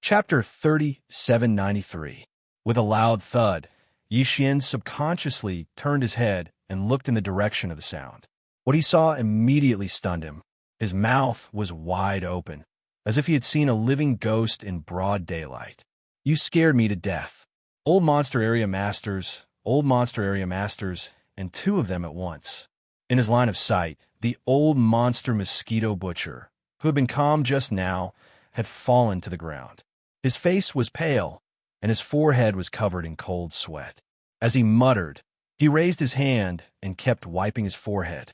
Chapter 3793. With a loud thud, Yi Xian subconsciously turned his head and looked in the direction of the sound. What he saw immediately stunned him. His mouth was wide open, as if he had seen a living ghost in broad daylight. "You scared me to death." Old monster area masters, and two of them at once. In his line of sight, the old monster mosquito butcher, who had been calm just now, had fallen to the ground. His face was pale, and his forehead was covered in cold sweat. As he muttered, he raised his hand and kept wiping his forehead.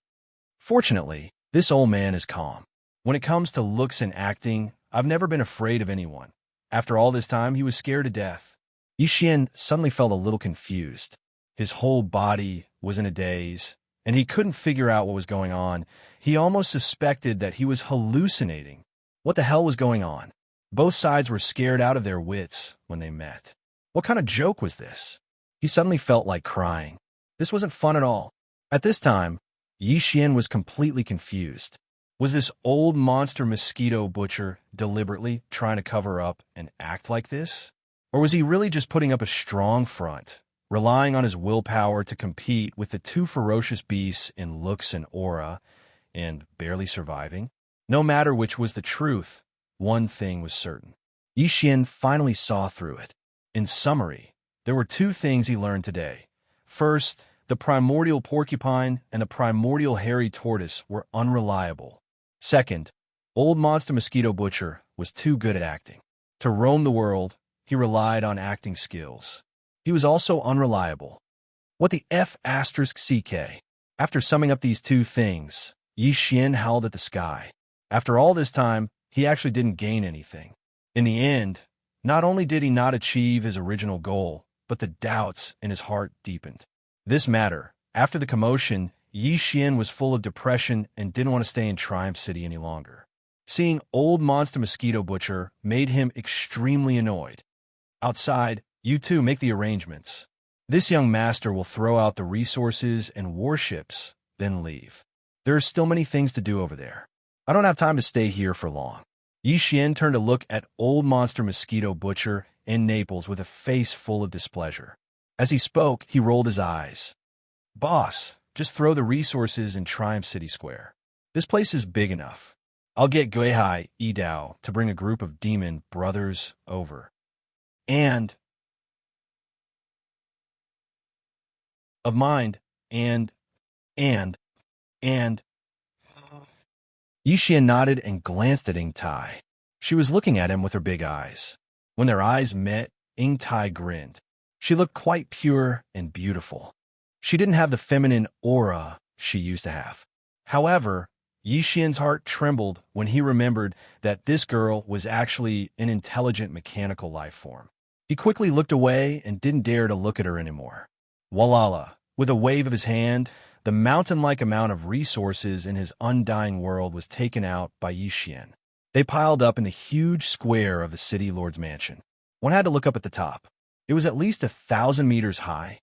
Fortunately, this old man is calm. When it comes to looks and acting, I've never been afraid of anyone. After all this time, he was scared to death. Yi Xian suddenly felt a little confused. His whole body was in a daze, and he couldn't figure out what was going on. He almost suspected that he was hallucinating. What the hell was going on? Both sides were scared out of their wits when they met. What kind of joke was this? He suddenly felt like crying. This wasn't fun at all. At this time, Yi Xian was completely confused. Was this old monster mosquito butcher deliberately trying to cover up and act like this? Or was he really just putting up a strong front, relying on his willpower to compete with the two ferocious beasts in looks and aura, and barely surviving? No matter which was the truth, one thing was certain. Yi Xian finally saw through it. In summary, there were two things he learned today. First, the primordial porcupine and the primordial hairy tortoise were unreliable. Second, old monster mosquito butcher was too good at acting. To roam the world, he relied on acting skills. He was also unreliable. What the F***CK? After summing up these two things, Yi Xian howled at the sky. After all this time, he actually didn't gain anything. In the end, not only did he not achieve his original goal, but the doubts in his heart deepened. This matter, after the commotion, Yi Xian was full of depression and didn't want to stay in Triumph City any longer. Seeing old monster mosquito butcher made him extremely annoyed. Outside, you two make the arrangements. This young master will throw out the resources and warships, then leave. There are still many things to do over there. I don't have time to stay here for long. Yi Xian turned to look at old monster mosquito butcher in Naples with a face full of displeasure. As he spoke, he rolled his eyes. "Boss, just throw the resources in Triumph City Square. This place is big enough. I'll get Guihai Yidao to bring a group of demon brothers over. And of mind, and Yi Xian nodded and glanced at Ying Tai. She was looking at him with her big eyes. When their eyes met, Ying Tai grinned. She looked quite pure and beautiful. She didn't have the feminine aura she used to have. However, Yi Xian's heart trembled when he remembered that this girl was actually an intelligent mechanical life form. He quickly looked away and didn't dare to look at her anymore. Walala, with a wave of his hand, the mountain-like amount of resources in his undying world was taken out by Yi Xian. They piled up in the huge square of the city lord's mansion. One had to look up at the top. It was at least 1,000 meters high.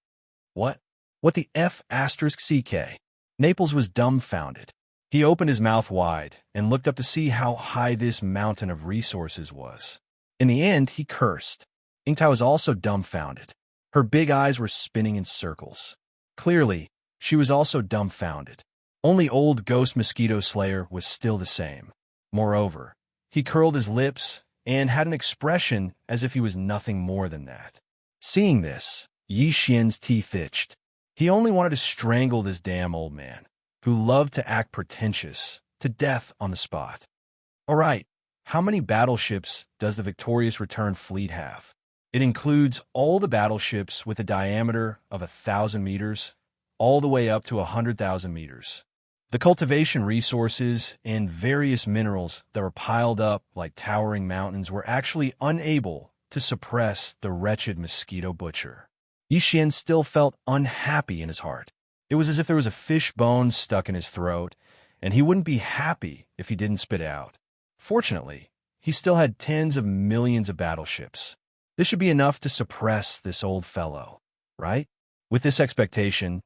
What the F***CK? Naples was dumbfounded. He opened his mouth wide and looked up to see how high this mountain of resources was. In the end, he cursed. Ying Tai was also dumbfounded. Her big eyes were spinning in circles. Clearly, she was also dumbfounded. Only old ghost mosquito slayer was still the same. Moreover, he curled his lips and had an expression as if he was nothing more than that. Seeing this, Yi Xian's teeth itched. He only wanted to strangle this damn old man, who loved to act pretentious, to death on the spot. All right, how many battleships does the Victorious Return fleet have? It includes all the battleships with a diameter of 1,000 meters, all the way up to 100,000 meters. The cultivation resources and various minerals that were piled up like towering mountains were actually unable to suppress the wretched mosquito butcher. Yi Xian still felt unhappy in his heart. It was as if there was a fish bone stuck in his throat, and he wouldn't be happy if he didn't spit out. Fortunately, he still had tens of millions of battleships. This should be enough to suppress this old fellow, right? With this expectation,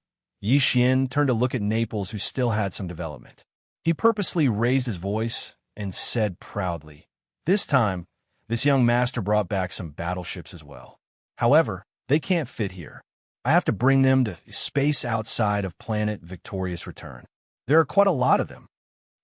Yi Xian turned to look at Naples, who still had some development. He purposely raised his voice and said proudly, "This time, This young master brought back some battleships as well. However, they can't fit here. I have to bring them to space outside of planet Victorious Return. There are quite a lot of them.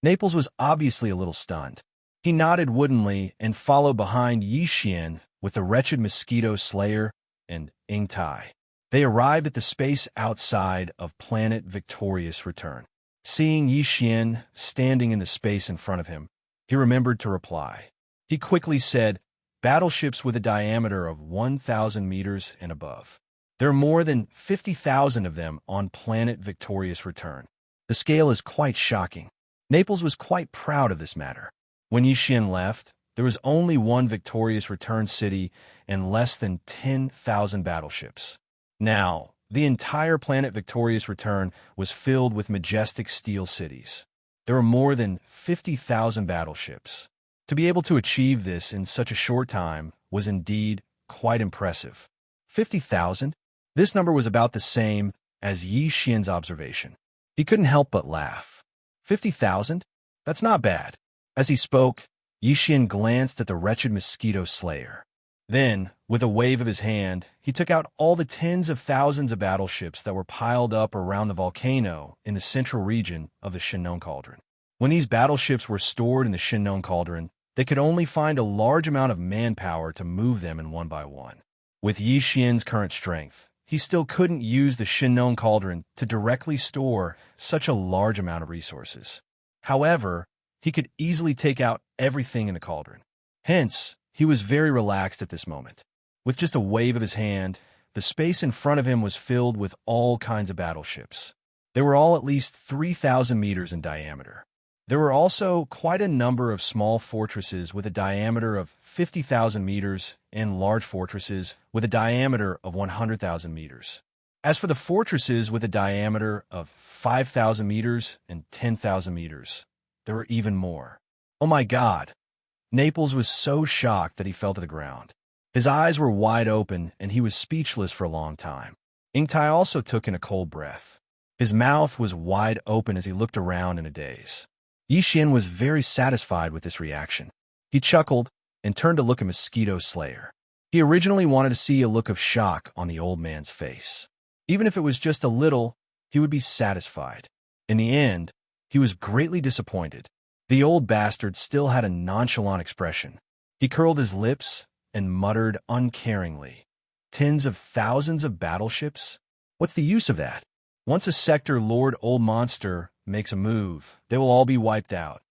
Naples was obviously a little stunned. He nodded woodenly and followed behind Yi Xian with the wretched mosquito slayer and Ing Tai. They arrived at the space outside of planet Victorious Return. Seeing Yi Xian standing in the space in front of him, he remembered to reply. He quickly said, "Battleships with a diameter of 1,000 meters and above. There are more than 50,000 of them on planet Victorious Return. The scale is quite shocking." Naples was quite proud of this matter. When Yi Xian left, there was only one Victorious Return city and less than 10,000 battleships. Now, the entire planet Victorious Return was filled with majestic steel cities. There were more than 50,000 battleships. To be able to achieve this in such a short time was indeed quite impressive. 50,000? This number was about the same as Yi Xian's observation. He couldn't help but laugh. 50,000? That's not bad. As he spoke, Yi Xian glanced at the wretched mosquito slayer. Then, with a wave of his hand, he took out all the tens of thousands of battleships that were piled up around the volcano in the central region of the Shinnon Cauldron. When these battleships were stored in the Shinnon Cauldron, they could only find a large amount of manpower to move them in one by one. With Yi Xian's current strength, he still couldn't use the Shinnon Cauldron to directly store such a large amount of resources. However, he could easily take out everything in the cauldron. Hence, he was very relaxed at this moment. With just a wave of his hand, the space in front of him was filled with all kinds of battleships. They were all at least 3,000 meters in diameter. There were also quite a number of small fortresses with a diameter of 50,000 meters and large fortresses with a diameter of 100,000 meters. As for the fortresses with a diameter of 5,000 meters and 10,000 meters, there were even more. Oh my God! Naples was so shocked that he fell to the ground. His eyes were wide open and he was speechless for a long time. Ing Tai also took in a cold breath. His mouth was wide open as he looked around in a daze. Yi Xian was very satisfied with this reaction. He chuckled and turned to look at Mosquito Slayer. He originally wanted to see a look of shock on the old man's face. Even if it was just a little, he would be satisfied. In the end, he was greatly disappointed. The old bastard still had a nonchalant expression. He curled his lips and muttered uncaringly, "Tens of thousands of battleships? What's the use of that? Once a Sector Lord Old Monster makes a move, they will all be wiped out."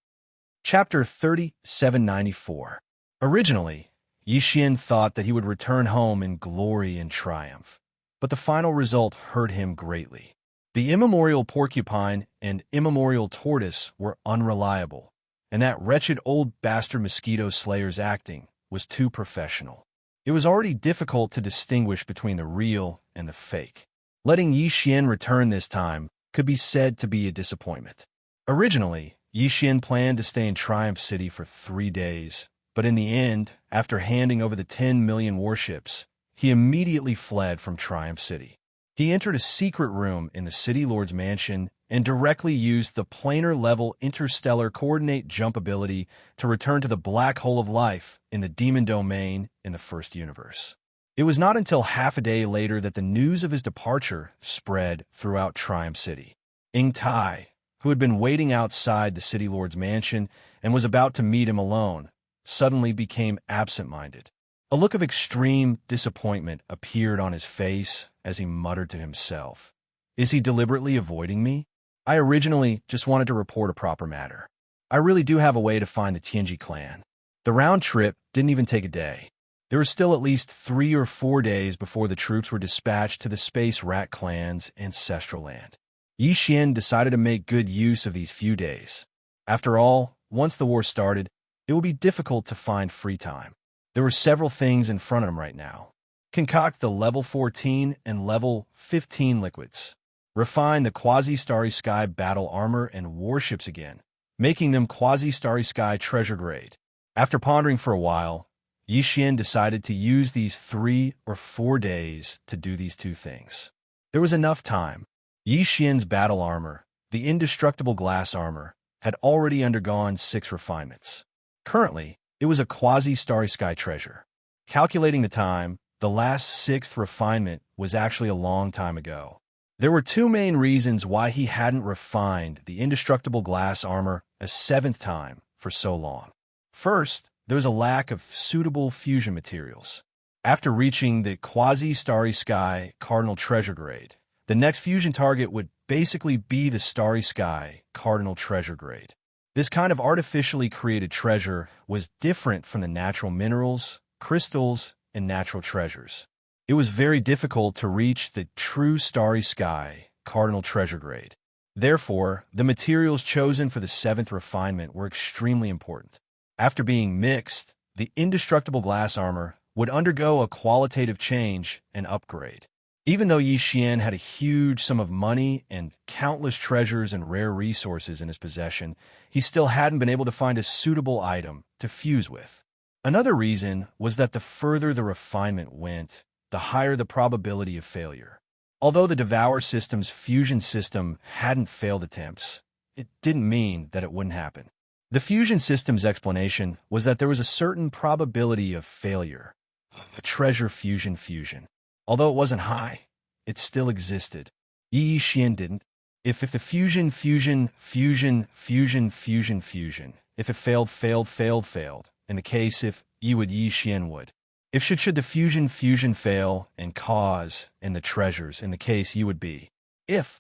Chapter 3794. Originally, Yi Xian thought that he would return home in glory and triumph, but the final result hurt him greatly. The immemorial porcupine and immemorial tortoise were unreliable, and that wretched old bastard mosquito slayer's acting was too professional. It was already difficult to distinguish between the real and the fake. Letting Yi Xian return this time could be said to be a disappointment. Originally, Yi Xian planned to stay in Triumph City for 3 days, but in the end, after handing over the 10 million warships, he immediately fled from Triumph City. He entered a secret room in the City Lord's mansion and directly used the planar-level interstellar coordinate jump ability to return to the black hole of life in the demon domain in the first universe. It was not until half a day later that the news of his departure spread throughout Triumph City. Ing Tai, who had been waiting outside the City Lord's mansion and was about to meet him alone, suddenly became absent-minded. A look of extreme disappointment appeared on his face as he muttered to himself, "Is he deliberately avoiding me? I originally just wanted to report a proper matter. I really do have a way to find the Tianji clan." The round trip didn't even take a day. There were still at least 3 or 4 days before the troops were dispatched to the Space Rat clan's ancestral land. Yi Xian decided to make good use of these few days. After all, once the war started, it would be difficult to find free time. There were several things in front of him right now. Concoct the level 14 and level 15 liquids. Refine the Quasi-Starry Sky battle armor and warships again, making them Quasi-Starry Sky treasure grade. After pondering for a while, Yi Xian decided to use these 3 or 4 days to do these 2 things. There was enough time. Yi Xian's battle armor, the indestructible glass armor, had already undergone 6 refinements. Currently, It was a quasi-starry sky treasure. Calculating the time, the last sixth refinement was actually a long time ago. There were two main reasons why he hadn't refined the indestructible glass armor a seventh time for so long. First, there was a lack of suitable fusion materials. After reaching the quasi-starry sky cardinal treasure grade, the next fusion target would basically be the starry sky cardinal treasure grade. This kind of artificially created treasure was different from the natural minerals, crystals, and natural treasures. It was very difficult to reach the true starry sky cardinal treasure grade. Therefore, the materials chosen for the seventh refinement were extremely important. After being mixed, the indestructible glass armor would undergo a qualitative change and upgrade. Even though Yi Xian had a huge sum of money and countless treasures and rare resources in his possession, he still hadn't been able to find a suitable item to fuse with. Another reason was that the further the refinement went, the higher the probability of failure. Although the Devour system's fusion system hadn't failed attempts, it didn't mean that it wouldn't happen. The fusion system's explanation was that there was a certain probability of failure. A treasure fusion. Although it wasn't high, it still existed. Yi Xian didn't. If the fusion, if it failed, in the case if Yi Xian would. If should the fusion fail and cause, and the treasures, in the case Yi would be. If.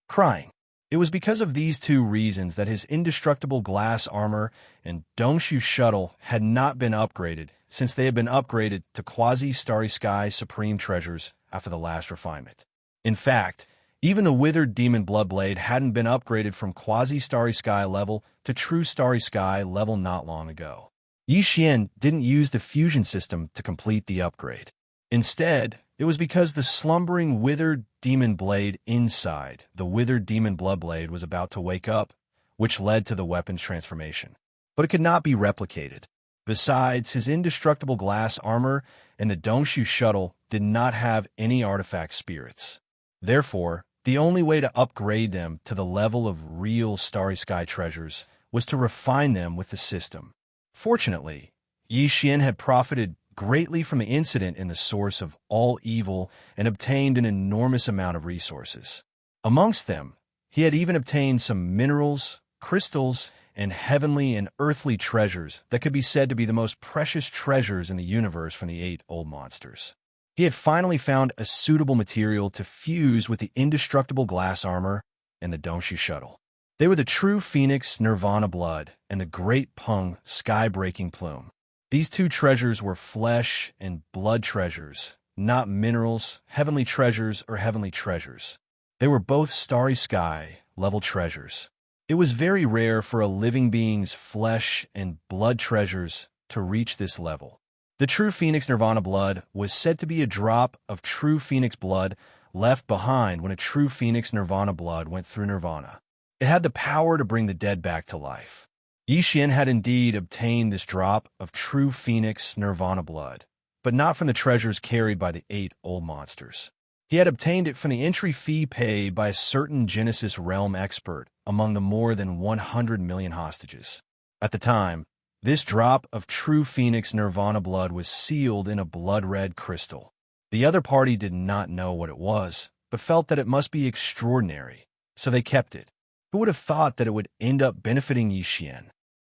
Crying. It was because of these two reasons that his indestructible glass armor and Dongshu shuttle had not been upgraded, since they had been upgraded to quasi-starry sky supreme treasures after the last refinement. In fact, even the withered demon bloodblade hadn't been upgraded from quasi-starry sky level to true starry sky level not long ago. Yi Xian didn't use the fusion system to complete the upgrade. Instead, it was because the slumbering withered demon blade inside the withered demon bloodblade was about to wake up, which led to the weapon's transformation. But it could not be replicated. Besides, his indestructible glass armor and the Dongshu shuttle did not have any artifact spirits. Therefore, the only way to upgrade them to the level of real starry sky treasures was to refine them with the system. Fortunately, Yi Xian had profited greatly from the incident in the source of all evil and obtained an enormous amount of resources. Amongst them, he had even obtained some minerals, crystals, and heavenly and earthly treasures that could be said to be the most precious treasures in the universe from the 8 old monsters. He had finally found a suitable material to fuse with the indestructible glass armor and the Dongshu shuttle. They were the true Phoenix Nirvana blood and the Great Pung sky-breaking plume. These two treasures were flesh and blood treasures, not minerals, heavenly treasures, or heavenly treasures. They were both starry sky level treasures. It was very rare for a living being's flesh and blood treasures to reach this level. The true Phoenix Nirvana blood was said to be a drop of true Phoenix blood left behind when a true Phoenix Nirvana blood went through Nirvana. It had the power to bring the dead back to life. Yi Xian had indeed obtained this drop of true Phoenix Nirvana blood, but not from the treasures carried by the 8 old monsters. He had obtained it from the entry fee paid by a certain Genesis realm expert among the more than 100 million hostages. At the time, this drop of true Phoenix Nirvana blood was sealed in a blood-red crystal. The other party did not know what it was, but felt that it must be extraordinary, so they kept it. Who would have thought that it would end up benefiting Yi Xian?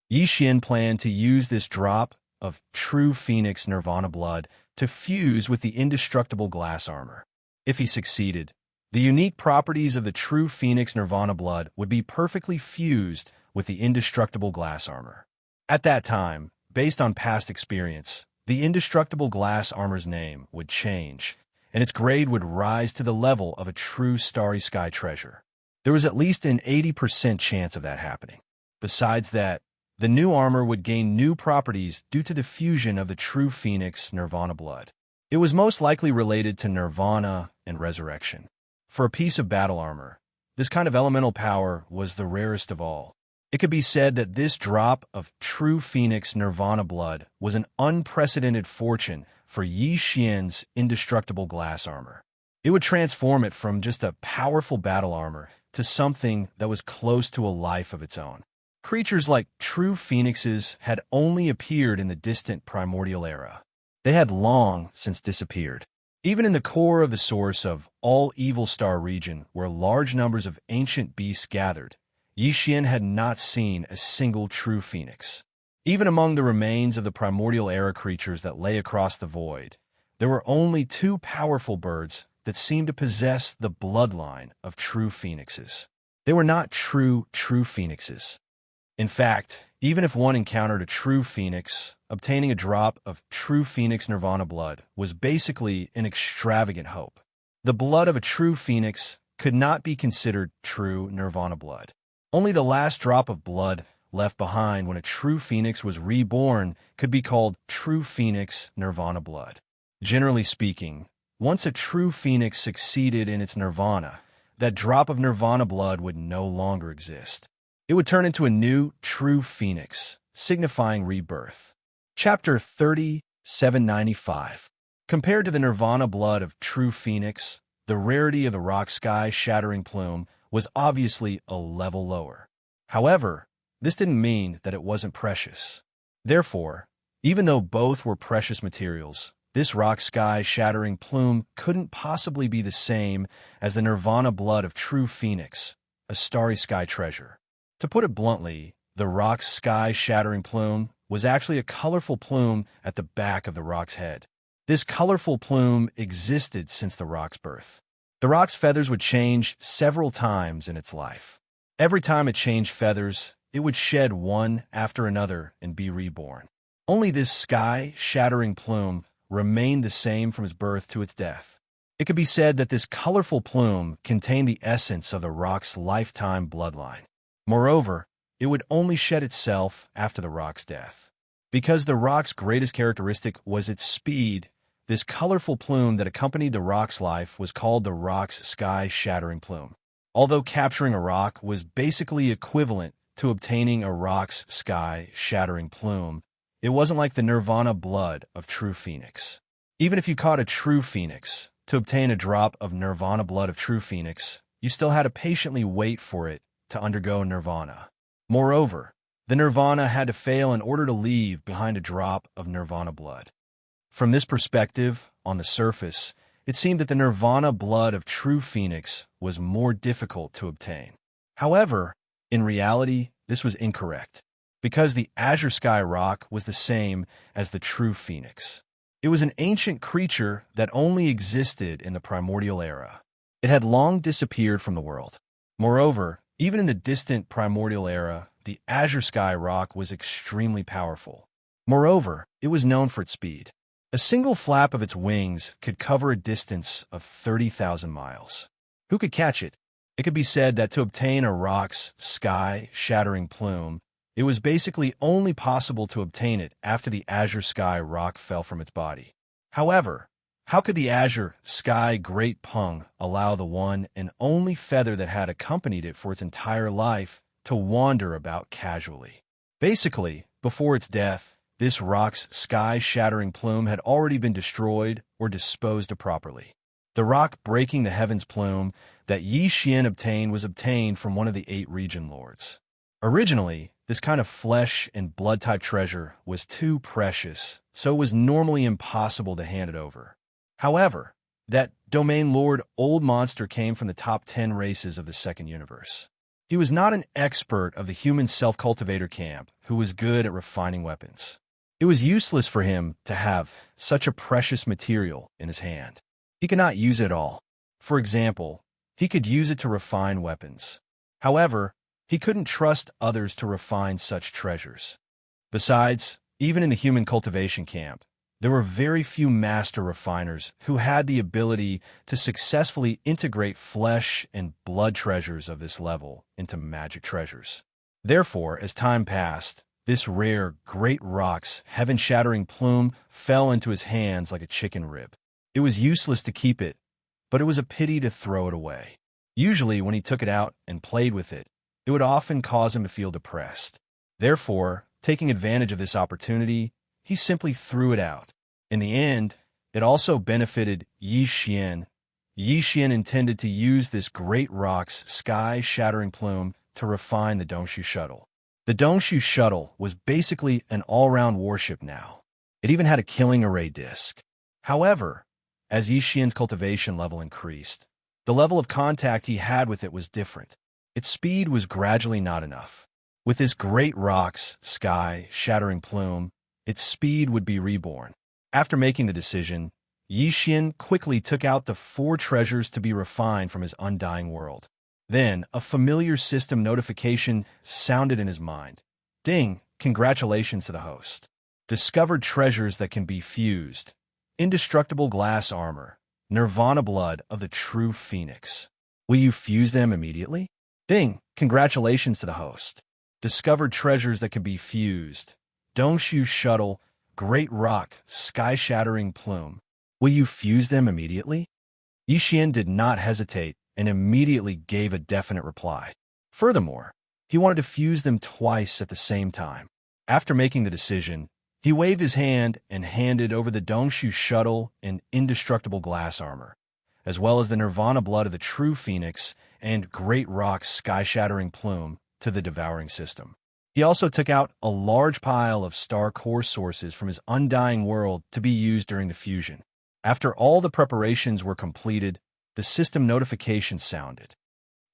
Yi Xian planned to use this drop of true Phoenix Nirvana blood to fuse with the indestructible glass armor. If he succeeded, the unique properties of the true Phoenix Nirvana blood would be perfectly fused with the indestructible glass armor. At that time, based on past experience, the indestructible glass armor's name would change, and its grade would rise to the level of a true starry sky treasure. There was at least an 80% chance of that happening. Besides that, the new armor would gain new properties due to the fusion of the true Phoenix Nirvana blood. It was most likely related to Nirvana and resurrection. For a piece of battle armor, this kind of elemental power was the rarest of all. It could be said that this drop of true Phoenix Nirvana blood was an unprecedented fortune for Yi Xian's indestructible glass armor. It would transform it from just a powerful battle armor to something that was close to a life of its own. Creatures like true phoenixes had only appeared in the distant primordial era. They had long since disappeared. Even in the core of the source of all Evil Star region, where large numbers of ancient beasts gathered, Yi Xian had not seen a single true phoenix. Even among the remains of the primordial era creatures that lay across the void, there were only two powerful birds that seemed to possess the bloodline of true phoenixes. They were not true phoenixes. In fact, even if one encountered a true phoenix, obtaining a drop of true phoenix nirvana blood was basically an extravagant hope. The blood of a true phoenix could not be considered true nirvana blood. Only the last drop of blood left behind when a true phoenix was reborn could be called true phoenix nirvana blood. Generally speaking, once a true phoenix succeeded in its nirvana, that drop of nirvana blood would no longer exist. It would turn into a new, true phoenix, signifying rebirth. Chapter 3795. Compared to the nirvana blood of true phoenix, the rarity of the rock sky shattering plume was obviously a level lower. However, this didn't mean that it wasn't precious. Therefore, even though both were precious materials, this rock sky shattering plume couldn't possibly be the same as the nirvana blood of true phoenix, a starry sky treasure. To put it bluntly, the rock's sky-shattering plume was actually a colorful plume at the back of the rock's head. This colorful plume existed since the rock's birth. The rock's feathers would change several times in its life. Every time it changed feathers, it would shed one after another and be reborn. Only this sky-shattering plume remained the same from its birth to its death. It could be said that this colorful plume contained the essence of the rock's lifetime bloodline. Moreover, it would only shed itself after the rock's death. Because the rock's greatest characteristic was its speed, this colorful plume that accompanied the rock's life was called the rock's sky-shattering plume. Although capturing a rock was basically equivalent to obtaining a rock's sky-shattering plume, it wasn't like the nirvana blood of true phoenix. Even if you caught a true phoenix, to obtain a drop of nirvana blood of true phoenix, you still had to patiently wait for it to undergo nirvana. Moreover, the nirvana had to fail in order to leave behind a drop of nirvana blood. From this perspective, on the surface, it seemed that the nirvana blood of true phoenix was more difficult to obtain. However, in reality, this was incorrect, because the azure sky rock was the same as the true phoenix. It was an ancient creature that only existed in the primordial era. It had long disappeared from the world. Moreover, even in the distant primordial era, the azure sky rock was extremely powerful. Moreover, it was known for its speed. A single flap of its wings could cover a distance of 30,000 miles. Who could catch it? It could be said that to obtain a rock's sky-shattering plume, it was basically only possible to obtain it after the azure sky rock fell from its body. However, how could the azure sky great pung allow the one and only feather that had accompanied it for its entire life to wander about casually? Basically, before its death, this rock's sky-shattering plume had already been destroyed or disposed of properly. The rock breaking the heavens plume that Yi Xian obtained was obtained from one of the 8 region lords. Originally, this kind of flesh and blood-type treasure was too precious, so it was normally impossible to hand it over. However, that domain lord Old Monster came from the top 10 races of the second universe. He was not an expert of the human self-cultivator camp who was good at refining weapons. It was useless for him to have such a precious material in his hand. He could not use it all. For example, he could use it to refine weapons. However, he couldn't trust others to refine such treasures. Besides, even in the human cultivation camp, there were very few master refiners who had the ability to successfully integrate flesh and blood treasures of this level into magic treasures. Therefore, as time passed, this rare, great rock's heaven-shattering plume fell into his hands like a chicken rib. It was useless to keep it, but it was a pity to throw it away. Usually, when he took it out and played with it, it would often cause him to feel depressed. Therefore, taking advantage of this opportunity, he simply threw it out. In the end, it also benefited Yi Xian. Yi Xian intended to use this great rock's sky-shattering plume to refine the Dongshu shuttle. The Dongshu shuttle was basically an all-round warship now. It even had a killing array disc. However, as Yi Xian's cultivation level increased, the level of contact he had with it was different. Its speed was gradually not enough. With this great rock's sky-shattering plume, its speed would be reborn. After making the decision, Yi Xian quickly took out the 4 treasures to be refined from his undying world. Then, a familiar system notification sounded in his mind. Ding! Congratulations to the host. Discovered treasures that can be fused. Indestructible glass armor. Nirvana blood of the true phoenix. Will you fuse them immediately? Ding! Congratulations to the host. Discovered treasures that can be fused. Dongshu shuttle, great rock, sky-shattering plume. Will you fuse them immediately? Yi Xian did not hesitate and immediately gave a definite reply. Furthermore, he wanted to fuse them twice at the same time. After making the decision, he waved his hand and handed over the Dongshu shuttle and indestructible glass armor, as well as the Nirvana blood of the true phoenix and great rock's sky-shattering plume to the devouring system. He also took out a large pile of star core sources from his undying world to be used during the fusion. After all the preparations were completed, the system notification sounded.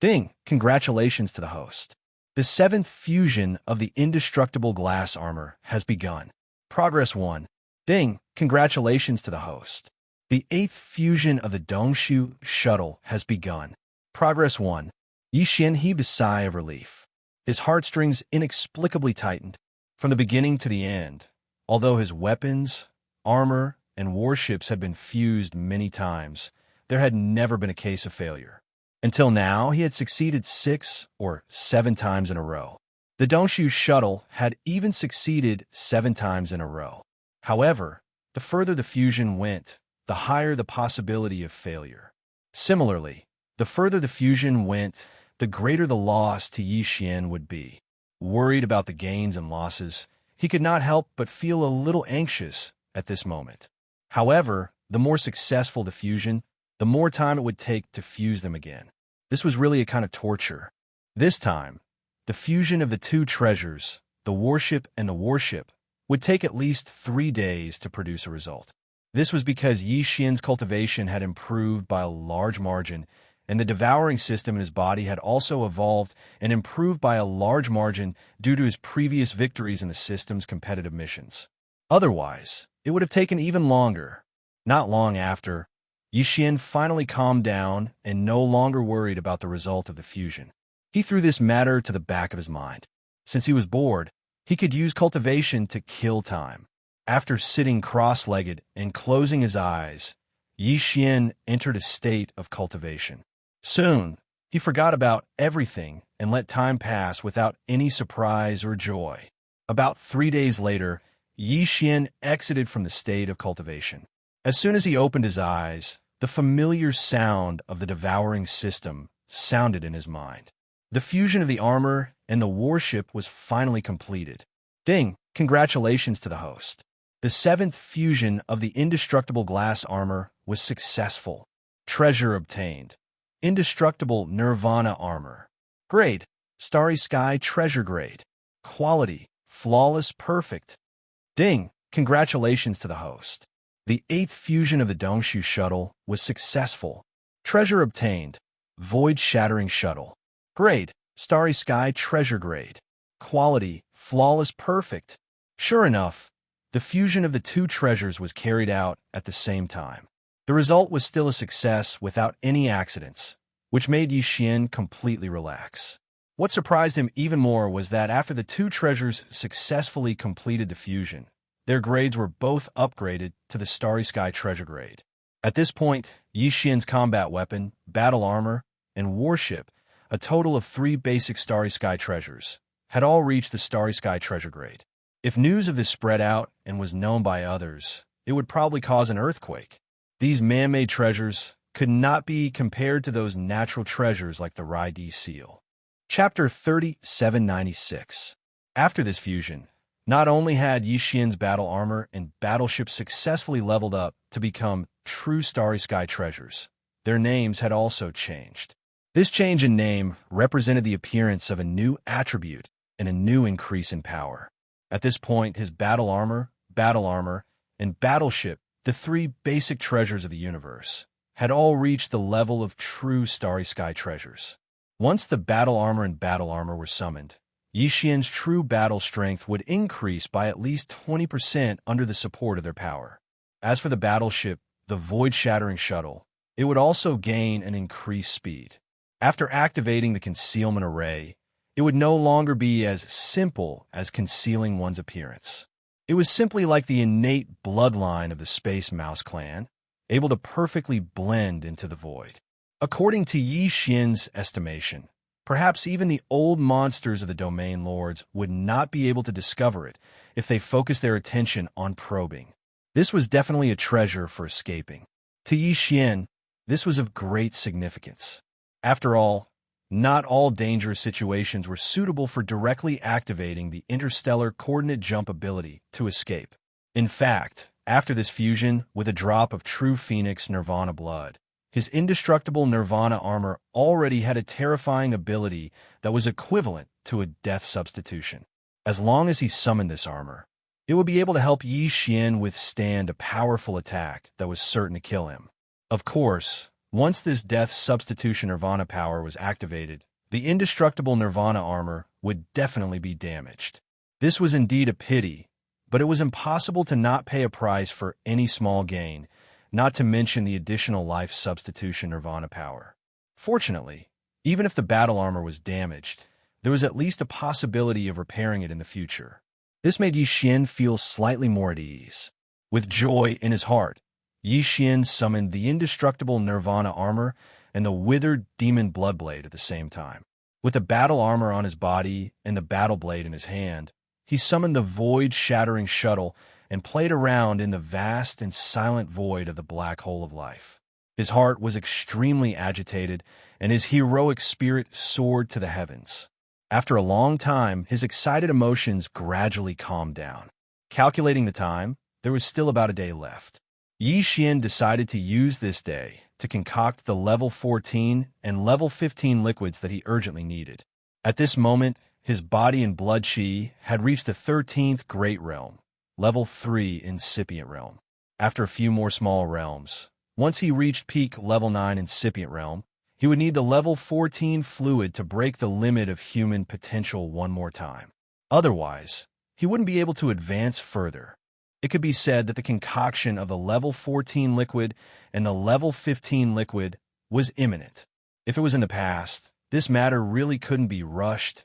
Ding! Congratulations to the host. The 7th fusion of the indestructible glass armor has begun. Progress 1. Ding! Congratulations to the host. The 8th fusion of the Dongshu shuttle has begun. Progress 1. Yi Xian heaved a sigh of relief. His heartstrings inexplicably tightened. From the beginning to the end, although his weapons, armor, and warships had been fused many times, there had never been a case of failure. Until now, he had succeeded 6 or 7 times in a row. The Dongshu shuttle had even succeeded 7 times in a row. However, the further the fusion went, the higher the possibility of failure. Similarly, the further the fusion went, the greater the loss to Yi Xian would be. Worried about the gains and losses, he could not help but feel a little anxious at this moment. However, the more successful the fusion, the more time it would take to fuse them again. This was really a kind of torture. This time, the fusion of the 2 treasures, the warship and the warship, would take at least 3 days to produce a result. This was because Yi Xian's cultivation had improved by a large margin, and the devouring system in his body had also evolved and improved by a large margin due to his previous victories in the system's competitive missions. Otherwise, it would have taken even longer. Not long after, Yi Xian finally calmed down and no longer worried about the result of the fusion. He threw this matter to the back of his mind. Since he was bored, he could use cultivation to kill time. After sitting cross-legged and closing his eyes, Yi Xian entered a state of cultivation. Soon, he forgot about everything and let time pass without any surprise or joy. About 3 days later, Yi Xian exited from the state of cultivation. As soon as he opened his eyes, the familiar sound of the devouring system sounded in his mind. The fusion of the armor and the warship was finally completed. Ding! Congratulations to the host. The 7th fusion of the indestructible glass armor was successful. Treasure obtained. Indestructible Nirvana armor. Grade: Starry Sky Treasure Grade. Quality: Flawless Perfect. Ding! Congratulations to the host. The 8th fusion of the Dongshu shuttle was successful. Treasure obtained. Void Shattering Shuttle. Grade: Starry Sky Treasure Grade. Quality: Flawless Perfect. Sure enough, the fusion of the 2 treasures was carried out at the same time. The result was still a success without any accidents, which made Yi Xian completely relax. What surprised him even more was that after the 2 treasures successfully completed the fusion, their grades were both upgraded to the Starry Sky Treasure Grade. At this point, Yi Xian's combat weapon, battle armor, and warship, a total of 3 basic Starry Sky treasures, had all reached the Starry Sky Treasure Grade. If news of this spread out and was known by others, it would probably cause an earthquake. These man-made treasures could not be compared to those natural treasures like the Rai-D seal. Chapter 3796. After this fusion, not only had Yi Xian's battle armor and battleship successfully leveled up to become true Starry Sky treasures, their names had also changed. This change in name represented the appearance of a new attribute and a new increase in power. At this point, his battle armor, and battleship, the three basic treasures of the universe, had all reached the level of true Starry Sky treasures. Once the battle armor were summoned, Yi Xian's true battle strength would increase by at least 20% under the support of their power. As for the battleship, the void-shattering shuttle, it would also gain an increased speed. After activating the concealment array, it would no longer be as simple as concealing one's appearance. It was simply like the innate bloodline of the Space Mouse clan, able to perfectly blend into the void. According to Yi Xian's estimation, perhaps even the old monsters of the Domain Lords would not be able to discover it if they focused their attention on probing. This was definitely a treasure for escaping. To Yi Xian, this was of great significance. After all, not all dangerous situations were suitable for directly activating the interstellar coordinate jump ability to escape. In fact, after this fusion with a drop of true Phoenix Nirvana blood, his indestructible Nirvana armor already had a terrifying ability that was equivalent to a death substitution. As long as he summoned this armor, it would be able to help Yi Xian withstand a powerful attack that was certain to kill him. Of course, once this death substitution Nirvana power was activated, the indestructible Nirvana armor would definitely be damaged. This was indeed a pity, but it was impossible to not pay a price for any small gain, not to mention the additional life substitution Nirvana power. Fortunately, even if the battle armor was damaged, there was at least a possibility of repairing it in the future. This made Yi Xian feel slightly more at ease. With joy in his heart, Yi Xian summoned the indestructible Nirvana armor and the withered demon bloodblade at the same time. With the battle armor on his body and the battle blade in his hand, he summoned the void-shattering shuttle and played around in the vast and silent void of the black hole of life. His heart was extremely agitated, and his heroic spirit soared to the heavens. After a long time, his excited emotions gradually calmed down. Calculating the time, there was still about a day left. Yi Xian decided to use this day to concoct the level 14 and level 15 liquids that he urgently needed. At this moment, his body and blood chi had reached the 13th Great Realm, level 3 Incipient Realm. After a few more small realms, once he reached peak level 9 Incipient Realm, he would need the level 14 fluid to break the limit of human potential one more time. Otherwise, he wouldn't be able to advance further. It could be said that the concoction of the level 14 liquid and the level 15 liquid was imminent. If it was in the past, this matter really couldn't be rushed.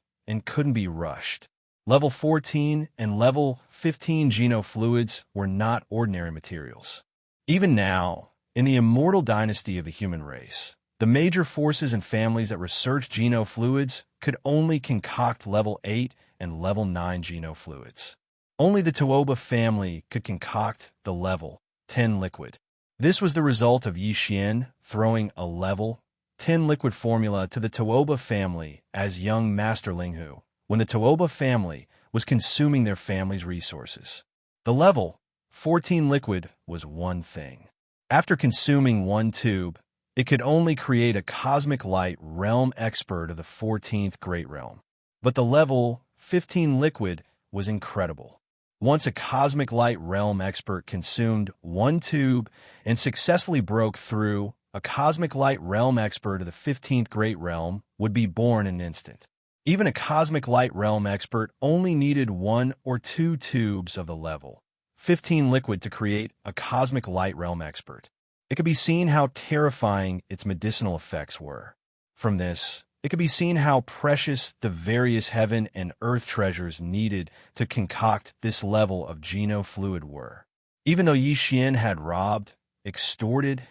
Level 14 and level 15 genofluids were not ordinary materials. Even now, in the immortal dynasty of the human race, the major forces and families that research genofluids could only concoct level 8 and level 9 genofluids. Only the Tuoba family could concoct the level 10 liquid. This was the result of Yi Xian throwing a level 10 liquid formula to the Tuoba family as young Master Linghu, when the Tuoba family was consuming their family's resources. The level 14 liquid was one thing. After consuming one tube, it could only create a cosmic light realm expert of the 14th Great Realm. But the level 15 liquid was incredible. Once a cosmic light realm expert consumed one tube and successfully broke through, a cosmic light realm expert of the 15th Great Realm would be born in an instant. Even a cosmic light realm expert only needed 1 or 2 tubes of the level 15 liquid to create a cosmic light realm expert. It could be seen how terrifying its medicinal effects were. From this, it could be seen how precious the various heaven and earth treasures needed to concoct this level of genofluid were. Even though Yi Xian had robbed, extorted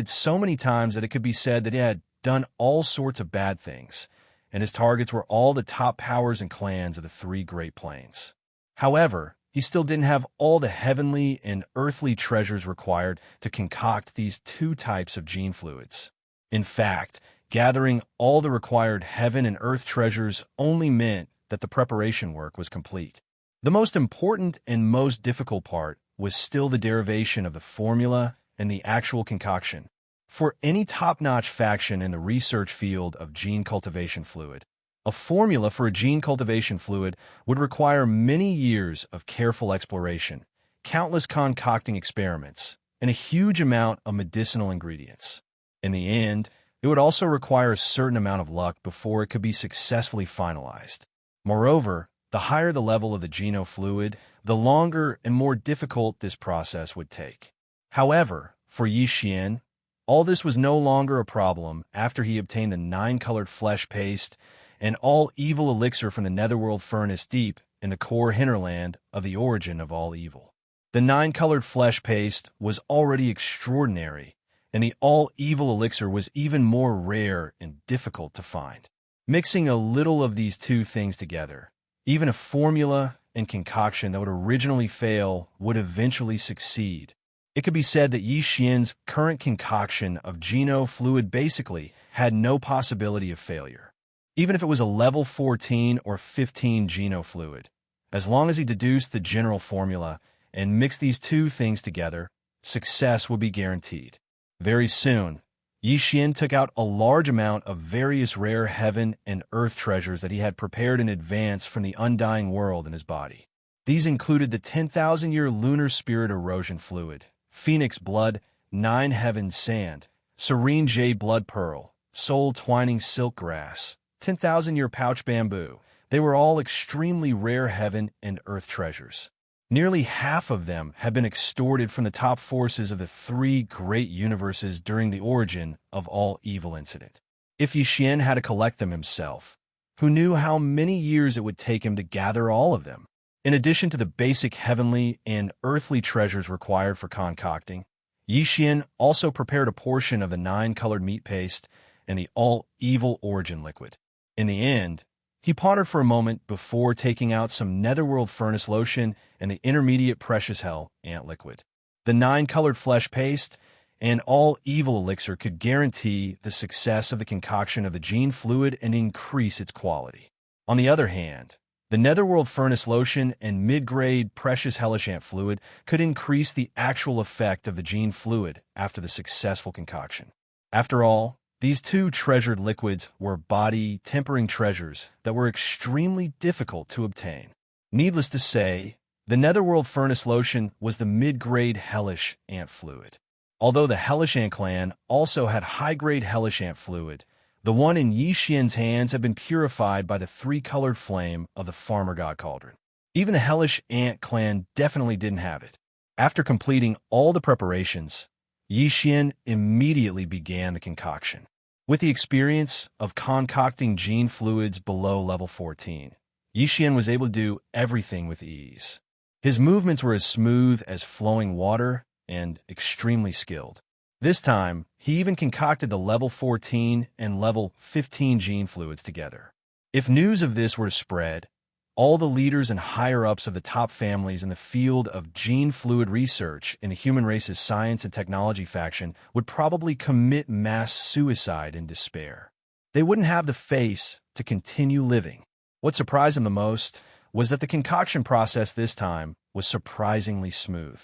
so many times that it could be said that he had done all sorts of bad things, and his targets were all the top powers and clans of the 3 Great Plains. However, he still didn't have all the heavenly and earthly treasures required to concoct these 2 types of gene fluids. In fact, gathering all the required heaven and earth treasures only meant that the preparation work was complete. The most important and most difficult part was still the derivation of the formula and the actual concoction. For any top-notch faction in the research field of gene cultivation fluid, A formula for a gene cultivation fluid would require many years of careful exploration, countless concocting experiments, and a huge amount of medicinal ingredients. In the end, it would also require a certain amount of luck before it could be successfully finalized. Moreover, the higher the level of the geno fluid, the longer and more difficult this process would take. However, for Yi Xian, all this was no longer a problem after he obtained the 9-colored flesh paste and all evil elixir from the netherworld furnace deep in the core hinterland of the origin of all evil. The 9-colored flesh paste was already extraordinary, and the all-evil elixir was even more rare and difficult to find. Mixing a little of these two things together, even a formula and concoction that would originally fail would eventually succeed. It could be said that Yi Xian's current concoction of geno fluid basically had no possibility of failure. Even if it was a level 14 or 15 geno fluid, as long as he deduced the general formula and mixed these two things together, success would be guaranteed. Very soon, Yi Xian took out a large amount of various rare heaven and earth treasures that he had prepared in advance from the undying world in his body. These included the 10,000-year lunar spirit erosion fluid, phoenix blood, 9 heaven sand, serene jade blood pearl, soul twining silk grass, 10,000-year pouch bamboo. They were all extremely rare heaven and earth treasures. Nearly half of them had been extorted from the top forces of the 3 great universes during the origin of all evil incident. If Yi Xian had to collect them himself, who knew how many years it would take him to gather all of them? In addition to the basic heavenly and earthly treasures required for concocting, Yi Xian also prepared a portion of the 9-colored meat paste and the all-evil origin liquid. In the end, he pondered for a moment before taking out some netherworld furnace lotion and the intermediate precious hell ant liquid. The 9-colored flesh paste and all evil elixir could guarantee the success of the concoction of the gene fluid and increase its quality. On the other hand, the netherworld furnace lotion and mid-grade precious hellish ant fluid could increase the actual effect of the gene fluid after the successful concoction. After all, these two treasured liquids were body-tempering treasures that were extremely difficult to obtain. Needless to say, the netherworld furnace lotion was the mid-grade hellish ant fluid. Although the hellish ant clan also had high-grade hellish ant fluid, the one in Yi Xian's hands had been purified by the 3-colored flame of the farmer god cauldron. Even the hellish ant clan definitely didn't have it. After completing all the preparations, Yi Xian immediately began the concoction. With the experience of concocting gene fluids below level 14, Yi Xian was able to do everything with ease. His movements were as smooth as flowing water and extremely skilled. This time, he even concocted the level 14 and level 15 gene fluids together. If news of this were to spread, all the leaders and higher-ups of the top families in the field of gene fluid research in the human race's science and technology faction would probably commit mass suicide in despair. They wouldn't have the face to continue living. What surprised him the most was that the concoction process this time was surprisingly smooth.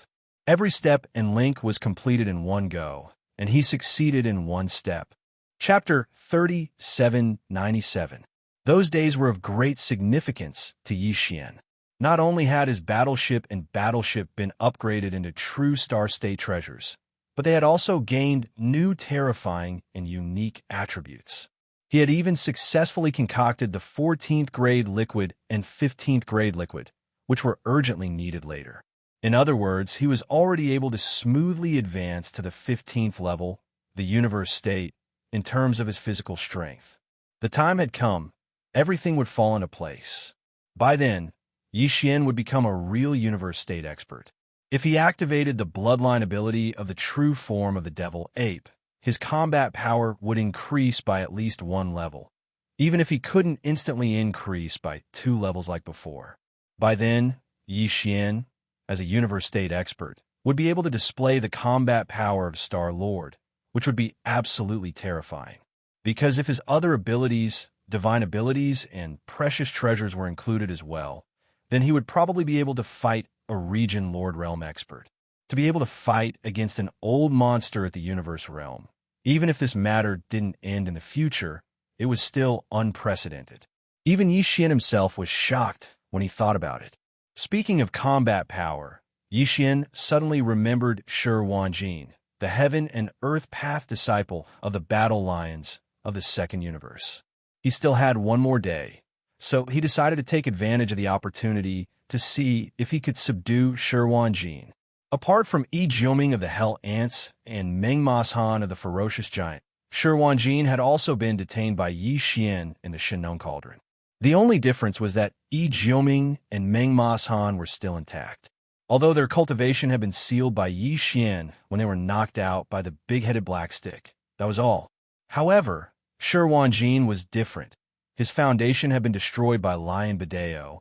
Every step and link was completed in one go, and he succeeded in one step. Chapter 3797. Those days were of great significance to Yi Xian. Not only had his battleship and battleship been upgraded into true Star State treasures, but they had also gained new terrifying and unique attributes. He had even successfully concocted the 14th grade liquid and 15th grade liquid, which were urgently needed later. In other words, he was already able to smoothly advance to the 15th level, the universe state, in terms of his physical strength. The time had come. Everything would fall into place. By then, Yi Xian would become a real universe state expert. If he activated the bloodline ability of the true form of the devil ape, his combat power would increase by at least 1 level, even if he couldn't instantly increase by 2 levels like before. By then, Yi Xian, as a universe state expert, would be able to display the combat power of Star-Lord, which would be absolutely terrifying. Because if his other abilities, divine abilities, and precious treasures were included as well, then he would probably be able to fight a region Lord Realm expert. To be able to fight against an old monster at the universe realm, even if this matter didn't end in the future, it was still unprecedented. Even Yi Xian himself was shocked when he thought about it. Speaking of combat power, Yi Xian suddenly remembered Shi Wanjin, the heaven and earth path disciple of the battle lions of the second universe. He still had one more day, so he decided to take advantage of the opportunity to see if he could subdue Shi Wanjin. Apart from Yi Jiuming of the Hell Ants and Meng Mas Han of the Ferocious Giant, Shi Wanjin had also been detained by Yi Xian in the Shenong Cauldron. The only difference was that Yi Jiuming and Meng Mas Han were still intact, although their cultivation had been sealed by Yi Xian when they were knocked out by the big-headed black stick. That was all. However, Shi Wanjin was different. His foundation had been destroyed by Lion Bideo,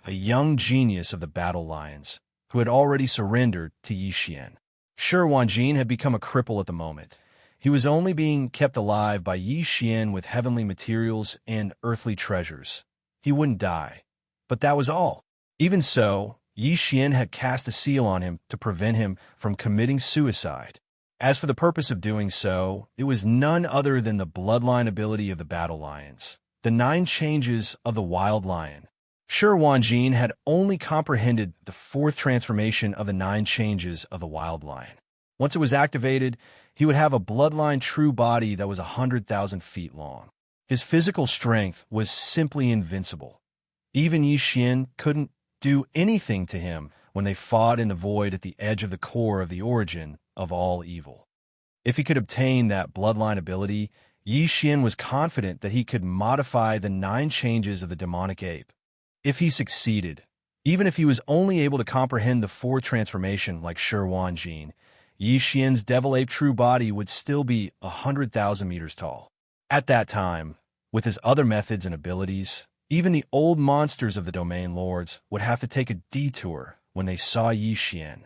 a young genius of the battle lions, who had already surrendered to Yi Xian. Shi Wanjin had become a cripple at the moment. He was only being kept alive by Yi Xian with heavenly materials and earthly treasures. He wouldn't die, but that was all. Even so, Yi Xian had cast a seal on him to prevent him from committing suicide. As for the purpose of doing so, it was none other than the bloodline ability of the battle lions, the 9 changes of the wild lion. Shi Wanjin had only comprehended the 4th transformation of the 9 changes of the wild lion. Once it was activated, he would have a bloodline true body that was 100,000 feet long. His physical strength was simply invincible. Even Yi Xian couldn't do anything to him when they fought in the void at the edge of the core of the origin of all evil. If he could obtain that bloodline ability, Yi Xian was confident that he could modify the 9 changes of the demonic ape. If he succeeded, even if he was only able to comprehend the 4th transformation like Shi Wanjin, Yi Xian's devil ape true body would still be 100,000 meters tall. At that time, with his other methods and abilities, even the old monsters of the domain lords would have to take a detour when they saw Yi Xian.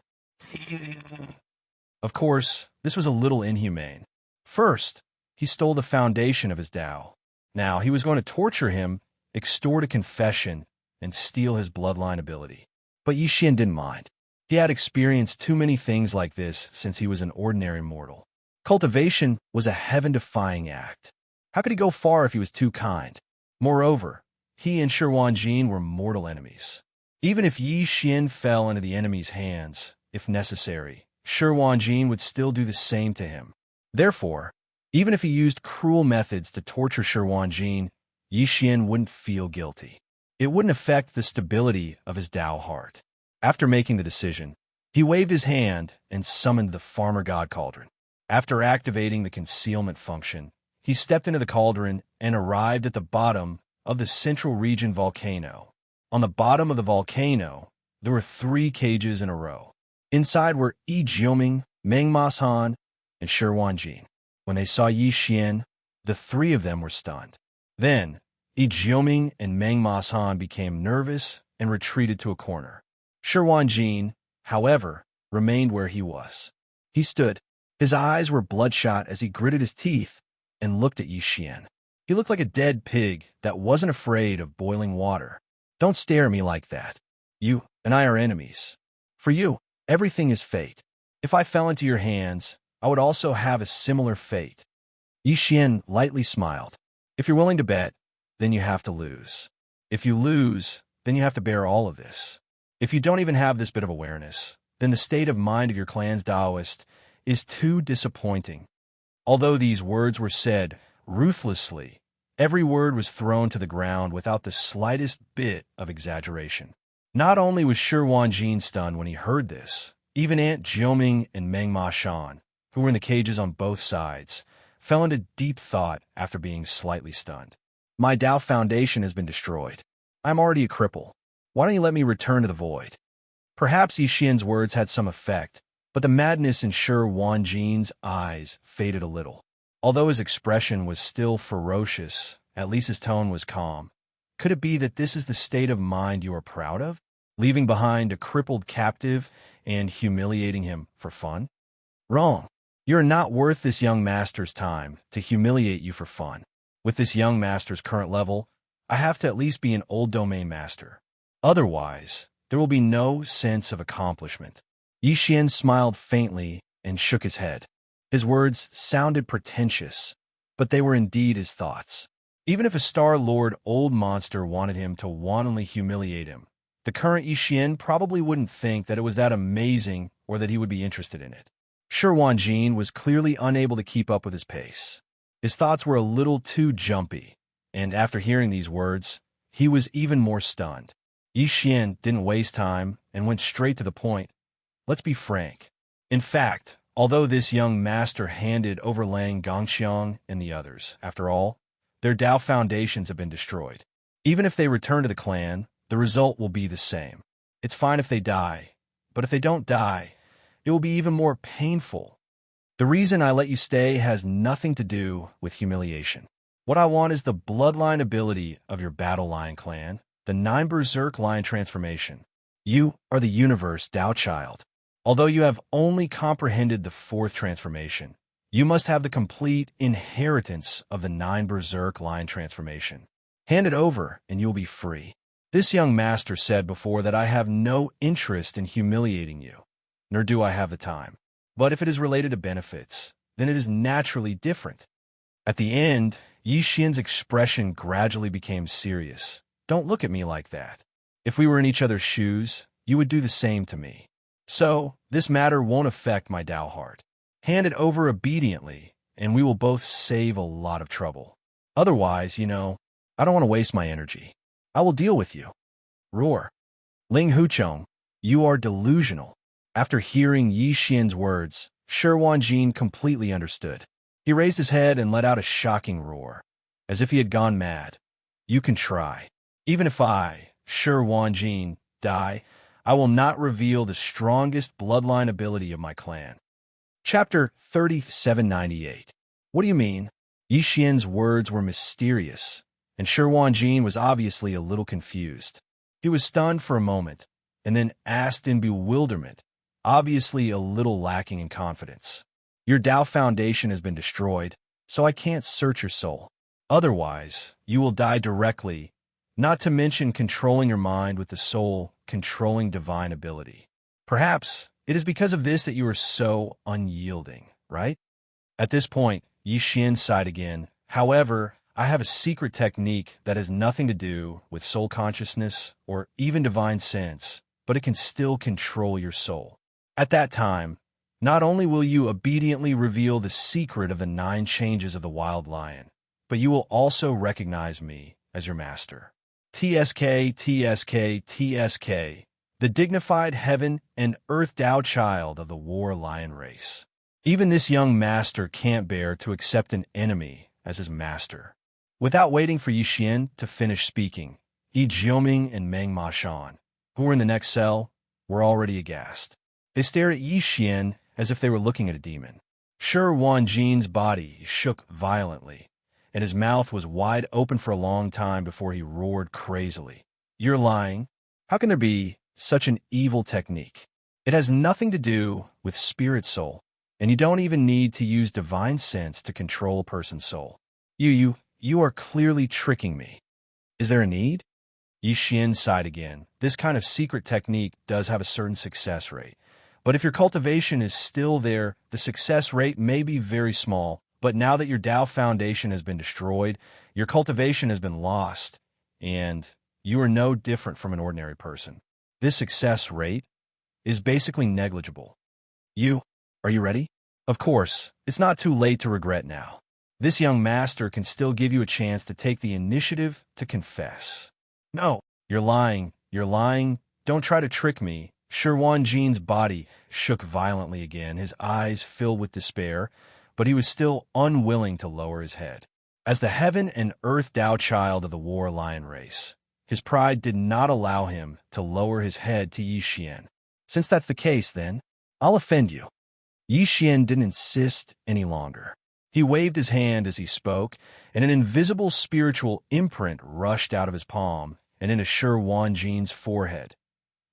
Of course, this was a little inhumane. First, he stole the foundation of his Tao. Now he was going to torture him, extort a confession, and steal his bloodline ability. But Yi Xian didn't mind. He had experienced too many things like this since he was an ordinary mortal. Cultivation was a heaven-defying act. How could he go far if he was too kind? Moreover, he and Shi Wanjin were mortal enemies. Even if Yi Xian fell into the enemy's hands, if necessary, Shi Wanjin would still do the same to him. Therefore, even if he used cruel methods to torture Shi Wanjin, Yi Xian wouldn't feel guilty. It wouldn't affect the stability of his Tao heart. After making the decision, he waved his hand and summoned the Farmer God Cauldron. After activating the concealment function, he stepped into the cauldron and arrived at the bottom of the central region volcano. On the bottom of the volcano, there were 3 cages in a row. Inside were Yi Jiuming, Meng Mas Han, and Shi Wanjin. When they saw Yi Xian, the 3 of them were stunned. Then, Yi Jiuming and Meng Mas Han became nervous and retreated to a corner. Shi Wanjin, however, remained where he was. He stood. His eyes were bloodshot as he gritted his teeth and looked at Yi Xian. He looked like a dead pig that wasn't afraid of boiling water. Don't stare at me like that. You and I are enemies. For you, everything is fate. If I fell into your hands, I would also have a similar fate. Yi Xian lightly smiled. If you're willing to bet, then you have to lose. If you lose, then you have to bear all of this. If you don't even have this bit of awareness, then the state of mind of your clan's Taoist is too disappointing. Although these words were said ruthlessly, every word was thrown to the ground without the slightest bit of exaggeration. Not only was Shi Wanjin stunned when he heard this, even Aunt Jiuming and Meng Ma Shan, who were in the cages on both sides, fell into deep thought after being slightly stunned. My Tao foundation has been destroyed. I'm already a cripple. Why don't you let me return to the void? Perhaps Yi Xian's words had some effect, but the madness in Shi Wanjin's eyes faded a little. Although his expression was still ferocious, at least his tone was calm. Could it be that this is the state of mind you are proud of? Leaving behind a crippled captive and humiliating him for fun? Wrong. You are not worth this young master's time to humiliate you for fun. With this young master's current level, I have to at least be an old domain master. Otherwise, there will be no sense of accomplishment. Yi Xian smiled faintly and shook his head. His words sounded pretentious, but they were indeed his thoughts. Even if a Star-Lord old monster wanted him to wantonly humiliate him, the current Yi probably wouldn't think that it was that amazing or that he would be interested in it. Shi Wanjin was clearly unable to keep up with his pace. His thoughts were a little too jumpy, and after hearing these words, he was even more stunned. Yi Xian didn't waste time and went straight to the point. Let's be frank. In fact, although this young master handed over Lang Gongxiang and the others, after all, their Dao foundations have been destroyed. Even if they return to the clan, the result will be the same. It's fine if they die, but if they don't die, it will be even more painful. The reason I let you stay has nothing to do with humiliation. What I want is the bloodline ability of your Battle Lion clan, the 9 Berserk Lion transformation. You are the universe Dao child. Although you have only comprehended the 4th transformation, you must have the complete inheritance of the 9 Berserk Lion transformation. Hand it over and you will be free. This young master said before that I have no interest in humiliating you, nor do I have the time. But if it is related to benefits, then it is naturally different. At the end, Yi Xian's expression gradually became serious. Don't look at me like that. If we were in each other's shoes, you would do the same to me. So, this matter won't affect my Dao heart. Hand it over obediently, and we will both save a lot of trouble. Otherwise, I don't want to waste my energy. I will deal with you. Roar. Ling Huchong, you are delusional. After hearing Yi Xian's words, Shi Wanjin completely understood. He raised his head and let out a shocking roar, as if he had gone mad. You can try. Even if I, Shi Wanjin, die, I will not reveal the strongest bloodline ability of my clan. Chapter 3798. What do you mean? Yi Xian's words were mysterious, and Shi Wanjin was obviously a little confused. He was stunned for a moment, and then asked in bewilderment, obviously a little lacking in confidence. Your Dao foundation has been destroyed, so I can't search your soul. Otherwise, you will die directly, not to mention controlling your mind with the soul controlling divine ability. Perhaps it is because of this that you are so unyielding, right? At this point, Yi Xian sighed again. However, I have a secret technique that has nothing to do with soul consciousness or even divine sense, but it can still control your soul. At that time, not only will you obediently reveal the secret of the 9 changes of the wild lion, but you will also recognize me as your master. TSK, TSK, TSK, the dignified heaven and earth Dao child of the war lion race. Even this young master can't bear to accept an enemy as his master. Without waiting for Yi Xian to finish speaking, Yi Jiuming and Meng Mashan, who were in the next cell, were already aghast. They stared at Yi Xian as if they were looking at a demon. Shi Wanjin's body shook violently, and his mouth was wide open for a long time before he roared crazily. You're lying. How can there be such an evil technique? It has nothing to do with spirit soul, and you don't even need to use divine sense to control a person's soul. You are clearly tricking me. Is there a need? Yi Xian sighed again. This kind of secret technique does have a certain success rate. But if your cultivation is still there, the success rate may be very small. But now that your Dao foundation has been destroyed, your cultivation has been lost, and you are no different from an ordinary person. This success rate is basically negligible. Are you ready? Of course, it's not too late to regret now. This young master can still give you a chance to take the initiative to confess. No, you're lying. Don't try to trick me. Shi Wanjin's body shook violently again, his eyes filled with despair, but he was still unwilling to lower his head. As the heaven and earth Dao child of the war lion race, his pride did not allow him to lower his head to Yi Xian. Since that's the case, then, I'll offend you. Yi Xian didn't insist any longer. He waved his hand as he spoke, and an invisible spiritual imprint rushed out of his palm and into Shi Wanjin's forehead.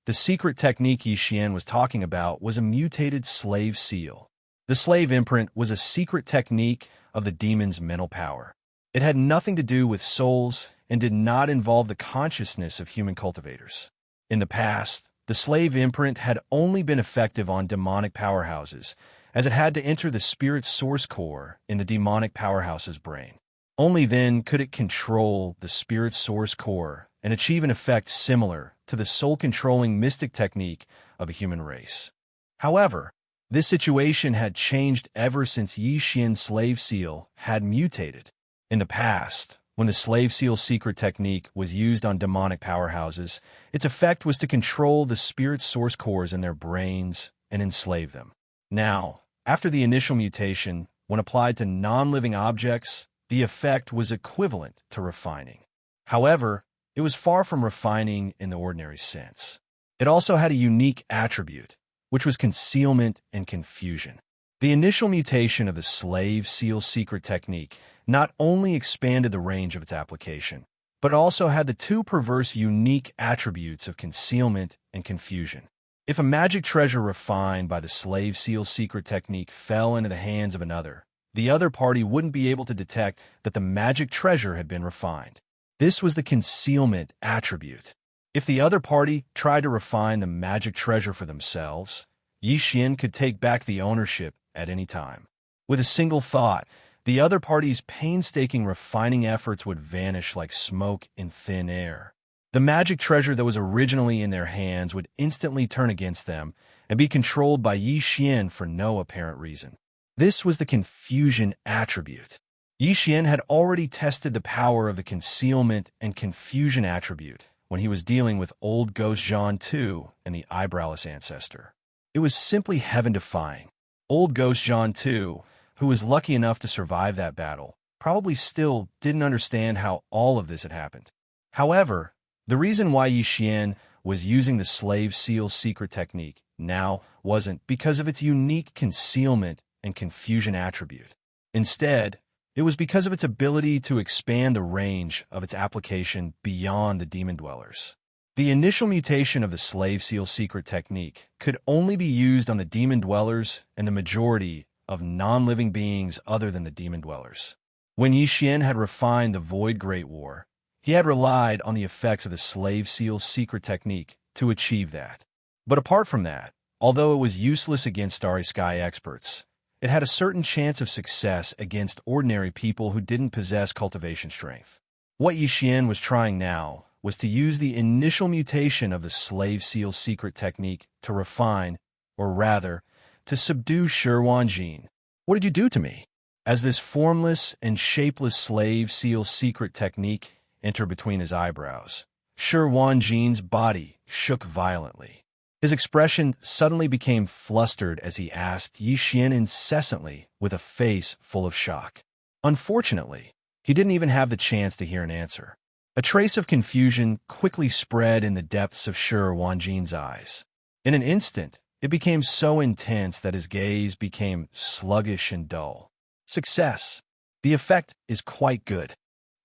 The secret technique Yi Xian was talking about was a mutated slave seal. The slave imprint was a secret technique of the demon's mental power. It had nothing to do with souls and did not involve the consciousness of human cultivators. In the past, the slave imprint had only been effective on demonic powerhouses, as it had to enter the spirit source core in the demonic powerhouse's brain. Only then could it control the spirit source core and achieve an effect similar to the soul-controlling mystic technique of a human race. However, this situation had changed ever since Yi Xian's slave seal had mutated. In the past, when the slave seal secret technique was used on demonic powerhouses, its effect was to control the spirit source cores in their brains and enslave them. Now, after the initial mutation, when applied to non-living objects, the effect was equivalent to refining. However, it was far from refining in the ordinary sense. It also had a unique attribute, which was concealment and confusion. The initial mutation of the slave seal secret technique not only expanded the range of its application, but also had the two perverse unique attributes of concealment and confusion. If a magic treasure refined by the slave seal secret technique fell into the hands of another, the other party wouldn't be able to detect that the magic treasure had been refined. This was the concealment attribute. If the other party tried to refine the magic treasure for themselves, Yi Xian could take back the ownership at any time. With a single thought, the other party's painstaking refining efforts would vanish like smoke in thin air. The magic treasure that was originally in their hands would instantly turn against them and be controlled by Yi Xian for no apparent reason. This was the confusion attribute. Yi Xian had already tested the power of the concealment and confusion attribute when he was dealing with old Ghost Zhan II and the eyebrowless ancestor. It was simply heaven-defying. Old Ghost Zhan II, who was lucky enough to survive that battle, probably still didn't understand how all of this had happened. However, the reason why Yi Xian was using the slave seal secret technique now wasn't because of its unique concealment and confusion attribute. Instead, it was because of its ability to expand the range of its application beyond the demon dwellers. The initial mutation of the slave seal secret technique could only be used on the demon dwellers and the majority of non-living beings other than the demon dwellers. When Yi Xian had refined the Void Great War, he had relied on the effects of the slave seal secret technique to achieve that. But apart from that, although it was useless against Starry Sky experts, it had a certain chance of success against ordinary people who didn't possess cultivation strength. What Yi Xian was trying now was to use the initial mutation of the slave seal secret technique to refine, or rather, to subdue Shi Wanjin. What did you do to me? As this formless and shapeless slave seal secret technique entered between his eyebrows, Shi Wanjin's body shook violently. His expression suddenly became flustered as he asked Yi Xian incessantly with a face full of shock. Unfortunately, he didn't even have the chance to hear an answer. A trace of confusion quickly spread in the depths of Shi Wanjin's eyes. In an instant, it became so intense that his gaze became sluggish and dull. Success. The effect is quite good.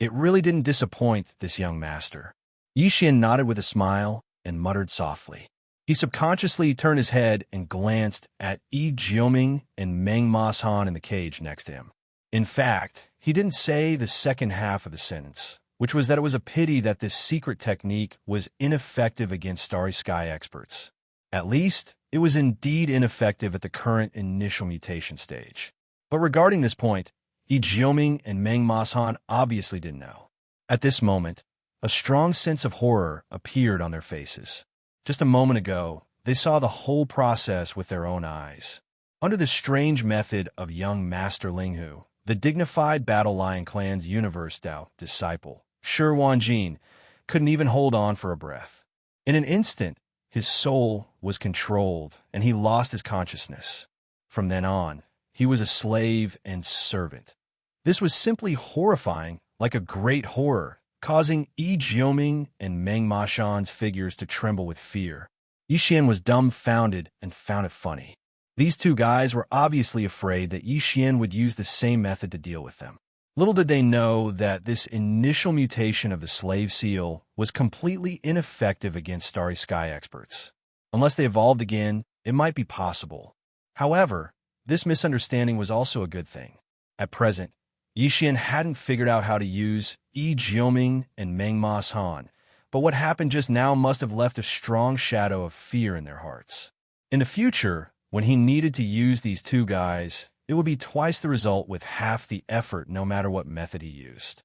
It really didn't disappoint this young master. Yi Xian nodded with a smile and muttered softly. He subconsciously turned his head and glanced at Yi Jiuming and Meng Mashan in the cage next to him. In fact, he didn't say the second half of the sentence, which was that it was a pity that this secret technique was ineffective against Starry Sky experts. At least, it was indeed ineffective at the current initial mutation stage. But regarding this point, Yi Jiuming and Meng Mashan obviously didn't know. At this moment, a strong sense of horror appeared on their faces. Just a moment ago, they saw the whole process with their own eyes. Under the strange method of young Master Linghu, the dignified Battle Lion Clan's Universe Dao disciple, Shi Wanjin, couldn't even hold on for a breath. In an instant, his soul was controlled and he lost his consciousness. From then on, he was a slave and servant. This was simply horrifying, like a great horror, causing Yi Jiuming and Meng Mashan's figures to tremble with fear. Yi Xian was dumbfounded and found it funny. These two guys were obviously afraid that Yi Xian would use the same method to deal with them. Little did they know that this initial mutation of the slave seal was completely ineffective against Starry Sky experts. Unless they evolved again, it might be possible. However, this misunderstanding was also a good thing. At present, Yi Xian hadn't figured out how to use Yi Jiuming and Meng Mashan, but what happened just now must have left a strong shadow of fear in their hearts. In the future, when he needed to use these two guys, it would be twice the result with half the effort no matter what method he used.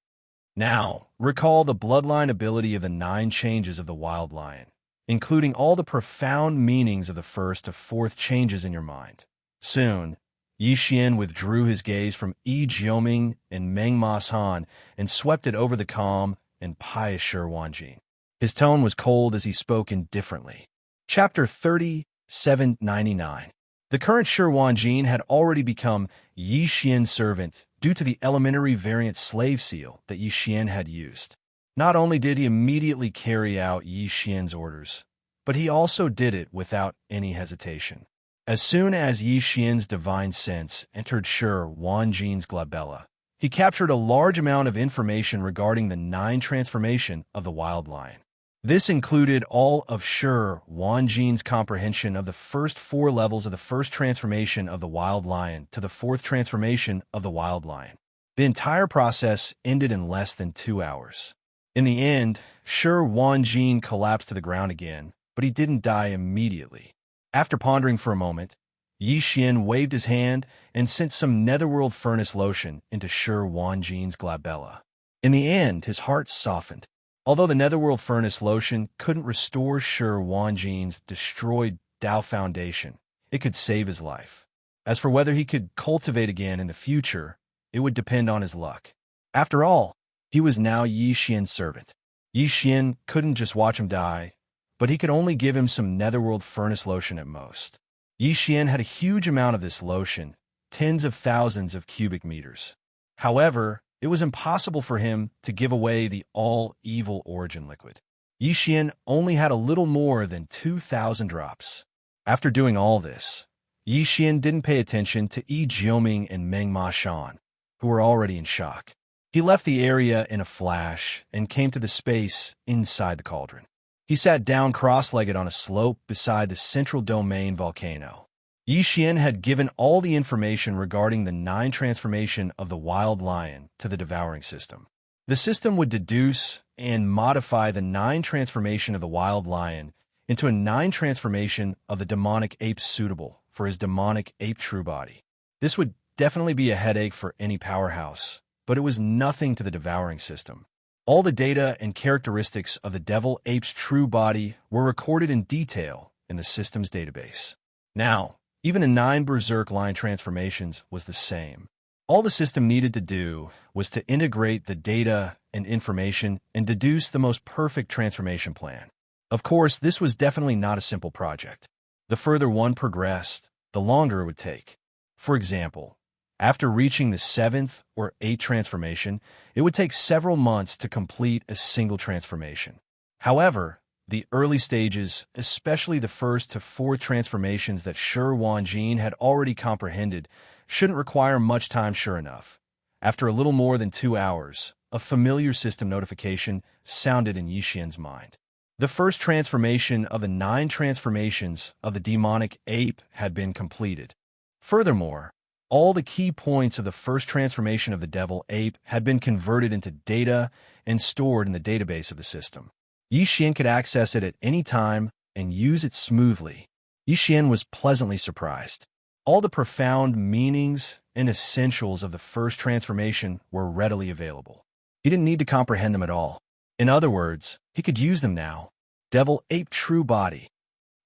Now, recall the bloodline ability of the 9 changes of the wild lion, including all the profound meanings of the first to fourth changes in your mind. Soon, Yi Xian withdrew his gaze from Yi Jioming and Meng Ma Han and swept it over the calm and pious Shi Wanjin. His tone was cold as he spoke indifferently. Chapter 3799. The current Shi Wanjin had already become Yi Xian's servant due to the elementary variant slave seal that Yi Xian had used. Not only did he immediately carry out Yi Xian's orders, but he also did it without any hesitation. As soon as Yi Xian's divine sense entered Shi Wanjin's glabella, he captured a large amount of information regarding the 9 transformation of the wild lion. This included all of Shi Wanjin's comprehension of the first 4 levels of the first transformation of the wild lion to the 4th transformation of the wild lion. The entire process ended in less than 2 hours. In the end, Shi Wanjin collapsed to the ground again, but he didn't die immediately. After pondering for a moment, Yi Xian waved his hand and sent some netherworld furnace lotion into Shi Wanjin's glabella. In the end, his heart softened. Although the netherworld furnace lotion couldn't restore Shi Wanjin's destroyed Dao foundation, it could save his life. As for whether he could cultivate again in the future, it would depend on his luck. After all, he was now Yi Xian's servant. Yi Xian couldn't just watch him die, but he could only give him some netherworld furnace lotion at most. Yi Xian had a huge amount of this lotion, tens of thousands of cubic meters. However, it was impossible for him to give away the all-evil origin liquid. Yi Xian only had a little more than 2,000 drops. After doing all this, Yi Xian didn't pay attention to Yi Jioming and Meng Ma Han, who were already in shock. He left the area in a flash and came to the space inside the cauldron. He sat down cross-legged on a slope beside the central domain volcano. Yi Xian had given all the information regarding the 9 transformation of the wild lion to the devouring system. The system would deduce and modify the 9 transformation of the wild lion into a 9 transformation of the demonic ape suitable for his demonic ape true body. This would definitely be a headache for any powerhouse, but it was nothing to the devouring system. All the data and characteristics of the devil ape's true body were recorded in detail in the system's database. Now, even the 9 berserk line transformations was the same. All the system needed to do was to integrate the data and information and deduce the most perfect transformation plan. Of course, this was definitely not a simple project. The further one progressed, the longer it would take. For example, after reaching the 7th or 8th transformation, it would take several months to complete a single transformation. However, the early stages, especially the 1st to 4th transformations that Shi Wanjin had already comprehended, shouldn't require much time sure enough. After a little more than 2 hours, a familiar system notification sounded in Yi Xian's mind. The first transformation of the 9 transformations of the demonic ape had been completed. Furthermore, all the key points of the first transformation of the devil ape had been converted into data and stored in the database of the system. Yi Xian could access it at any time and use it smoothly. Yi Xian was pleasantly surprised. All the profound meanings and essentials of the first transformation were readily available. He didn't need to comprehend them at all. In other words, he could use them now. Devil ape true body.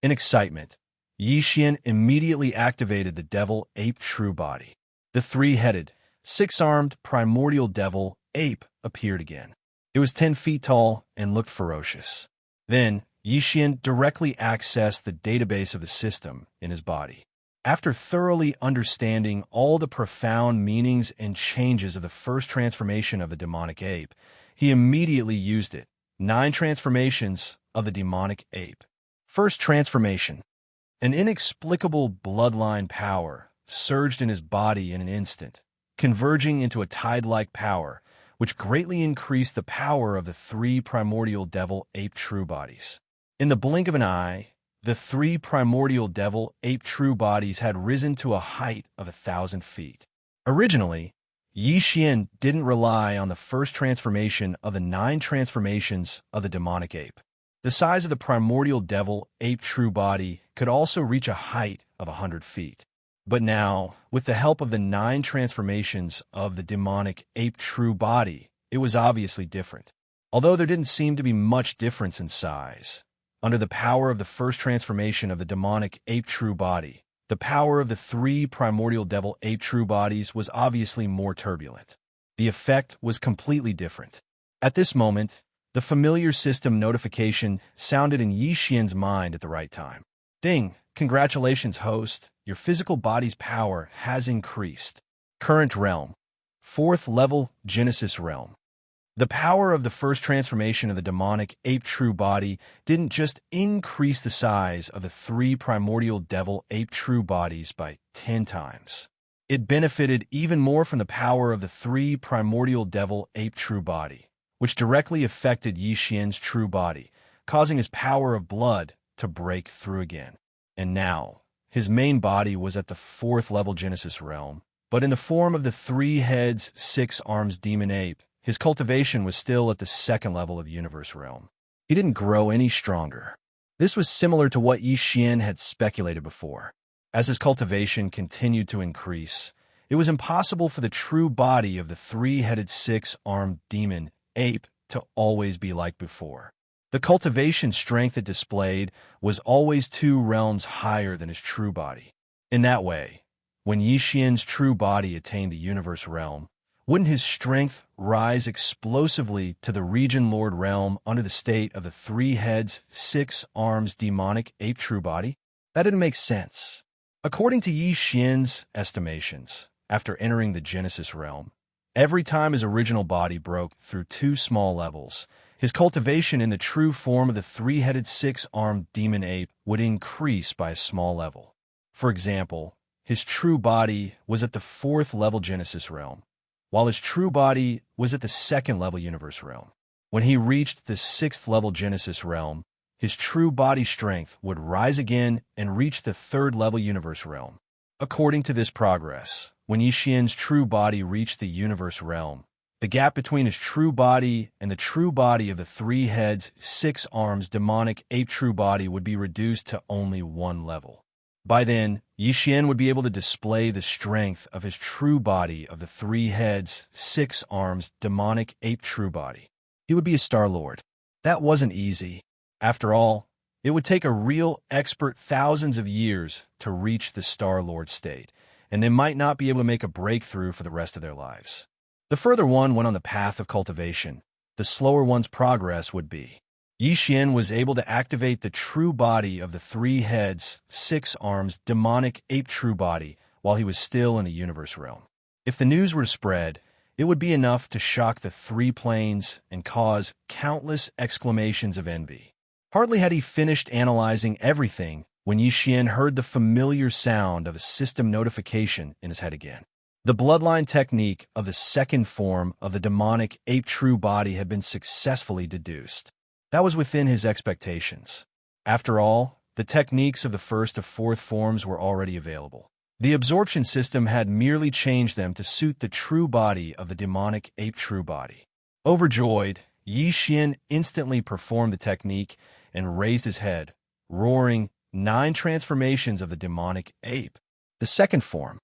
In excitement, Yi Xian immediately activated the devil ape true body. The 3-headed, 6-armed primordial devil ape appeared again. It was 10 feet tall and looked ferocious. Then, Yi Xian directly accessed the database of the system in his body. After thoroughly understanding all the profound meanings and changes of the first transformation of the demonic ape, he immediately used it. 9 transformations of the demonic ape. First transformation. An inexplicable bloodline power surged in his body in an instant, converging into a tide-like power, which greatly increased the power of the 3 primordial devil ape true bodies. In the blink of an eye, the 3 primordial devil ape true bodies had risen to a height of 1,000 feet. Originally, Yi Xian didn't rely on the first transformation of the 9 transformations of the demonic ape. The size of the primordial devil ape true body could also reach a height of 100 feet. But now, with the help of the 9 transformations of the demonic ape true body, it was obviously different. Although there didn't seem to be much difference in size. Under the power of the first transformation of the demonic ape true body, the power of the 3 primordial devil ape true bodies was obviously more turbulent. The effect was completely different. At this moment, the familiar system notification sounded in Yi Xian's mind at the right time. Ding! Congratulations, host. Your physical body's power has increased. Current realm. 4th level Genesis realm. The power of the first transformation of the demonic ape true body didn't just increase the size of the 3 primordial devil ape true bodies by 10 times. It benefited even more from the power of the 3 primordial devil ape true body, which directly affected Yi Xian's true body, causing his power of blood to break through again. And now, his main body was at the 4th level Genesis realm, but in the form of the 3 heads, 6 arms demon ape. His cultivation was still at the 2nd level of Universe realm. He didn't grow any stronger. This was similar to what Yi Xian had speculated before. As his cultivation continued to increase, it was impossible for the true body of the 3-headed 6-armed demon ape to always be like before. The cultivation strength it displayed was always 2 realms higher than his true body. In that way, when Yi Xian's true body attained the Universe realm, wouldn't his strength rise explosively to the Region Lord realm under the state of the 3 heads, 6 arms demonic ape true body? That didn't make sense. According to Yi Xian's estimations, after entering the Genesis realm, every time his original body broke through 2 small levels, his cultivation in the true form of the 3-headed 6-armed demon ape would increase by a small level. For example, his true body was at the 4th level Genesis realm, while his true body was at the 2nd level Universe realm. When he reached the 6th level Genesis realm, his true body strength would rise again and reach the 3rd level Universe realm. According to this progress, when Yi Xian's true body reached the Universe realm, the gap between his true body and the true body of the 3 heads, 6 arms demonic ape true body would be reduced to only 1 level. By then, Yi Xian would be able to display the strength of his true body of the 3 heads, 6 arms demonic ape true body. He would be a Star Lord. That wasn't easy. After all, it would take a real expert thousands of years to reach the Star Lord state, and they might not be able to make a breakthrough for the rest of their lives. The further one went on the path of cultivation, the slower one's progress would be. Yi Xian was able to activate the true body of the 3 heads, 6 arms demonic ape true body while he was still in the Universe realm. If the news were to spread, it would be enough to shock the 3 planes and cause countless exclamations of envy. Hardly had he finished analyzing everything when Yi Xian heard the familiar sound of a system notification in his head again. The bloodline technique of the 2nd form of the demonic ape true body had been successfully deduced. That was within his expectations. After all, the techniques of the 1st to 4th forms were already available. The absorption system had merely changed them to suit the true body of the demonic ape true body. Overjoyed, Yi Xian instantly performed the technique and raised his head, roaring 9 transformations of the demonic ape. The 2nd form.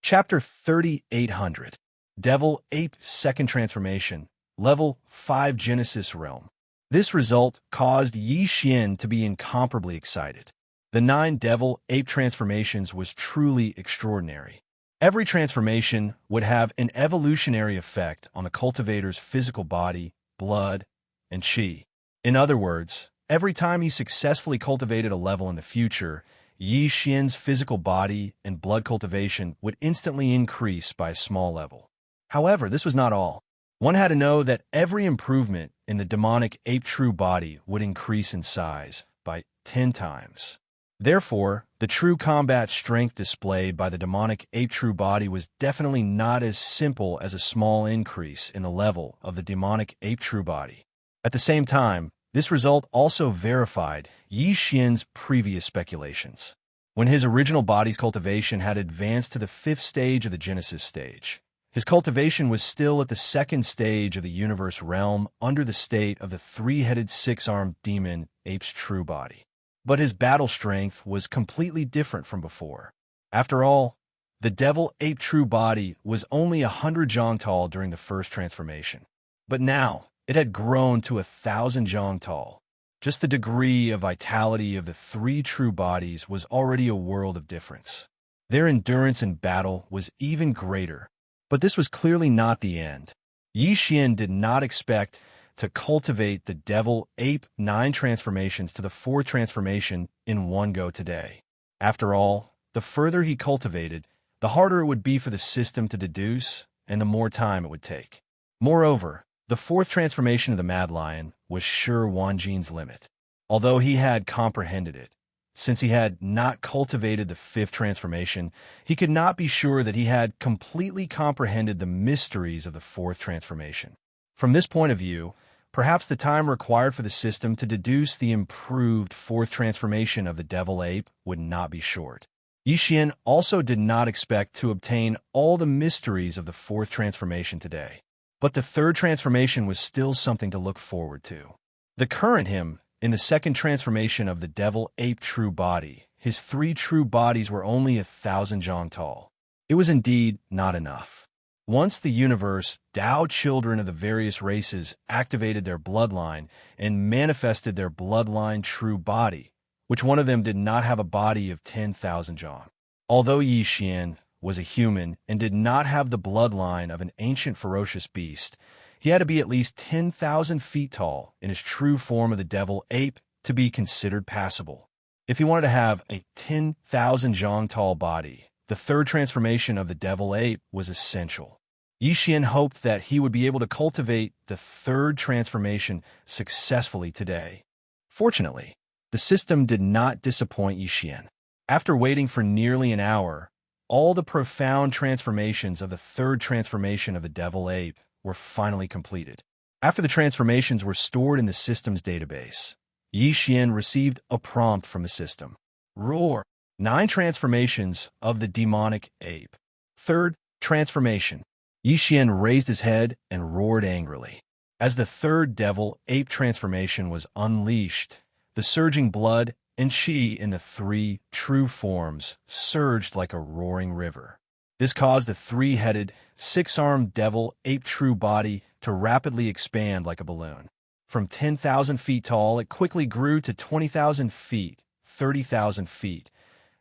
Chapter 3800. Devil Ape 2nd Transformation. Level 5 Genesis Realm. This result caused Yi Xian to be incomparably excited. The 9 devil ape transformations was truly extraordinary. Every transformation would have an evolutionary effect on the cultivator's physical body, blood, and qi. In other words, every time he successfully cultivated a level in the future, Yi Xian's physical body and blood cultivation would instantly increase by a small level. However, this was not all. One had to know that every improvement in the demonic ape true body would increase in size by 10 times. Therefore, the true combat strength displayed by the demonic ape true body was definitely not as simple as a small increase in the level of the demonic ape true body. At the same time, this result also verified Yi Xian's previous speculations. When his original body's cultivation had advanced to the 5th stage of the Genesis stage, his cultivation was still at the 2nd stage of the Universe realm under the state of the 3-headed 6-armed demon ape's true body. But his battle strength was completely different from before. After all, the devil ape true body was only 100 zhang tall during the first transformation. But now, it had grown to 1,000 zhang tall. Just the degree of vitality of the three true bodies was already a world of difference. Their endurance in battle was even greater. But this was clearly not the end. Yi Xian did not expect to cultivate the devil ape 9 transformations to the 4th transformation in one go today. After all, the further he cultivated, the harder it would be for the system to deduce, and the more time it would take. Moreover, the 4th transformation of the Mad Lion was sure Wan Jin's limit. Although he had comprehended it, since he had not cultivated the 5th transformation, he could not be sure that he had completely comprehended the mysteries of the 4th transformation. From this point of view, perhaps the time required for the system to deduce the improved 4th transformation of the devil ape would not be short. Yi Xian also did not expect to obtain all the mysteries of the 4th transformation today. But the 3rd transformation was still something to look forward to. The current him, in the 2nd transformation of the devil ape true body, his 3 true bodies were only 1,000 zhang tall. It was indeed not enough. Once the universe, Tao children of the various races activated their bloodline and manifested their bloodline true body, which one of them did not have a body of 10,000 zhang. Although Yi Xian was a human and did not have the bloodline of an ancient ferocious beast, he had to be at least 10,000 feet tall in his true form of the devil ape to be considered passable. If he wanted to have a 10,000 zhang tall body, the 3rd transformation of the devil ape was essential. Yi Xian hoped that he would be able to cultivate the 3rd transformation successfully today. Fortunately, the system did not disappoint Yi Xian. After waiting for nearly an hour, all the profound transformations of the 3rd transformation of the devil ape were finally completed. After the transformations were stored in the system's database, Yi Xian received a prompt from the system. Roar! 9 transformations of the demonic ape. 3rd transformation. Yi Xian raised his head and roared angrily. As the 3rd devil ape transformation was unleashed, the surging blood and qi in the 3 true forms surged like a roaring river. This caused the 3-headed, 6-armed devil ape true body to rapidly expand like a balloon. From 10,000 feet tall, it quickly grew to 20,000 feet, 30,000 feet,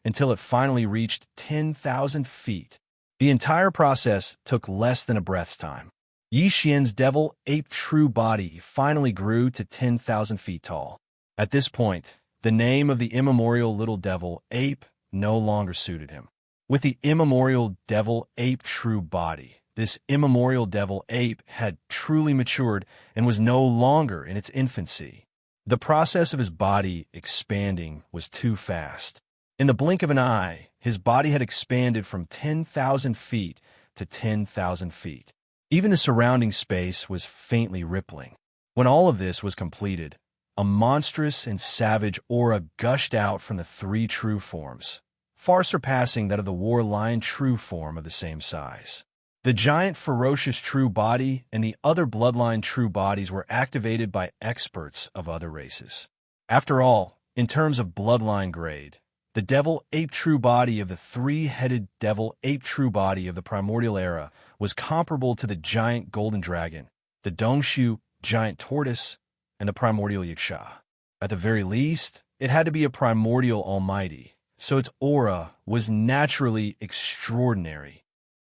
until it finally reached 10,000 feet. The entire process took less than a breath's time. Yi Xian's devil ape true body finally grew to 10,000 feet tall. At this point, the name of the immemorial little devil ape no longer suited him. With the immemorial devil ape true body, this immemorial devil ape had truly matured and was no longer in its infancy. The process of his body expanding was too fast. In the blink of an eye, his body had expanded from 10,000 feet to 10,000 feet. Even the surrounding space was faintly rippling. When all of this was completed, a monstrous and savage aura gushed out from the 3 true forms, far surpassing that of the war lion true form of the same size. The giant ferocious true body and the other bloodline true bodies were activated by experts of other races. After all, in terms of bloodline grade, the devil ape true body of the 3-headed devil ape true body of the primordial era was comparable to the giant golden dragon, the Dongshu giant tortoise, and the primordial Yiksha. At the very least, it had to be a primordial almighty, so its aura was naturally extraordinary.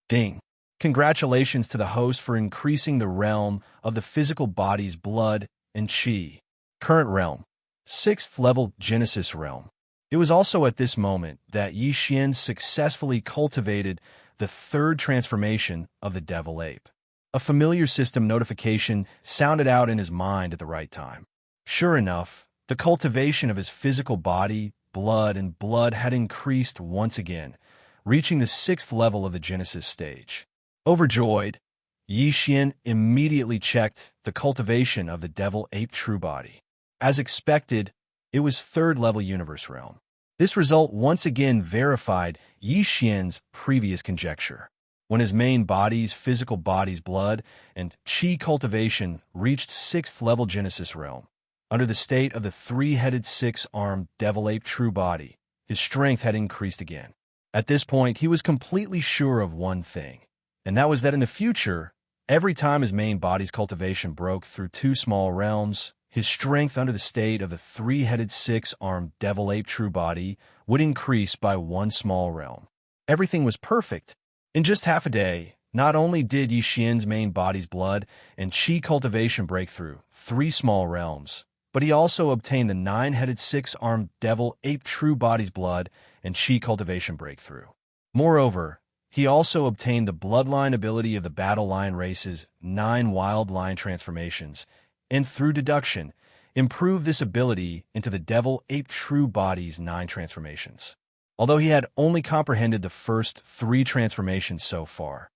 Ding! Congratulations to the host for increasing the realm of the physical body's blood and qi. Current realm, 6th level Genesis realm. It was also at this moment that Yi Xian successfully cultivated the 3rd transformation of the devil ape. A familiar system notification sounded out in his mind at the right time. Sure enough, the cultivation of his physical body, blood had increased once again, reaching the 6th level of the Genesis stage. Overjoyed, Yi Xian immediately checked the cultivation of the devil ape true body. As expected, it was 3rd level universe realm. This result once again verified Yi Xian's previous conjecture. When his main body's physical body's blood and qi cultivation reached 6th level Genesis realm, under the state of the 3-headed 6-armed devil ape true body, his strength had increased again. At this point, he was completely sure of one thing, and that was that in the future, every time his main body's cultivation broke through two small realms, his strength under the state of the three-headed, six-armed devil ape true body would increase by one small realm. Everything was perfect. In just half a day, not only did Yi Xian's main body's blood and qi cultivation break through three small realms, but he also obtained the nine-headed, six-armed devil ape true body's blood and qi cultivation breakthrough. Moreover, he also obtained the bloodline ability of the battle lion race's 9 wild lion transformations, and through deduction, improved this ability into the devil ape true body's 9 transformations. Although he had only comprehended the first 3 transformations so far,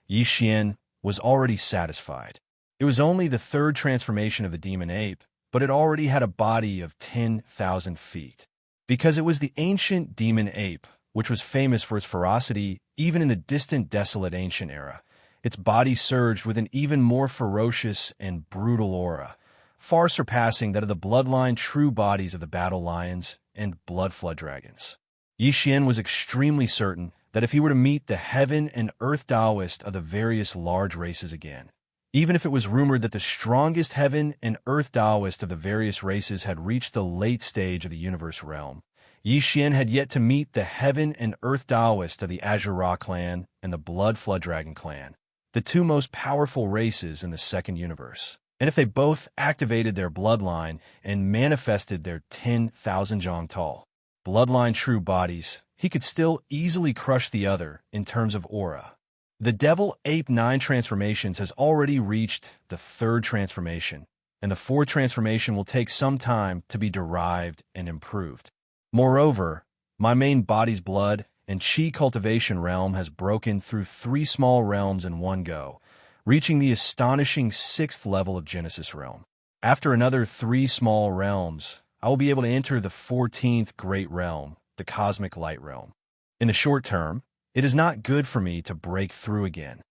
Yi Xian was already satisfied. It was only the 3rd transformation of the demon ape, but it already had a body of 10,000 feet. Because it was the ancient demon ape, which was famous for its ferocity even in the distant, desolate ancient era, its body surged with an even more ferocious and brutal aura, far surpassing that of the bloodline true bodies of the battle lions and blood flood dragons. Yi Xian was extremely certain that if he were to meet the heaven and earth Taoist of the various large races again, even if it was rumored that the strongest heaven and earth Taoist of the various races had reached the late stage of the universe realm, Yi Xian had yet to meet the heaven and earth Taoist of the Azure Ra clan and the Blood Flood Dragon clan, the 2 most powerful races in the second universe. And if they both activated their bloodline and manifested their 10,000 zhang tall bloodline true bodies, he could still easily crush the other in terms of aura. The Devil Ape 9 transformations has already reached the 3rd transformation, and the 4th transformation will take some time to be derived and improved. Moreover, my main body's blood and qi cultivation realm has broken through 3 small realms in one go, reaching the astonishing 6th level of Genesis realm. After another 3 small realms, I will be able to enter the 14th great realm, the cosmic light realm. In the short term, it is not good for me to break through again.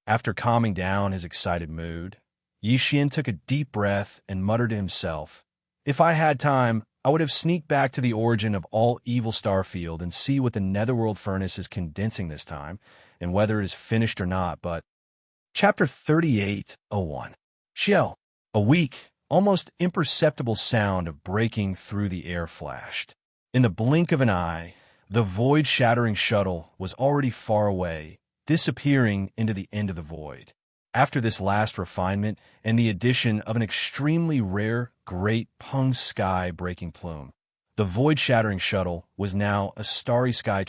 After calming down his excited mood, Yi Xian took a deep breath and muttered to himself, "If I had time, I would have sneaked back to the origin of all evil Starfield and see what the netherworld furnace is condensing this time, and whether it is finished or not, but..." Chapter 38:01. Xiao. A weak, almost imperceptible sound of breaking through the air flashed. In the blink of an eye, the void-shattering shuttle was already far away, disappearing into the end of the void. After this last refinement and the addition of an extremely rare great Peng sky-breaking plume, the void-shattering shuttle was now a starry sky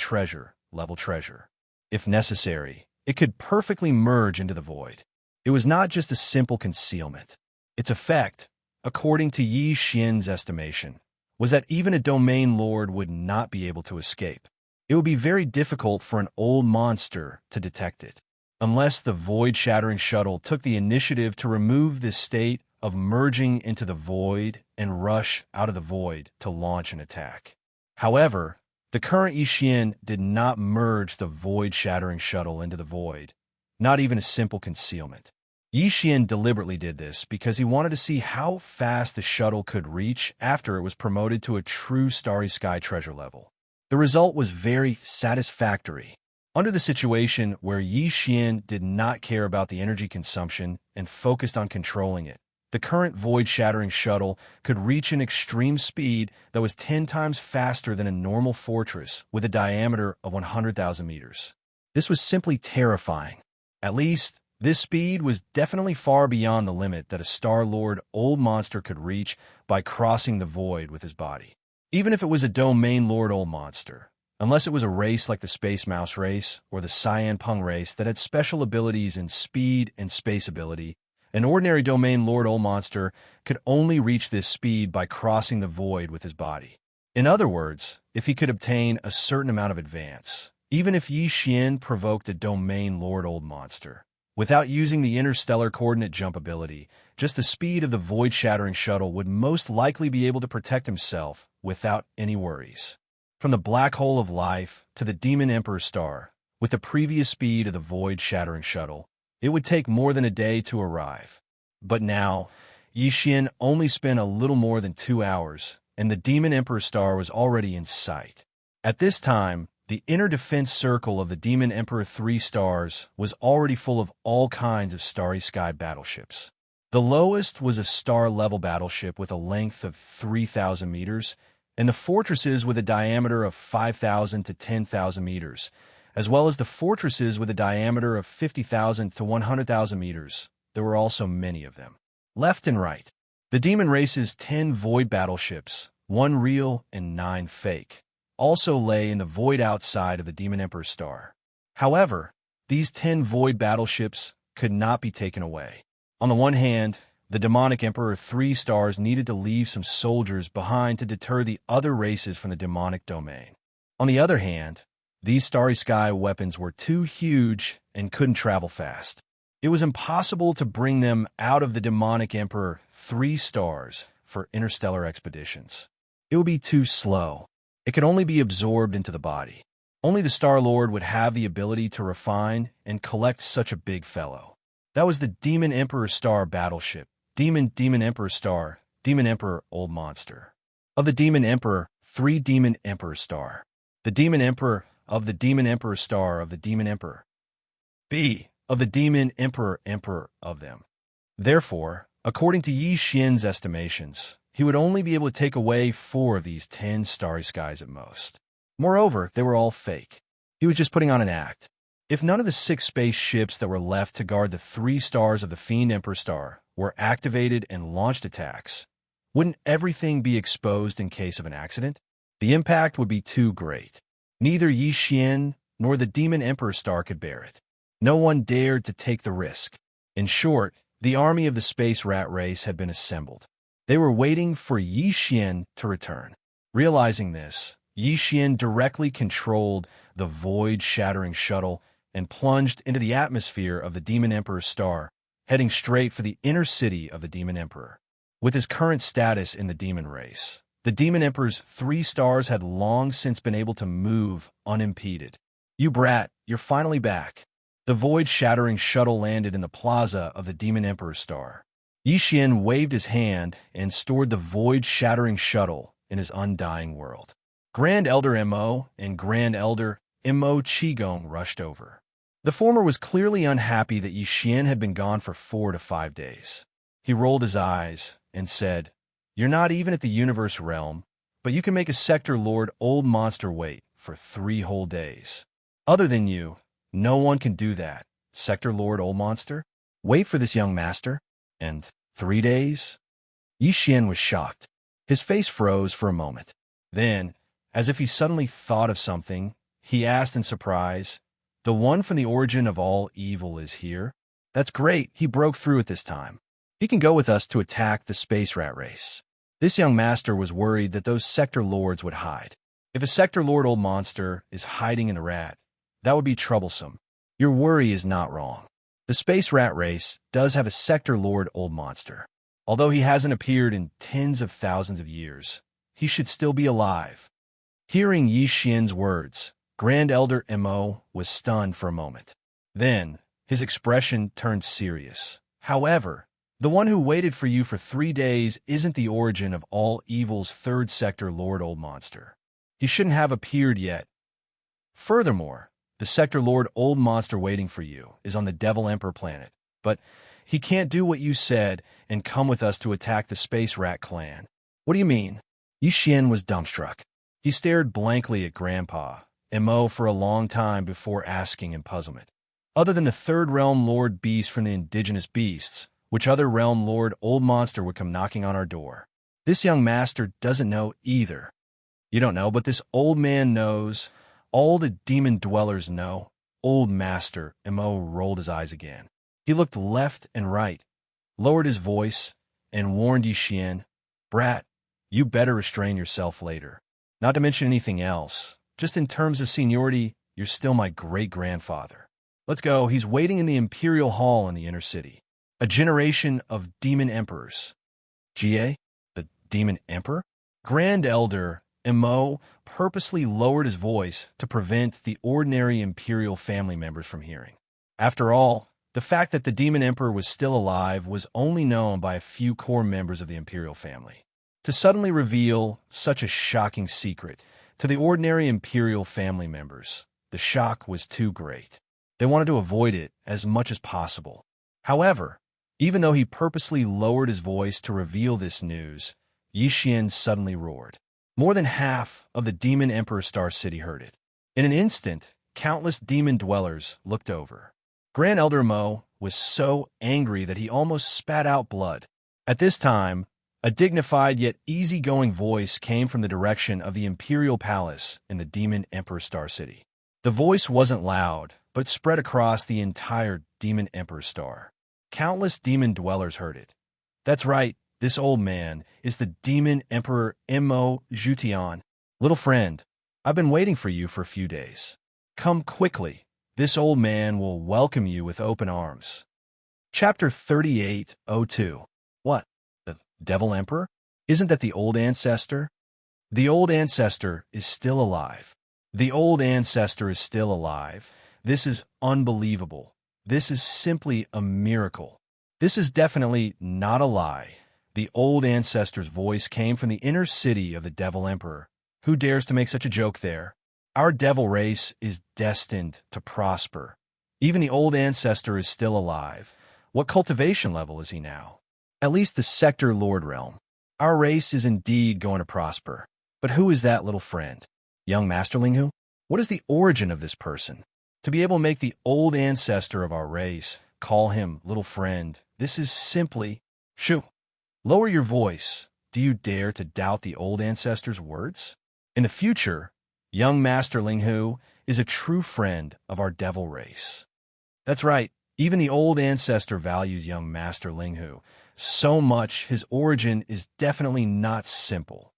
level treasure. If necessary, it could perfectly merge into the void. It was not just a simple concealment. Its effect, according to Yi Xian's estimation, was that even a domain lord would not be able to escape. It would be very difficult for an old monster to detect it, unless the void-shattering shuttle took the initiative to remove this state of merging into the void and rush out of the void to launch an attack. However, the current Yi Xian did not merge the void-shattering shuttle into the void, not even a simple concealment. Yi Xian deliberately did this because he wanted to see how fast the shuttle could reach after it was promoted to a true starry sky treasure level. The result was very satisfactory. Under the situation where Yi Xian did not care about the energy consumption and focused on controlling it, the current void-shattering shuttle could reach an extreme speed that was 10 times faster than a normal fortress with a diameter of 100,000 meters. This was simply terrifying. At least, this speed was definitely far beyond the limit that a Star-Lord old monster could reach by crossing the void with his body. Even if it was a domain lord old monster, unless it was a race like the Space Mouse race or the Cyan Peng race that had special abilities in speed and space ability, an ordinary domain lord old monster could only reach this speed by crossing the void with his body. In other words, if he could obtain a certain amount of advance, even if Yi Xian provoked a domain lord old monster, without using the interstellar coordinate jump ability, just the speed of the void-shattering shuttle would most likely be able to protect himself without any worries. From the black hole of life to the Demon Emperor star, with the previous speed of the void-shattering shuttle, it would take more than a day to arrive. But now, Yi Xian only spent a little more than 2 hours, and the Demon Emperor star was already in sight. At this time, The inner defense circle of the Demon Emperor 3 stars was already full of all kinds of starry sky battleships. The lowest was a star-level battleship with a length of 3,000 meters, and the fortresses with a diameter of 5,000 to 10,000 meters, as well as the fortresses with a diameter of 50,000 to 100,000 meters. There were also many of them. Left and right. The Demon Race's 10 void battleships, 1 real and 9 fake, also lay in the void outside of the Demon Emperor star. However, these 10 void battleships could not be taken away. On the one hand, the Demonic Emperor 3 stars needed to leave some soldiers behind to deter the other races from the demonic domain. On the other hand, these starry sky weapons were too huge and couldn't travel fast. It was impossible to bring them out of the Demonic Emperor 3 stars for interstellar expeditions. It would be too slow. It could only be absorbed into the body. Only the Star-Lord would have the ability to refine and collect such a big fellow. That was the Demon Emperor Star battleship. Demon Emperor Star, Demon Emperor Old Monster. Of the Demon Emperor, 3 Demon Emperor Star. The Demon Emperor of the Demon Emperor Star of the Demon Emperor. B. Of the Demon Emperor of them. Therefore, according to Yi Xian's estimations, he would only be able to take away 4 of these 10 starry skies at most. Moreover, they were all fake. He was just putting on an act. If none of the 6 space ships that were left to guard the 3 stars of the Fiend Emperor Star were activated and launched attacks, wouldn't everything be exposed in case of an accident? The impact would be too great. Neither Yi Xian nor the Demon Emperor Star could bear it. No one dared to take the risk. In short, the army of the space rat race had been assembled. They were waiting for Yi Xian to return. Realizing this, Yi Xian directly controlled the void-shattering shuttle and plunged into the atmosphere of the Demon Emperor Star, heading straight for the inner city of the Demon Emperor. With his current status in the Demon Race, the Demon Emperor's 3 stars had long since been able to move unimpeded. "You brat, you're finally back." The void-shattering shuttle landed in the plaza of the Demon Emperor Star. Yi Xian waved his hand and stored the void-shattering shuttle in his undying world. Grand Elder Mo and Grand Elder Mo Qigong rushed over. The former was clearly unhappy that Yi Xian had been gone for 4 to 5 days. He rolled his eyes and said, "You're not even at the universe realm, but you can make a Sector Lord Old Monster wait for 3 whole days. Other than you, no one can do that. Sector Lord Old Monster? Wait for this young master? And 3 days?" Yi Xian was shocked. His face froze for a moment. Then, as if he suddenly thought of something, he asked in surprise, "The one from the origin of all evil is here? That's great, he broke through at this time. He can go with us to attack the space rat race." This young master was worried that those Sector Lords would hide. If a Sector Lord Old Monster is hiding in a rat, that would be troublesome. Your worry is not wrong. The space rat race does have a Sector Lord Old Monster. Although he hasn't appeared in tens of thousands of years, he should still be alive. Hearing Yi Xian's words, Grand Elder Mo was stunned for a moment. Then, his expression turned serious. "However, the one who waited for you for 3 days isn't the origin of all evil's 3rd Sector Lord Old Monster. He shouldn't have appeared yet. Furthermore, the Sector Lord Old Monster waiting for you is on the Devil Emperor planet, but he can't do what you said and come with us to attack the Space Rat clan." "What do you mean?" Yi Xian was dumbstruck. He stared blankly at Grandpa Mo for a long time before asking in puzzlement. "Other than the 3rd Realm Lord Beast from the Indigenous Beasts, which other Realm Lord Old Monster would come knocking on our door?" This young master doesn't know either. "You don't know, but this old man knows. All the demon dwellers know." Old Master Mo rolled his eyes again. He looked left and right, lowered his voice, and warned Yi Xian, "Brat, you better restrain yourself later. Not to mention anything else. Just in terms of seniority, you're still my great-grandfather. Let's go, he's waiting in the Imperial Hall in the inner city." A generation of demon emperors. GA? The Demon Emperor? Grand Elder Mo purposely lowered his voice to prevent the ordinary Imperial family members from hearing. After all, the fact that the Demon Emperor was still alive was only known by a few core members of the Imperial family. To suddenly reveal such a shocking secret, To the ordinary imperial family members, the shock was too great. They wanted to avoid it as much as possible. However, even though he purposely lowered his voice to reveal this news, Yi Xian suddenly roared. More than half of the Demon Emperor Star City heard it. In an instant, countless demon dwellers looked over. Grand Elder Mo was so angry that he almost spat out blood. At this time, a dignified yet easygoing voice came from the direction of the Imperial Palace in the Demon Emperor Star City. The voice wasn't loud, but spread across the entire Demon Emperor Star. Countless demon dwellers heard it. That's right, this old man is the Demon Emperor Mo Zhutian. Little friend, I've been waiting for you for a few days. Come quickly. This old man will welcome you with open arms. Chapter 3802. What? The Devil Emperor? Isn't that the old ancestor? The old ancestor is still alive. The old ancestor is still alive. This is unbelievable. This is simply a miracle. This is definitely not a lie. The old ancestor's voice came from the inner city of the Devil Emperor. Who dares to make such a joke there? Our devil race is destined to prosper. Even the old ancestor is still alive. What cultivation level is he now? At least the Sector Lord realm. Our race is indeed going to prosper. But who is that little friend? Young Master Linghu? What is the origin of this person? To be able to make the old ancestor of our race call him little friend, this is simply... Shoo! Lower your voice. Do you dare to doubt the old ancestor's words? In the future, young Master Linghu is a true friend of our devil race. That's right, even the old ancestor values young Master Linghu so much his origin is definitely not simple.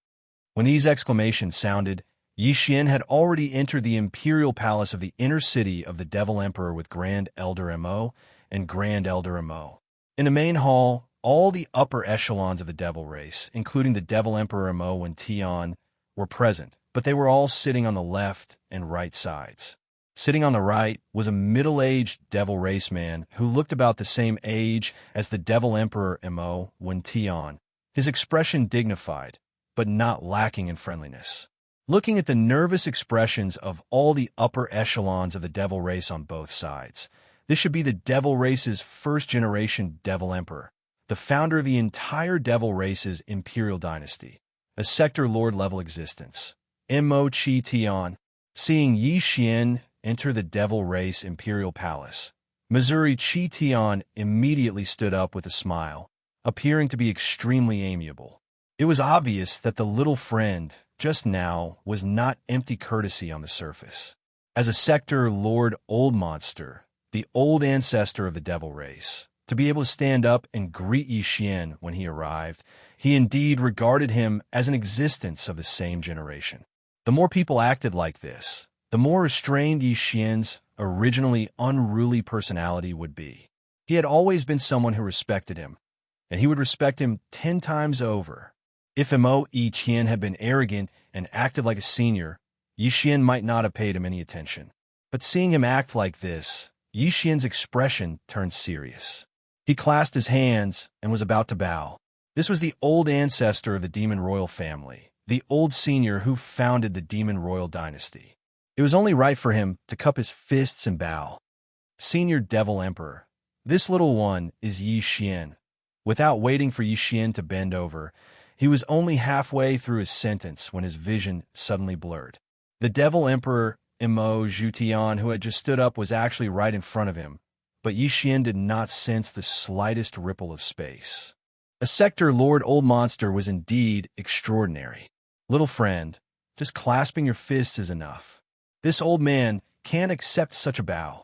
When these exclamations sounded, Yi Xian had already entered the imperial palace of the inner city of the Devil Emperor with Grand Elder Mo and Grand Elder Mo. In the main hall, all the upper echelons of the devil race, including the Devil Emperor Mo and Tian, were present, but they were all sitting on the left and right sides. Sitting on the right was a middle-aged devil race man who looked about the same age as the Devil Emperor Mo when Tian, his expression dignified, but not lacking in friendliness. Looking at the nervous expressions of all the upper echelons of the devil race on both sides, this should be the devil race's first-generation Devil Emperor, the founder of the entire devil race's imperial dynasty, a Sector Lord-level existence. Mo Chi Tian, seeing Yi Xian enter the devil race imperial palace, Missouri Chi Tian immediately stood up with a smile, appearing to be extremely amiable. It was obvious that the little friend just now was not empty courtesy on the surface. As a Sector Lord Old Monster, the old ancestor of the devil race, to be able to stand up and greet Yi Xian when he arrived, he indeed regarded him as an existence of the same generation. The more people acted like this, the more restrained Yi Xian's originally unruly personality would be. He had always been someone who respected him, and he would respect him 10 times over. If Mo Yi Qian had been arrogant and acted like a senior, Yi Xian might not have paid him any attention. But seeing him act like this, Yi Xian's expression turned serious. He clasped his hands and was about to bow. This was the old ancestor of the Demon Royal family, the old senior who founded the Demon Royal dynasty. It was only right for him to cup his fists and bow. Senior Devil Emperor, this little one is Yi Xian. Without waiting for Yi Xian to bend over, he was only halfway through his sentence when his vision suddenly blurred. The Devil Emperor Mo Zhutian, who had just stood up, was actually right in front of him, but Yi Xian did not sense the slightest ripple of space. A Sector Lord Old Monster was indeed extraordinary. Little friend, just clasping your fists is enough. This old man can't accept such a bow.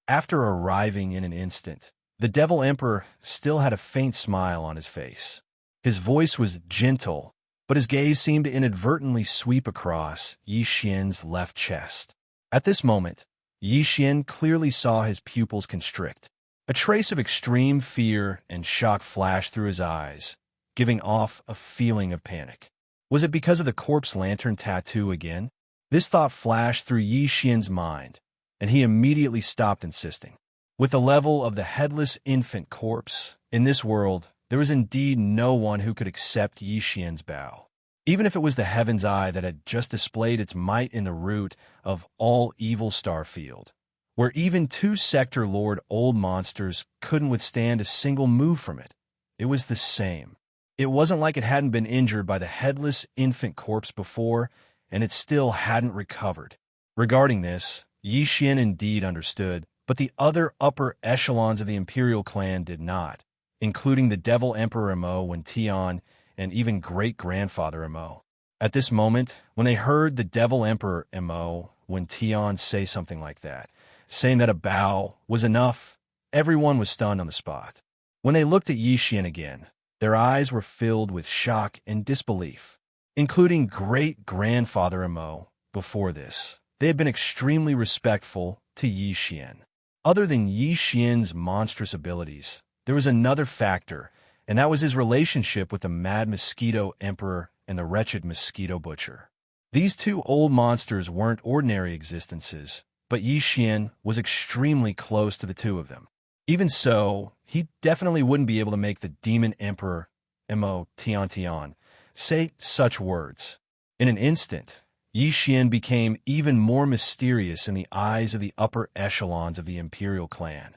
After arriving in an instant, the Devil Emperor still had a faint smile on his face. His voice was gentle, but his gaze seemed to inadvertently sweep across Yi Xian's left chest. At this moment, Yi Xian clearly saw his pupils constrict. A trace of extreme fear and shock flashed through his eyes, giving off a feeling of panic. Was it because of the corpse lantern tattoo again? This thought flashed through Yi Xian's mind, and he immediately stopped insisting. With the level of the headless infant corpse, in this world, there was indeed no one who could accept Yi Xian's bow. even if it was the Heaven's Eye that had just displayed its might in the root of all evil Starfield, where even two Sector Lord old monsters couldn't withstand a single move from it. It was the same. It wasn't like it hadn't been injured by the headless infant corpse before, and it still hadn't recovered. Regarding this, Yi Xian indeed understood, but the other upper echelons of the Imperial clan did not, including the Devil Emperor Mo Wen Tian and even great-grandfather Mo. At this moment, when they heard the Devil Emperor Mo Wen Tian say something like that, saying that a bow was enough, everyone was stunned on the spot. When they looked at Yi Xian again, their eyes were filled with shock and disbelief, including great-grandfather Mo. Before this, they had been extremely respectful to Yi Xian. Other than Yi Xian's monstrous abilities, there was another factor, and that was his relationship with the Mad Mosquito Emperor and the Wretched Mosquito Butcher. These two old monsters weren't ordinary existences, but Yi Xian was extremely close to the two of them. Even so, he definitely wouldn't be able to make the Demon Emperor, Mo Tian, say such words. In an instant, Yi Xian became even more mysterious in the eyes of the upper echelons of the Imperial clan.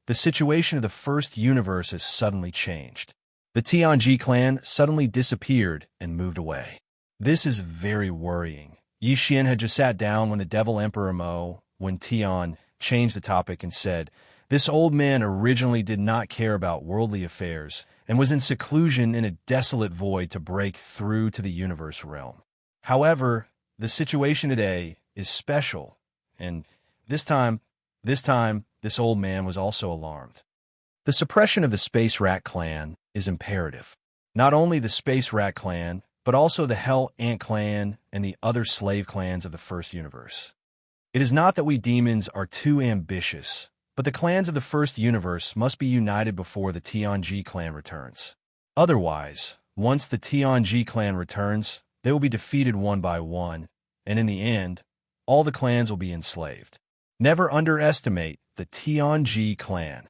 The situation of the first universe has suddenly changed. The Tianji clan suddenly disappeared and moved away. This is very worrying. Yi Xian had just sat down when the Devil Emperor Mo Wen Tian changed the topic and said, "This old man originally did not care about worldly affairs and was in seclusion in a desolate void to break through to the universe realm. However, the situation today is special, and this time, this old man was also alarmed. The suppression of the Space Rat clan is imperative. Not only the Space Rat clan, but also the Hell Ant clan and the other slave clans of the first universe. It is not that we demons are too ambitious, but the clans of the first universe must be united before the Tianji clan returns. Otherwise, once the Tianji clan returns, they will be defeated one by one, and in the end, all the clans will be enslaved. Never underestimate the Tianji clan."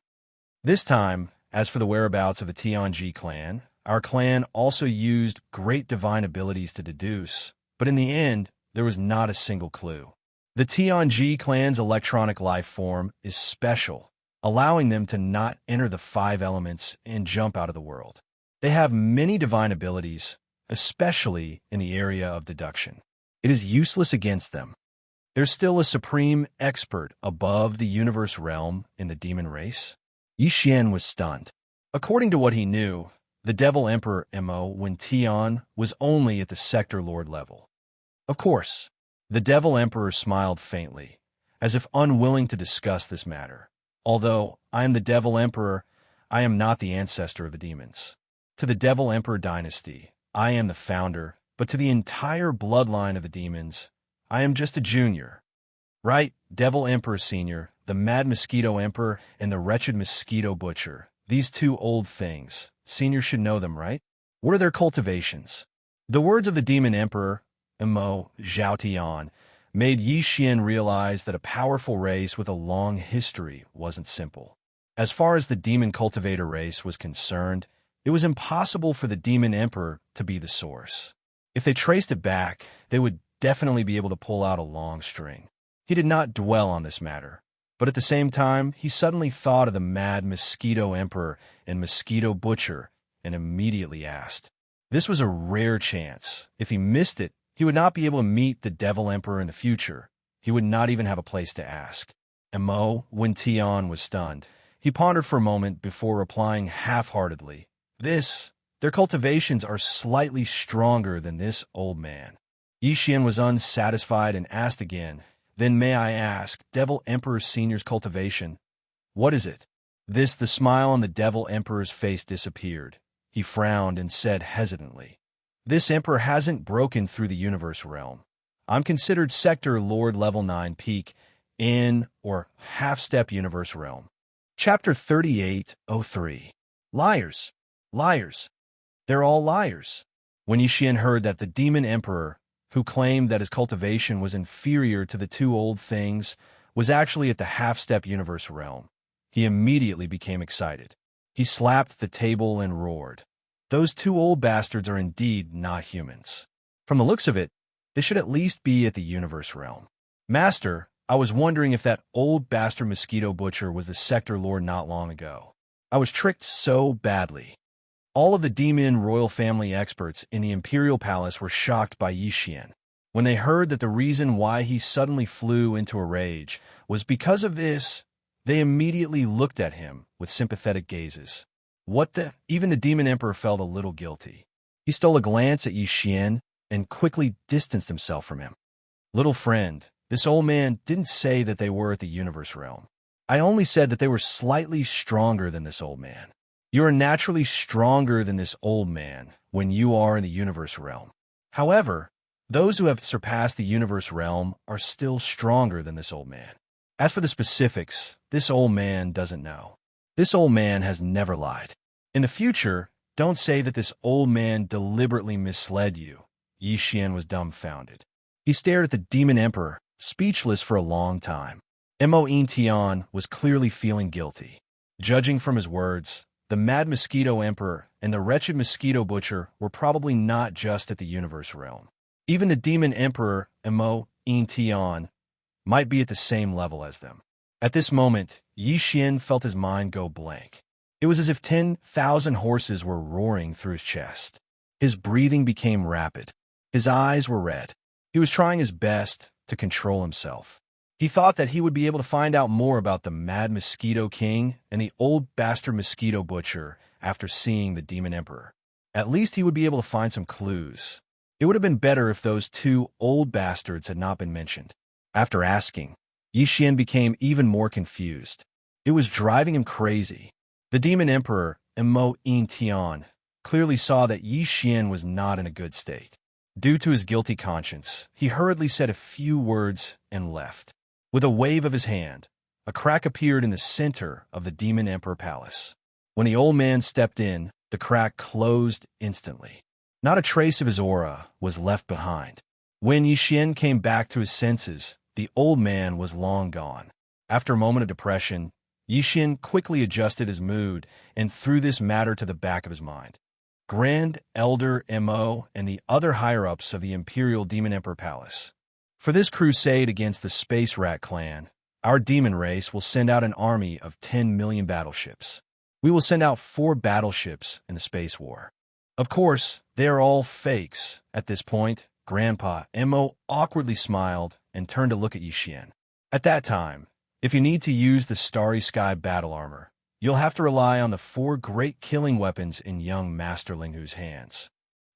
This time, as for the whereabouts of the Tianji clan, our clan also used great divine abilities to deduce, but in the end, there was not a single clue. The Tianji clan's electronic life form is special, allowing them to not enter the five elements and jump out of the world. They have many divine abilities, especially in the area of deduction. It is useless against them. There's still a supreme expert above the universe realm in the demon race. Yi Xian was stunned. According to what he knew, the Devil Emperor Mo Wen Tian was only at the Sector Lord level. Of course, the Devil Emperor smiled faintly, as if unwilling to discuss this matter. "Although I am the Devil Emperor, I am not the ancestor of the demons. To the Devil Emperor dynasty, I am the founder, but to the entire bloodline of the demons, I am just a junior. Right, Devil Emperor Senior, the Mad Mosquito Emperor, and the Wretched Mosquito Butcher. These two old things. Senior should know them, right? What are their cultivations?" The words of the Demon Emperor, Mo Zhaotian, made Yi Xian realize that a powerful race with a long history wasn't simple. As far as the Demon Cultivator race was concerned, it was impossible for the Demon Emperor to be the source. If they traced it back, they would definitely be able to pull out a long string. He did not dwell on this matter, but at the same time, he suddenly thought of the Mad Mosquito Emperor and Mosquito Butcher and immediately asked. This was a rare chance. If he missed it, he would not be able to meet the Devil Emperor in the future. He would not even have a place to ask. And Mo Wen Tian was stunned. He pondered for a moment before replying half-heartedly, "Their cultivations are slightly stronger than this old man." Yi Xian was unsatisfied and asked again, "Then may I ask, Devil Emperor Senior's cultivation, what is it?" The smile on the Devil Emperor's face disappeared. He frowned and said hesitantly, "This Emperor hasn't broken through the universe realm. I'm considered Sector Lord Level 9 Peak in or half-step universe realm." Chapter 3803. Liars. Liars. They're all liars. When Yi Xian heard that the Demon Emperor, who claimed that his cultivation was inferior to the two old things, was actually at the half-step universe realm, he immediately became excited. He slapped the table and roared, Those two old bastards are indeed not humans. From the looks of it, they should at least be at the universe realm. Master, I was wondering if that old bastard mosquito butcher was the sector lord not long ago. I was tricked so badly. All of the demon royal family experts in the imperial palace were shocked by Yi Xian. When they heard that the reason why he suddenly flew into a rage was because of this, they immediately looked at him with sympathetic gazes. Even the demon emperor felt a little guilty. He stole a glance at Yi Xian and quickly distanced himself from him. Little friend, this old man didn't say that they were at the universe realm. I only said that they were slightly stronger than this old man. You are naturally stronger than this old man when you are in the universe realm. However, those who have surpassed the universe realm are still stronger than this old man. As for the specifics, this old man doesn't know. This old man has never lied. In the future, don't say that this old man deliberately misled you. Yi Xian was dumbfounded. He stared at the demon emperor, speechless for a long time. Mo was clearly feeling guilty. Judging from his words, the mad mosquito emperor and the wretched mosquito butcher were probably not just at the universe realm. Even the demon emperor, Mo might be at the same level as them. At this moment, Yi Xian felt his mind go blank. It was as if 10,000 horses were roaring through his chest. His breathing became rapid. His eyes were red. He was trying his best to control himself. He thought that he would be able to find out more about the Mad Mosquito King and the old bastard Mosquito Butcher after seeing the Demon Emperor. At least he would be able to find some clues. It would have been better if those two old bastards had not been mentioned. After asking, Yi Xian became even more confused. It was driving him crazy. The Demon Emperor, Mo clearly saw that Yi Xian was not in a good state. Due to his guilty conscience, he hurriedly said a few words and left. With a wave of his hand, a crack appeared in the center of the Demon Emperor Palace. When the old man stepped in, the crack closed instantly. Not a trace of his aura was left behind. When Yi Xian came back to his senses, the old man was long gone. After a moment of depression, Yi Xian quickly adjusted his mood and threw this matter to the back of his mind. Grand Elder Mo and the other higher-ups of the Imperial Demon Emperor Palace. For this crusade against the Space Rat clan, our demon race will send out an army of 10 million battleships. We will send out 4 battleships in the space war. Of course, they are all fakes. At this point, Grandpa Mo awkwardly smiled and turned to look at Yi Xian. At that time, if you need to use the Starry Sky battle armor, you'll have to rely on the 4 great killing weapons in young Master Linghu's hands.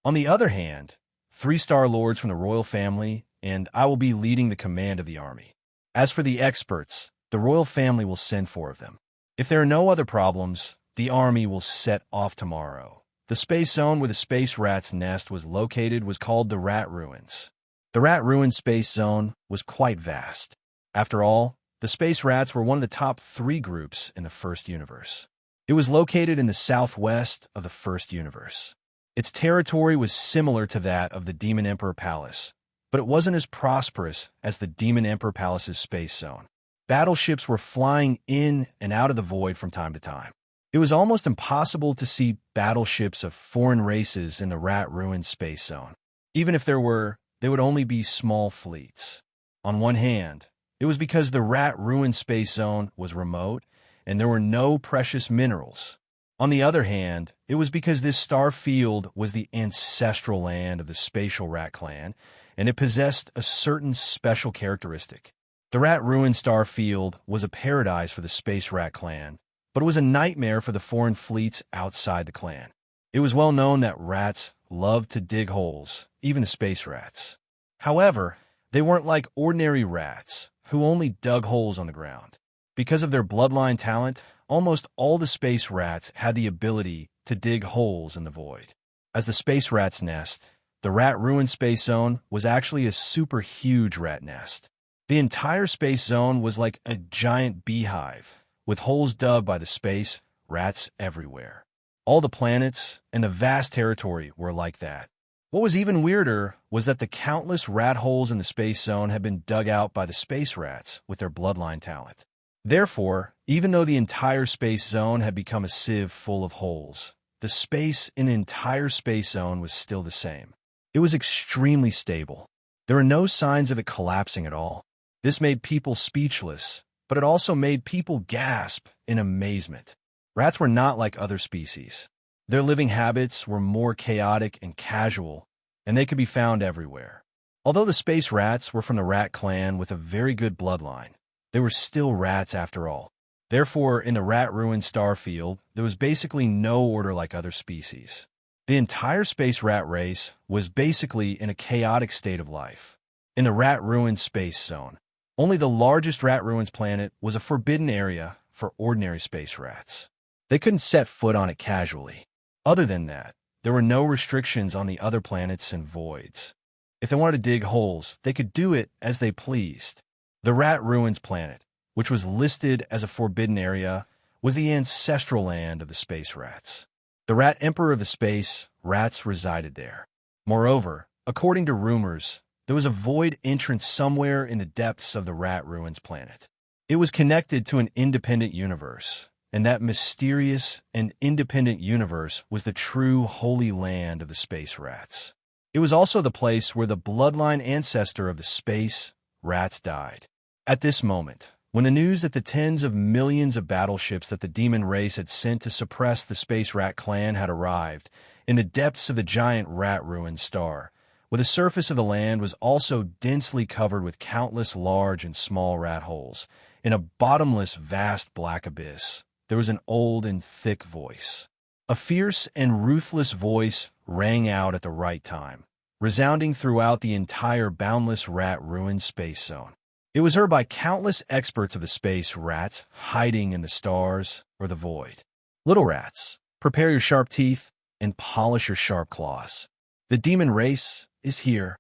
On the other hand, 3 Star Lords from the royal family, and I will be leading the command of the army. As for the experts, the royal family will send 4 of them. If there are no other problems, the army will set off tomorrow. The space zone where the space rat's nest was located was called the Rat Ruins. The Rat Ruins space zone was quite vast. After all, the space rats were one of the top 3 groups in the first universe. It was located in the southwest of the first universe. Its territory was similar to that of the Demon Emperor Palace, but it wasn't as prosperous as the Demon Emperor Palace's space zone. Battleships were flying in and out of the void from time to time. It was almost impossible to see battleships of foreign races in the Rat Ruins space zone. Even if there were, they would only be small fleets. On one hand, it was because the Rat Ruins space zone was remote and there were no precious minerals. On the other hand, it was because this star field was the ancestral land of the Spatial Rat clan, and it possessed a certain special characteristic. The Rat Ruin star field was a paradise for the Space Rat clan, but it was a nightmare for the foreign fleets outside the clan. It was well known that rats loved to dig holes, even the space rats. However, they weren't like ordinary rats, who only dug holes on the ground. Because of their bloodline talent, almost all the space rats had the ability to dig holes in the void. As the space rat's nest, the Rat Ruin space zone was actually a super huge rat nest. The entire space zone was like a giant beehive, with holes dug by the space rats everywhere. All the planets and the vast territory were like that. What was even weirder was that the countless rat holes in the space zone had been dug out by the space rats with their bloodline talent. Therefore, even though the entire space zone had become a sieve full of holes, the space in the entire space zone was still the same. It was extremely stable. There were no signs of it collapsing at all. This made people speechless, but it also made people gasp in amazement. Rats were not like other species. Their living habits were more chaotic and casual, and they could be found everywhere. Although the space rats were from the rat clan with a very good bloodline, they were still rats after all. Therefore, in the rat-ruined star field, there was basically no order like other species. The entire space rat race was basically in a chaotic state of life. In the rat-ruined space zone, only the largest rat ruins planet was a forbidden area for ordinary space rats. They couldn't set foot on it casually. Other than that, there were no restrictions on the other planets and voids. If they wanted to dig holes, they could do it as they pleased. The rat ruins planet, which was listed as a forbidden area, was the ancestral land of the space rats. The rat emperor of the space rats resided there. Moreover, according to rumors, there was a void entrance somewhere in the depths of the rat ruins planet. It was connected to an independent universe, and that mysterious and independent universe was the true holy land of the space rats. It was also the place where the bloodline ancestor of the space rats died. At this moment, when the news that the tens of millions of battleships that the demon race had sent to suppress the space rat clan had arrived, in the depths of the giant rat-ruined star, where the surface of the land was also densely covered with countless large and small rat holes, in a bottomless vast black abyss, there was an old and thick voice. A fierce and ruthless voice rang out at the right time, resounding throughout the entire boundless rat-ruined space zone. It was heard by countless experts of the space rats hiding in the stars or the void. Little rats, prepare your sharp teeth and polish your sharp claws. The demon race is here.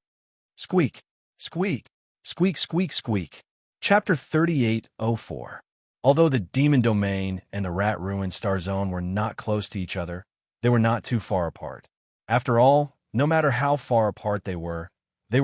Squeak, squeak, squeak, squeak, squeak. Chapter 3804. Although the demon domain and the rat-ruined star zone were not close to each other, they were not too far apart. After all, no matter how far apart they were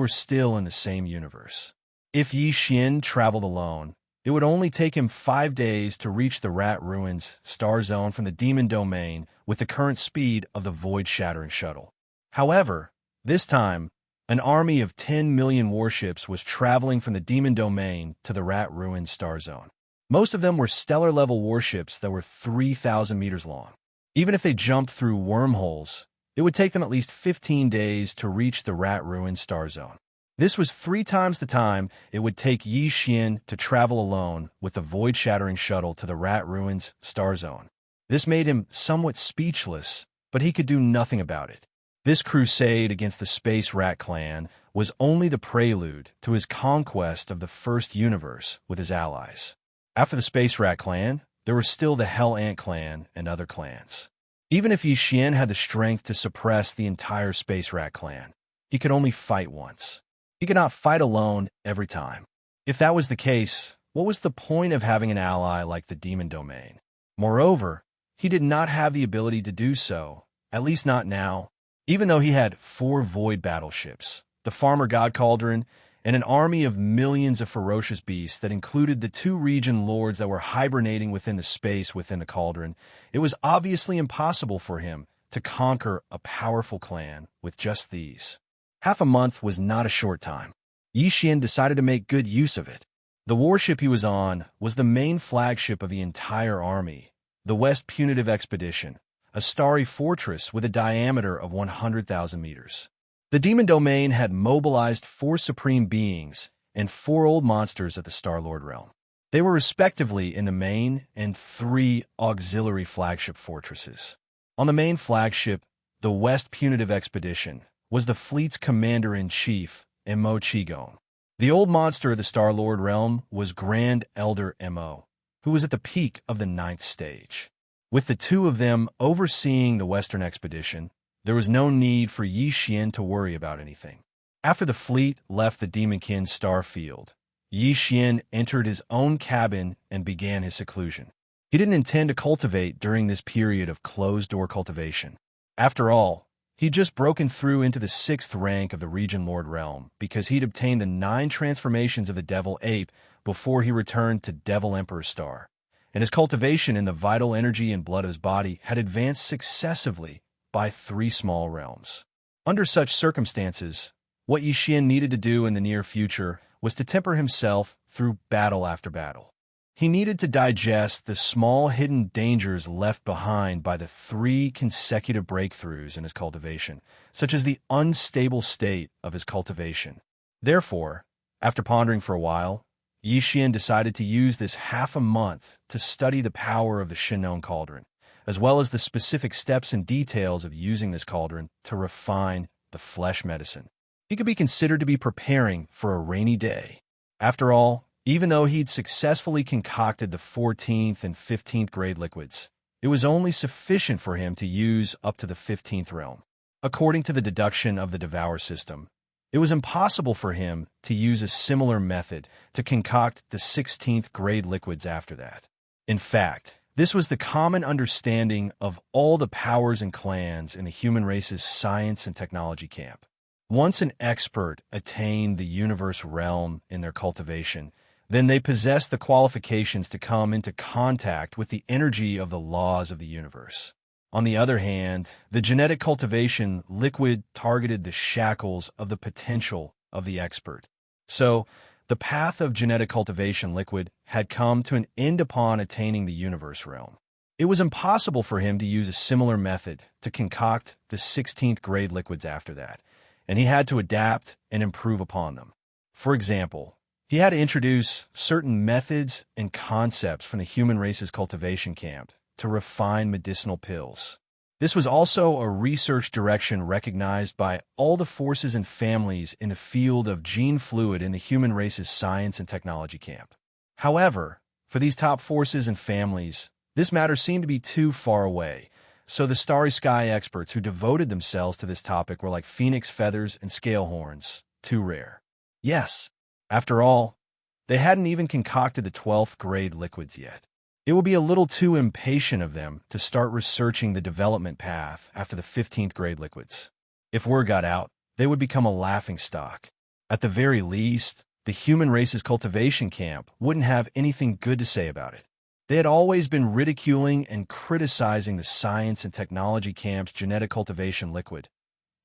still in the same universe. If Yi Xian traveled alone, it would only take him 5 days to reach the rat ruins star zone from the demon domain with the current speed of the void-shattering shuttle. However, this time, an army of 10 million warships was traveling from the demon domain to the rat ruins star zone. Most of them were stellar-level warships that were 3,000 meters long. Even if they jumped through wormholes, it would take them at least 15 days to reach the rat ruins star zone. This was 3 times the time it would take Yi Xian to travel alone with the void-shattering shuttle to the rat ruins star zone. This made him somewhat speechless, but he could do nothing about it. This crusade against the Space Rat Clan was only the prelude to his conquest of the first universe with his allies. After the Space Rat Clan, there were still the Hell Ant Clan and other clans. Even if Yi Xian had the strength to suppress the entire Space Rat Clan, he could only fight once. He could not fight alone every time. If that was the case, what was the point of having an ally like the Demon Domain? Moreover, he did not have the ability to do so, at least not now, even though he had 4 void battleships, the Farmer God Cauldron, and an army of millions of ferocious beasts that included the 2 region lords that were hibernating within the space within the cauldron. It was obviously impossible for him to conquer a powerful clan with just these. Half a month was not a short time. Yi Xian decided to make good use of it. The warship he was on was the main flagship of the entire army, the West Punitive Expedition, a starry fortress with a diameter of 100,000 meters. The Demon Domain had mobilized 4 supreme beings and 4 old monsters at the Star-Lord realm. They were respectively in the main and 3 auxiliary flagship fortresses. On the main flagship, the West Punitive Expedition, was the fleet's commander-in-chief, Mo Qigong. The old monster of the Star-Lord realm was Grand Elder Mo, who was at the peak of the 9th stage. With the 2 of them overseeing the Western expedition, there was no need for Yi Xian to worry about anything. After the fleet left the Demonkin star field, Yi Xian entered his own cabin and began his seclusion. He didn't intend to cultivate during this period of closed-door cultivation. After all, he'd just broken through into the 6th rank of the Region Lord realm because he'd obtained the 9 transformations of the Devil Ape before he returned to Devil Emperor Star, and his cultivation in the vital energy and blood of his body had advanced successively by 3 small realms. Under such circumstances, what Yi Xian needed to do in the near future was to temper himself through battle after battle. He needed to digest the small hidden dangers left behind by the 3 consecutive breakthroughs in his cultivation, such as the unstable state of his cultivation. Therefore, after pondering for a while, Yi Xian decided to use this half a month to study the power of the Shinnong cauldron, as well as the specific steps and details of using this cauldron to refine the flesh medicine. He could be considered to be preparing for a rainy day. After all, even though he'd successfully concocted the 14th and 15th grade liquids, it was only sufficient for him to use up to the 15th realm. According to the deduction of the Devour system, it was impossible for him to use a similar method to concoct the 16th grade liquids after that. In fact, this was the common understanding of all the powers and clans in the human race's science and technology camp. Once an expert attained the universe realm in their cultivation, then they possessed the qualifications to come into contact with the energy of the laws of the universe. On the other hand, the genetic cultivation liquid targeted the shackles of the potential of the expert. So, the path of genetic cultivation liquid had come to an end upon attaining the universe realm. It was impossible for him to use a similar method to concoct the 16th grade liquids after that, and he had to adapt and improve upon them. For example, he had to introduce certain methods and concepts from the human race's cultivation camp to refine medicinal pills. This was also a research direction recognized by all the forces and families in the field of gene fluid in the human race's science and technology camp. However, for these top forces and families, this matter seemed to be too far away, so the starry sky experts who devoted themselves to this topic were like phoenix feathers and scale horns, too rare. Yes, after all, they hadn't even concocted the 12th grade liquids yet. It would be a little too impatient of them to start researching the development path after the 15th grade liquids. If word got out, they would become a laughingstock. At the very least, the human race's cultivation camp wouldn't have anything good to say about it. They had always been ridiculing and criticizing the science and technology camp's genetic cultivation liquid.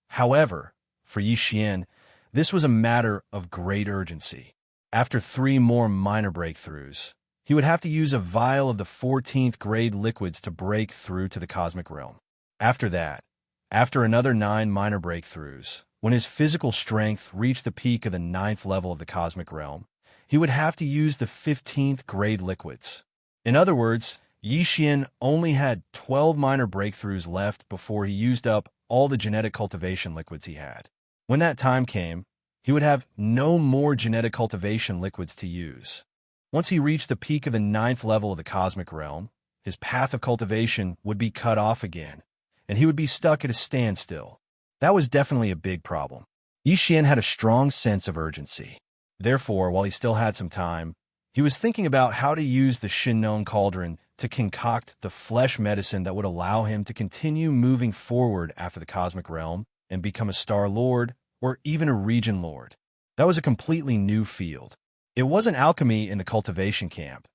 However, for Yi Xian, this was a matter of great urgency. After 3 more minor breakthroughs, he would have to use a vial of the 14th grade liquids to break through to the cosmic realm. After that, after another 9 minor breakthroughs, when his physical strength reached the peak of the 9th level of the cosmic realm, he would have to use the 15th grade liquids. In other words, Yi Xian only had 12 minor breakthroughs left before he used up all the genetic cultivation liquids he had. When that time came, he would have no more genetic cultivation liquids to use. Once he reached the peak of the 9th level of the cosmic realm, his path of cultivation would be cut off again, and he would be stuck at a standstill. That was definitely a big problem. Yi Xian had a strong sense of urgency. Therefore, while he still had some time, he was thinking about how to use the Shinnong cauldron to concoct the flesh medicine that would allow him to continue moving forward after the cosmic realm and become a star lord or even a region lord. That was a completely new field. It wasn't alchemy in the cultivation camp,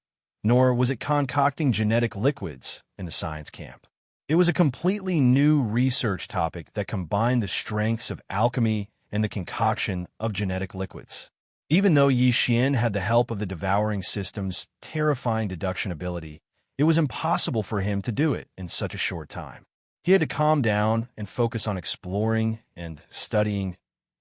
nor was it concocting genetic liquids in the science camp. It was a completely new research topic that combined the strengths of alchemy and the concoction of genetic liquids. Even though Yi Xian had the help of the devouring system's terrifying deduction ability, it was impossible for him to do it in such a short time. He had to calm down and focus on exploring and studying.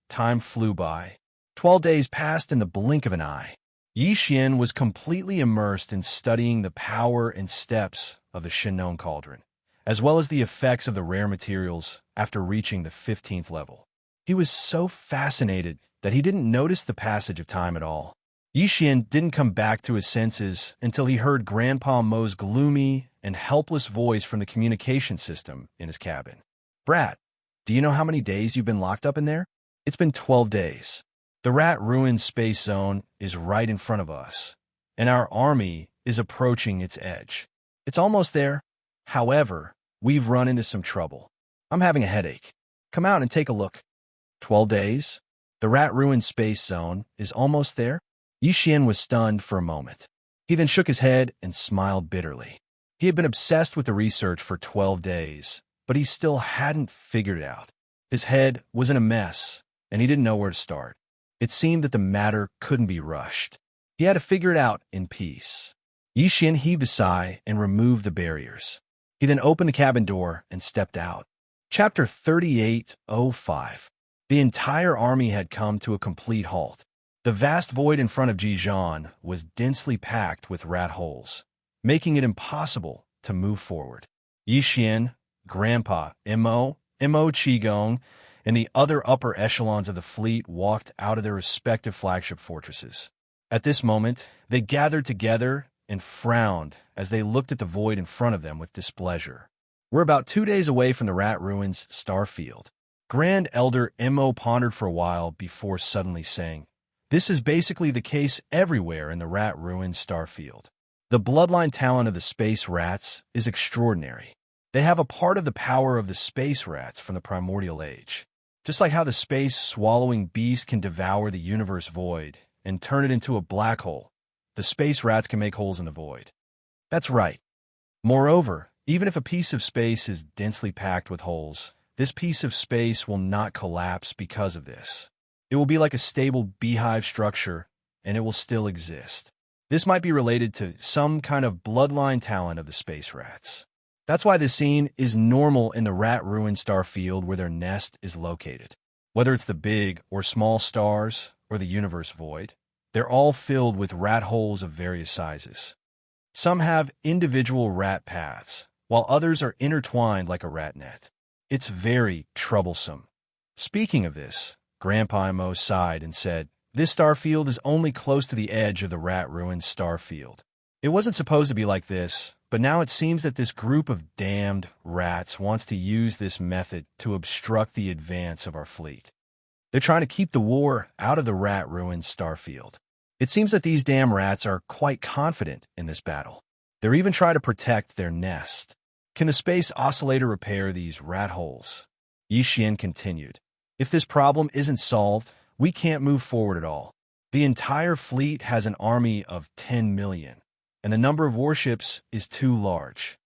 Time flew by. 12 days passed in the blink of an eye. Yi Xian was completely immersed in studying the power and steps of the Shinnong cauldron, as well as the effects of the rare materials after reaching the 15th level. He was so fascinated that he didn't notice the passage of time at all. Yi Xian didn't come back to his senses until he heard Grandpa Mo's gloomy and helpless voice from the communication system in his cabin. "Brat, do you know how many days you've been locked up in there? It's been 12 days. The rat ruined space zone is right in front of us, and our army is approaching its edge. It's almost there. However, we've run into some trouble. I'm having a headache. Come out and take a look." 12 days? The rat ruined space zone is almost there? Yi Xian was stunned for a moment. He then shook his head and smiled bitterly. He had been obsessed with the research for 12 days, but he still hadn't figured it out. His head was in a mess, and he didn't know where to start. It seemed that the matter couldn't be rushed. He had to figure it out in peace. Yixian heaved a sigh and removed the barriers. He then opened the cabin door and stepped out. Chapter 38:05. The entire army had come to a complete halt. The vast void in front of Jijian was densely packed with rat holes, making it impossible to move forward. Yixian, Grandpa, Mo Qigong, and the other upper echelons of the fleet walked out of their respective flagship fortresses. At this moment, they gathered together and frowned as they looked at the void in front of them with displeasure. We're about 2 days away from the Rat Ruins Starfield. Grand Elder Mo pondered for a while before suddenly saying, "This is basically the case everywhere in the Rat Ruins Starfield. The bloodline talent of the space rats is extraordinary. They have a part of the power of the space rats from the primordial age. Just like how the space-swallowing beast can devour the universe void and turn it into a black hole, the space rats can make holes in the void." That's right. Moreover, even if a piece of space is densely packed with holes, this piece of space will not collapse because of this. It will be like a stable beehive structure, and it will still exist. This might be related to some kind of bloodline talent of the space rats. That's why this scene is normal in the Rat Ruin Starfield where their nest is located. Whether it's the big or small stars or the universe void, they're all filled with rat holes of various sizes. Some have individual rat paths, while others are intertwined like a rat net. It's very troublesome. Speaking of this, Grandpa Mo sighed and said, "This starfield is only close to the edge of the Rat Ruins Starfield. It wasn't supposed to be like this, but now it seems that this group of damned rats wants to use this method to obstruct the advance of our fleet. They're trying to keep the war out of the Rat Ruins Starfield. It seems that these damn rats are quite confident in this battle. They're even trying to protect their nest. Can the space oscillator repair these rat holes?" Yixian continued. "If this problem isn't solved, we can't move forward at all. The entire fleet has an army of 10 million, and the number of warships is too large."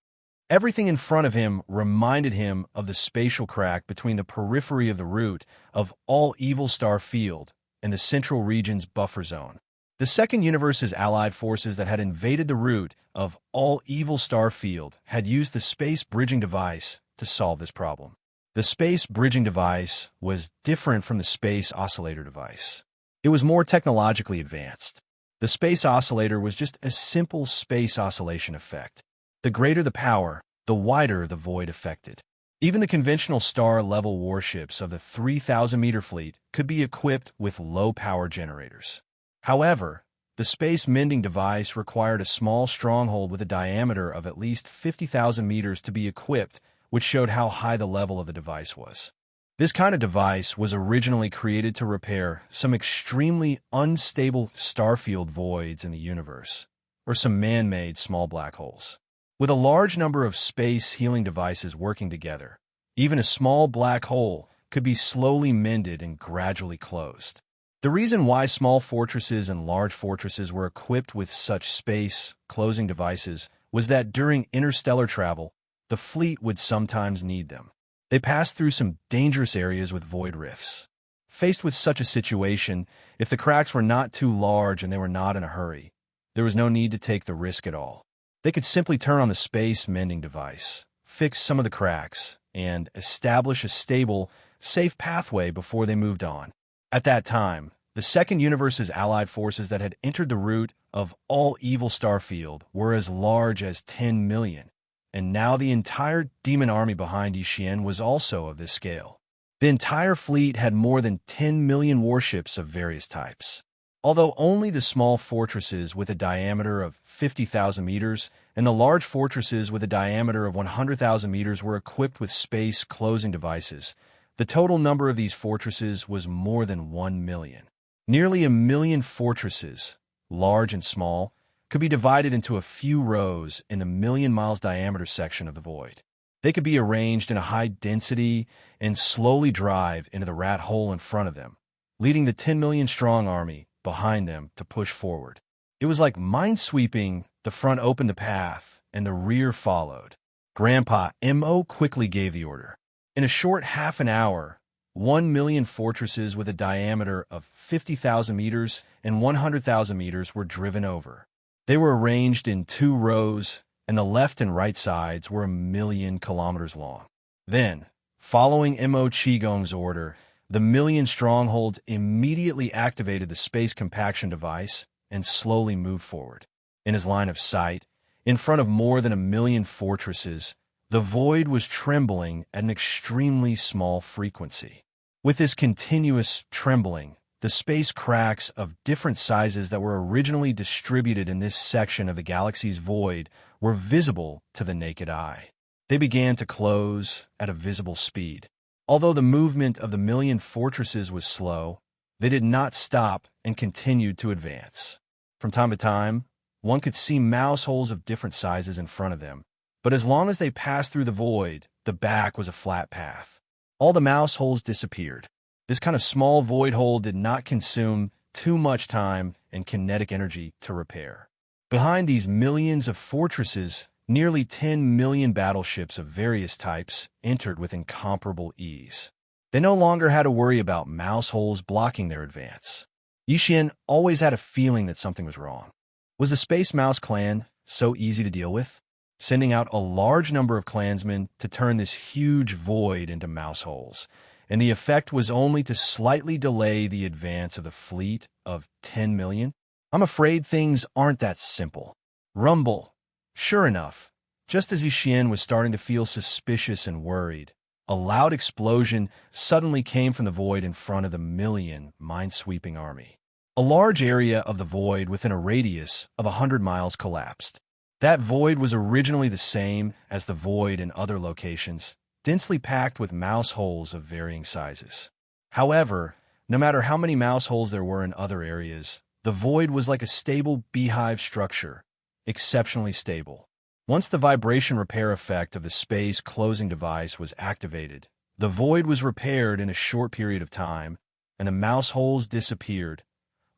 Everything in front of him reminded him of the spatial crack between the periphery of the root of all Evil Star Field and the Central Region's buffer zone. The Second Universe's allied forces that had invaded the root of all Evil Star Field had used the space bridging device to solve this problem. The space bridging device was different from the space oscillator device. It was more technologically advanced. The space oscillator was just a simple space oscillation effect. The greater the power, the wider the void affected. Even the conventional star-level warships of the 3,000-meter fleet could be equipped with low-power generators. However, the space-mending device required a small stronghold with a diameter of at least 50,000 meters to be equipped, which showed how high the level of the device was. This kind of device was originally created to repair some extremely unstable starfield voids in the universe, or some man-made small black holes. With a large number of space healing devices working together, even a small black hole could be slowly mended and gradually closed. The reason why small fortresses and large fortresses were equipped with such space-closing devices was that during interstellar travel, the fleet would sometimes need them. They passed through some dangerous areas with void rifts. Faced with such a situation, if the cracks were not too large and they were not in a hurry, there was no need to take the risk at all. They could simply turn on the space-mending device, fix some of the cracks, and establish a stable, safe pathway before they moved on. At that time, the Second Universe's allied forces that had entered the root of all Evil Starfield were as large as 10 million, and now the entire demon army behind Yixian was also of this scale. The entire fleet had more than 10 million warships of various types. Although only the small fortresses with a diameter of 50,000 meters and the large fortresses with a diameter of 100,000 meters were equipped with space-closing devices, the total number of these fortresses was more than 1 million. Nearly 1 million fortresses, large and small, could be divided into a few rows in the million-miles diameter section of the void. They could be arranged in a high density and slowly drive into the rat hole in front of them, leading the 10 million strong army behind them to push forward. It was like minesweeping. The front opened the path, and the rear followed. Grandpa M.O. quickly gave the order. In a short half an hour, 1,000,000 fortresses with a diameter of 50,000 meters and 100,000 meters were driven over. They were arranged in 2 rows, and the left and right sides were 1,000,000 kilometers long. Then, following M.O. Qigong's order, the 1,000,000 strongholds immediately activated the space compaction device and slowly moved forward. In his line of sight, in front of more than 1,000,000 fortresses, the void was trembling at an extremely small frequency. With this continuous trembling, the space cracks of different sizes that were originally distributed in this section of the galaxy's void were visible to the naked eye. They began to close at a visible speed. Although the movement of the 1,000,000 fortresses was slow, they did not stop and continued to advance. From time to time, one could see mouse holes of different sizes in front of them, but as long as they passed through the void, the back was a flat path. All the mouse holes disappeared. This kind of small void hole did not consume too much time and kinetic energy to repair. Behind these millions of fortresses, nearly 10,000,000 battleships of various types entered with incomparable ease. They no longer had to worry about mouse holes blocking their advance. Yixian always had a feeling that something was wrong. Was the Space Mouse clan so easy to deal with? Sending out a large number of clansmen to turn this huge void into mouse holes, and the effect was only to slightly delay the advance of the fleet of 10,000,000? I'm afraid things aren't that simple. Rumble. Sure enough, just as Yixian was starting to feel suspicious and worried, a loud explosion suddenly came from the void in front of the 1,000,000 minesweeping army. A large area of the void within a radius of 100 miles collapsed. That void was originally the same as the void in other locations, densely packed with mouse holes of varying sizes. However, no matter how many mouse holes there were in other areas, the void was like a stable beehive structure, exceptionally stable. Once the vibration repair effect of the space closing device was activated, the void was repaired in a short period of time, and the mouse holes disappeared.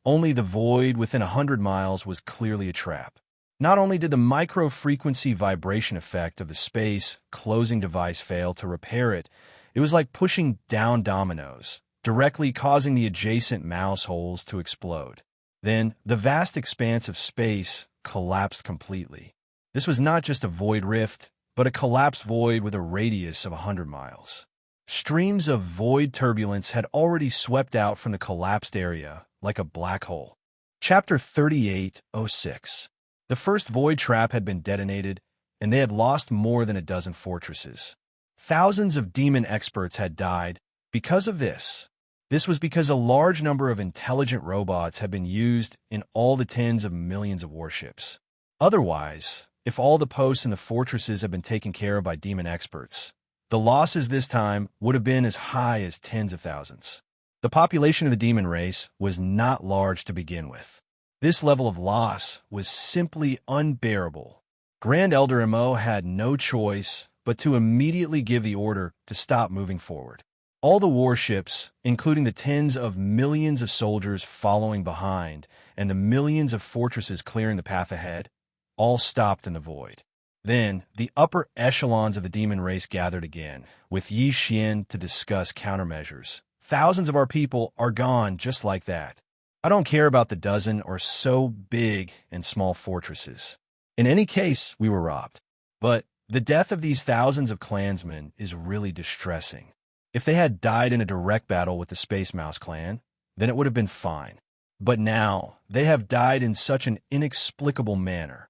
Only the void within 100 miles was clearly a trap. Not only did the micro-frequency vibration effect of the space closing device fail to repair it, it was like pushing down dominoes, directly causing the adjacent mouse holes to explode. Then, the vast expanse of space collapsed completely. This was not just a void rift, but a collapsed void with a radius of 100 miles. Streams of void turbulence had already swept out from the collapsed area like a black hole. Chapter 3806. The first void trap had been detonated, and they had lost more than a dozen fortresses. Thousands of demon experts had died because of this. This was because a large number of intelligent robots had been used in all the tens of millions of warships. Otherwise, if all the posts in the fortresses had been taken care of by demon experts, the losses this time would have been as high as tens of thousands. The population of the demon race was not large to begin with. This level of loss was simply unbearable. Grand Elder M.O. had no choice but to immediately give the order to stop moving forward. All the warships, including the tens of millions of soldiers following behind and the millions of fortresses clearing the path ahead, all stopped in the void. Then, the upper echelons of the demon race gathered again, with Yixian to discuss countermeasures. Thousands of our people are gone just like that. I don't care about the dozen or so big and small fortresses. In any case, we were robbed. But the death of these thousands of clansmen is really distressing. If they had died in a direct battle with the Space Mouse clan, then it would have been fine. But now, they have died in such an inexplicable manner.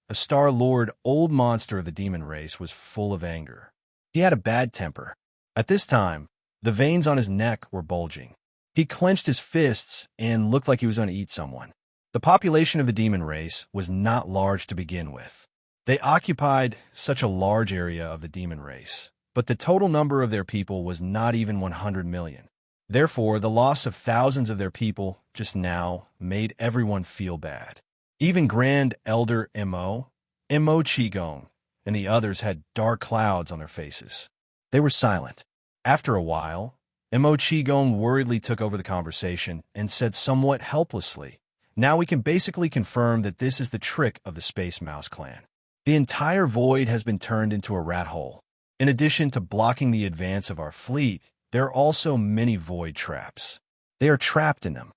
A Star-Lord old monster of the demon race was full of anger. He had a bad temper. At this time, the veins on his neck were bulging. He clenched his fists and looked like he was going to eat someone. The population of the demon race was not large to begin with. They occupied such a large area of the demon race, but the total number of their people was not even 100 million. Therefore, the loss of thousands of their people just now made everyone feel bad. Even Grand Elder M.O., M.O. Qigong, and the others had dark clouds on their faces. They were silent. After a while, M.O. Qigong worriedly took over the conversation and said somewhat helplessly, Now we can basically confirm that this is the trick of the Space Mouse clan. The entire void has been turned into a rat hole. In addition to blocking the advance of our fleet, there are also many void traps. They are trapped in them.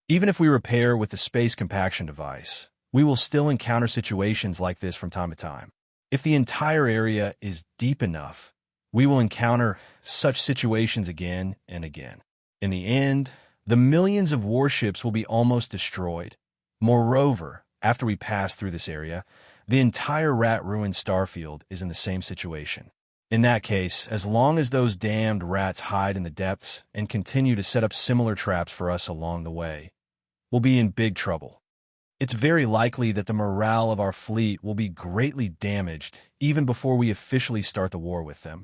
Even if we repair with the space compaction device, we will still encounter situations like this from time to time. If the entire area is deep enough, we will encounter such situations again and again. In the end, the millions of warships will be almost destroyed. Moreover, after we pass through this area, the entire rat-ruined starfield is in the same situation. In that case, as long as those damned rats hide in the depths and continue to set up similar traps for us along the way, we'll be in big trouble. It's very likely that the morale of our fleet will be greatly damaged even before we officially start the war with them.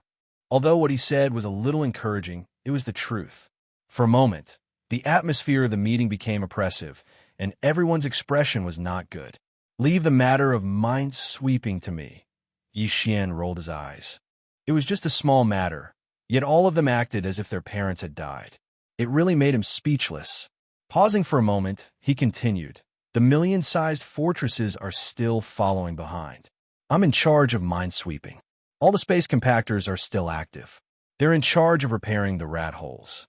Although what he said was a little encouraging, it was the truth. For a moment, the atmosphere of the meeting became oppressive, and everyone's expression was not good. "Leave the matter of mind-sweeping to me." Yi Xian rolled his eyes. It was just a small matter, yet all of them acted as if their parents had died. It really made him speechless. Pausing for a moment, he continued, "The million-sized fortresses are still following behind. I'm in charge of minesweeping. All the space compactors are still active. They're in charge of repairing the rat holes."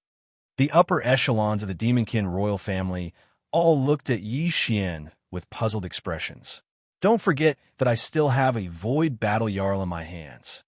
The upper echelons of the Demonkin royal family all looked at Yi Xian with puzzled expressions. "Don't forget that I still have a void battle Jarl in my hands."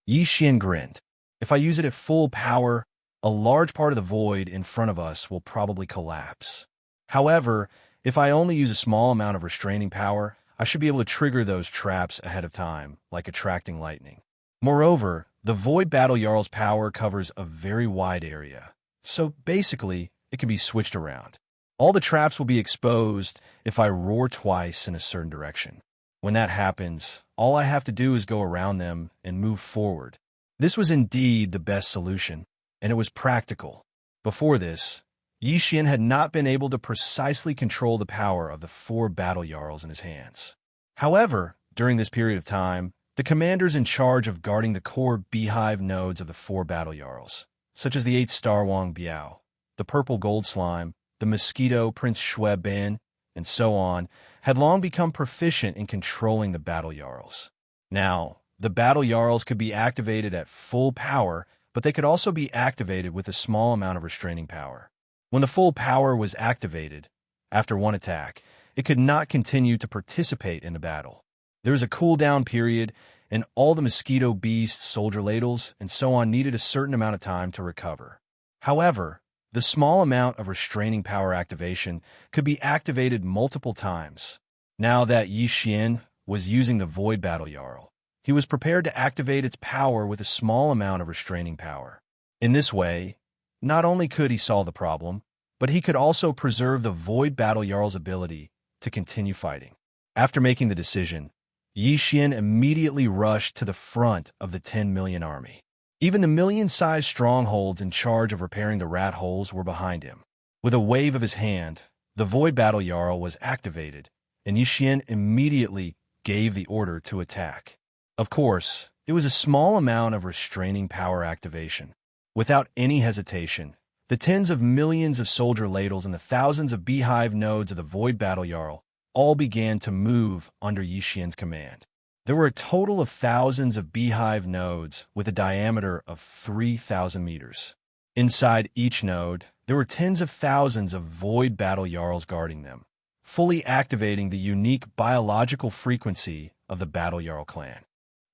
Yi Xian grinned. "If I use it at full power, a large part of the void in front of us will probably collapse. However, if I only use a small amount of restraining power, I should be able to trigger those traps ahead of time, like attracting lightning. Moreover, the void battle Jarl's power covers a very wide area, so basically, it can be switched around. All the traps will be exposed if I roar twice in a certain direction. When that happens, all I have to do is go around them and move forward." This was indeed the best solution, and it was practical. Before this, Yi Xian had not been able to precisely control the power of the 4 battle Jarls in his hands. However, during this period of time, the commanders in charge of guarding the core beehive nodes of the 4 battle Jarls, such as the 8 Star Wang Biao, the Purple Gold Slime, the Mosquito Prince Shui Ben, and so on, had long become proficient in controlling the battle Jarls. Now, the battle Jarls could be activated at full power, but they could also be activated with a small amount of restraining power. When the full power was activated, after one attack, it could not continue to participate in the battle. There was a cooldown period, and all the mosquito beasts, soldier ladles, and so on needed a certain amount of time to recover. However, the small amount of restraining power activation could be activated multiple times. Now that Yi Xian was using the Void Battle Jarl, he was prepared to activate its power with a small amount of restraining power. In this way, not only could he solve the problem, but he could also preserve the Void Battle Jarl's ability to continue fighting. After making the decision, Yi Xian immediately rushed to the front of the 10 million army. Even the million-sized strongholds in charge of repairing the rat holes were behind him. With a wave of his hand, the Void Battle Jarl was activated, and Yi Xian immediately gave the order to attack. Of course, it was a small amount of restraining power activation. Without any hesitation, the tens of millions of soldier ladles and the thousands of beehive nodes of the Void Battle Jarl all began to move under Yi Xian's command. There were a total of thousands of beehive nodes with a diameter of 3,000 meters. Inside each node, there were tens of thousands of Void Battle Jarls guarding them, fully activating the unique biological frequency of the Battle Jarl clan.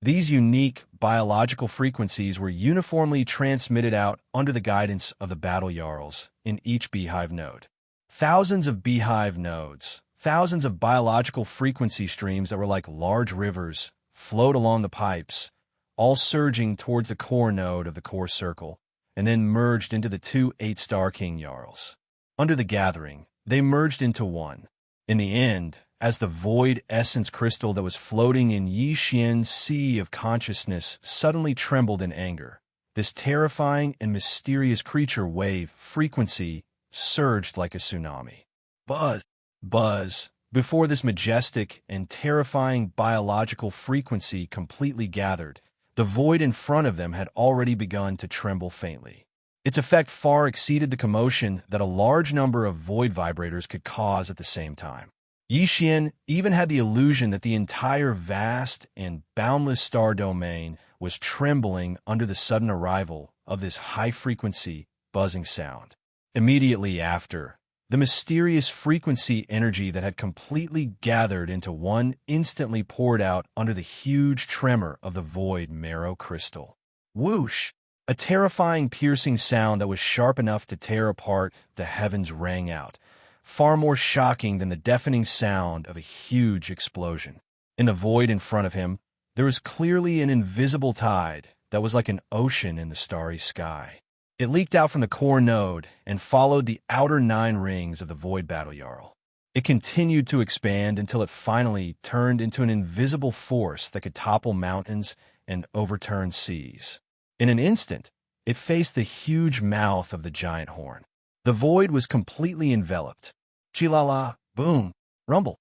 These unique biological frequencies were uniformly transmitted out under the guidance of the Battle Jarls in each beehive node. Thousands of beehive nodes, thousands of biological frequency streams that were like large rivers flowed along the pipes, all surging towards the core node of the core circle, and then merged into the 2 8-star King Jarls. Under the gathering, they merged into one. In the end, as the void essence crystal that was floating in Yi Xian's sea of consciousness suddenly trembled in anger, this terrifying and mysterious creature wave frequency surged like a tsunami. Buzz, before this majestic and terrifying biological frequency completely gathered, the void in front of them had already begun to tremble faintly. Its effect far exceeded the commotion that a large number of void vibrators could cause at the same time. Yi Xian even had the illusion that the entire vast and boundless star domain was trembling under the sudden arrival of this high-frequency, buzzing sound. Immediately after, the mysterious frequency energy that had completely gathered into one instantly poured out under the huge tremor of the void marrow crystal. Whoosh! A terrifying, piercing sound that was sharp enough to tear apart the heavens rang out, far more shocking than the deafening sound of a huge explosion. In the void in front of him, there was clearly an invisible tide that was like an ocean in the starry sky. It leaked out from the core node and followed the outer 9 rings of the void battle Jarl. It continued to expand until it finally turned into an invisible force that could topple mountains and overturn seas. In an instant, it faced the huge mouth of the giant horn. The void was completely enveloped. Chilala, boom, rumble.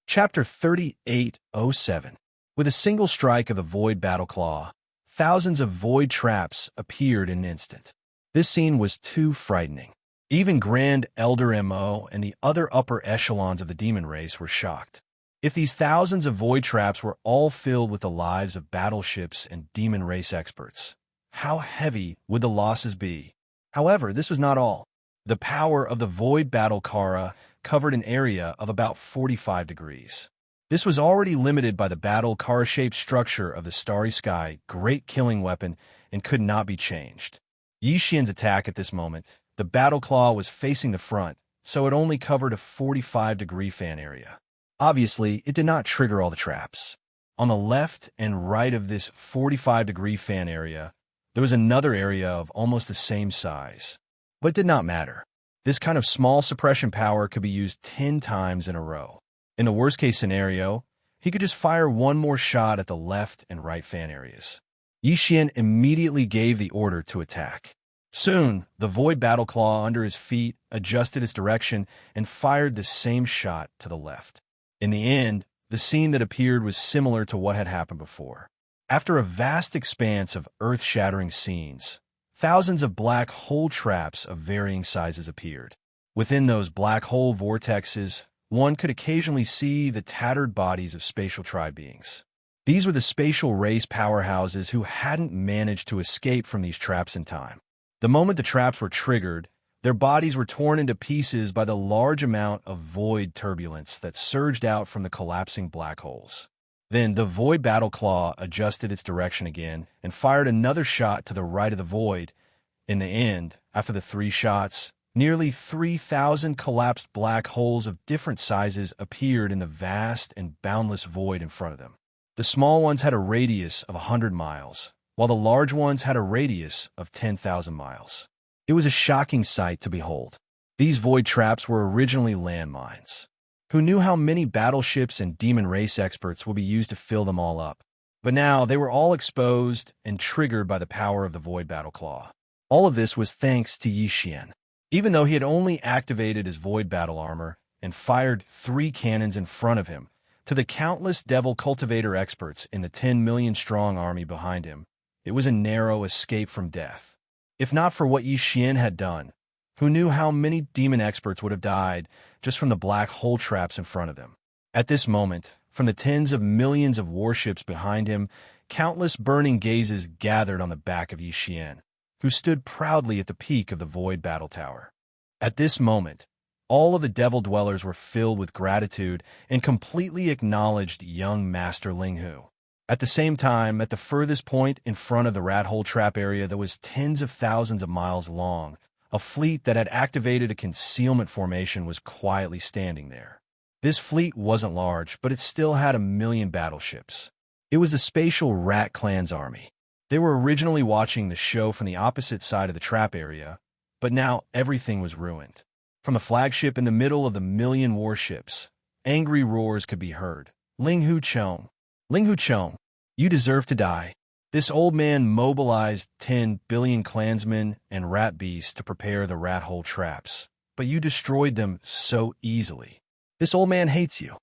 Chapter 3807. With a single strike of the void battle claw, thousands of void traps appeared in an instant. This scene was too frightening. Even Grand Elder Mo and the other upper echelons of the demon race were shocked. If these thousands of void traps were all filled with the lives of battleships and demon race experts, how heavy would the losses be? However, this was not all. The power of the void battle Kara covered an area of about 45 degrees. This was already limited by the battle Kara-shaped structure of the starry sky great killing weapon and could not be changed. Yi Xian's attack at this moment, the battle claw was facing the front, so it only covered a 45-degree fan area. Obviously, it did not trigger all the traps. On the left and right of this 45-degree fan area, there was another area of almost the same size. But it did not matter. This kind of small suppression power could be used 10 times in a row. In the worst-case scenario, he could just fire one more shot at the left and right fan areas. Yi Xian immediately gave the order to attack. Soon, the void battle claw under his feet adjusted its direction and fired the same shot to the left. In the end, the scene that appeared was similar to what had happened before. After a vast expanse of earth-shattering scenes, thousands of black hole traps of varying sizes appeared. Within those black hole vortexes, one could occasionally see the tattered bodies of spatial tribe beings. These were the spatial race powerhouses who hadn't managed to escape from these traps in time. The moment the traps were triggered, their bodies were torn into pieces by the large amount of void turbulence that surged out from the collapsing black holes. Then the void battle claw adjusted its direction again and fired another shot to the right of the void. In the end, after the 3 shots, nearly 3,000 collapsed black holes of different sizes appeared in the vast and boundless void in front of them. The small ones had a radius of 100 miles, while the large ones had a radius of 10,000 miles. It was a shocking sight to behold. These void traps were originally landmines. Who knew how many battleships and demon race experts would be used to fill them all up? But now they were all exposed and triggered by the power of the void battle claw. All of this was thanks to Yi Xian. Even though he had only activated his void battle armor and fired 3 cannons in front of him, to the countless devil cultivator experts in the 10 million strong army behind him, it was a narrow escape from death. If not for what Yi Xian had done, who knew how many demon experts would have died just from the black hole traps in front of them? At this moment, from the tens of millions of warships behind him, countless burning gazes gathered on the back of Yi Xian, who stood proudly at the peak of the void battle tower. At this moment, all of the devil dwellers were filled with gratitude and completely acknowledged young Master Linghu. At the same time, at the furthest point in front of the rat hole trap area that was tens of thousands of miles long, a fleet that had activated a concealment formation was quietly standing there. This fleet wasn't large, but it still had 1 million battleships. It was the Spatial Rat Clan's army. They were originally watching the show from the opposite side of the trap area, but now everything was ruined. From the flagship in the middle of the 1 million warships, angry roars could be heard. Linghu Chong, you deserve to die. This old man mobilized 10 billion clansmen and rat beasts to prepare the rat hole traps, but you destroyed them so easily. This old man hates you.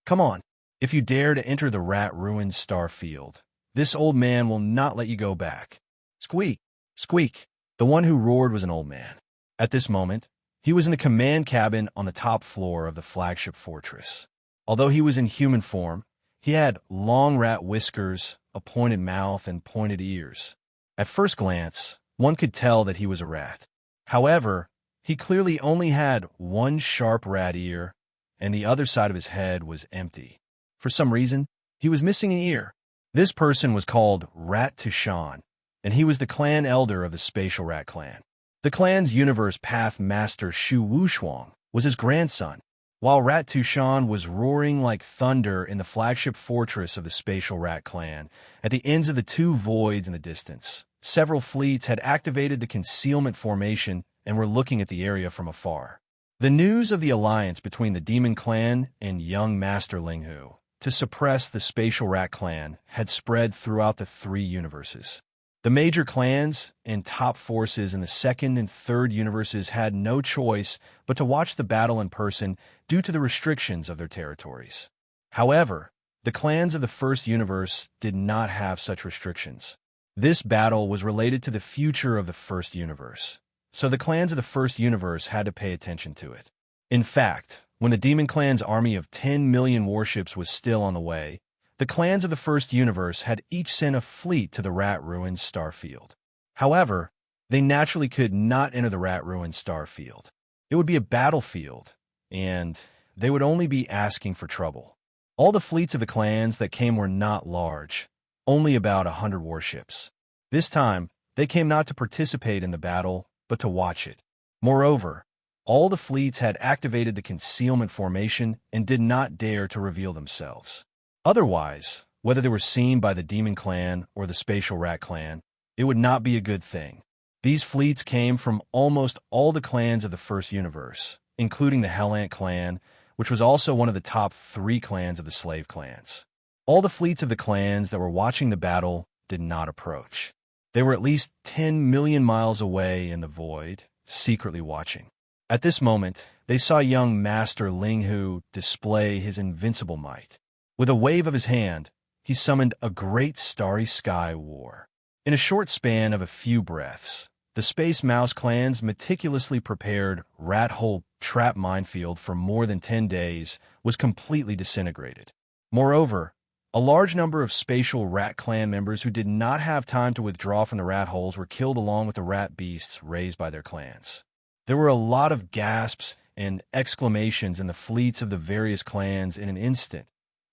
Come on, if you dare to enter the rat-ruined star field, this old man will not let you go back. Squeak, squeak. The one who roared was an old man. At this moment, he was in the command cabin on the top floor of the flagship fortress. Although he was in human form, he had long rat whiskers, a pointed mouth, and pointed ears. At first glance, one could tell that he was a rat. However, he clearly only had one sharp rat ear, and the other side of his head was empty. For some reason, he was missing an ear. This person was called Rat Tushan, and he was the clan elder of the Spatial Rat Clan. The clan's universe path master Shu Wushuang was his grandson. While Rat Tushan was roaring like thunder in the flagship fortress of the Spatial Rat Clan, at the ends of the two voids in the distance, several fleets had activated the concealment formation and were looking at the area from afar. The news of the alliance between the Demon Clan and young Master Linghu to suppress the Spatial Rat Clan had spread throughout the three universes. The major clans and top forces in the second and third universes had no choice but to watch the battle in person due to the restrictions of their territories. However, the clans of the first universe did not have such restrictions. This battle was related to the future of the first universe, so the clans of the first universe had to pay attention to it. In fact, when the Demon Clan's army of 10 million warships was still on the way, the clans of the first universe had each sent a fleet to the Rat Ruins starfield. However, they naturally could not enter the Rat Ruins starfield. It would be a battlefield, and they would only be asking for trouble. All the fleets of the clans that came were not large, only about 100 warships. This time, they came not to participate in the battle, but to watch it. Moreover, all the fleets had activated the concealment formation and did not dare to reveal themselves. Otherwise, whether they were seen by the Demon Clan or the Spatial Rat Clan, it would not be a good thing. These fleets came from almost all the clans of the first universe, including the Hellant Clan, which was also one of the top 3 clans of the slave clans. All the fleets of the clans that were watching the battle did not approach. They were at least 10 million miles away in the void, secretly watching. At this moment, they saw young Master Linghu display his invincible might. With a wave of his hand, he summoned a great starry sky war. In a short span of a few breaths, the Space Mouse clans meticulously prepared rat hole trap minefield for more than 10 days was completely disintegrated. Moreover, a large number of Spatial Rat Clan members who did not have time to withdraw from the rat holes were killed along with the rat beasts raised by their clans. There were a lot of gasps and exclamations in the fleets of the various clans in an instant.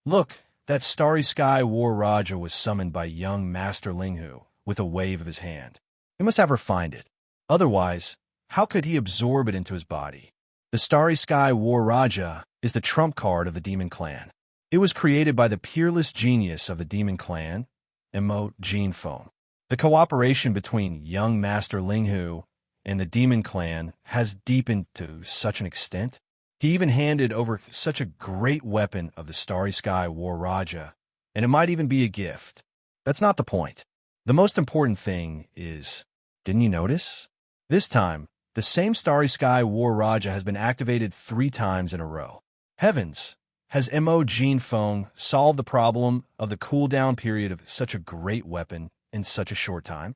Look, that Starry Sky War Raja was summoned by young Master Linghu with a wave of his hand. He must have refined it. Otherwise, how could he absorb it into his body? The Starry Sky War Raja is the trump card of the Demon Clan. It was created by the peerless genius of the Demon Clan, Gene Foam. The cooperation between young Master Linghu and the Demon Clan has deepened to such an extent. He even handed over such a great weapon of the Starry Sky War Raja, and it might even be a gift. That's not the point. The most important thing is, didn't you notice? This time, the same Starry Sky War Raja has been activated 3 times in a row. Heavens! Has Gene Foam solved the problem of the cooldown period of such a great weapon in such a short time?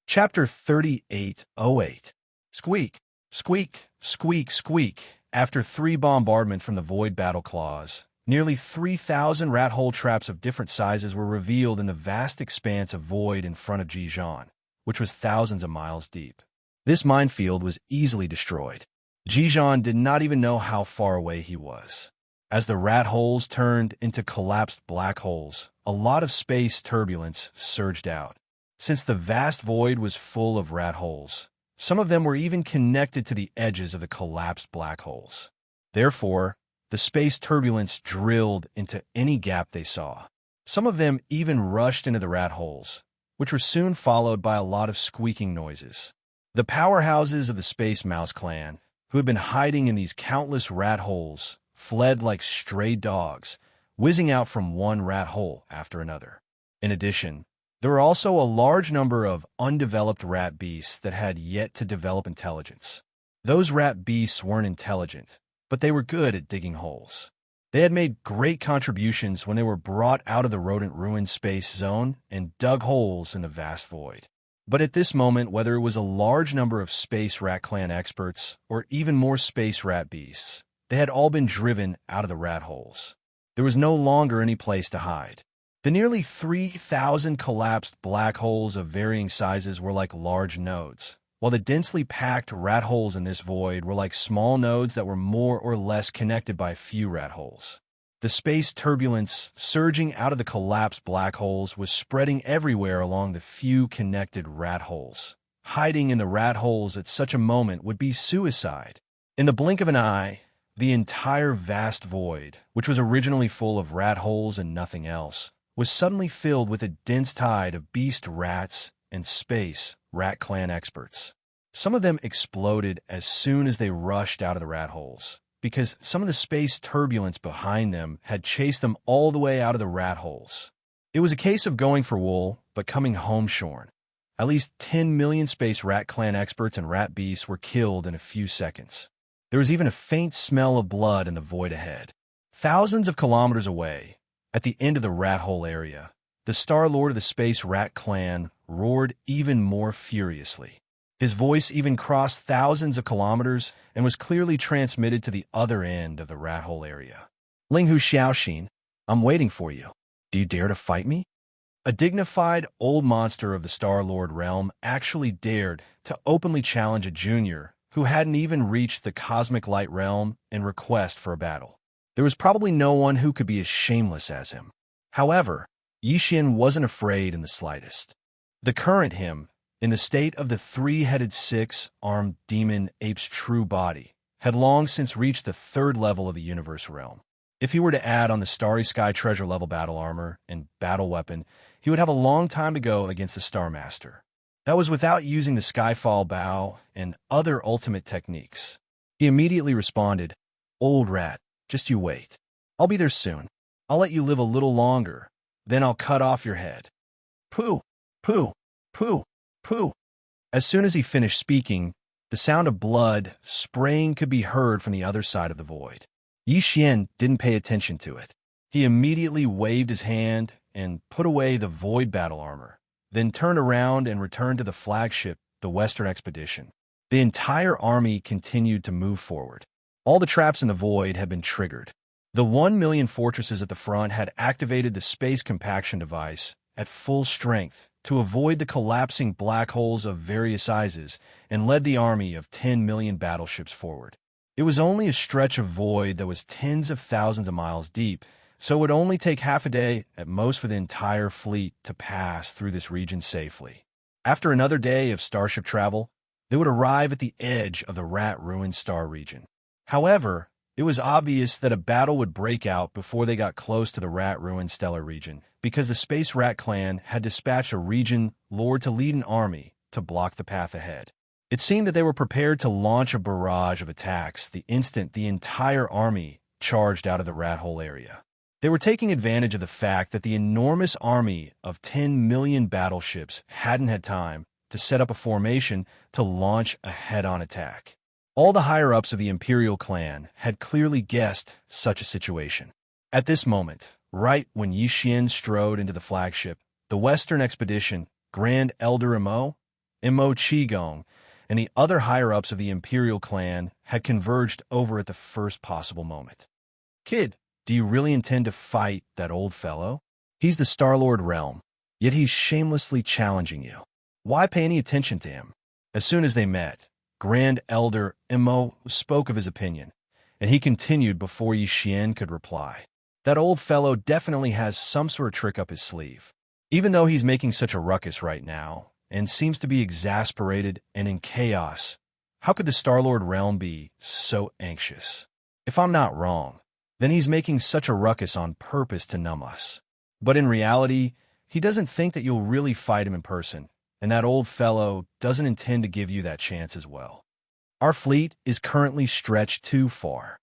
Chapter 3808. Squeak, squeak, squeak, squeak. After 3 bombardment from the Void Battle Claws, nearly 3,000 rat hole traps of different sizes were revealed in the vast expanse of void in front of Jijan, which was thousands of miles deep. This minefield was easily destroyed. Jijan did not even know how far away he was. As the rat holes turned into collapsed black holes, a lot of space turbulence surged out. Since the vast void was full of rat holes, some of them were even connected to the edges of the collapsed black holes. Therefore, the space turbulence drilled into any gap they saw. Some of them even rushed into the rat holes, which were soon followed by a lot of squeaking noises. The powerhouses of the Space Mouse clan, who had been hiding in these countless rat holes, fled like stray dogs, whizzing out from one rat hole after another. In addition, there were also a large number of undeveloped rat beasts that had yet to develop intelligence. Those rat beasts weren't intelligent, but they were good at digging holes. They had made great contributions when they were brought out of the rodent ruin space zone and dug holes in the vast void. But at this moment, whether it was a large number of Space Rat Clan experts or even more space rat beasts, they had all been driven out of the rat holes. There was no longer any place to hide. The nearly 3,000 collapsed black holes of varying sizes were like large nodes, while the densely packed rat holes in this void were like small nodes that were more or less connected by a few rat holes. The space turbulence surging out of the collapsed black holes was spreading everywhere along the few connected rat holes. Hiding in the rat holes at such a moment would be suicide. In the blink of an eye, the entire vast void, which was originally full of rat holes and nothing else, was suddenly filled with a dense tide of beast rats and space rat clan experts. Some of them exploded as soon as they rushed out of the rat holes, because some of the space turbulence behind them had chased them all the way out of the rat holes. It was a case of going for wool, but coming home shorn. At least 10 million space rat clan experts and rat beasts were killed in a few seconds. There was even a faint smell of blood in the void ahead. Thousands of kilometers away, at the end of the rat hole area, the Star Lord of the Space Rat Clan roared even more furiously. His voice even crossed thousands of kilometers and was clearly transmitted to the other end of the rat hole area. Linghu Xiaoxin, I'm waiting for you. Do you dare to fight me? A dignified old monster of the Star-Lord realm actually dared to openly challenge a junior who hadn't even reached the cosmic light realm in request for a battle. There was probably no one who could be as shameless as him. However, Yixian wasn't afraid in the slightest. The current him, in the state of the three-headed six-armed demon ape's true body, had long since reached the third level of the universe realm. If he were to add on the Starry Sky treasure level battle armor and battle weapon, he would have a long time to go against the Star Master. That was without using the Skyfall Bow and other ultimate techniques. He immediately responded, Old rat, just you wait. I'll be there soon. I'll let you live a little longer, then I'll cut off your head. Pooh, pooh, pooh, pooh. As soon as he finished speaking, the sound of blood spraying could be heard from the other side of the void. Yixian didn't pay attention to it. He immediately waved his hand and put away the void battle armor, then turned around and returned to the flagship, the Western Expedition. The entire army continued to move forward. All the traps in the void had been triggered. The 1 million fortresses at the front had activated the space compaction device at full strength to avoid the collapsing black holes of various sizes and led the army of 10 million battleships forward. It was only a stretch of void that was tens of thousands of miles deep, so it would only take half a day at most for the entire fleet to pass through this region safely. After another day of starship travel, they would arrive at the edge of the rat-ruined star region. However, it was obvious that a battle would break out before they got close to the rat-ruined stellar region, because the Space Rat Clan had dispatched a region lord to lead an army to block the path ahead. It seemed that they were prepared to launch a barrage of attacks the instant the entire army charged out of the rat hole area. They were taking advantage of the fact that the enormous army of 10 million battleships hadn't had time to set up a formation to launch a head-on attack. All the higher-ups of the Imperial clan had clearly guessed such a situation. At this moment, right when Yixian strode into the flagship, the Western Expedition, Grand Elder Immo Qigong, and the other higher-ups of the Imperial clan had converged over at the first possible moment. Kid, do you really intend to fight that old fellow? He's the Star-Lord realm, yet he's shamelessly challenging you. Why pay any attention to him? As soon as they met, Grand Elder Immo spoke of his opinion, and he continued before Yixian could reply. That old fellow definitely has some sort of trick up his sleeve. Even though he's making such a ruckus right now, and seems to be exasperated and in chaos, how could the Star-Lord realm be so anxious? If I'm not wrong, then he's making such a ruckus on purpose to numb us. But in reality, he doesn't think that you'll really fight him in person, and that old fellow doesn't intend to give you that chance as well. Our fleet is currently stretched too far.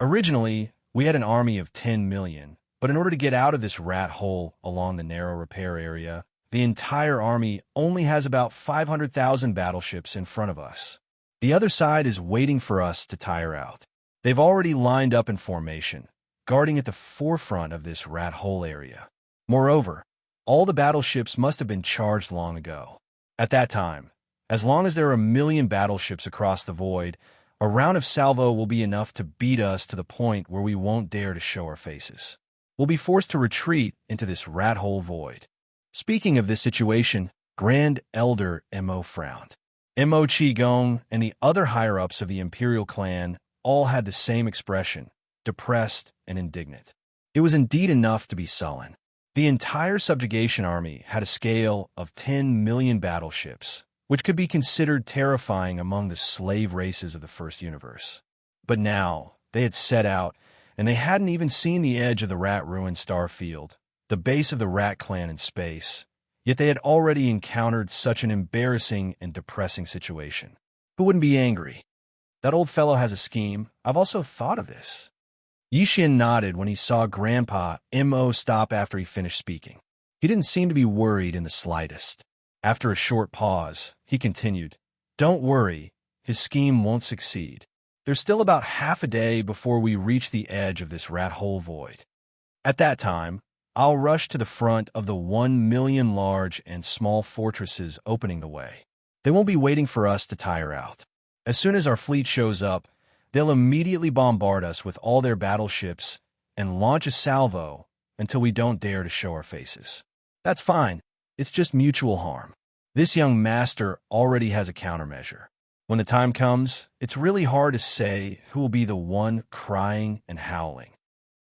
Originally, we had an army of 10 million, but in order to get out of this rat hole along the narrow repair area, the entire army only has about 500,000 battleships in front of us. The other side is waiting for us to tire out. They've already lined up in formation, guarding at the forefront of this rat hole area. Moreover, all the battleships must have been charged long ago. At that time, as long as there are 1,000,000 battleships across the void, a round of salvo will be enough to beat us to the point where we won't dare to show our faces. We'll be forced to retreat into this rat-hole void. Speaking of this situation, Grand Elder Mo frowned. Mo Qigong and the other higher-ups of the Imperial clan all had the same expression, depressed and indignant. It was indeed enough to be sullen. The entire subjugation army had a scale of 10,000,000 battleships, which could be considered terrifying among the slave races of the first universe. But now, they had set out, and they hadn't even seen the edge of the rat-ruined starfield, the base of the rat clan in space, yet they had already encountered such an embarrassing and depressing situation. Who wouldn't be angry? That old fellow has a scheme. I've also thought of this. Yixian nodded when he saw Grandpa Mo stop after he finished speaking. He didn't seem to be worried in the slightest. After a short pause, he continued, "Don't worry, his scheme won't succeed. There's still about half a day before we reach the edge of this rat-hole void. At that time, I'll rush to the front of the 1,000,000 large and small fortresses opening the way. They won't be waiting for us to tire out. As soon as our fleet shows up, they'll immediately bombard us with all their battleships and launch a salvo until we don't dare to show our faces. That's fine. It's just mutual harm. This young master already has a countermeasure. When the time comes, it's really hard to say who will be the one crying and howling."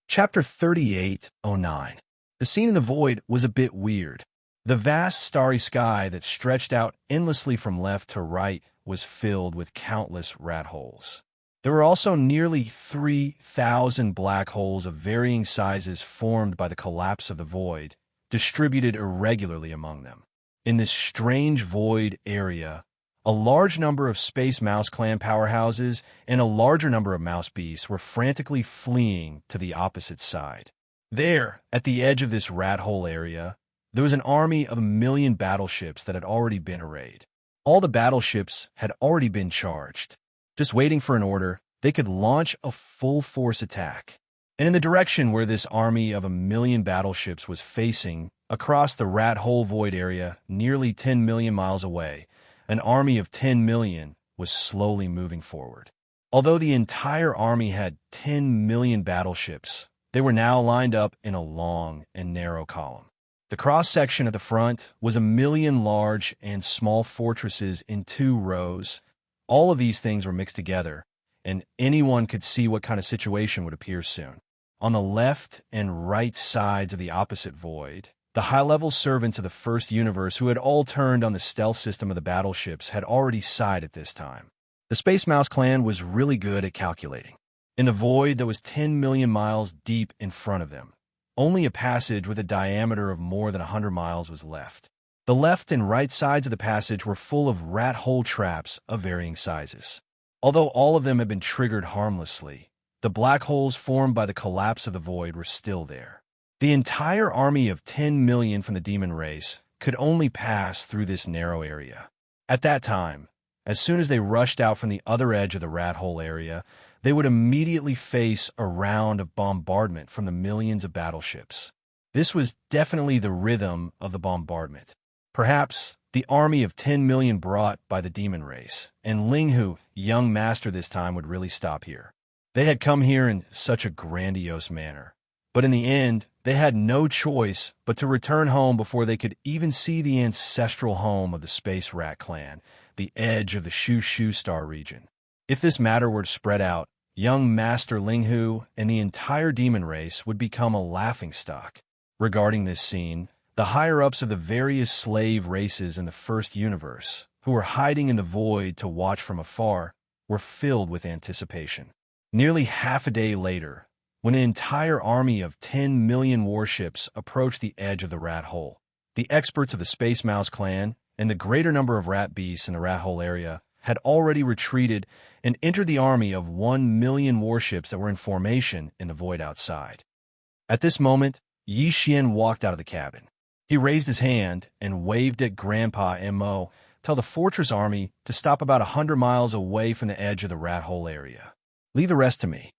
Chapter 3809. The scene in the void was a bit weird. The vast starry sky that stretched out endlessly from left to right was filled with countless rat holes. There were also nearly 3,000 black holes of varying sizes formed by the collapse of the void, distributed irregularly among them. In this strange void area, a large number of Space Mouse Clan powerhouses and a larger number of mouse beasts were frantically fleeing to the opposite side. There, at the edge of this rat hole area, there was an army of 1,000,000 battleships that had already been arrayed. All the battleships had already been charged. Just waiting for an order, they could launch a full-force attack. And in the direction where this army of 1,000,000 battleships was facing, across the rat hole void area, nearly 10,000,000 miles away, an army of 10,000,000 was slowly moving forward. Although the entire army had 10,000,000 battleships, they were now lined up in a long and narrow column. The cross-section at the front was 1,000,000 large and small fortresses in 2 rows. All of these things were mixed together, and anyone could see what kind of situation would appear soon. On the left and right sides of the opposite void, the high-level servants of the first universe who had all turned on the stealth system of the battleships had already sighed at this time. The Space Mouse Clan was really good at calculating. In the void that was 10,000,000 miles deep in front of them, only a passage with a diameter of more than 100 miles was left. The left and right sides of the passage were full of rat-hole traps of varying sizes. Although all of them had been triggered harmlessly, the black holes formed by the collapse of the void were still there. The entire army of 10,000,000 from the demon race could only pass through this narrow area. At that time, as soon as they rushed out from the other edge of the rat hole area, they would immediately face a round of bombardment from the millions of battleships. This was definitely the rhythm of the bombardment. Perhaps the army of 10,000,000 brought by the demon race, and Linghu, young master this time, would really stop here. They had come here in such a grandiose manner. But in the end, they had no choice but to return home before they could even see the ancestral home of the Space Rat Clan, the edge of the Shu Star region. If this matter were to spread out, young Master Linghu and the entire demon race would become a laughingstock. Regarding this scene, the higher-ups of the various slave races in the first universe, who were hiding in the void to watch from afar, were filled with anticipation. Nearly half a day later, when an entire army of 10,000,000 warships approached the edge of the rat hole, the experts of the Space Mouse Clan and the greater number of rat beasts in the rat hole area had already retreated and entered the army of 1,000,000 warships that were in formation in the void outside. At this moment, Yixian walked out of the cabin. He raised his hand and waved at Grandpa Mo, tell the fortress army to stop about 100 miles away from the edge of the rat hole area. Leave the rest to me.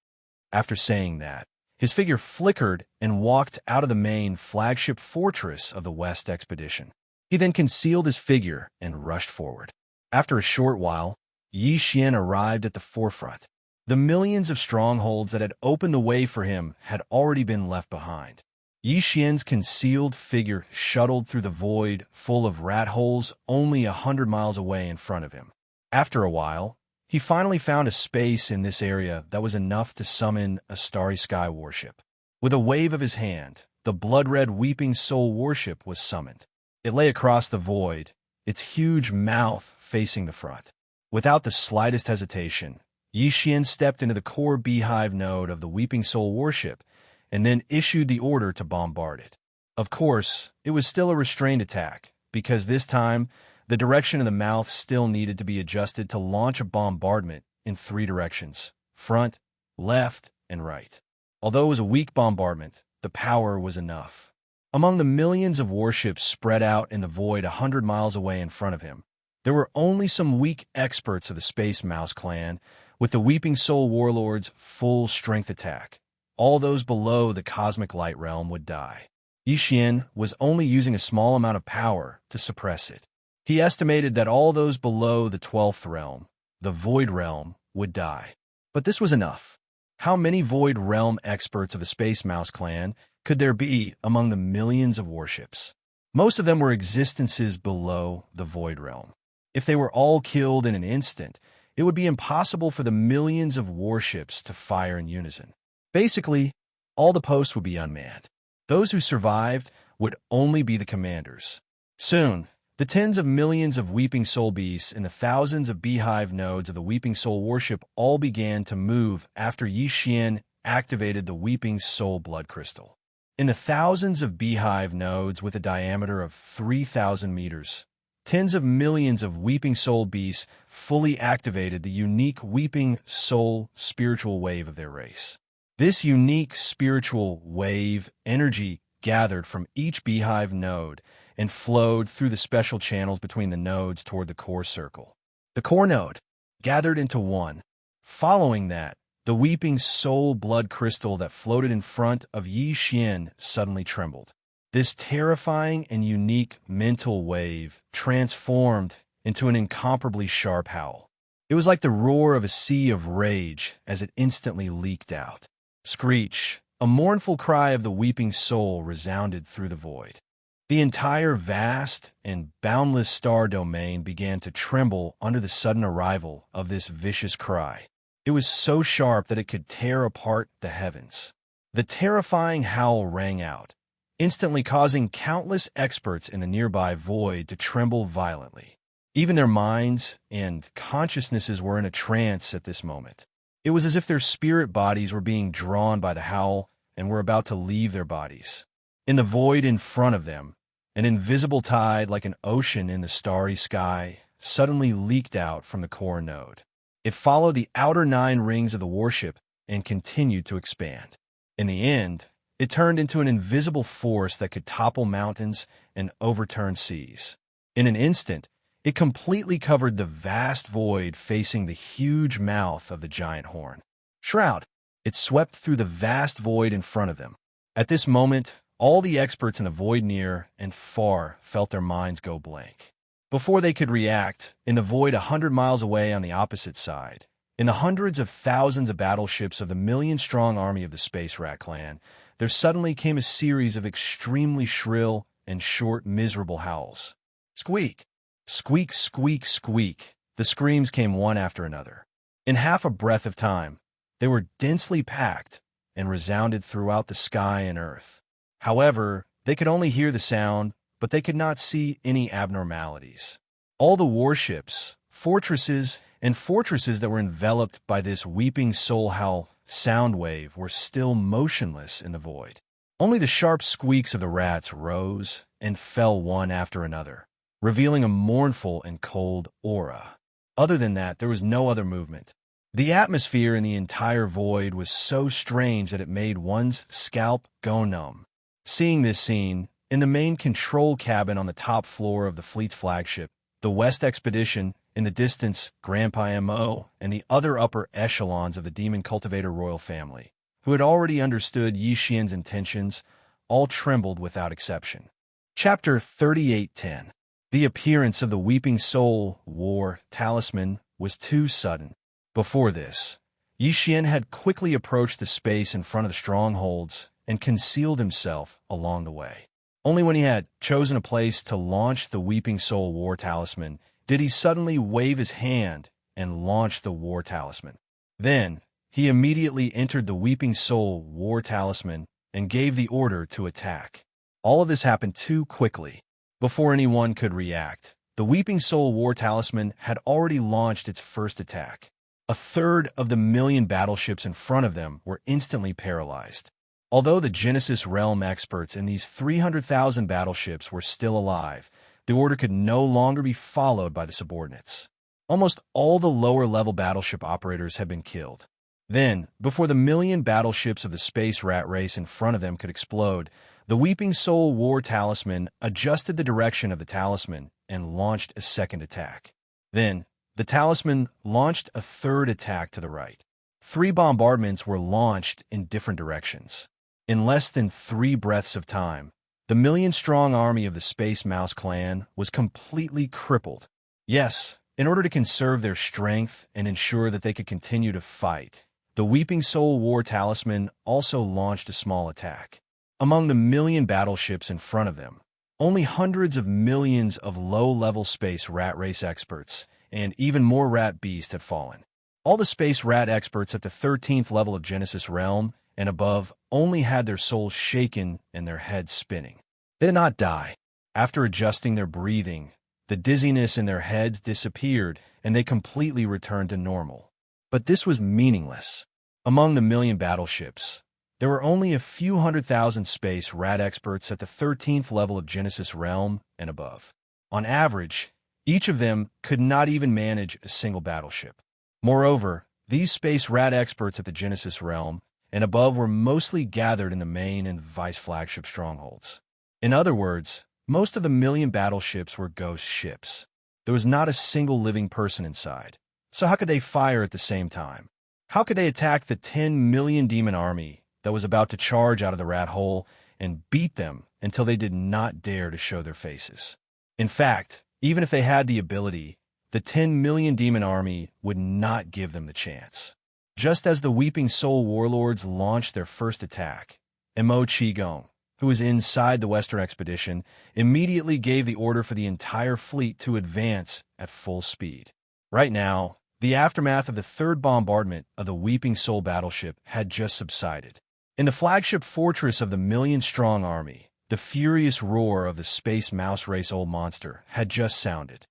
After saying that, his figure flickered and walked out of the main flagship fortress of the West Expedition. He then concealed his figure and rushed forward. After a short while, Yi Xian arrived at the forefront. The millions of strongholds that had opened the way for him had already been left behind. Yi Xian's concealed figure shuttled through the void full of rat holes only 100 miles away in front of him. After a while, he finally found a space in this area that was enough to summon a Starry Sky warship. With a wave of his hand, the blood-red Weeping Soul warship was summoned. It lay across the void, its huge mouth facing the front. Without the slightest hesitation, Yi Xian stepped into the core beehive node of the Weeping Soul warship and then issued the order to bombard it. Of course, it was still a restrained attack, because this time, the direction of the mouth still needed to be adjusted to launch a bombardment in 3 directions: front, left, and right. Although it was a weak bombardment, the power was enough. Among the millions of warships spread out in the void 100 miles away in front of him, there were only some weak experts of the Space Mouse clan, with the Weeping Soul warlord's full-strength attack. All those below the Cosmic Light Realm would die. Yi Xian was only using a small amount of power to suppress it. He estimated that all those below the 12th realm, the Void Realm, would die. But this was enough. How many Void Realm experts of the Space Mouse clan could there be among the millions of warships? Most of them were existences below the Void Realm. If they were all killed in an instant, it would be impossible for the millions of warships to fire in unison. Basically, all the posts would be unmanned. Those who survived would only be the commanders. Soon, the tens of millions of Weeping Soul beasts and the thousands of beehive nodes of the Weeping Soul warship all began to move after Yi Xian activated the Weeping Soul blood crystal. In the thousands of beehive nodes with a diameter of 3,000 meters, tens of millions of Weeping Soul beasts fully activated the unique Weeping Soul spiritual wave of their race. This unique spiritual wave energy gathered from each beehive node and flowed through the special channels between the nodes toward the core circle. The core node gathered into one. Following that, the Weeping Soul blood crystal that floated in front of Yi Xian suddenly trembled. This terrifying and unique mental wave transformed into an incomparably sharp howl. It was like the roar of a sea of rage as it instantly leaked out. Screech, a mournful cry of the Weeping Soul, resounded through the void. The entire vast and boundless star domain began to tremble under the sudden arrival of this vicious cry. It was so sharp that it could tear apart the heavens. The terrifying howl rang out, instantly causing countless experts in the nearby void to tremble violently. Even their minds and consciousnesses were in a trance at this moment. It was as if their spirit bodies were being drawn by the howl and were about to leave their bodies. In the void in front of them, an invisible tide like an ocean in the starry sky suddenly leaked out from the core node. It followed the outer 9 rings of the warship and continued to expand. In the end, it turned into an invisible force that could topple mountains and overturn seas. In an instant, it completely covered the vast void facing the huge mouth of the giant horn. Shroud! It swept through the vast void in front of them. At this moment, all the experts in the void near and far felt their minds go blank. Before they could react, in the void 100 miles away on the opposite side, in the hundreds of thousands of battleships of the million-strong army of the Space Rat Clan, there suddenly came a series of extremely shrill and short, miserable howls. Squeak! Squeak, squeak, squeak. The screams came one after another. In half a breath of time, they were densely packed and resounded throughout the sky and earth. However, they could only hear the sound, but they could not see any abnormalities. All the warships, fortresses that were enveloped by this Weeping Soul howl sound wave were still motionless in the void. Only the sharp squeaks of the rats rose and fell one after another, revealing a mournful and cold aura. Other than that, there was no other movement. The atmosphere in the entire void was so strange that it made one's scalp go numb. Seeing this scene, in the main control cabin on the top floor of the fleet's flagship, the West Expedition, in the distance, Grandpa M.O., and the other upper echelons of the Demon Cultivator royal family, who had already understood Yi Xian's intentions, all trembled without exception. Chapter 38:10 The appearance of the Weeping Soul War Talisman was too sudden. Before this, Yi Xian had quickly approached the space in front of the strongholds and concealed himself along the way. Only when he had chosen a place to launch the Weeping Soul War Talisman did he suddenly wave his hand and launch the War Talisman. Then, he immediately entered the Weeping Soul War Talisman and gave the order to attack. All of this happened too quickly. Before anyone could react, the Weeping Soul War Talisman had already launched its first attack. A third of the million battleships in front of them were instantly paralyzed. Although the Genesis Realm experts in these 300,000 battleships were still alive, the order could no longer be followed by the subordinates. Almost all the lower-level battleship operators had been killed. Then, before the million battleships of the space rat race in front of them could explode, the Weeping Soul War Talisman adjusted the direction of the talisman and launched a second attack. Then, the talisman launched a third attack to the right. 3 bombardments were launched in different directions. In less than 3 breaths of time, the million-strong army of the Space Mouse clan was completely crippled. Yes, in order to conserve their strength and ensure that they could continue to fight, the Weeping Soul War Talisman also launched a small attack. Among the million battleships in front of them, only hundreds of millions of low-level space rat race experts and even more rat beasts had fallen. All the space rat experts at the 13th level of Genesis Realm and above only had their souls shaken and their heads spinning. They did not die. After adjusting their breathing, the dizziness in their heads disappeared and they completely returned to normal. But this was meaningless. Among the million battleships, there were only a few 100,000 space rat experts at the 13th level of Genesis Realm and above. On average, each of them could not even manage a single battleship. Moreover, these space rat experts at the Genesis Realm and above were mostly gathered in the main and vice flagship strongholds. In other words, most of the million battleships were ghost ships. There was not a single living person inside. So how could they fire at the same time? How could they attack the 10 million demon army that was about to charge out of the rat hole and beat them until they did not dare to show their faces? In fact, even if they had the ability, the 10 million demon army would not give them the chance. Just as the Weeping Soul warlords launched their first attack, Mo Qigong, who was inside the Western expedition, immediately gave the order for the entire fleet to advance at full speed. Right now, the aftermath of the third bombardment of the Weeping Soul battleship had just subsided. In the flagship fortress of the million-strong army, the furious roar of the Space Mouse race old monster had just sounded.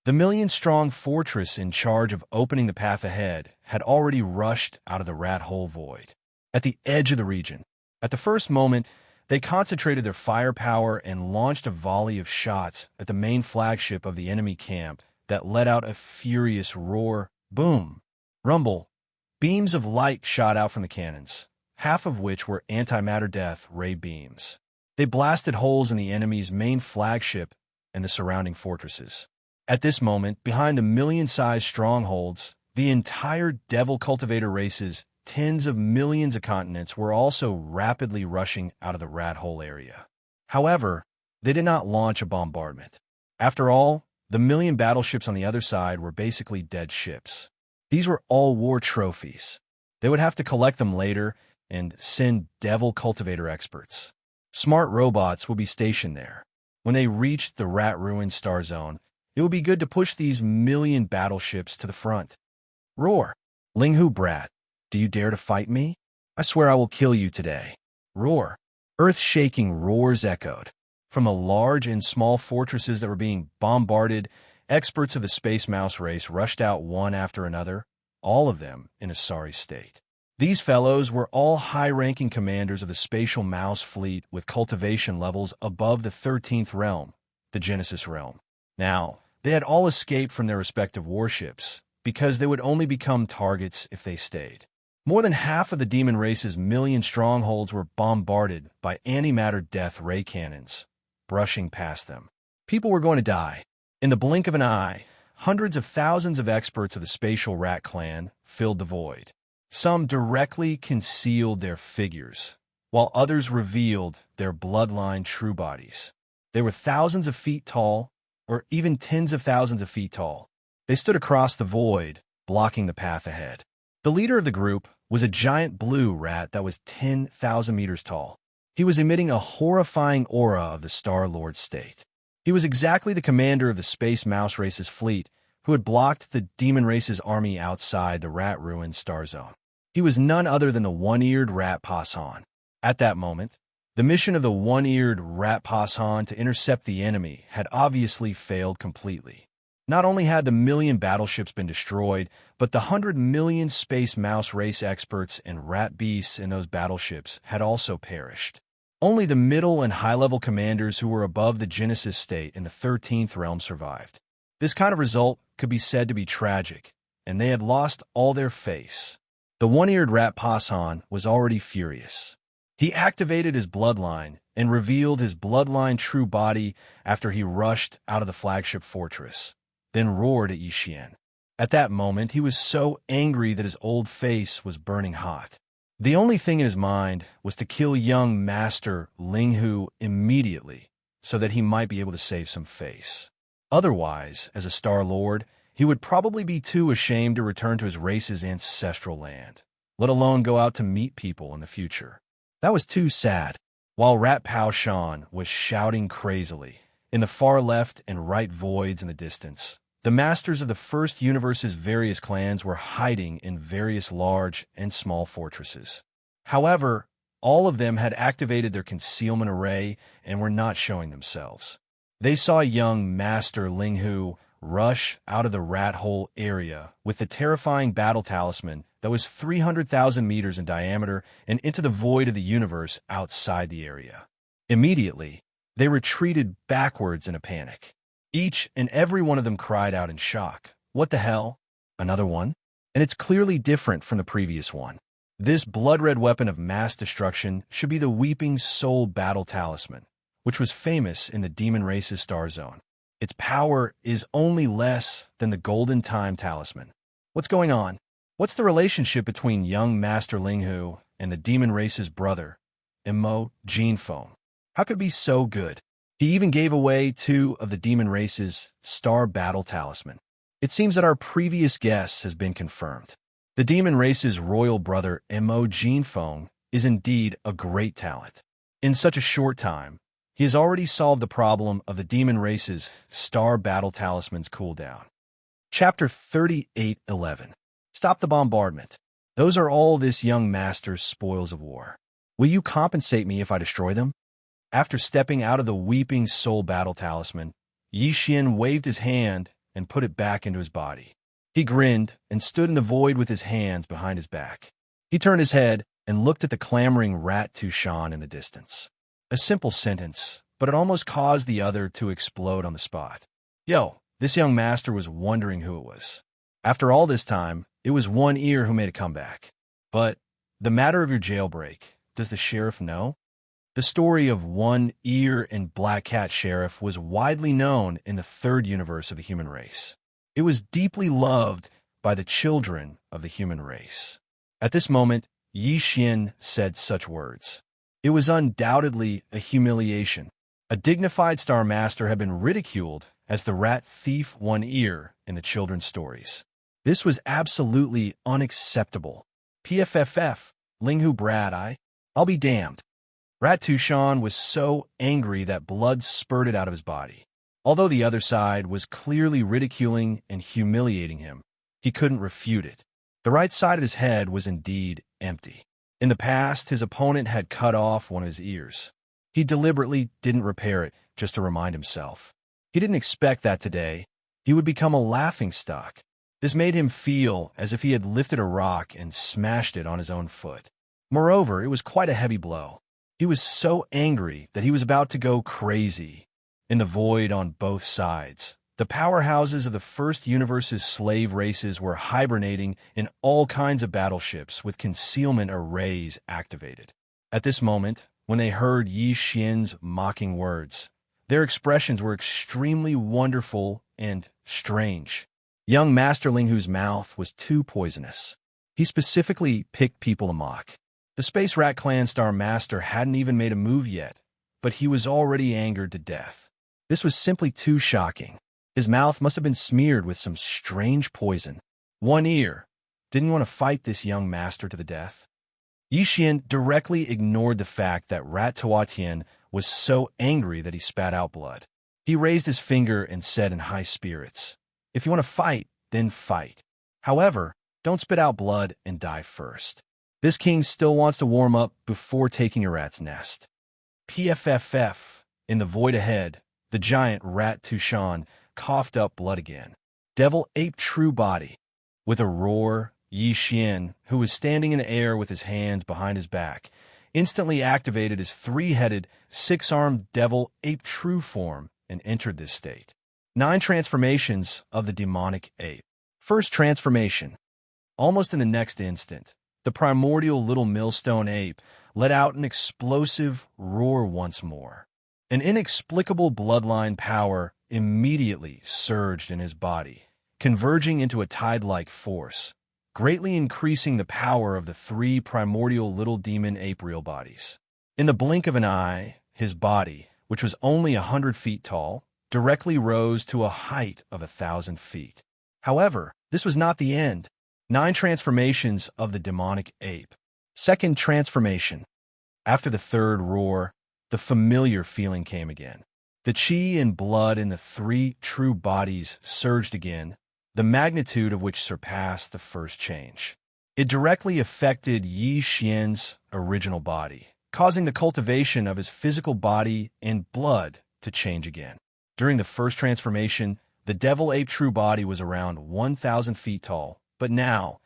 The million-strong fortress in charge of opening the path ahead had already rushed out of the rat hole void. At the edge of the region, at the first moment, they concentrated their firepower and launched a volley of shots at the main flagship of the enemy camp that let out a furious roar, boom, rumble. Beams of light shot out from the cannons, half of which were antimatter death ray beams. They blasted holes in the enemy's main flagship and the surrounding fortresses. At this moment, behind the million-sized strongholds, the entire Devil Cultivator race's tens of millions of continents were also rapidly rushing out of the rat hole area. However, they did not launch a bombardment. After all, the million battleships on the other side were basically dead ships. These were all war trophies. They would have to collect them later and send Devil Cultivator experts. Smart robots will be stationed there. When they reached the Rat Ruin Star Zone, it would be good to push these million battleships to the front. Roar! Linghu brat, do you dare to fight me? I swear I will kill you today. Roar! Earth-shaking roars echoed. From the large and small fortresses that were being bombarded, experts of the Space Mouse race rushed out one after another, all of them in a sorry state. These fellows were all high-ranking commanders of the Spatial Mouse fleet with cultivation levels above the 13th realm, the Genesis realm. Now, they had all escaped from their respective warships, because they would only become targets if they stayed. More than half of the demon race's million strongholds were bombarded by antimatter death ray cannons, brushing past them. People were going to die. In the blink of an eye, hundreds of thousands of experts of the Spatial Rat Clan filled the void. Some directly concealed their figures, while others revealed their bloodline true bodies. They were thousands of feet tall, or even tens of thousands of feet tall. They stood across the void, blocking the path ahead. The leader of the group was a giant blue rat that was 10,000 meters tall. He was emitting a horrifying aura of the Star-Lord state. He was exactly the commander of the Space Mouse Race's fleet, who had blocked the Demon Race's army outside the rat-ruined star zone. He was none other than the one-eared rat Pashan. At that moment, the mission of the one-eared rat Pashan to intercept the enemy had obviously failed completely. Not only had the million battleships been destroyed, but the 100 million Space Mouse Race experts and rat beasts in those battleships had also perished. Only the middle and high-level commanders who were above the Genesis state in the 13th realm survived. This kind of result could be said to be tragic, and they had lost all their face. The one-eared rat Pashan was already furious. He activated his bloodline and revealed his bloodline true body after he rushed out of the flagship fortress, then roared at Yixian. At that moment, he was so angry that his old face was burning hot. The only thing in his mind was to kill young Master Linghu immediately so that he might be able to save some face. Otherwise, as a Star Lord, he would probably be too ashamed to return to his race's ancestral land, let alone go out to meet people in the future. That was too sad. While Rat Pao Shan was shouting crazily, in the far left and right voids in the distance, the masters of the First Universe's various clans were hiding in various large and small fortresses. However, all of them had activated their concealment array and were not showing themselves. They saw young Master Linghu rush out of the rat hole area with the terrifying battle talisman that was 300,000 meters in diameter and into the void of the universe outside the area. Immediately, they retreated backwards in a panic. Each and every one of them cried out in shock. What the hell? Another one? And it's clearly different from the previous one. This blood-red weapon of mass destruction should be the Weeping Soul Battle Talisman, which was famous in the Demon Race's star zone. Its power is only less than the Golden Time Talisman. What's going on? What's the relationship between young Master Linghu and the Demon Race's brother, Imo Genefeng? How could it be so good? He even gave away 2 of the Demon Race's Star Battle Talisman. It seems that our previous guess has been confirmed. The Demon Race's royal brother, Imo Genefeng, is indeed a great talent. In such a short time, he has already solved the problem of the Demon Race's Star Battle Talisman's cooldown. Chapter 38:11. Stop the bombardment. Those are all this young master's spoils of war. Will you compensate me if I destroy them? After stepping out of the Weeping Soul Battle Talisman, Yixian waved his hand and put it back into his body. He grinned and stood in the void with his hands behind his back. He turned his head and looked at the clamoring Rat Tushan in the distance. A simple sentence, but it almost caused the other to explode on the spot. Yo, this young master was wondering who it was. After all this time, it was One Ear who made a comeback. But the matter of your jailbreak, does the sheriff know? The story of One Ear and Black Cat Sheriff was widely known in the 3rd universe of the human race. It was deeply loved by the children of the human race. At this moment, Yixian said such words. It was undoubtedly a humiliation. A dignified Star Master had been ridiculed as the rat thief One Ear in the children's stories. This was absolutely unacceptable. PFFF, Linghu Brad, I'll be damned. Rat Tushan was so angry that blood spurted out of his body. Although the other side was clearly ridiculing and humiliating him, he couldn't refute it. The right side of his head was indeed empty. In the past, his opponent had cut off one of his ears. He deliberately didn't repair it just to remind himself. He didn't expect that today he would become a laughingstock. This made him feel as if he had lifted a rock and smashed it on his own foot. Moreover, it was quite a heavy blow. He was so angry that he was about to go crazy. In the void on both sides, the powerhouses of the First Universe's slave races were hibernating in all kinds of battleships with concealment arrays activated. At this moment, when they heard Yixian's mocking words, their expressions were extremely wonderful and strange. Young Master Linghu's mouth was too poisonous. He specifically picked people to mock. The Space Rat Clan Star Master hadn't even made a move yet, but he was already angered to death. This was simply too shocking. His mouth must have been smeared with some strange poison. One Ear didn't want to fight this young master to the death. Yi Xian directly ignored the fact that Rat Tuatien was so angry that he spat out blood. He raised his finger and said in high spirits, "If you want to fight, then fight. However, don't spit out blood and die first. This king still wants to warm up before taking a rat's nest." PFFF. In the void ahead, the giant Rat Tushan coughed up blood again. Devil Ape True Body. With a roar, Yi Xian, who was standing in the air with his hands behind his back, instantly activated his three-headed, six-armed Devil Ape True form and entered this state. 9 transformations of the demonic ape. First transformation. Almost in the next instant, the primordial little millstone ape let out an explosive roar once more. An inexplicable bloodline power immediately surged in his body, converging into a tide-like force, greatly increasing the power of the 3 primordial little demon ape real bodies. In the blink of an eye, his body, which was only 100 feet tall, directly rose to a height of 1,000 feet. However, this was not the end. 9 transformations of the demonic ape. Second transformation. After the third roar, the familiar feeling came again. The chi and blood in the 3 true bodies surged again, the magnitude of which surpassed the first change. It directly affected Yi Xian's original body, causing the cultivation of his physical body and blood to change again. During the first transformation, the Devil Ape True Body was around 1,000 feet tall, but now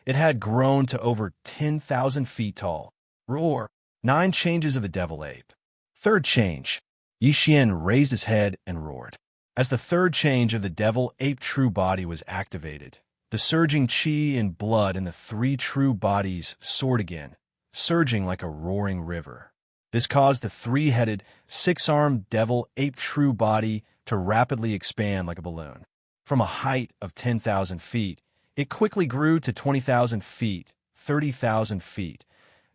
it had grown to over 10,000 feet tall. Roar. 9 changes of the Devil Ape. Third change. Yi Xian raised his head and roared. As the third change of the Devil Ape True Body was activated, the surging chi and blood in the 3 true bodies soared again, surging like a roaring river. This caused the 3-headed, 6-armed Devil Ape True Body to rapidly expand like a balloon. From a height of 10,000 feet, it quickly grew to 20,000 feet, 30,000 feet,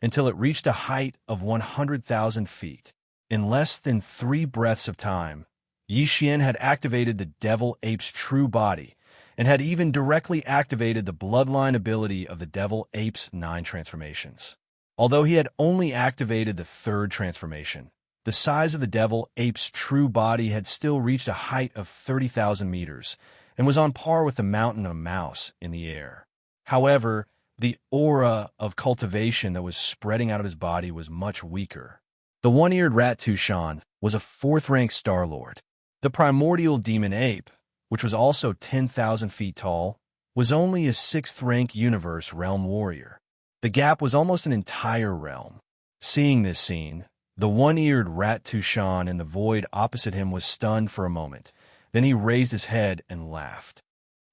until it reached a height of 100,000 feet. In less than 3 breaths of time, Yi Xian had activated the Devil Ape's True Body and had even directly activated the bloodline ability of the Devil Ape's 9 transformations. Although he had only activated the 3rd transformation, the size of the Devil Ape's True Body had still reached a height of 30,000 meters and was on par with the mountain of a mouse in the air. However, the aura of cultivation that was spreading out of his body was much weaker. The one-eared Rat Tushan was a 4th-rank Star Lord. The primordial demon ape, which was also 10,000 feet tall, was only a 6th-rank universe realm warrior. The gap was almost an entire realm. Seeing this scene, the one-eared Rat Tushan in the void opposite him was stunned for a moment. Then he raised his head and laughed.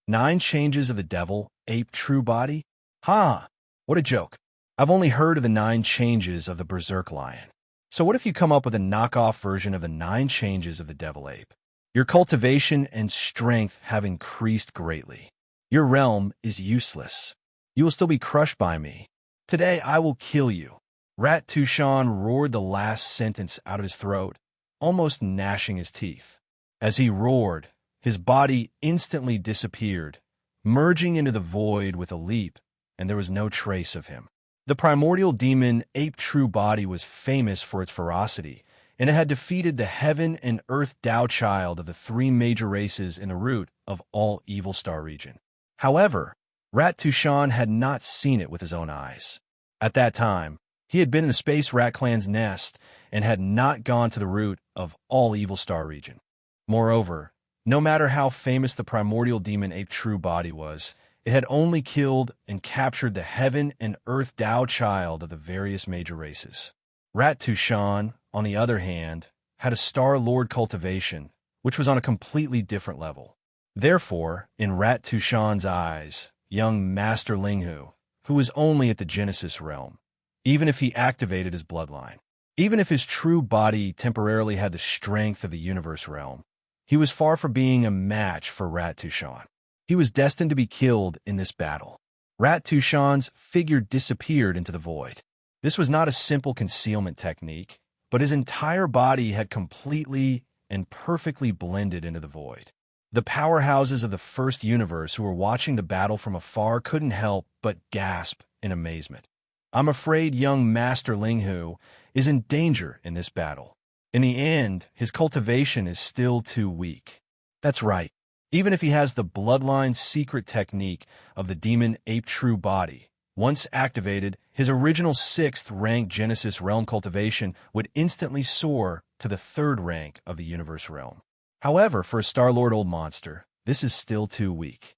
9 changes of the Devil Ape True Body? Ha! What a joke. I've only heard of the 9 changes of the Berserk Lion. So what if you come up with a knockoff version of the 9 changes of the Devil Ape? Your cultivation and strength have increased greatly. Your realm is useless. You will still be crushed by me. Today I will kill you. Rat Tushan roared the last sentence out of his throat, almost gnashing his teeth. As he roared, his body instantly disappeared, merging into the void with a leap, and there was no trace of him. The primordial demon Ape True Body was famous for its ferocity, and it had defeated the heaven and earth Tao child of the 3 major races in the root of all Evil Star region. However, Rat Tushan had not seen it with his own eyes. At that time, he had been in the Space Rat Clan's nest and had not gone to the root of all Evil Star region. Moreover, no matter how famous the primordial demon Ape True Body was, it had only killed and captured the heaven and earth Tao child of the various major races. Rat Tushan, on the other hand, had a Star Lord cultivation, which was on a completely different level. Therefore, in Rat Tushan's eyes, young Master Linghu, who was only at the Genesis realm, even if he activated his bloodline, even if his true body temporarily had the strength of the universe realm, he was far from being a match for Rat Tushan. He was destined to be killed in this battle. Rat Tushan's figure disappeared into the void. This was not a simple concealment technique, but his entire body had completely and perfectly blended into the void. The powerhouses of the first universe who were watching the battle from afar couldn't help but gasp in amazement. I'm afraid young Master Linghu is in danger in this battle. In the end, his cultivation is still too weak. That's right. Even if he has the bloodline's secret technique of the demon ape true body, once activated, his original 6th rank Genesis realm cultivation would instantly soar to the 3rd rank of the universe realm. However, for a Star-Lord old monster, this is still too weak.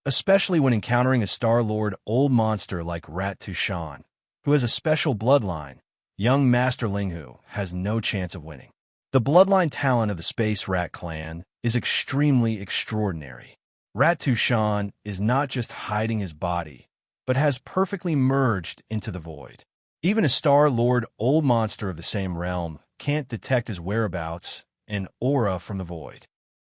Especially when encountering a Star-Lord old monster like Rat Tushan, who has a special bloodline, young Master Linghu has no chance of winning. The bloodline talent of the Space Rat clan is extremely extraordinary. Rat Tushan is not just hiding his body, but has perfectly merged into the void. Even a Star-Lord old monster of the same realm can't detect his whereabouts and aura from the void.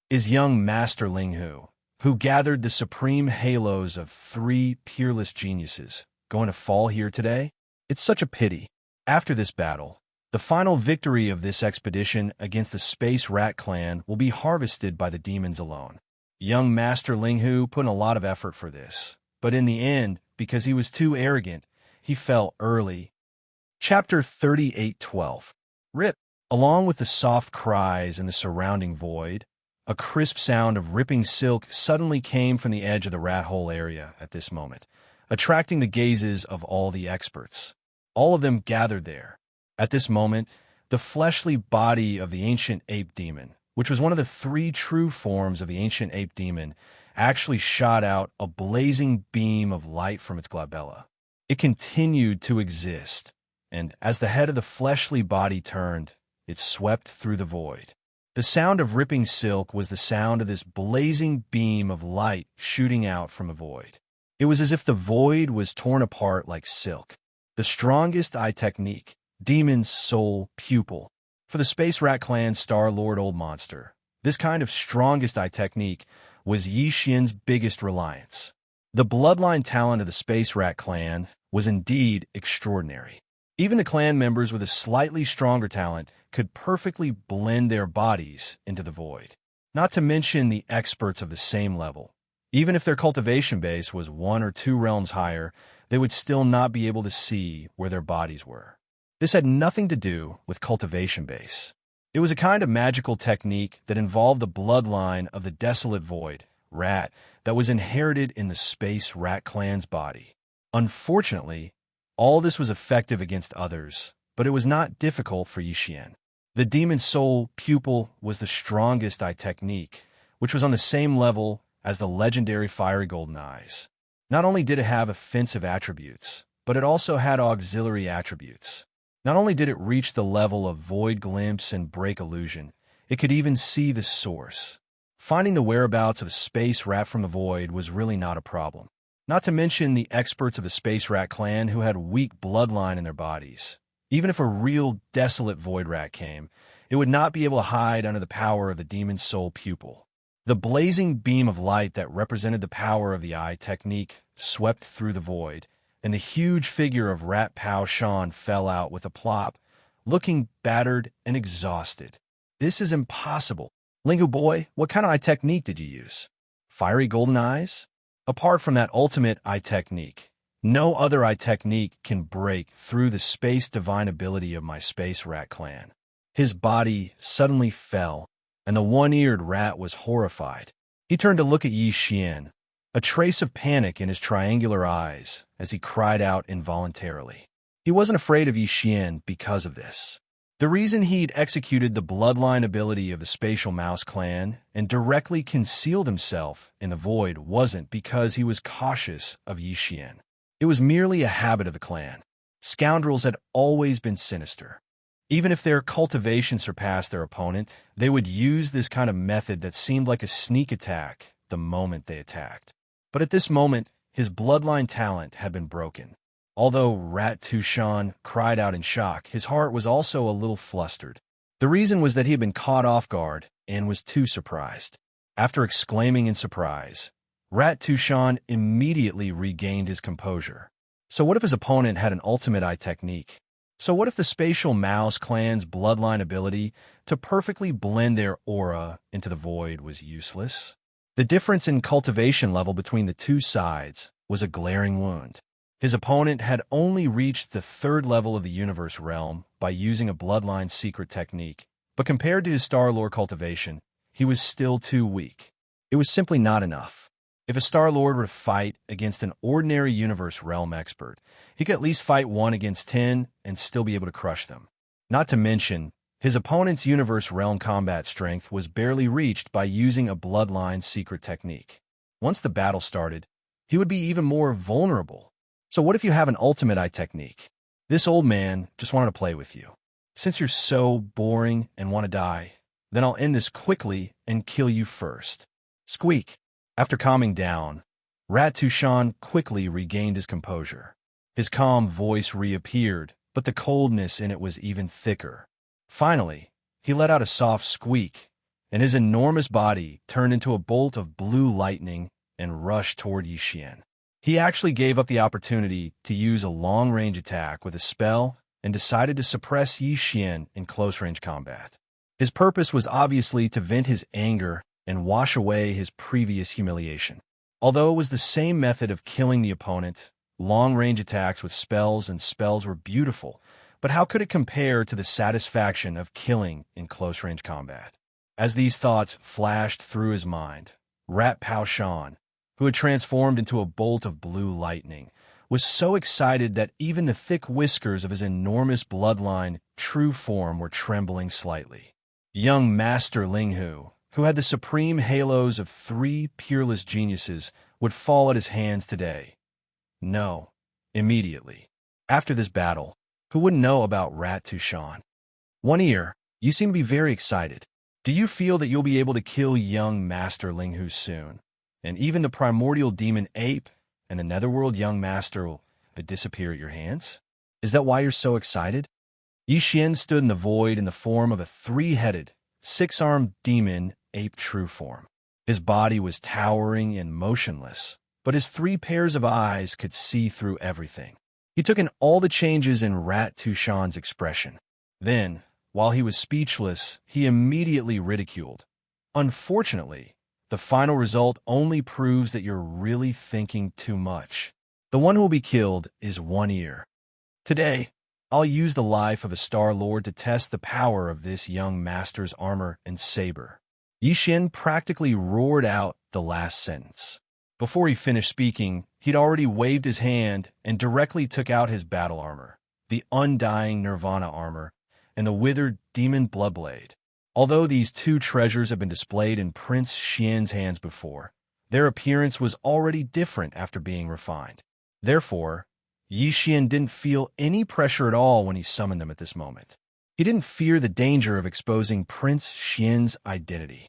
Is young Master Linghu, who gathered the supreme halos of 3 peerless geniuses, going to fall here today? It's such a pity. After this battle, the final victory of this expedition against the Space Rat clan will be harvested by the demons alone. Young Master Linghu put in a lot of effort for this, but in the end, because he was too arrogant, he fell early. Chapter 38:12. Rip. Along with the soft cries and the surrounding void, a crisp sound of ripping silk suddenly came from the edge of the rat hole area at this moment, attracting the gazes of all the experts. All of them gathered there. At this moment, the fleshly body of the ancient ape demon, which was one of the 3 true forms of the ancient ape demon, actually shot out a blazing beam of light from its glabella. It continued to exist, and as the head of the fleshly body turned, it swept through the void. The sound of ripping silk was the sound of this blazing beam of light shooting out from the void. It was as if the void was torn apart like silk. The strongest eye technique, Demon's Soul Pupil. For the Space Rat Clan Star-Lord Old Monster, this kind of strongest eye technique was Yi Xian's biggest reliance. The bloodline talent of the Space Rat Clan was indeed extraordinary. Even the clan members with a slightly stronger talent could perfectly blend their bodies into the void. Not to mention the experts of the same level. Even if their cultivation base was 1 or 2 realms higher, they would still not be able to see where their bodies were. This had nothing to do with cultivation base. It was a kind of magical technique that involved the bloodline of the desolate void, rat, that was inherited in the Space Rat Clan's body. Unfortunately, all this was effective against others, but it was not difficult for Yi Xian. The Demon's Soul Pupil was the strongest eye technique, which was on the same level as the legendary Fiery Golden Eyes. Not only did it have offensive attributes, but it also had auxiliary attributes. Not only did it reach the level of Void Glimpse and Break Illusion, it could even see the source. Finding the whereabouts of a space rat from the void was really not a problem. Not to mention the experts of the Space Rat Clan who had weak bloodline in their bodies. Even if a real desolate void rat came, it would not be able to hide under the power of the Demon's Soul Pupil. The blazing beam of light that represented the power of the eye technique swept through the void, and the huge figure of Rat Pao Shan fell out with a plop, looking battered and exhausted. This is impossible. Linghu boy, what kind of eye technique did you use? Fiery golden eyes? Apart from that ultimate eye technique, no other eye technique can break through the space divine ability of my Space Rat Clan. His body suddenly fell, and the one-eared rat was horrified. He turned to look at Yi Xian, a trace of panic in his triangular eyes as he cried out involuntarily. He wasn't afraid of Yi Xian because of this. The reason he'd executed the bloodline ability of the Spatial Mouse clan and directly concealed himself in the void wasn't because he was cautious of Yi Xian. It was merely a habit of the clan. Scoundrels had always been sinister. Even if their cultivation surpassed their opponent, they would use this kind of method that seemed like a sneak attack the moment they attacked. But at this moment, his bloodline talent had been broken. Although Rat Tushan cried out in shock, his heart was also a little flustered. The reason was that he had been caught off guard and was too surprised. After exclaiming in surprise, Rat Tushan immediately regained his composure. So what if his opponent had an ultimate eye technique? So what if the Spatial Mouse clan's bloodline ability to perfectly blend their aura into the void was useless? The difference in cultivation level between the two sides was a glaring wound. His opponent had only reached the third level of the universe realm by using a bloodline secret technique, but compared to his Star-Lord cultivation, he was still too weak. It was simply not enough. If a Star-Lord were to fight against an ordinary universe realm expert, he could at least fight 1 against 10 and still be able to crush them. Not to mention, his opponent's universe realm combat strength was barely reached by using a bloodline secret technique. Once the battle started, he would be even more vulnerable. So what if you have an ultimate eye technique? This old man just wanted to play with you. Since you're so boring and want to die, then I'll end this quickly and kill you first. Squeak. After calming down, Rat-Tushan quickly regained his composure. His calm voice reappeared, but the coldness in it was even thicker. Finally, he let out a soft squeak, and his enormous body turned into a bolt of blue lightning and rushed toward Yixian. He actually gave up the opportunity to use a long-range attack with a spell and decided to suppress Yixian in close-range combat. His purpose was obviously to vent his anger and wash away his previous humiliation. Although it was the same method of killing the opponent, long-range attacks with spells and spells were beautiful, but how could it compare to the satisfaction of killing in close-range combat? As these thoughts flashed through his mind, Rat-Tushan, who had transformed into a bolt of blue lightning, was so excited that even the thick whiskers of his enormous bloodline true form were trembling slightly. Young Master Linghu, who had the supreme halos of 3 peerless geniuses, would fall at his hands today. No, immediately. After this battle, who wouldn't know about Rat-Tushan? One Ear, you seem to be very excited. Do you feel that you'll be able to kill young Master Linghu soon? And even the primordial demon ape and the netherworld young master will disappear at your hands? Is that why you're so excited? Yixian stood in the void in the form of a 3-headed, 6-armed demon ape true form. His body was towering and motionless, but his 3 pairs of eyes could see through everything. He took in all the changes in Rat-Tushan's expression. Then, while he was speechless, he immediately ridiculed. Unfortunately, the final result only proves that you're really thinking too much. The one who will be killed is One Ear. Today, I'll use the life of a Star-Lord to test the power of this young master's armor and saber. Yixian practically roared out the last sentence. Before he finished speaking, he'd already waved his hand and directly took out his battle armor, the undying Nirvana armor, and the withered demon bloodblade. Although these 2 treasures have been displayed in Prince Xian's hands before, their appearance was already different after being refined. Therefore, Yixian didn't feel any pressure at all when he summoned them at this moment. He didn't fear the danger of exposing Prince Xian's identity.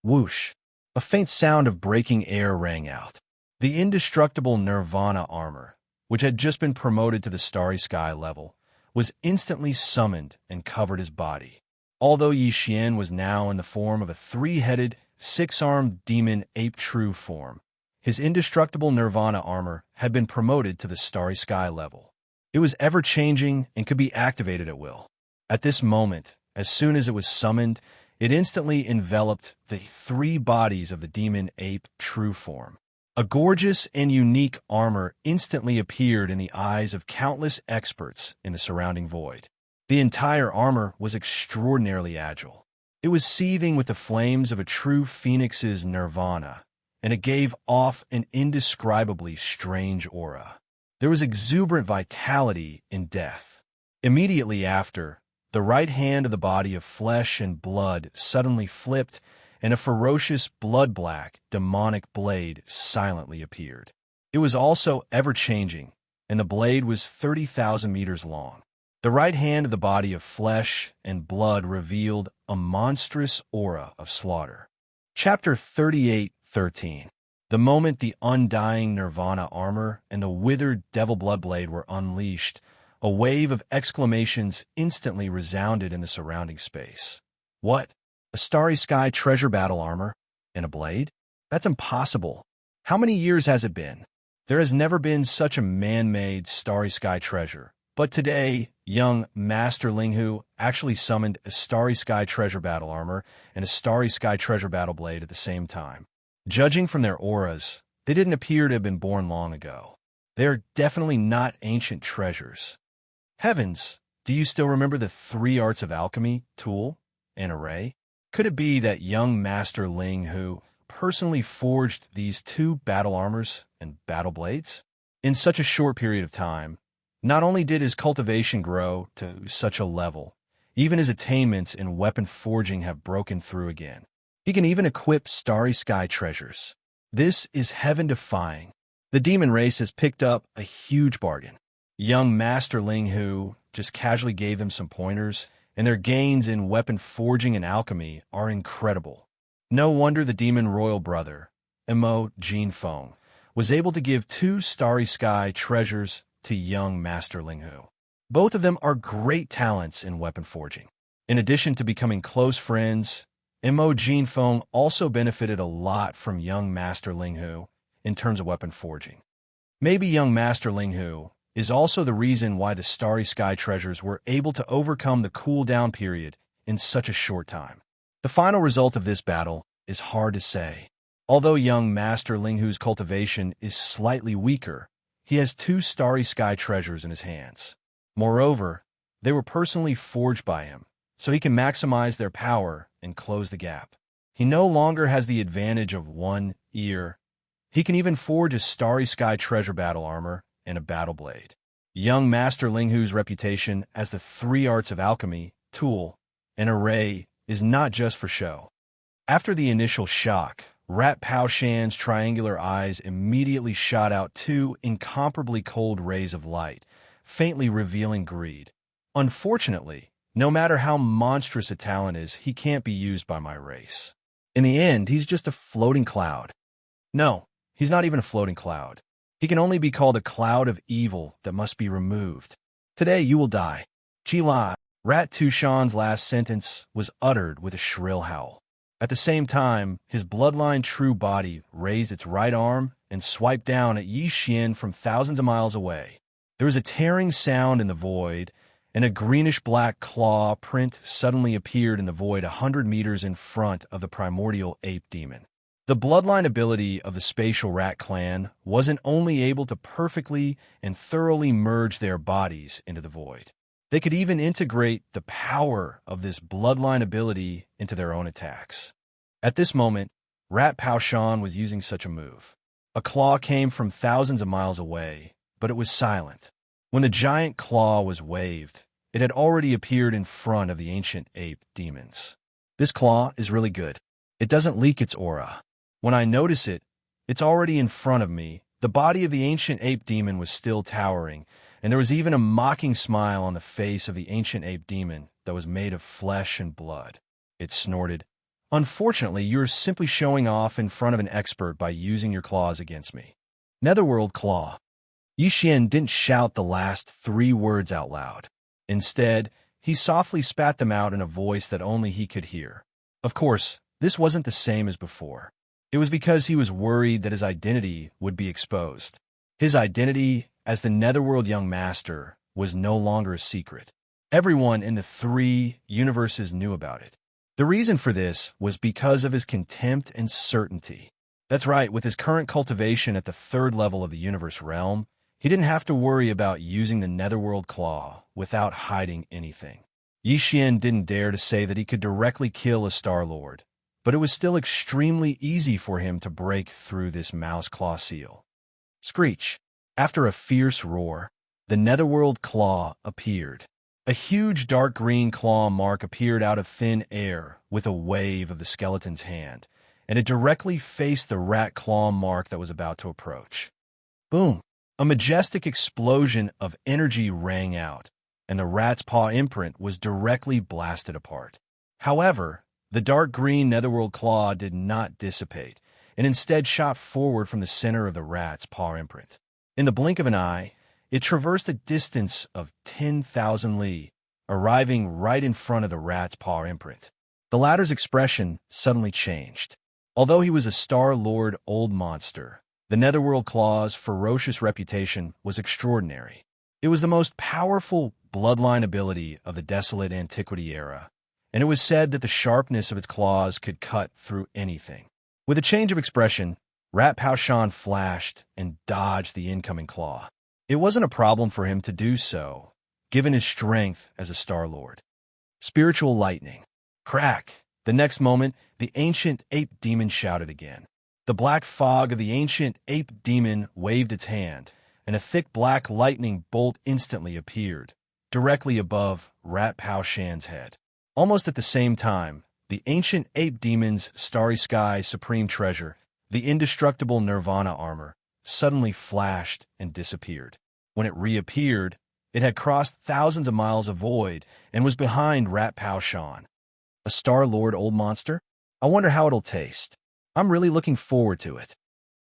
Whoosh! A faint sound of breaking air rang out. The indestructible Nirvana armor, which had just been promoted to the Starry Sky level, was instantly summoned and covered his body. Although Yixian was now in the form of a 3-headed, 6-armed demon ape true form, his indestructible Nirvana armor had been promoted to the Starry Sky level. It was ever-changing and could be activated at will. At this moment, as soon as it was summoned, it instantly enveloped the 3 bodies of the demon ape true form. A gorgeous and unique armor instantly appeared in the eyes of countless experts in the surrounding void. The entire armor was extraordinarily agile. It was seething with the flames of a true phoenix's nirvana, and it gave off an indescribably strange aura. There was exuberant vitality in death. Immediately after, the right hand of the body of flesh and blood suddenly flipped, and a ferocious blood-black, demonic blade silently appeared. It was also ever-changing, and the blade was 30,000 meters long. The right hand of the body of flesh and blood revealed a monstrous aura of slaughter. Chapter 38:13. The moment the undying Nirvana armor and the withered Devil Blood Blade were unleashed, a wave of exclamations instantly resounded in the surrounding space. What? A Starry Sky treasure battle armor? And a blade? That's impossible. How many years has it been? There has never been such a man-made Starry Sky treasure, But today, young Master Linghu actually summoned a Starry Sky Treasure Battle Armor and a Starry Sky Treasure Battle Blade at the same time. Judging from their auras, they didn't appear to have been born long ago. They are definitely not ancient treasures. Heavens, do you still remember the 3 arts of alchemy, tool, and array? Could it be that young Master Linghu personally forged these 2 battle armors and battle blades? In such a short period of time, not only did his cultivation grow to such a level, even his attainments in weapon forging have broken through again. He can even equip Starry Sky treasures. This is heaven-defying. The demon race has picked up a huge bargain. Young Master Linghu just casually gave them some pointers, and their gains in weapon forging and alchemy are incredible. No wonder the demon royal brother, Mo Jinfeng, was able to give 2 Starry Sky treasures to young Master Linghu. Both of them are great talents in weapon forging. In addition to becoming close friends, Mo Jinfeng also benefited a lot from young Master Linghu in terms of weapon forging. Maybe young Master Linghu is also the reason why the Starry Sky treasures were able to overcome the cool-down period in such a short time. The final result of this battle is hard to say. Although young Master Linghu's cultivation is slightly weaker, he has 2 Starry Sky treasures in his hands. Moreover, they were personally forged by him, so he can maximize their power and close the gap. He no longer has the advantage of 1 ear. He can even forge a Starry Sky treasure battle armor and a battle blade. Young Master Linghu's reputation as the 3 arts of alchemy, tool, and array is not just for show. After the initial shock, Rat Pao Shan's triangular eyes immediately shot out 2 incomparably cold rays of light, faintly revealing greed. Unfortunately, no matter how monstrous a talent is, he can't be used by my race. In the end, he's just a floating cloud. No, he's not even a floating cloud. He can only be called a cloud of evil that must be removed. Today you will die. Chila, Rat Tushan's last sentence was uttered with a shrill howl. At the same time, his bloodline true body raised its right arm and swiped down at Yi Xian from thousands of miles away. There was a tearing sound in the void, and a greenish-black claw print suddenly appeared in the void 100 meters in front of the primordial ape demon. The bloodline ability of the Spatial Rat clan wasn't only able to perfectly and thoroughly merge their bodies into the void. They could even integrate the power of this bloodline ability into their own attacks. At this moment, Rat Pao Shan was using such a move. A claw came from thousands of miles away, but it was silent. When the giant claw was waved, it had already appeared in front of the ancient ape demons. This claw is really good. It doesn't leak its aura. When I notice it, it's already in front of me. The body of the ancient ape demon was still towering, and there was even a mocking smile on the face of the ancient ape demon that was made of flesh and blood. It snorted, "Unfortunately, you're simply showing off in front of an expert by using your claws against me." Netherworld Claw. Yi Xian didn't shout the last 3 words out loud. Instead, he softly spat them out in a voice that only he could hear. Of course, this wasn't the same as before. It was because he was worried that his identity would be exposed. His identity as the Netherworld Young Master was no longer a secret. Everyone in the 3 universes knew about it. The reason for this was because of his contempt and certainty. That's right, with his current cultivation at the 3rd level of the universe realm, he didn't have to worry about using the Netherworld Claw without hiding anything. Yi Xian didn't dare to say that he could directly kill a Star-Lord, but it was still extremely easy for him to break through this mouse claw seal. Screech. After a fierce roar, the Netherworld Claw appeared. A huge dark green claw mark appeared out of thin air with a wave of the skeleton's hand, and it directly faced the rat claw mark that was about to approach. Boom! A majestic explosion of energy rang out, and the rat's paw imprint was directly blasted apart. However, the dark green Netherworld Claw did not dissipate, and instead shot forward from the center of the rat's paw imprint. In the blink of an eye, it traversed a distance of 10,000 li, arriving right in front of the rat's paw imprint. The latter's expression suddenly changed. Although he was a Star-Lord old monster, the Netherworld Claw's ferocious reputation was extraordinary. It was the most powerful bloodline ability of the desolate antiquity era, and it was said that the sharpness of its claws could cut through anything. With a change of expression, Rat Pao Shan flashed and dodged the incoming claw. It wasn't a problem for him to do so, given his strength as a Star Lord. Spiritual lightning. Crack! The next moment, the ancient ape demon shouted again. The black fog of the ancient ape demon waved its hand, and a thick black lightning bolt instantly appeared, directly above Rat Pao Shan's head. Almost at the same time, the ancient ape demon's starry sky supreme treasure, the indestructible Nirvana armor, suddenly flashed and disappeared. When it reappeared, it had crossed thousands of miles of void and was behind Rat Pao Shan. A Star-Lord old monster? I wonder how it'll taste. I'm really looking forward to it.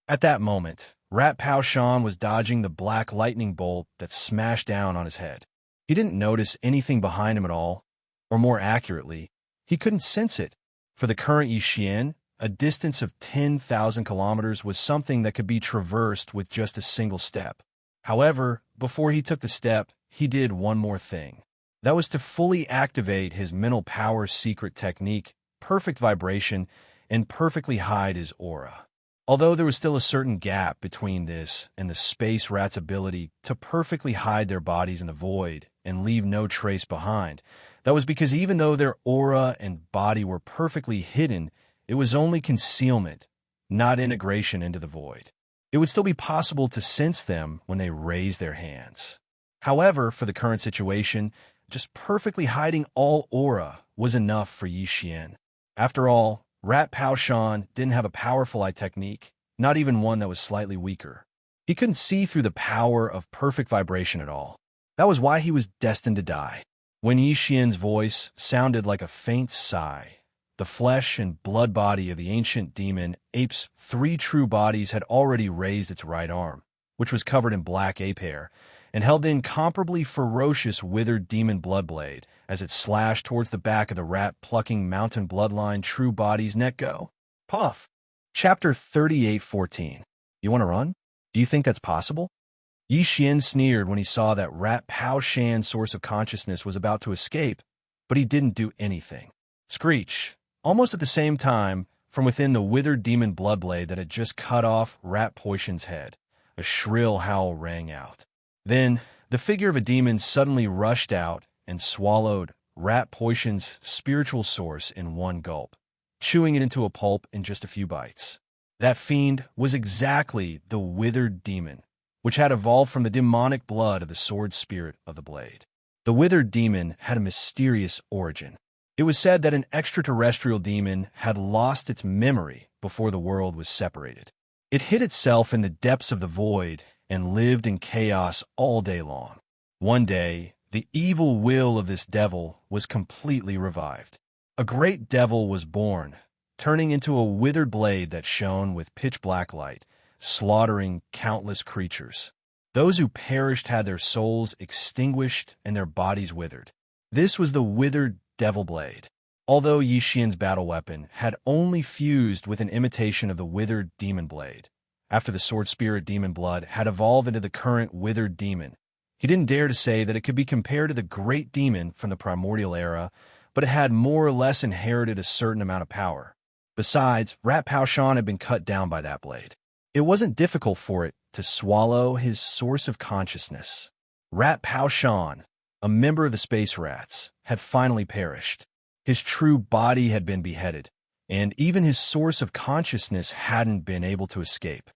At that moment, Rat Pao Shan was dodging the black lightning bolt that smashed down on his head. He didn't notice anything behind him at all, or more accurately, he couldn't sense it. For the current Yixian, a distance of 10,000 kilometers was something that could be traversed with just a single step. However, before he took the step, he did one more thing. That was to fully activate his mental power secret technique, perfect vibration, and perfectly hide his aura. Although there was still a certain gap between this and the space rat's ability to perfectly hide their bodies in the void and leave no trace behind, that was because even though their aura and body were perfectly hidden, it was only concealment, not integration into the void. It would still be possible to sense them when they raised their hands. However, for the current situation, just perfectly hiding all aura was enough for Yixian. After all, Rat Pao Shan didn't have a powerful eye technique, not even one that was slightly weaker. He couldn't see through the power of perfect vibration at all. That was why he was destined to die. When Yixian's voice sounded like a faint sigh, the flesh and blood body of the ancient demon ape's 3 true bodies had already raised its right arm, which was covered in black ape hair, and held the incomparably ferocious withered demon bloodblade as it slashed towards the back of the rat-plucking mountain bloodline true body's neck go. Puff! Chapter 38:14. You want to run? Do you think that's possible? Yixian sneered when he saw that Rat Pao Shan's source of consciousness was about to escape, but he didn't do anything. Screech! Almost at the same time, from within the withered demon bloodblade that had just cut off Rat Pao Shan's head, a shrill howl rang out. Then, the figure of a demon suddenly rushed out and swallowed Rat Pao Shan's spiritual source in one gulp, chewing it into a pulp in just a few bites. That fiend was exactly the withered demon, which had evolved from the demonic blood of the sword spirit of the blade. The withered demon had a mysterious origin. It was said that an extraterrestrial demon had lost its memory before the world was separated. It hid itself in the depths of the void and lived in chaos all day long. One day, the evil will of this devil was completely revived. A great devil was born, turning into a withered blade that shone with pitch-black light, slaughtering countless creatures. Those who perished had their souls extinguished and their bodies withered. This was the withered devil blade. Although Yixian's battle weapon had only fused with an imitation of the withered demon blade, after the sword spirit demon blood had evolved into the current withered demon, he didn't dare to say that it could be compared to the great demon from the primordial era, but it had more or less inherited a certain amount of power. Besides, Rat Pao Shan had been cut down by that blade. It wasn't difficult for it to swallow his source of consciousness. Rat Pao Shan, a member of the space rats, had finally perished. His true body had been beheaded, and even his source of consciousness hadn't been able to escape.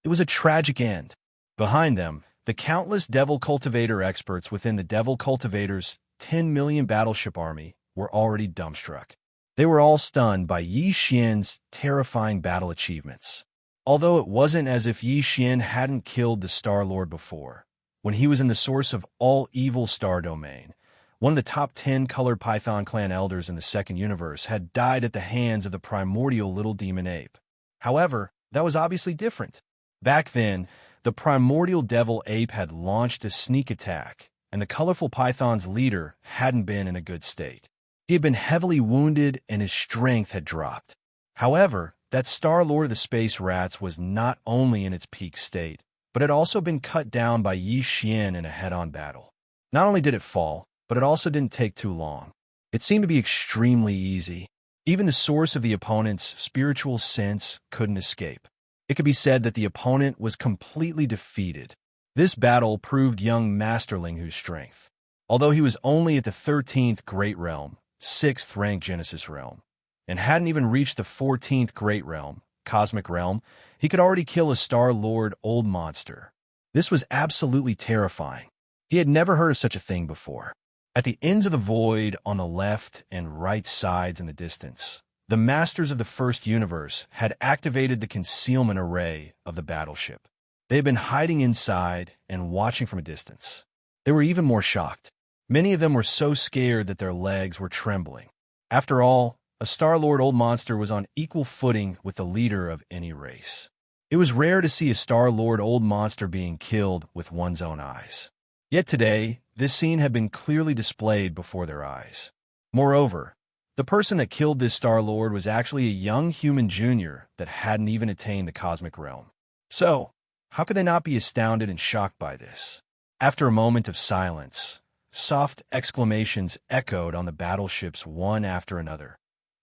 It was a tragic end. Behind them, the countless Devil Cultivator experts within the Devil Cultivator's 10 million battleship army were already dumbstruck. They were all stunned by Yixian's terrifying battle achievements. Although it wasn't as if Yixian hadn't killed the Star-Lord before, when he was in the source of all evil star domain, one of the top 10 colored Python clan elders in the second universe had died at the hands of the primordial little demon ape. However, that was obviously different. Back then, the primordial devil ape had launched a sneak attack, and the colorful python's leader hadn't been in a good state. He had been heavily wounded and his strength had dropped. However, that Star-Lord of the Space Rats was not only in its peak state, but had also been cut down by Yi Xian in a head-on battle. Not only did it fall, but it also didn't take too long. It seemed to be extremely easy. Even the source of the opponent's spiritual sense couldn't escape. It could be said that the opponent was completely defeated. This battle proved young Master Linghu's strength. Although he was only at the 13th Great Realm, 6th rank Genesis Realm, and hadn't even reached the 14th Great Realm, Cosmic Realm, he could already kill a Star Lord Old Monster. This was absolutely terrifying. He had never heard of such a thing before. At the ends of the void on the left and right sides in the distance, the Masters of the First Universe had activated the concealment array of the battleship. They had been hiding inside and watching from a distance. They were even more shocked. Many of them were so scared that their legs were trembling. After all, a Star-Lord Old Monster was on equal footing with the leader of any race. It was rare to see a Star-Lord Old Monster being killed with one's own eyes. Yet today, this scene had been clearly displayed before their eyes. Moreover, the person that killed this Star-Lord was actually a young human junior that hadn't even attained the Cosmic Realm. So, how could they not be astounded and shocked by this? After a moment of silence, soft exclamations echoed on the battleships one after another.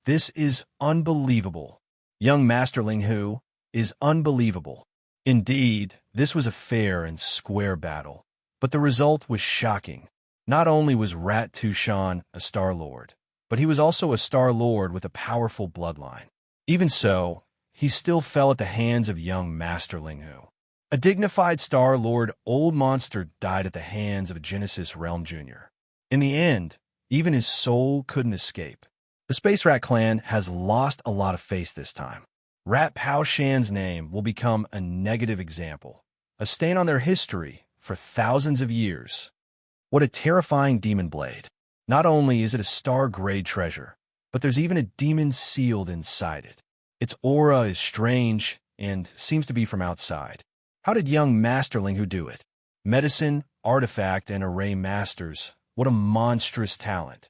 This is unbelievable. Young Master Linghu is unbelievable. Indeed, this was a fair and square battle. But the result was shocking. Not only was Rat Tushan a Star-Lord, but he was also a Star-Lord with a powerful bloodline. Even so, he still fell at the hands of young Master Linghu. A dignified Star-Lord Old Monster died at the hands of a Genesis Realm Junior. In the end, even his soul couldn't escape. The Space Rat clan has lost a lot of face this time. Rat Pao Shan's name will become a negative example, a stain on their history for thousands of years. What a terrifying demon blade. Not only is it a star-grade treasure, but there's even a demon sealed inside it. Its aura is strange and seems to be from outside. How did young Master Linghu do it? Medicine, artifact, and array masters. What a monstrous talent.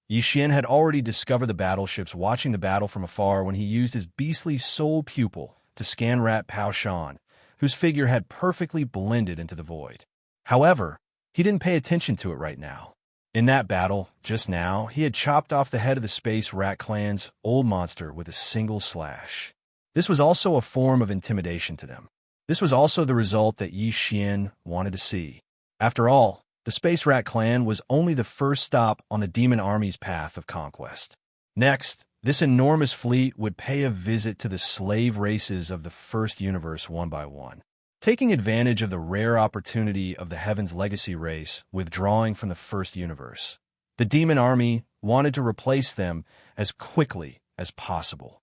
Yi Xian had already discovered the battleships watching the battle from afar when he used his beastly soul pupil to scan Rat Pao Shan, whose figure had perfectly blended into the void. However, he didn't pay attention to it right now. In that battle, just now, he had chopped off the head of the Space Rat clan's Old Monster with a single slash. This was also a form of intimidation to them. This was also the result that Yi Xian wanted to see. After all, the Space Rat clan was only the first stop on the demon army's path of conquest. Next, this enormous fleet would pay a visit to the slave races of the First Universe one by one. Taking advantage of the rare opportunity of the Heaven's Legacy race withdrawing from the First Universe, the demon army wanted to replace them as quickly as possible.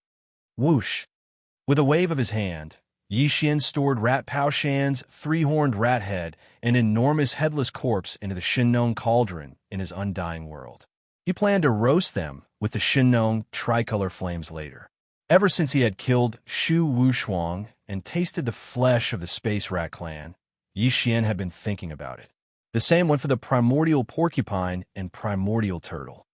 Whoosh! With a wave of his hand, Yi Xian stored Rat Pao Shan's three-horned rat head, an enormous headless corpse, into the Shinnong cauldron in his undying world. He planned to roast them with the Shinnong tricolor flames later. Ever since he had killed Shu Wushuang and tasted the flesh of the Space Rat clan, Yi Xian had been thinking about it. The same went for the primordial porcupine and primordial turtle.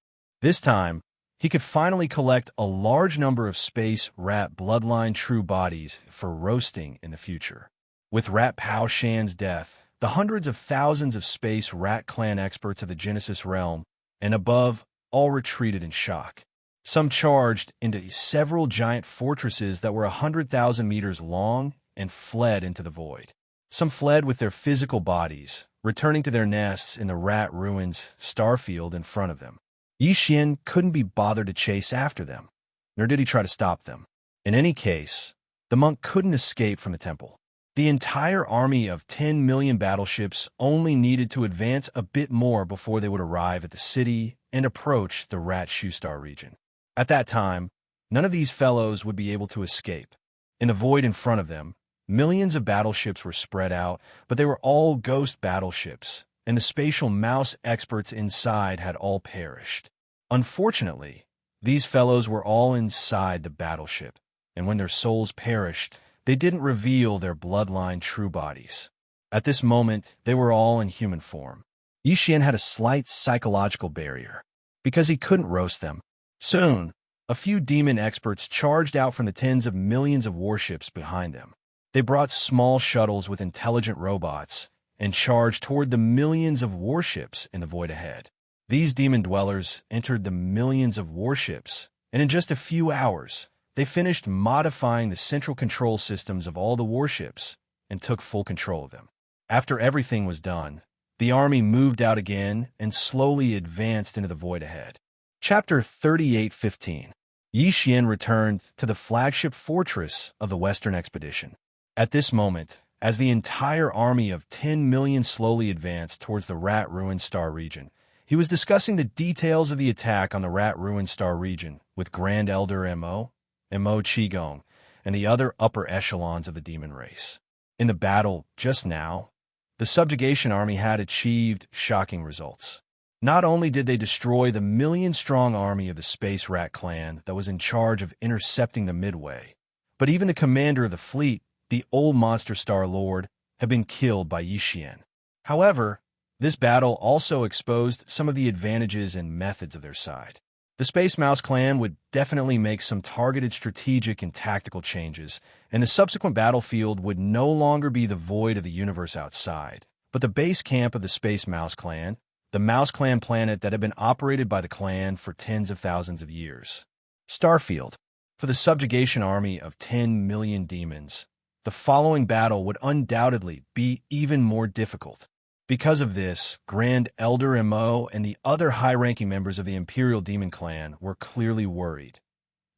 This time, he could finally collect a large number of Space Rat bloodline true bodies for roasting in the future. With Rat Pao Shan's death, the hundreds of thousands of Space Rat clan experts of the Genesis realm and above all retreated in shock. Some charged into several giant fortresses that were 100,000 meters long and fled into the void. Some fled with their physical bodies, returning to their nests in the rat ruins starfield in front of them. Yi Xian couldn't be bothered to chase after them, nor did he try to stop them. In any case, the monk couldn't escape from the temple. The entire army of 10 million battleships only needed to advance a bit more before they would arrive at the city and approach the Rat Shustar region. At that time, none of these fellows would be able to escape. In the void in front of them, millions of battleships were spread out, but they were all ghost battleships, and the spatial mouse experts inside had all perished. Unfortunately, these fellows were all inside the battleship, and when their souls perished, they didn't reveal their bloodline true bodies. At this moment, they were all in human form. Yi Xian had a slight psychological barrier, because he couldn't roast them. Soon, a few demon experts charged out from the tens of millions of warships behind them. They brought small shuttles with intelligent robots and charged toward the millions of warships in the void ahead. These demon dwellers entered the millions of warships, and in just a few hours, they finished modifying the central control systems of all the warships and took full control of them. After everything was done, the army moved out again and slowly advanced into the void ahead. Chapter 38:15. Yi Xian returned to the flagship fortress of the Western expedition. At this moment, as the entire army of 10 million slowly advanced towards the Rat Ruin Star region, he was discussing the details of the attack on the Rat Ruin Star region with Grand Elder Mo Qigong, and the other upper echelons of the demon race. In the battle just now, the subjugation army had achieved shocking results. Not only did they destroy the million-strong army of the Space Rat clan that was in charge of intercepting the Midway, but even the commander of the fleet, the old monster Star Lord, had been killed by Yi Xian. However, this battle also exposed some of the advantages and methods of their side. The Space Mouse clan would definitely make some targeted strategic and tactical changes, and the subsequent battlefield would no longer be the void of the universe outside, but the base camp of the Space Mouse clan, the Mouse Clan planet that had been operated by the clan for tens of thousands of years. Starfield. For the subjugation army of 10 million demons, the following battle would undoubtedly be even more difficult. Because of this, Grand Elder Mo and the other high-ranking members of the Imperial Demon Clan were clearly worried.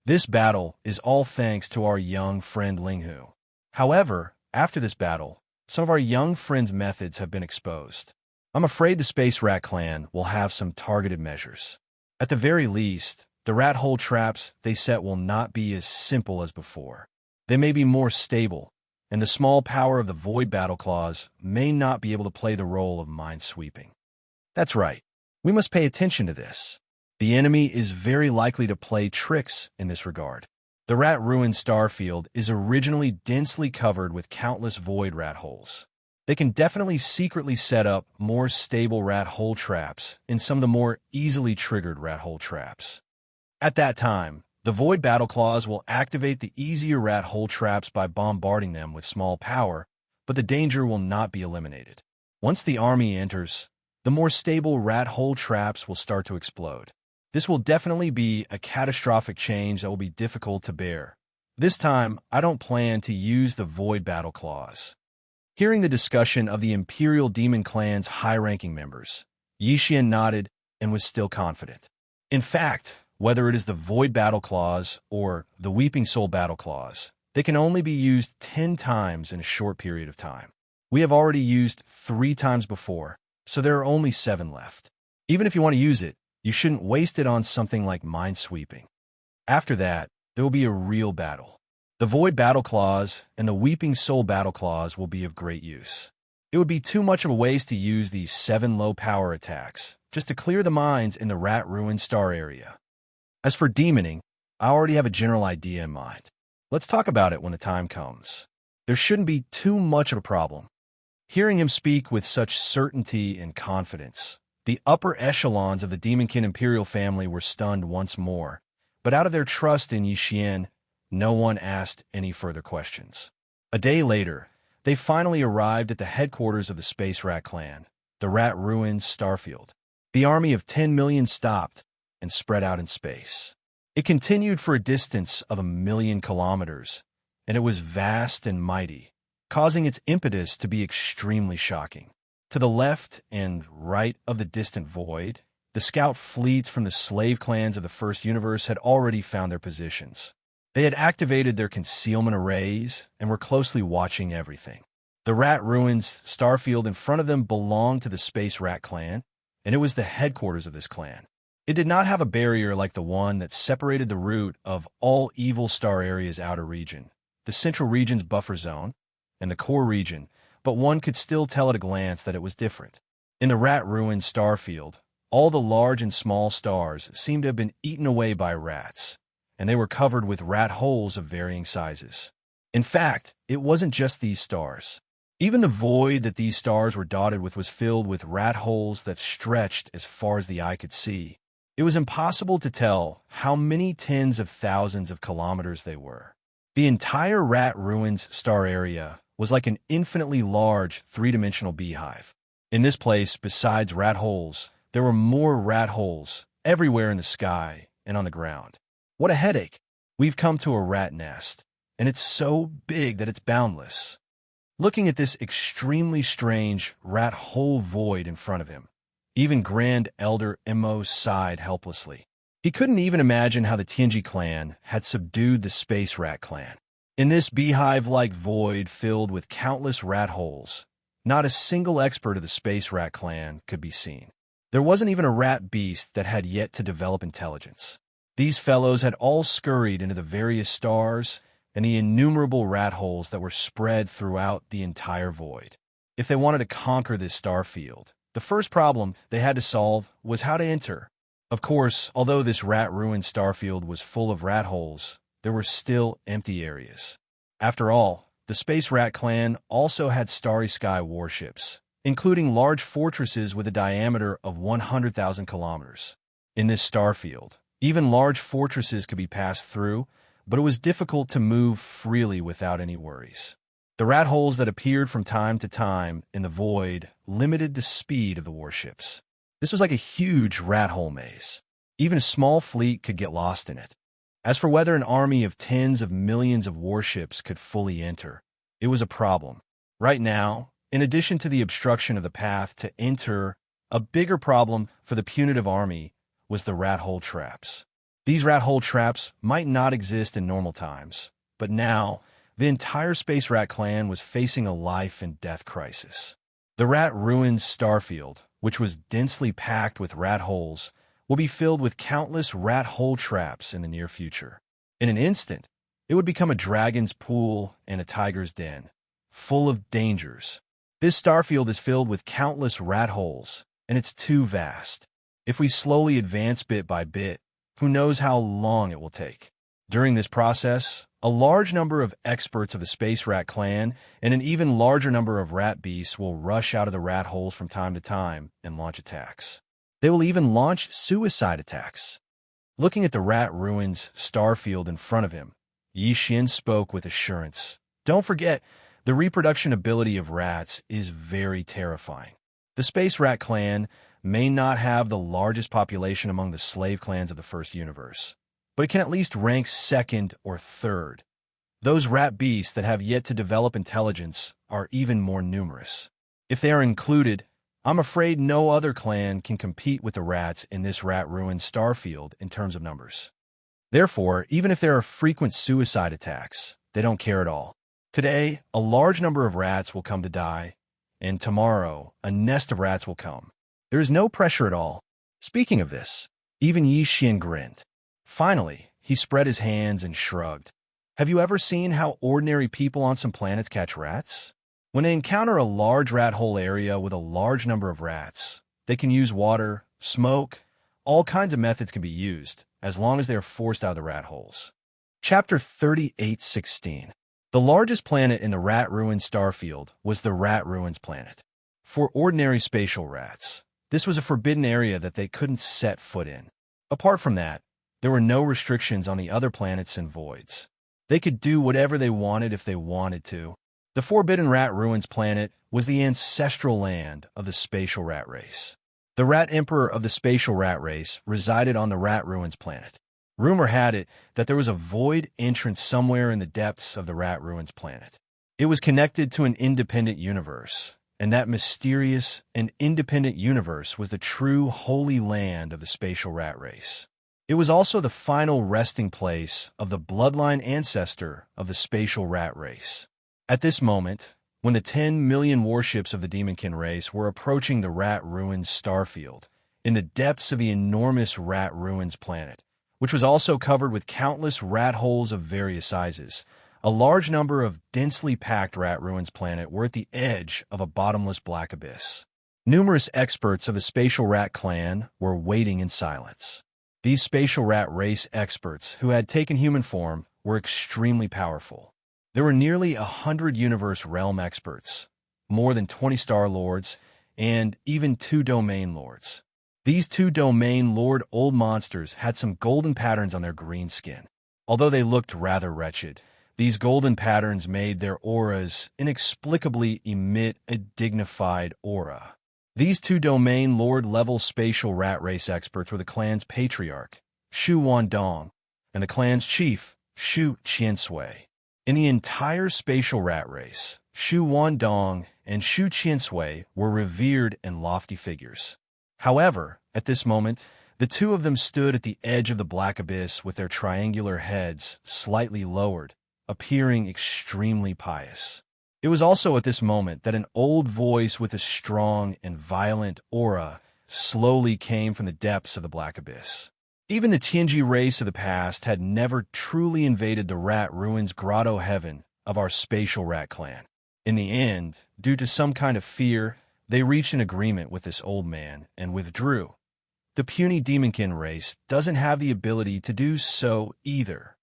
This battle is all thanks to our young friend Linghu. However, after this battle, some of our young friend's methods have been exposed. I'm afraid the Space Rat clan will have some targeted measures. At the very least, the rat hole traps they set will not be as simple as before. They may be more stable, and the small power of the Void Battle Claws may not be able to play the role of mind-sweeping. That's right. We must pay attention to this. The enemy is very likely to play tricks in this regard. The Rat Ruin Starfield is originally densely covered with countless void rat holes. They can definitely secretly set up more stable rat hole traps in some of the more easily triggered rat hole traps. At that time, the Void Battle Claws will activate the easier rat hole traps by bombarding them with small power, but the danger will not be eliminated. Once the army enters, the more stable rat hole traps will start to explode. This will definitely be a catastrophic change that will be difficult to bear. This time, I don't plan to use the Void Battle Claws. Hearing the discussion of the Imperial Demon Clan's high-ranking members, Yi Xian nodded and was still confident. In fact, whether it is the Void Battle Claws or the Weeping Soul Battle Claws, they can only be used 10 times in a short period of time. We have already used 3 times before, so there are only 7 left. Even if you want to use it, you shouldn't waste it on something like mind-sweeping. After that, there will be a real battle. The Void Battle Claws and the Weeping Soul Battle Claws will be of great use. It would be too much of a waste to use these 7 low-power attacks just to clear the mines in the Rat Ruin Star area. As for demoning, I already have a general idea in mind. Let's talk about it when the time comes. There shouldn't be too much of a problem. Hearing him speak with such certainty and confidence, the upper echelons of the Demonkin Imperial family were stunned once more, but out of their trust in Yi Xian, no one asked any further questions. A day later, they finally arrived at the headquarters of the Space Rat clan, the Rat Ruins Starfield. The army of 10 million stopped and spread out in space. It continued for a distance of 1,000,000 kilometers, and it was vast and mighty, causing its impetus to be extremely shocking. To the left and right of the distant void, the scout fleets from the slave clans of the First Universe had already found their positions. They had activated their concealment arrays and were closely watching everything. The Rat Ruins Starfield in front of them belonged to the Space Rat clan, and it was the headquarters of this clan. It did not have a barrier like the one that separated the root of all Evil Star Area's outer region, the Central Region's buffer zone, and the core region, but one could still tell at a glance that it was different. In the Rat Ruins Starfield, all the large and small stars seemed to have been eaten away by rats, and they were covered with rat holes of varying sizes. In fact, it wasn't just these stars. Even the void that these stars were dotted with was filled with rat holes that stretched as far as the eye could see. It was impossible to tell how many tens of thousands of kilometers they were. The entire Rat Ruins star area was like an infinitely large three-dimensional beehive. In this place, besides rat holes, there were more rat holes everywhere in the sky and on the ground. What a headache! We've come to a rat nest, and it's so big that it's boundless. Looking at this extremely strange rat hole void in front of him, even Grand Elder Immerse sighed helplessly. He couldn't even imagine how the Tianji clan had subdued the Space Rat clan. In this beehive-like void filled with countless rat holes, not a single expert of the Space Rat clan could be seen. There wasn't even a rat beast that had yet to develop intelligence. These fellows had all scurried into the various stars and the innumerable rat holes that were spread throughout the entire void. If they wanted to conquer this star field, the first problem they had to solve was how to enter. Of course, although this rat-ruined starfield was full of rat holes, there were still empty areas. After all, the Space Rat clan also had starry sky warships, including large fortresses with a diameter of 100,000 kilometers. In this starfield, even large fortresses could be passed through, but it was difficult to move freely without any worries. The rat holes that appeared from time to time in the void limited the speed of the warships. This was like a huge rat hole maze. Even a small fleet could get lost in it. As for whether an army of tens of millions of warships could fully enter, it was a problem. Right now, in addition to the obstruction of the path to enter, a bigger problem for the punitive army was the rat hole traps. These rat hole traps might not exist in normal times, but now the entire Space Rat clan was facing a life and death crisis. The Rat Ruins starfield, which was densely packed with rat holes, will be filled with countless rat hole traps in the near future. In an instant, it would become a dragon's pool and a tiger's den, full of dangers. This starfield is filled with countless rat holes, and it's too vast. If we slowly advance bit by bit, who knows how long it will take. During this process, a large number of experts of the Space Rat clan and an even larger number of rat beasts will rush out of the rat holes from time to time and launch attacks. They will even launch suicide attacks. Looking at the Rat Ruins starfield in front of him, Yi Xian spoke with assurance. Don't forget, the reproduction ability of rats is very terrifying. The Space Rat clan may not have the largest population among the slave clans of the first universe, but it can at least rank second or third. Those rat beasts that have yet to develop intelligence are even more numerous. If they are included, I'm afraid no other clan can compete with the rats in this rat-ruined starfield in terms of numbers. Therefore, even if there are frequent suicide attacks, they don't care at all. Today, a large number of rats will come to die, and tomorrow, a nest of rats will come. There is no pressure at all. Speaking of this, even Yi Xian grinned. Finally, he spread his hands and shrugged. Have you ever seen how ordinary people on some planets catch rats? When they encounter a large rat hole area with a large number of rats, they can use water, smoke, all kinds of methods can be used, as long as they are forced out of the rat holes. Chapter 38:16. The largest planet in the Rat Ruins starfield was the Rat Ruins planet. For ordinary spatial rats, this was a forbidden area that they couldn't set foot in. Apart from that, there were no restrictions on the other planets and voids. They could do whatever they wanted if they wanted to. The Forbidden Rat Ruins planet was the ancestral land of the spatial rat race. The Rat Emperor of the spatial rat race resided on the Rat Ruins planet. Rumor had it that there was a void entrance somewhere in the depths of the Rat Ruins planet. It was connected to an independent universe, and that mysterious and independent universe was the true holy land of the spatial rat race. It was also the final resting place of the bloodline ancestor of the spatial rat race. At this moment, when the 10 million warships of the Demonkin race were approaching the Rat Ruins starfield, in the depths of the enormous Rat Ruins planet, which was also covered with countless rat holes of various sizes, a large number of densely packed Rat Ruins planet were at the edge of a bottomless black abyss. Numerous experts of the Spatial Rat clan were waiting in silence. These spatial rat race experts who had taken human form were extremely powerful. There were nearly 100 universe realm experts, more than 20 star lords, and even 2 domain lords. These 2 domain lord old monsters had some golden patterns on their green skin. Although they looked rather wretched, These golden patterns made their auras inexplicably emit a dignified aura. These two domain lord-level spatial rat race experts were the clan's patriarch, Shu Wandong, and the clan's chief, Shu Qiansui. In the entire spatial rat race, Shu Wandong and Shu Qiansui were revered and lofty figures. However, at this moment, the two of them stood at the edge of the black abyss with their triangular heads slightly lowered, appearing extremely pious. It was also at this moment that an old voice with a strong and violent aura slowly came from the depths of the black abyss. Even the Tianji race of the past had never truly invaded the rat ruins grotto heaven of our spatial rat clan. In the end, due to some kind of fear, they reached an agreement with this old man and withdrew. The puny demonkin race doesn't have the ability to do so either.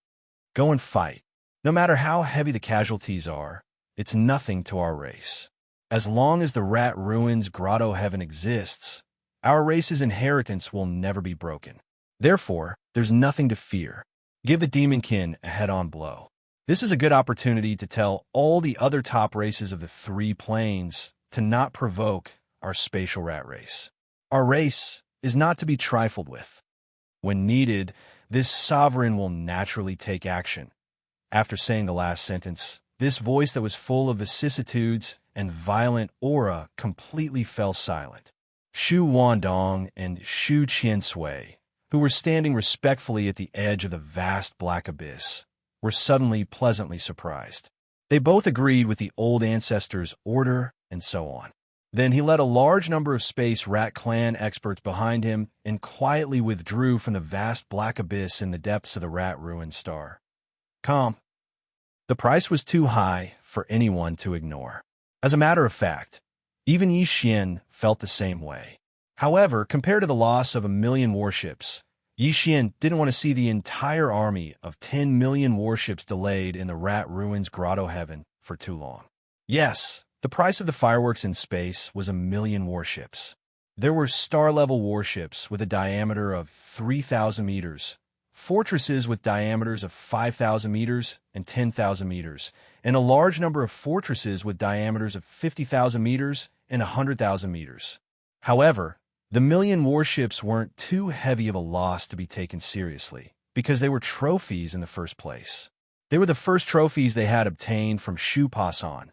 Go and fight. No matter how heavy the casualties are, it's nothing to our race. As long as the rat ruins grotto heaven exists, our race's inheritance will never be broken. Therefore, there's nothing to fear. Give the demonkin a head-on blow. This is a good opportunity to tell all the other top races of the three planes to not provoke our spatial rat race. Our race is not to be trifled with. When needed, this sovereign will naturally take action. After saying the last sentence, this voice that was full of vicissitudes and violent aura completely fell silent. Shu Wandong and Shu Qiansui, who were standing respectfully at the edge of the vast black abyss, were suddenly pleasantly surprised. They both agreed with the old ancestor's order and so on. Then he led a large number of space rat clan experts behind him and quietly withdrew from the vast black abyss in the depths of the rat ruined star. Calm. The price was too high for anyone to ignore. As a matter of fact, even Yi Xian felt the same way. However, compared to the loss of 1 million warships, Yi Xian didn't want to see the entire army of 10 million warships delayed in the rat ruins grotto heaven for too long. Yes, the price of the fireworks in space was 1 million warships. There were star-level warships with a diameter of 3,000 meters, fortresses with diameters of 5,000 meters and 10,000 meters, and a large number of fortresses with diameters of 50,000 meters and 100,000 meters. However, the million warships weren't too heavy of a loss to be taken seriously, because they were trophies in the first place. They were the first trophies they had obtained from Shu Pasan,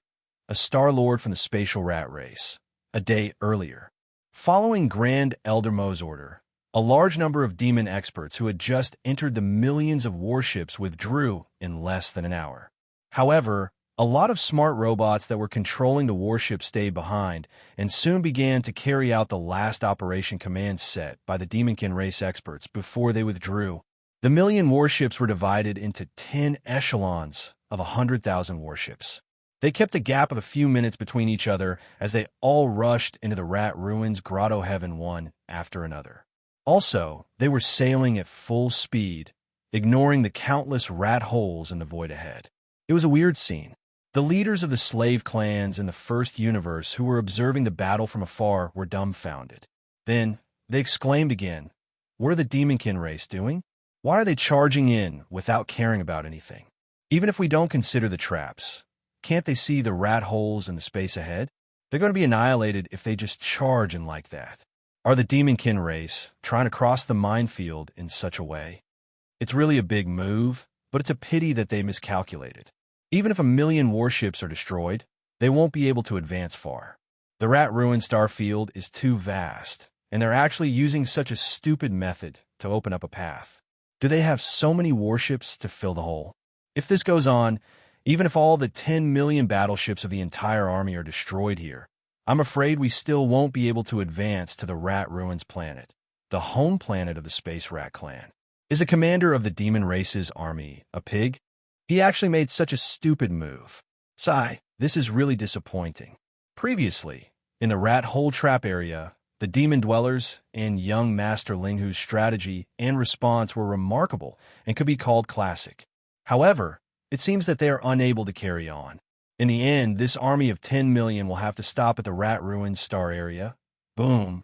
a Star-Lord from the spatial rat race, a day earlier. Following Grand Elder Mo's order, a large number of demon experts who had just entered the millions of warships withdrew in less than an hour. However, a lot of smart robots that were controlling the warship stayed behind and soon began to carry out the last operation commands set by the demonkin race experts before they withdrew. The million warships were divided into 10 echelons of 100,000 warships. They kept a gap of a few minutes between each other as they all rushed into the rat ruins grotto heaven one after another. Also, they were sailing at full speed, ignoring the countless rat holes in the void ahead. It was a weird scene. The leaders of the slave clans in the first universe who were observing the battle from afar were dumbfounded. Then, they exclaimed again, "What are the demonkin race doing? Why are they charging in without caring about anything? Even if we don't consider the traps, can't they see the rat holes in the space ahead? They're going to be annihilated if they just charge in like that. Are the demonkin race trying to cross the minefield in such a way? It's really a big move, but it's a pity that they miscalculated. Even if 1 million warships are destroyed, they won't be able to advance far. The rat ruined star field is too vast, and they're actually using such a stupid method to open up a path. Do they have so many warships to fill the hole? If this goes on, even if all the 10 million battleships of the entire army are destroyed here, I'm afraid we still won't be able to advance to the Rat Ruins planet, the home planet of the Space Rat Clan. Is a commander of the demon race's army a pig? He actually made such a stupid move. Sigh, this is really disappointing. Previously, in the rat hole trap area, the demon dwellers and young Master Linghu's strategy and response were remarkable and could be called classic. However, it seems that they are unable to carry on. In the end, this army of 10 million will have to stop at the Rat Ruins star area. Boom.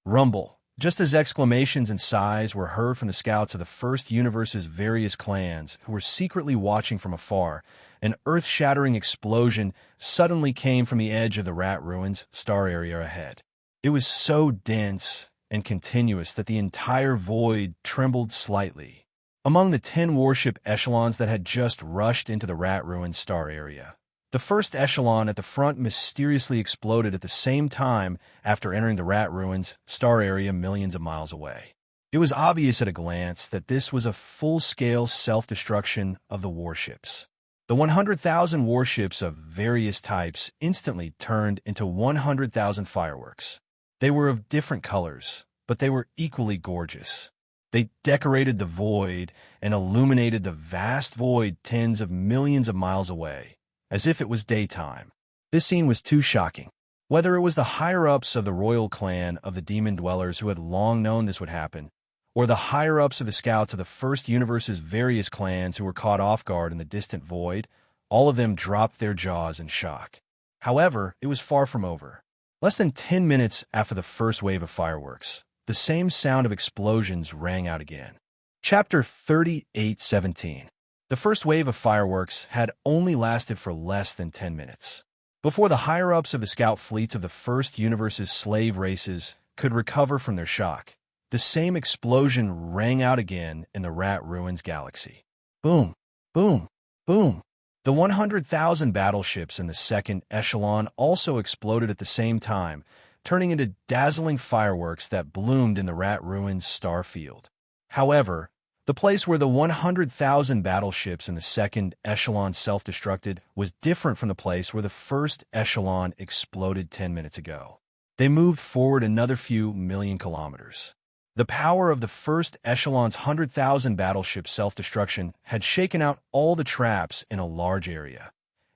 Rumble. Just as exclamations and sighs were heard from the scouts of the First Universe's various clans who were secretly watching from afar, an earth-shattering explosion suddenly came from the edge of the Rat Ruins star area ahead. It was so dense and continuous that the entire void trembled slightly. Among the 10 warship echelons that had just rushed into the Rat Ruins star area, the first echelon at the front mysteriously exploded at the same time after entering the Rat Ruins star area millions of miles away. It was obvious at a glance that this was a full-scale self-destruction of the warships. The 100,000 warships of various types instantly turned into 100,000 fireworks. They were of different colors, but they were equally gorgeous. They decorated the void and illuminated the vast void tens of millions of miles away, as if it was daytime. This scene was too shocking. Whether it was the higher-ups of the royal clan of the demon dwellers who had long known this would happen, or the higher-ups of the scouts of the First Universe's various clans who were caught off guard in the distant void, all of them dropped their jaws in shock. However, it was far from over. Less than 10 minutes after the first wave of fireworks, the same sound of explosions rang out again. Chapter 38:17. The first wave of fireworks had only lasted for less than 10 minutes. Before the higher-ups of the scout fleets of the First Universe's slave races could recover from their shock, the same explosion rang out again in the Rat Ruins galaxy. Boom, boom, boom. The 100,000 battleships in the second echelon also exploded at the same time, turning into dazzling fireworks that bloomed in the Rat Ruins star field. However, the place where the 100,000 battleships in the second echelon self-destructed was different from the place where the first echelon exploded 10 minutes ago. They moved forward another few million kilometers. The power of the first echelon's 100,000 battleship self-destruction had shaken out all the traps in a large area,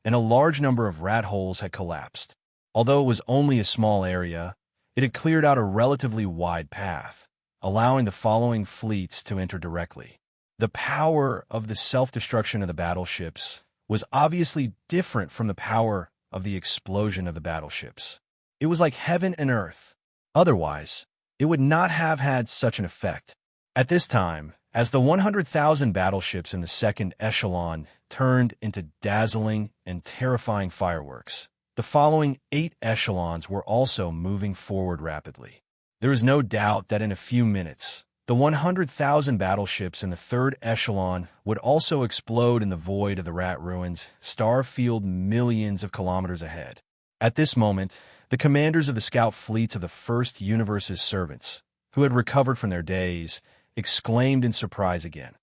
and a large number of rat holes had collapsed. Although it was only a small area, it had cleared out a relatively wide path, allowing the following fleets to enter directly. The power of the self-destruction of the battleships was obviously different from the power of the explosion of the battleships. It was like heaven and earth. Otherwise, it would not have had such an effect. At this time, as the 100,000 battleships in the second echelon turned into dazzling and terrifying fireworks, the following 8 echelons were also moving forward rapidly. There is no doubt that in a few minutes, the 100,000 battleships in the third echelon would also explode in the void of the Rat Ruins star field millions of kilometers ahead. At this moment, the commanders of the scout fleets of the First Universe's servants, who had recovered from their daze, exclaimed in surprise again.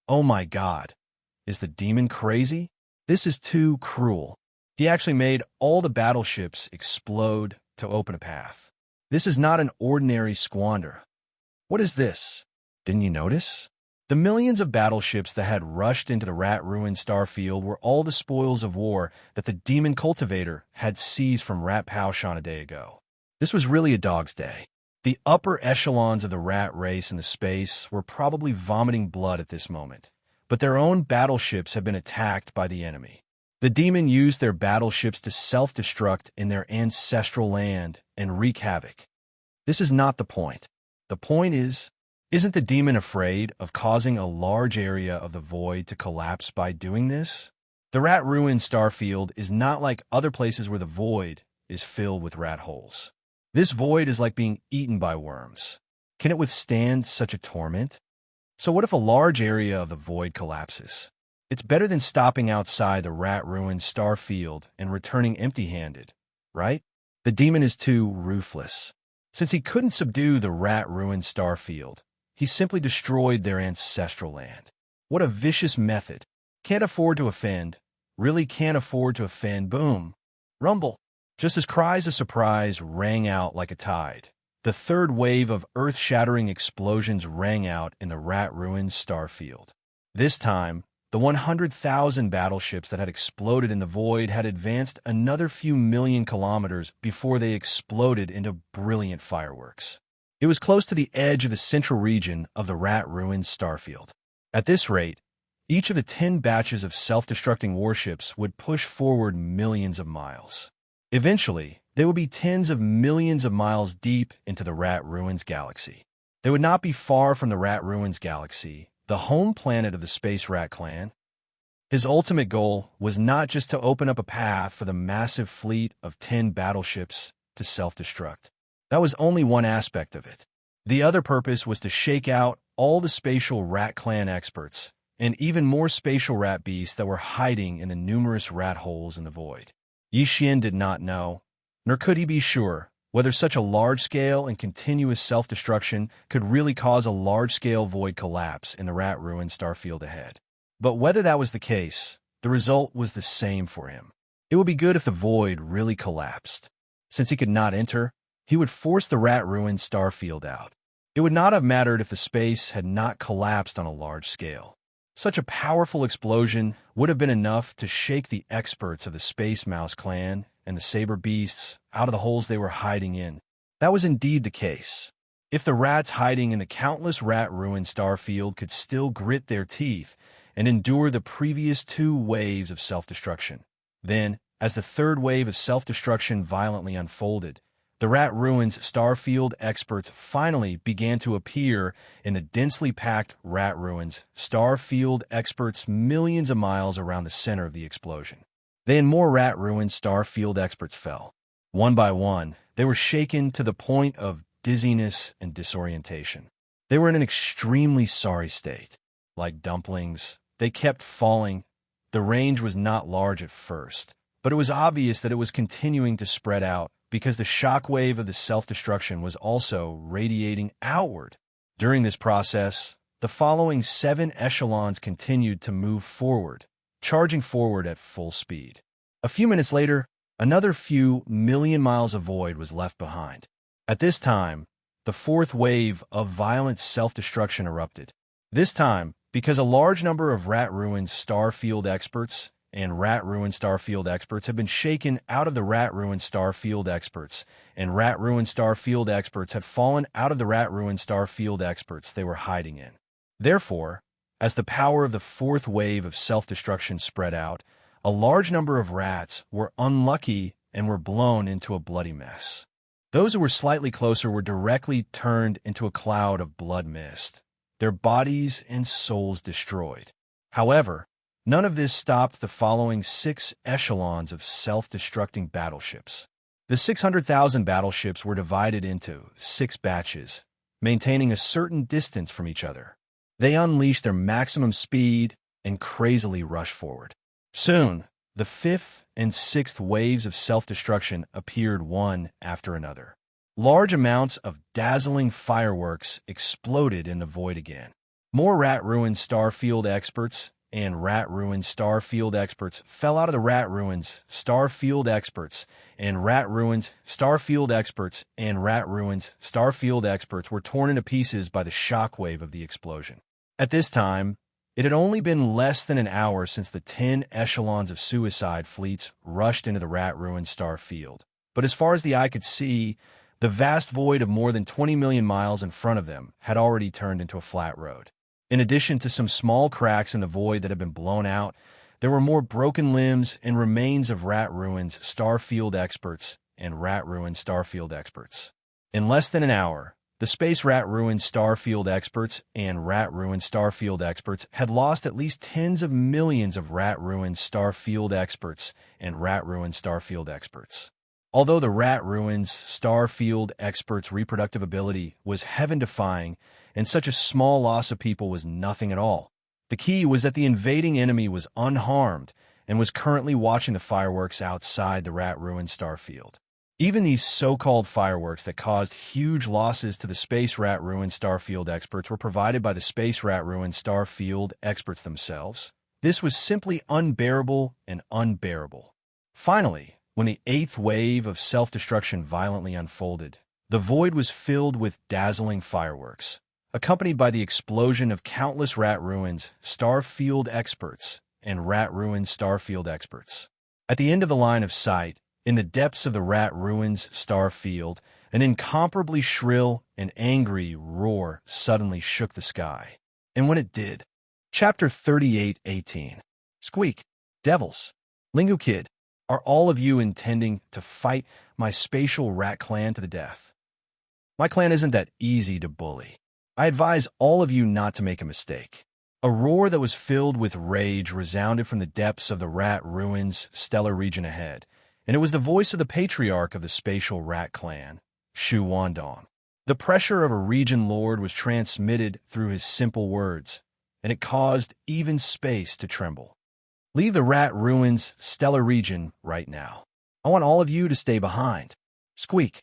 "Oh my God! Is the demon crazy? This is too cruel. He actually made all the battleships explode to open a path. This is not an ordinary squander. What is this? Didn't you notice? The millions of battleships that had rushed into the Rat Ruin starfield were all the spoils of war that the demon cultivator had seized from Rat Paushan a day ago. This was really a dog's day. The upper echelons of the rat race in the space were probably vomiting blood at this moment, but their own battleships had been attacked by the enemy. The demon used their battleships to self-destruct in their ancestral land and wreak havoc. This is not the point. The point is, isn't the demon afraid of causing a large area of the void to collapse by doing this? The Rat Ruin starfield is not like other places where the void is filled with rat holes. This void is like being eaten by worms. Can it withstand such a torment? So what if a large area of the void collapses? It's better than stopping outside the Rat Ruin starfield and returning empty-handed, right? The demon is too ruthless. Since he couldn't subdue the Rat Ruin starfield, he simply destroyed their ancestral land. What a vicious method. Can't afford to offend. Really can't afford to offend. Boom. Rumble. Just as cries of surprise rang out like a tide, the third wave of earth-shattering explosions rang out in the Rat Ruin starfield. This time, the 100,000 battleships that had exploded in the void had advanced another few million kilometers before they exploded into brilliant fireworks. It was close to the edge of the central region of the Rat Ruins starfield. At this rate, each of the 10 batches of self-destructing warships would push forward millions of miles. Eventually, They would be tens of millions of miles deep into the Rat Ruins galaxy. They would not be far from the Rat Ruins galaxy, the home planet of the Space Rat Clan. His ultimate goal was not just to open up a path for the massive fleet of 10 battleships to self-destruct. That was only one aspect of it. The other purpose was to shake out all the spatial Rat Clan experts and even more spatial rat beasts that were hiding in the numerous rat holes in the void. Yi Xian did not know, nor could he be sure, whether such a large-scale and continuous self-destruction could really cause a large-scale void collapse in the Rat Ruin starfield ahead. But whether that was the case, the result was the same for him. It would be good if the void really collapsed. Since he could not enter, he would force the Rat Ruin starfield out. It would not have mattered if the space had not collapsed on a large scale. Such a powerful explosion would have been enough to shake the experts of the Space Mouse clan and the Saber Beasts out of the holes they were hiding in. That was indeed the case. If the rats hiding in the countless Rat Ruin starfield could still grit their teeth and endure the previous 2 waves of self-destruction, then, as the 3rd wave of self-destruction violently unfolded, the Rat Ruins starfield experts finally began to appear in the densely packed Rat Ruins starfield experts millions of miles around the center of the explosion. Then more Rat Ruins starfield experts fell. One by one, they were shaken to the point of dizziness and disorientation. They were in an extremely sorry state. Like dumplings, they kept falling. The range was not large at first, but it was obvious that it was continuing to spread out because the shock wave of the self-destruction was also radiating outward. During this process, the following 7 echelons continued to move forward, charging forward at full speed. A few minutes later, another few million miles of void was left behind. At this time, the 4th wave of violent self-destruction erupted. This time, because a large number of Rat Ruins starfield experts and Rat Ruin starfield experts had been shaken out of the Rat Ruin starfield experts, and Rat Ruin starfield experts had fallen out of the Rat Ruin starfield experts they were hiding in. Therefore, as the power of the 4th wave of self-destruction spread out, a large number of rats were unlucky and were blown into a bloody mess. Those who were slightly closer were directly turned into a cloud of blood mist, their bodies and souls destroyed. However, none of this stopped the following 6 echelons of self-destructing battleships. The 600,000 battleships were divided into 6 batches, maintaining a certain distance from each other. They unleashed their maximum speed and crazily rushed forward. Soon, the 5th and 6th waves of self-destruction appeared one after another. Large amounts of dazzling fireworks exploded in the void again. More Rat Ruin starfield experts and Rat Ruin starfield experts fell out of the Rat Ruins starfield experts, and Rat Ruins starfield experts and Rat Ruins starfield experts were torn into pieces by the shockwave of the explosion. At this time, it had only been less than an hour since the 10 echelons of suicide fleets rushed into the Rat Ruin starfield. But as far as the eye could see, the vast void of more than 20 million miles in front of them had already turned into a flat road. In addition to some small cracks in the void that had been blown out, there were more broken limbs and remains of Rat Ruins starfield experts and Rat Ruin starfield experts. In less than an hour, the Space Rat Ruin starfield experts and Rat Ruin starfield experts had lost at least tens of millions of Rat Ruin starfield experts and Rat Ruin starfield experts. Although the Rat Ruins starfield experts' reproductive ability was heaven-defying, and such a small loss of people was nothing at all, the key was that the invading enemy was unharmed and was currently watching the fireworks outside the Rat Ruin starfield. Even these so-called fireworks that caused huge losses to the Space Rat Ruin starfield experts were provided by the Space Rat Ruin starfield experts themselves. This was simply unbearable and unbearable. Finally, when the 8th wave of self-destruction violently unfolded, the void was filled with dazzling fireworks, accompanied by the explosion of countless Rat Ruins starfield experts and Rat Ruin starfield experts. At the end of the line of sight, in the depths of the Rat Ruins starfield, an incomparably shrill and angry roar suddenly shook the sky. And when it did, Chapter 38:18. Squeak. Devils. Lingu Kid. Are all of you intending to fight my spatial rat clan to the death? My clan isn't that easy to bully. I advise all of you not to make a mistake. A roar that was filled with rage resounded from the depths of the rat ruins stellar region ahead, and it was the voice of the patriarch of the spatial rat clan, Shu Wandong. The pressure of a region lord was transmitted through his simple words, and it caused even space to tremble. Leave the rat ruins stellar region right now. I want all of you to stay behind. Squeak.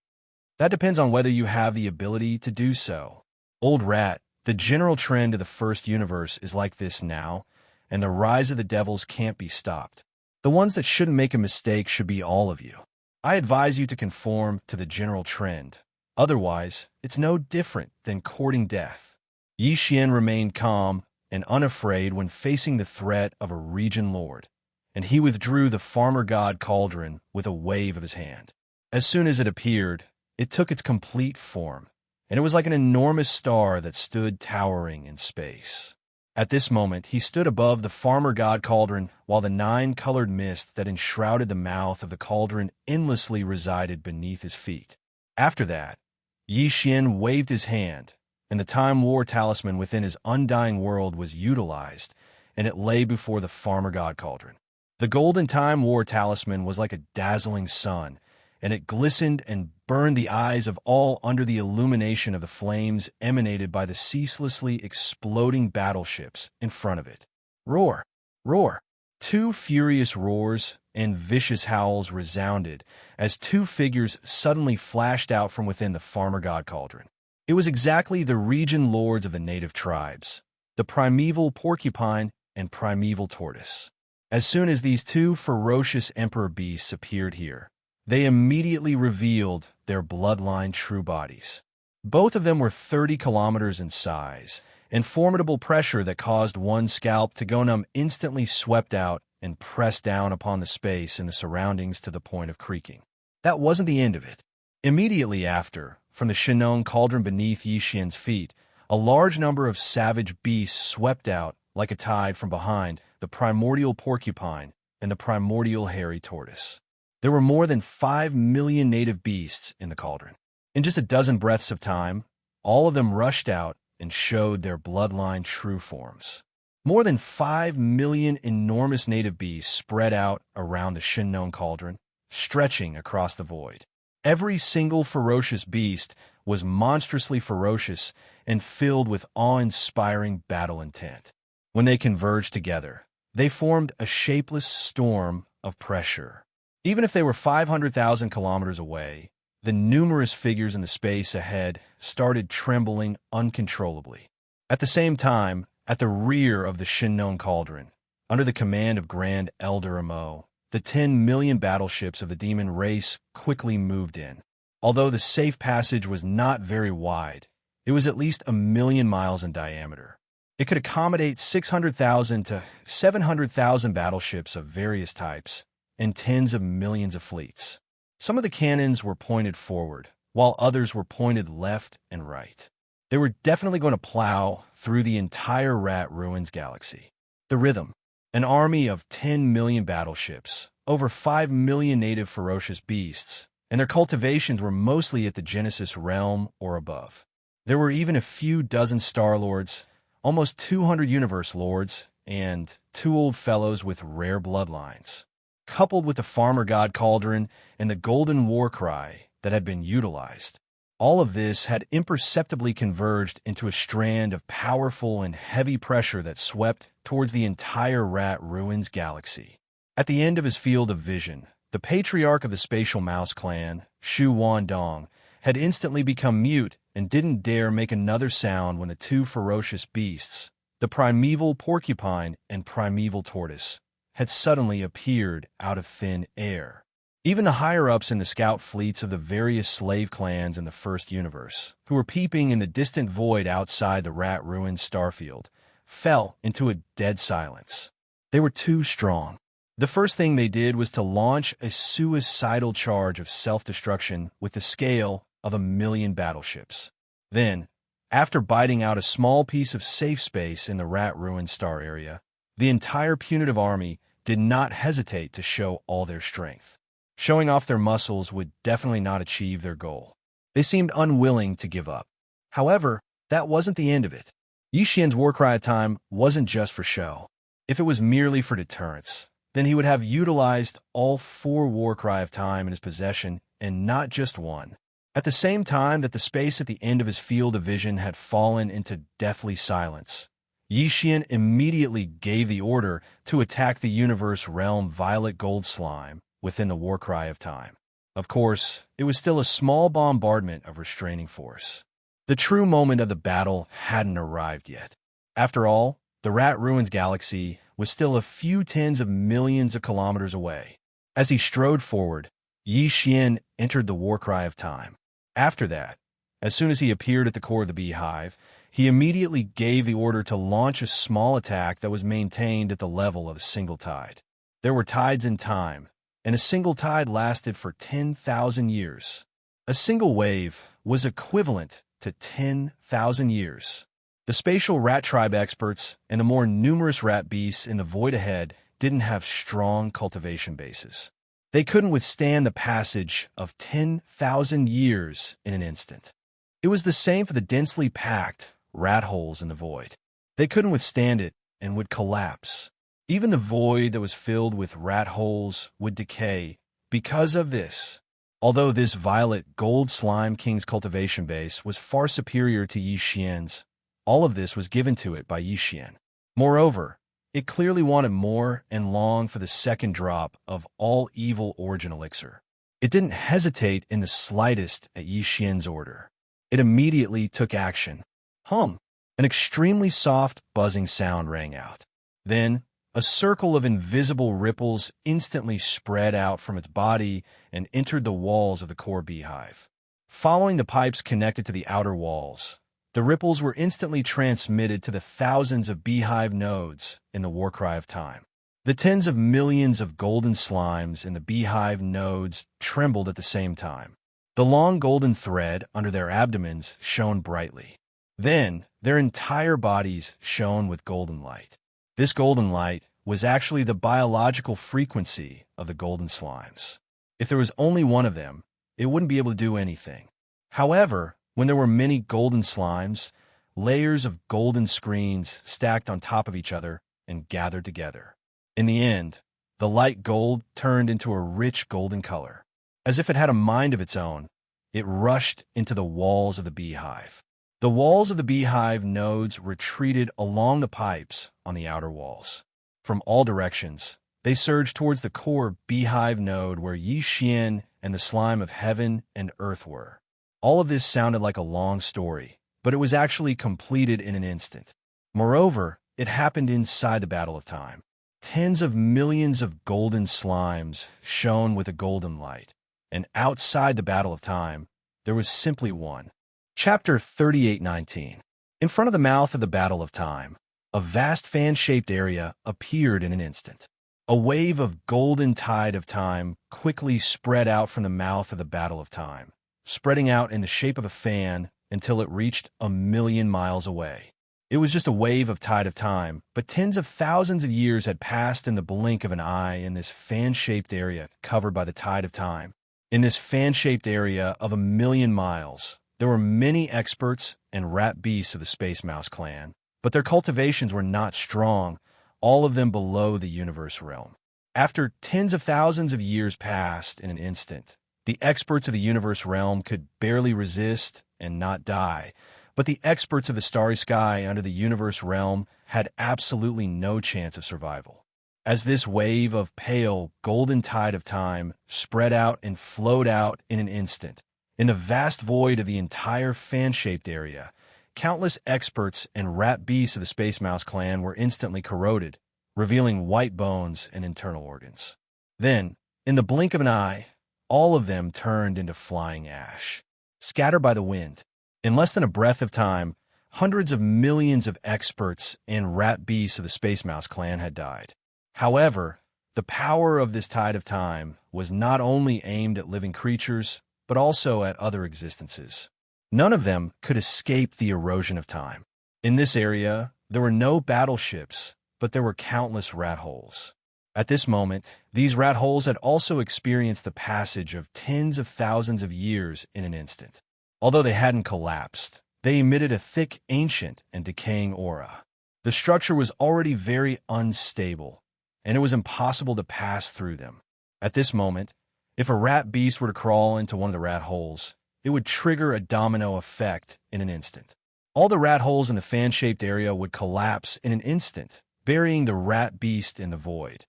That depends on whether you have the ability to do so. Old rat, the general trend of the first universe is like this now, and the rise of the devils can't be stopped. The ones that shouldn't make a mistake should be all of you. I advise you to conform to the general trend. Otherwise, it's no different than courting death. Yi Xian remained calm and unafraid when facing the threat of a region lord, and he withdrew the farmer god cauldron with a wave of his hand. As soon as it appeared, it took its complete form, and it was like an enormous star that stood towering in space. At this moment, he stood above the farmer god cauldron while the 9-colored mist that enshrouded the mouth of the cauldron endlessly resided beneath his feet. After that, Yi Xian waved his hand, and the Time War talisman within his undying world was utilized, and it lay before the farmer god cauldron. The golden Time War talisman was like a dazzling sun, and it glistened and burned the eyes of all under the illumination of the flames emanated by the ceaselessly exploding battleships in front of it. Roar! Roar! 2 furious roars and vicious howls resounded as 2 figures suddenly flashed out from within the farmer god cauldron. It was exactly the region lords of the native tribes, the primeval porcupine and primeval tortoise. As soon as these 2 ferocious emperor beasts appeared here, they immediately revealed their bloodline true bodies. Both of them were 30 kilometers in size, and formidable pressure that caused one scalp to go numb instantly swept out and pressed down upon the space and the surroundings to the point of creaking. That wasn't the end of it. Immediately after, from the Shinong cauldron beneath Yi Xian's feet, a large number of savage beasts swept out, like a tide from behind, the primordial porcupine and the primordial hairy tortoise. There were more than 5 million native beasts in the cauldron. In just a dozen breaths of time, all of them rushed out and showed their bloodline true forms. More than 5 million enormous native beasts spread out around the Shinong cauldron, stretching across the void. Every single ferocious beast was monstrously ferocious and filled with awe-inspiring battle intent. When they converged together, they formed a shapeless storm of pressure. Even if they were 500,000 kilometers away, the numerous figures in the space ahead started trembling uncontrollably. At the same time, at the rear of the Shinong cauldron, under the command of Grand Elder Amo, the 10 million battleships of the demon race quickly moved in. Although the safe passage was not very wide, it was at least 1 million miles in diameter. It could accommodate 600,000 to 700,000 battleships of various types and tens of millions of fleets. Some of the cannons were pointed forward, while others were pointed left and right. They were definitely going to plow through the entire Rat Ruins galaxy. The rhythm, an army of 10 million battleships, over 5 million native ferocious beasts, and their cultivations were mostly at the Genesis realm or above. There were even a few dozen Star Lords, almost 200 Universe Lords, and 2 old fellows with rare bloodlines. Coupled with the Farmer God Cauldron and the Golden War Cry that had been utilized, all of this had imperceptibly converged into a strand of powerful and heavy pressure that swept towards the entire Rat Ruins galaxy. At the end of his field of vision, the patriarch of the Spatial Mouse clan, Shu Wandong, had instantly become mute and didn't dare make another sound when the 2 ferocious beasts, the primeval porcupine and primeval tortoise, had suddenly appeared out of thin air. Even the higher-ups in the scout fleets of the various slave clans in the First Universe, who were peeping in the distant void outside the Rat Ruins starfield, fell into a dead silence. They were too strong. The first thing they did was to launch a suicidal charge of self-destruction with the scale of 1 million battleships. Then, after biting out a small piece of safe space in the Rat Ruins star area, the entire punitive army did not hesitate to show all their strength. Showing off their muscles would definitely not achieve their goal. They seemed unwilling to give up. However, that wasn't the end of it. Yi Xian's war cry of time wasn't just for show. If it was merely for deterrence, then he would have utilized all 4 war cry of time in his possession and not just one. At the same time that the space at the end of his field of vision had fallen into deathly silence, Yi Xian immediately gave the order to attack the universe realm violet gold slime within the war cry of time. Of course, it was still a small bombardment of restraining force. The true moment of the battle hadn't arrived yet. After all, the Rat Ruins galaxy was still a few tens of millions of kilometers away. As he strode forward, Yi Xian entered the war cry of time. After that, as soon as he appeared at the core of the beehive, he immediately gave the order to launch a small attack that was maintained at the level of a single tide. There were tides in time, and a single tide lasted for 10,000 years. A single wave was equivalent to 10,000 years. The spatial rat tribe experts and the more numerous rat beasts in the void ahead didn't have strong cultivation bases. They couldn't withstand the passage of 10,000 years in an instant. It was the same for the densely packed rat holes in the void. They couldn't withstand it and would collapse. Even the void that was filled with rat holes would decay because of this. Although this violet gold slime king's cultivation base was far superior to Yi Xian's, all of this was given to it by Yi Xian. Moreover, it clearly wanted more and longed for the second drop of all evil origin elixir. It didn't hesitate in the slightest at Yi Xian's order. It immediately took action. Hum! An extremely soft, buzzing sound rang out. Then, a circle of invisible ripples instantly spread out from its body and entered the walls of the core beehive. Following the pipes connected to the outer walls, the ripples were instantly transmitted to the thousands of beehive nodes in the war cry of time. The tens of millions of golden slimes in the beehive nodes trembled at the same time. The long golden thread under their abdomens shone brightly. Then, their entire bodies shone with golden light. This golden light was actually the biological frequency of the golden slimes. If there was only one of them, it wouldn't be able to do anything. However, when there were many golden slimes, layers of golden screens stacked on top of each other and gathered together. In the end, the light gold turned into a rich golden color. As if it had a mind of its own, it rushed into the walls of the beehive. The walls of the beehive nodes retreated along the pipes on the outer walls. From all directions, they surged towards the core beehive node where Yi Xian and the slime of heaven and earth were. All of this sounded like a long story, but it was actually completed in an instant. Moreover, it happened inside the Battle of Time. Tens of millions of golden slimes shone with a golden light, and outside the Battle of Time, there was simply one. Chapter 38:19. In front of the mouth of the Battle of Time, a vast fan-shaped area appeared in an instant. A wave of golden tide of time quickly spread out from the mouth of the Battle of Time, spreading out in the shape of a fan until it reached 1,000,000 miles away. It was just a wave of tide of time, but tens of thousands of years had passed in the blink of an eye in this fan-shaped area covered by the tide of time. In this fan-shaped area of 1,000,000 miles, there were many experts and rat beasts of the Space Mouse clan, but their cultivations were not strong, all of them below the universe realm. After tens of thousands of years passed in an instant, the experts of the universe realm could barely resist and not die, but the experts of the starry sky under the universe realm had absolutely no chance of survival. As this wave of pale, golden tide of time spread out and flowed out in an instant, in the vast void of the entire fan-shaped area, countless experts and rat beasts of the Space Mouse clan were instantly corroded, revealing white bones and internal organs. Then, in the blink of an eye, all of them turned into flying ash, scattered by the wind. In less than a breath of time, hundreds of millions of experts and rat beasts of the Space Mouse clan had died. However, the power of this tide of time was not only aimed at living creatures, but also at other existences. None of them could escape the erosion of time. In this area, there were no battleships, but there were countless rat holes. At this moment, these rat holes had also experienced the passage of tens of thousands of years in an instant. Although they hadn't collapsed, they emitted a thick, ancient, and decaying aura. The structure was already very unstable, and it was impossible to pass through them. At this moment, if a rat beast were to crawl into one of the rat holes, it would trigger a domino effect in an instant. All the rat holes in the fan-shaped area would collapse in an instant, burying the rat beast in the void.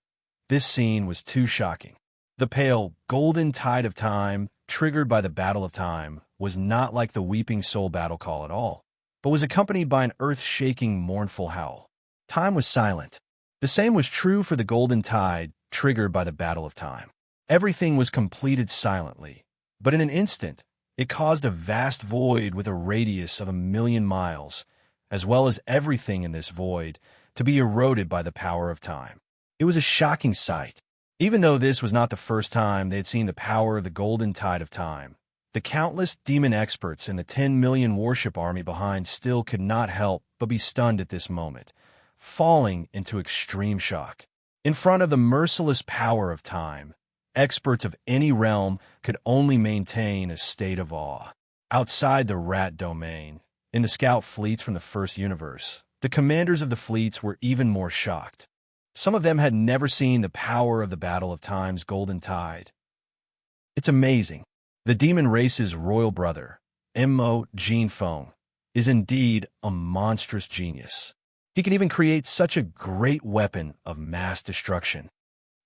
This scene was too shocking. The pale, golden tide of time, triggered by the Battle of Time, was not like the Weeping Soul battle call at all, but was accompanied by an earth-shaking, mournful howl. Time was silent. The same was true for the golden tide, triggered by the Battle of Time. Everything was completed silently, but in an instant, it caused a vast void with a radius of 1,000,000 miles, as well as everything in this void, to be eroded by the power of time. It was a shocking sight. Even though this was not the first time they had seen the power of the golden tide of time, the countless demon experts and the 10 million warship army behind still could not help but be stunned at this moment, falling into extreme shock. In front of the merciless power of time, experts of any realm could only maintain a state of awe. Outside the rat domain, in the scout fleets from the first universe, the commanders of the fleets were even more shocked. Some of them had never seen the power of the Battle of Time's golden tide. It's amazing. The demon race's royal brother, Mo Jinfeng, is indeed a monstrous genius. He can even create such a great weapon of mass destruction.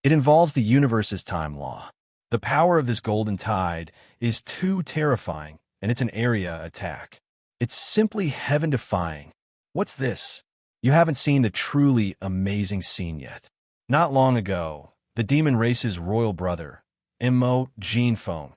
It involves the universe's time law. The power of this golden tide is too terrifying, and it's an area attack. It's simply heaven-defying. What's this? You haven't seen the truly amazing scene yet. Not long ago, the demon race's royal brother, Mo Jinfeng,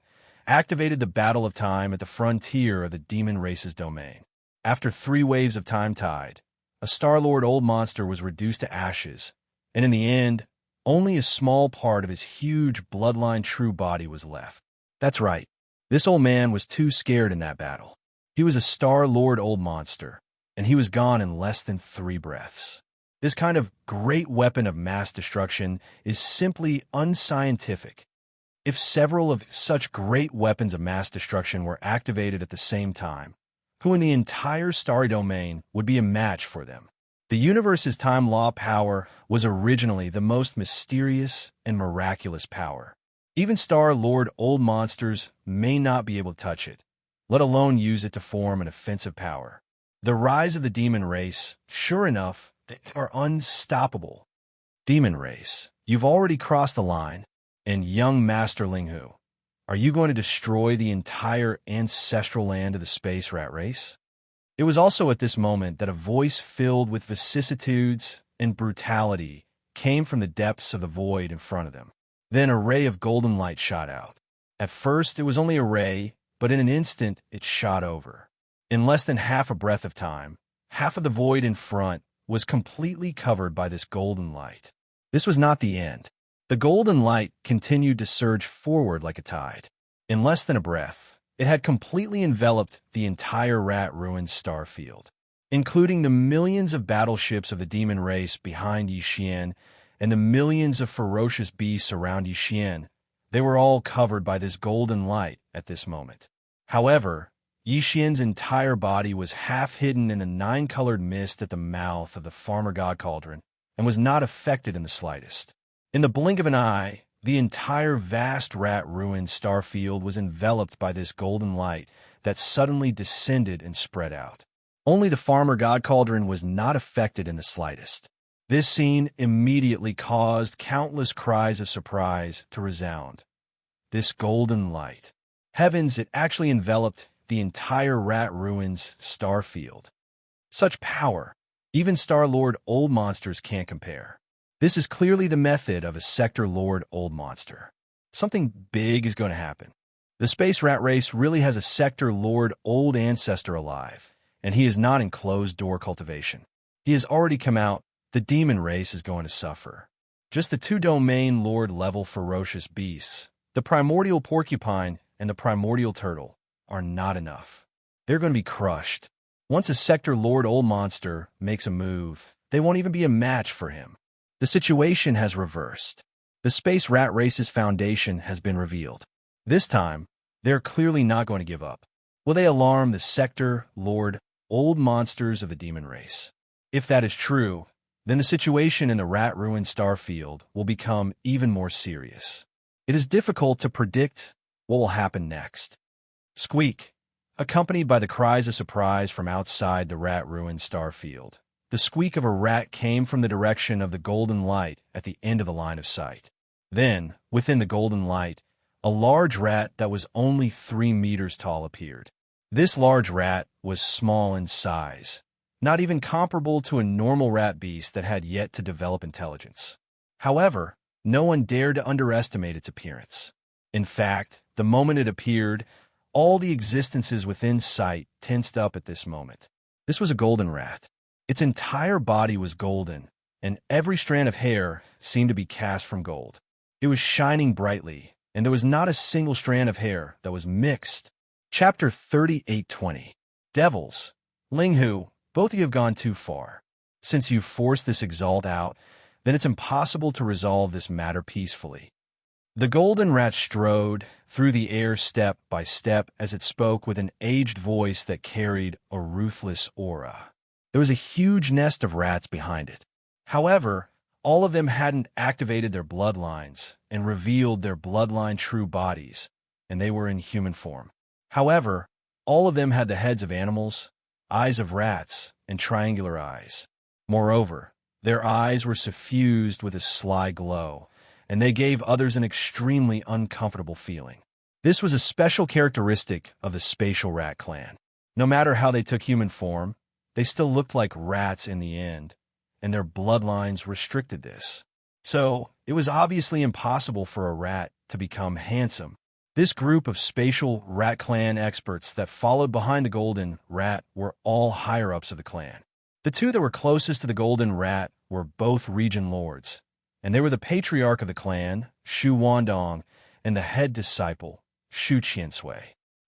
activated the Battle of Time at the frontier of the demon race's domain. After 3 waves of time tide, a Star-Lord old monster was reduced to ashes, and in the end, only a small part of his huge bloodline true body was left. That's right, this old man was too scared in that battle. He was a Star-Lord old monster, and he was gone in less than 3 breaths. This kind of great weapon of mass destruction is simply unscientific. If several of such great weapons of mass destruction were activated at the same time, who in the entire starry domain would be a match for them? The universe's time law power was originally the most mysterious and miraculous power. Even Star-Lord old monsters may not be able to touch it, let alone use it to form an offensive power. The rise of the demon race, sure enough, they are unstoppable. Demon race, you've already crossed the line. And young Master Linghu, are you going to destroy the entire ancestral land of the space rat race? It was also at this moment that a voice filled with vicissitudes and brutality came from the depths of the void in front of them. Then a ray of golden light shot out. At first, it was only a ray, but in an instant, it shot over. In less than half a breath of time, half of the void in front was completely covered by this golden light. This was not the end. The golden light continued to surge forward like a tide. In less than a breath, it had completely enveloped the entire rat ruined star field, including the millions of battleships of the demon race behind Yixian and the millions of ferocious beasts around Yixian. They were all covered by this golden light at this moment. However, Yixian's entire body was half hidden in the 9-colored mist at the mouth of the Farmer God Cauldron and was not affected in the slightest. In the blink of an eye, the entire vast rat-ruined starfield was enveloped by this golden light that suddenly descended and spread out. Only the Farmer God Cauldron was not affected in the slightest. This scene immediately caused countless cries of surprise to resound. This golden light. Heavens, it actually enveloped the entire rat ruins starfield. Such power, even Star-Lord old monsters can't compare. This is clearly the method of a Sector Lord old monster. Something big is going to happen. The space rat race really has a Sector Lord old ancestor alive, and he is not in closed-door cultivation. He has already come out. The demon race is going to suffer. Just the 2-domain Lord-level ferocious beasts, the primordial porcupine and the primordial turtle, are not enough. They're going to be crushed. Once a Sector Lord old monster makes a move, they won't even be a match for him. The situation has reversed. The space rat race's foundation has been revealed. This time, they're clearly not going to give up. Will they alarm the Sector, Lord, old monsters of the demon race? If that is true, then the situation in the rat ruined star field will become even more serious. It is difficult to predict what will happen next. Squeak, accompanied by the cries of surprise from outside the rat-ruined star field. The squeak of a rat came from the direction of the golden light at the end of the line of sight. Then, within the golden light, a large rat that was only 3 meters tall appeared. This large rat was small in size, not even comparable to a normal rat beast that had yet to develop intelligence. However, no one dared to underestimate its appearance. In fact, the moment it appeared, all the existences within sight tensed up at this moment. This was a golden rat. Its entire body was golden, and every strand of hair seemed to be cast from gold. It was shining brightly, and there was not a single strand of hair that was mixed. Chapter 38:20. Devils. Linghu, both of you have gone too far. Since you've forced this exalt out, then it's impossible to resolve this matter peacefully. The golden rat strode through the air step by step as it spoke with an aged voice that carried a ruthless aura. There was a huge nest of rats behind it. However, all of them hadn't activated their bloodlines and revealed their bloodline true bodies, and they were in human form. However, all of them had the heads of animals, eyes of rats, and triangular eyes. Moreover, their eyes were suffused with a sly glow, and they gave others an extremely uncomfortable feeling. This was a special characteristic of the Spatial Rat clan. No matter how they took human form, they still looked like rats in the end, and their bloodlines restricted this. So, it was obviously impossible for a rat to become handsome. This group of Spatial Rat clan experts that followed behind the Golden Rat were all higher-ups of the clan. The two that were closest to the Golden Rat were both region lords, and they were the patriarch of the clan, Shu Wandong, and the head disciple, Shu Qiansui.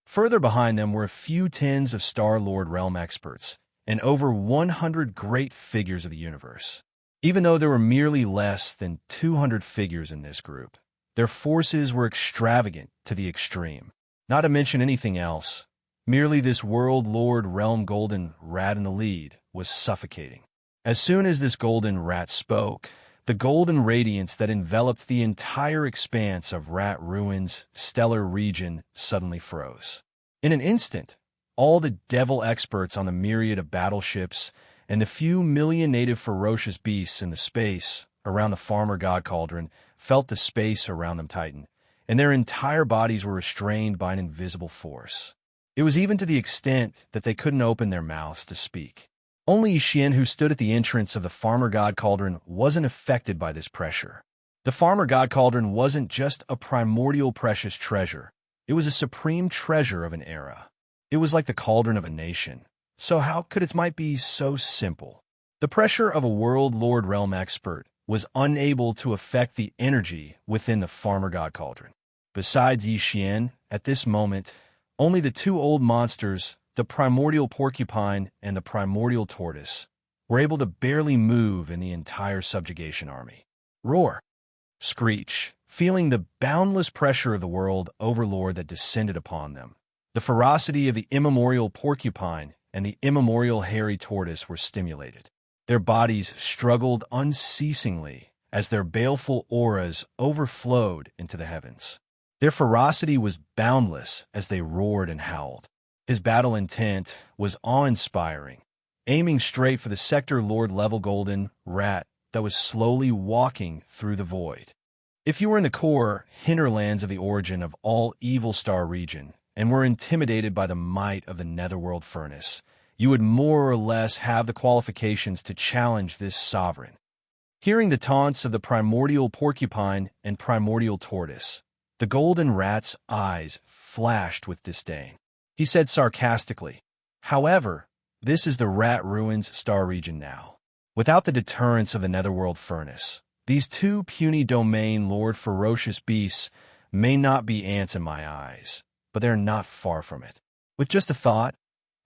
Further behind them were a few tens of Star-Lord realm experts, and over 100 great figures of the universe. Even though there were merely less than 200 figures in this group, their forces were extravagant to the extreme. Not to mention anything else, merely this World Lord Realm Golden Rat in the lead was suffocating. As soon as this Golden Rat spoke, the golden radiance that enveloped the entire expanse of Rat Ruin's stellar region suddenly froze. In an instant, all the devil experts on the myriad of battleships and the few million native ferocious beasts in the space around the farmer god cauldron felt the space around them tighten, and their entire bodies were restrained by an invisible force. It was even to the extent that they couldn't open their mouths to speak. Only Xian, who stood at the entrance of the farmer god cauldron, wasn't affected by this pressure. The farmer god cauldron wasn't just a primordial precious treasure. It was a supreme treasure of an era. It was like the cauldron of a nation. So how could its might be so simple? The pressure of a World Lord Realm expert was unable to affect the energy within the farmer god cauldron. Besides Yi Xian, at this moment, only the two old monsters, the primordial porcupine and the primordial tortoise, were able to barely move in the entire subjugation army. Roar! Screech, feeling the boundless pressure of the world overlord that descended upon them. The ferocity of the immemorial porcupine and the immemorial hairy tortoise were stimulated. Their bodies struggled unceasingly as their baleful auras overflowed into the heavens. Their ferocity was boundless as they roared and howled. His battle intent was awe-inspiring, aiming straight for the Sector Lord level Golden Rat that was slowly walking through the void. If you were in the core hinterlands of the origin of all Evil Star region and were intimidated by the might of the Netherworld Furnace, you would more or less have the qualifications to challenge this sovereign. Hearing the taunts of the primordial porcupine and primordial tortoise, the Golden Rat's eyes flashed with disdain. He said sarcastically, "However, this is the Rat Ruins star region now. Without the deterrence of the Netherworld Furnace, these two puny domain Lord ferocious beasts may not be ants in my eyes, but they're not far from it. With just a thought,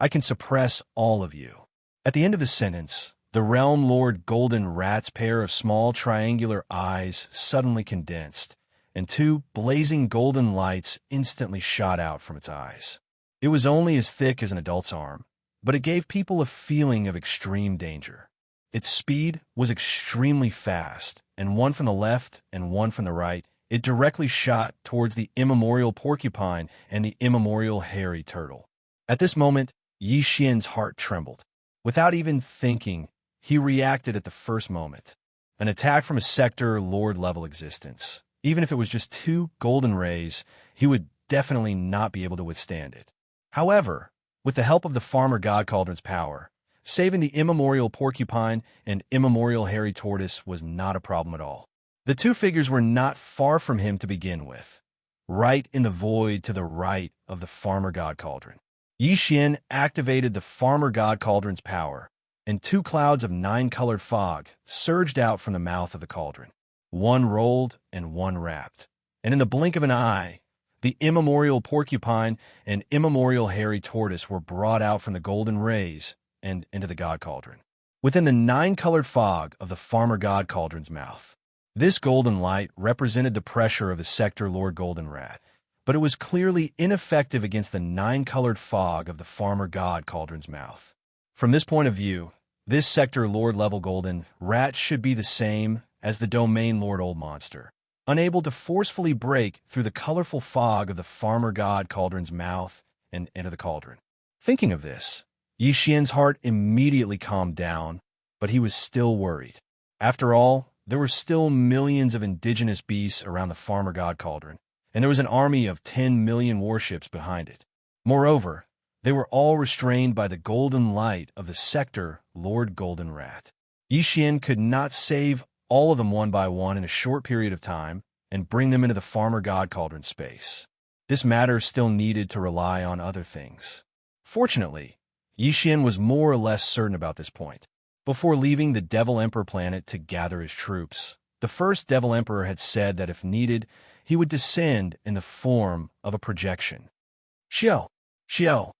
I can suppress all of you." At the end of the sentence, The Realm Lord Golden Rat's pair of small triangular eyes suddenly condensed, and two blazing golden lights instantly shot out from its eyes. It was only as thick as an adult's arm, but it gave people a feeling of extreme danger. Its speed was extremely fast, and one from the left and one from the right, it directly shot towards the immemorial porcupine and the immemorial hairy turtle. At this moment, Yi Xian's heart trembled. Without even thinking, he reacted at the first moment. An attack from a sector lord-level existence. Even if it was just 2 golden rays, he would definitely not be able to withstand it. However, with the help of the Farmer God Cauldron's power, saving the immemorial porcupine and immemorial hairy tortoise was not a problem at all. The two figures were not far from him to begin with, right in the void to the right of the Farmer God Cauldron. Yi Xian activated the Farmer God Cauldron's power, and 2 clouds of 9-colored fog surged out from the mouth of the cauldron. One rolled and one wrapped, and in the blink of an eye, the immemorial porcupine and immemorial hairy tortoise were brought out from the golden rays and into the God Cauldron. Within the 9-colored fog of the Farmer God Cauldron's mouth, this golden light represented the pressure of the Sector Lord Golden Rat, but it was clearly ineffective against the 9-colored fog of the Farmer God Cauldron's mouth. From this point of view, this Sector Lord level Golden Rat should be the same as the Domain Lord Old Monster, unable to forcefully break through the colorful fog of the Farmer God Cauldron's mouth and enter the cauldron. Thinking of this, Yi Xian's heart immediately calmed down, but he was still worried. After all, there were still millions of indigenous beasts around the Farmer God Cauldron, and there was an army of 10 million warships behind it. Moreover, they were all restrained by the golden light of the Sector Lord Golden Rat. Yi Xian could not save all of them one by one in a short period of time and bring them into the Farmer God Cauldron space. This matter still needed to rely on other things. Fortunately, Yi Xian was more or less certain about this point. Before leaving the Devil Emperor planet to gather his troops, the first Devil Emperor had said that if needed, he would descend in the form of a projection. Xiao! Xiao!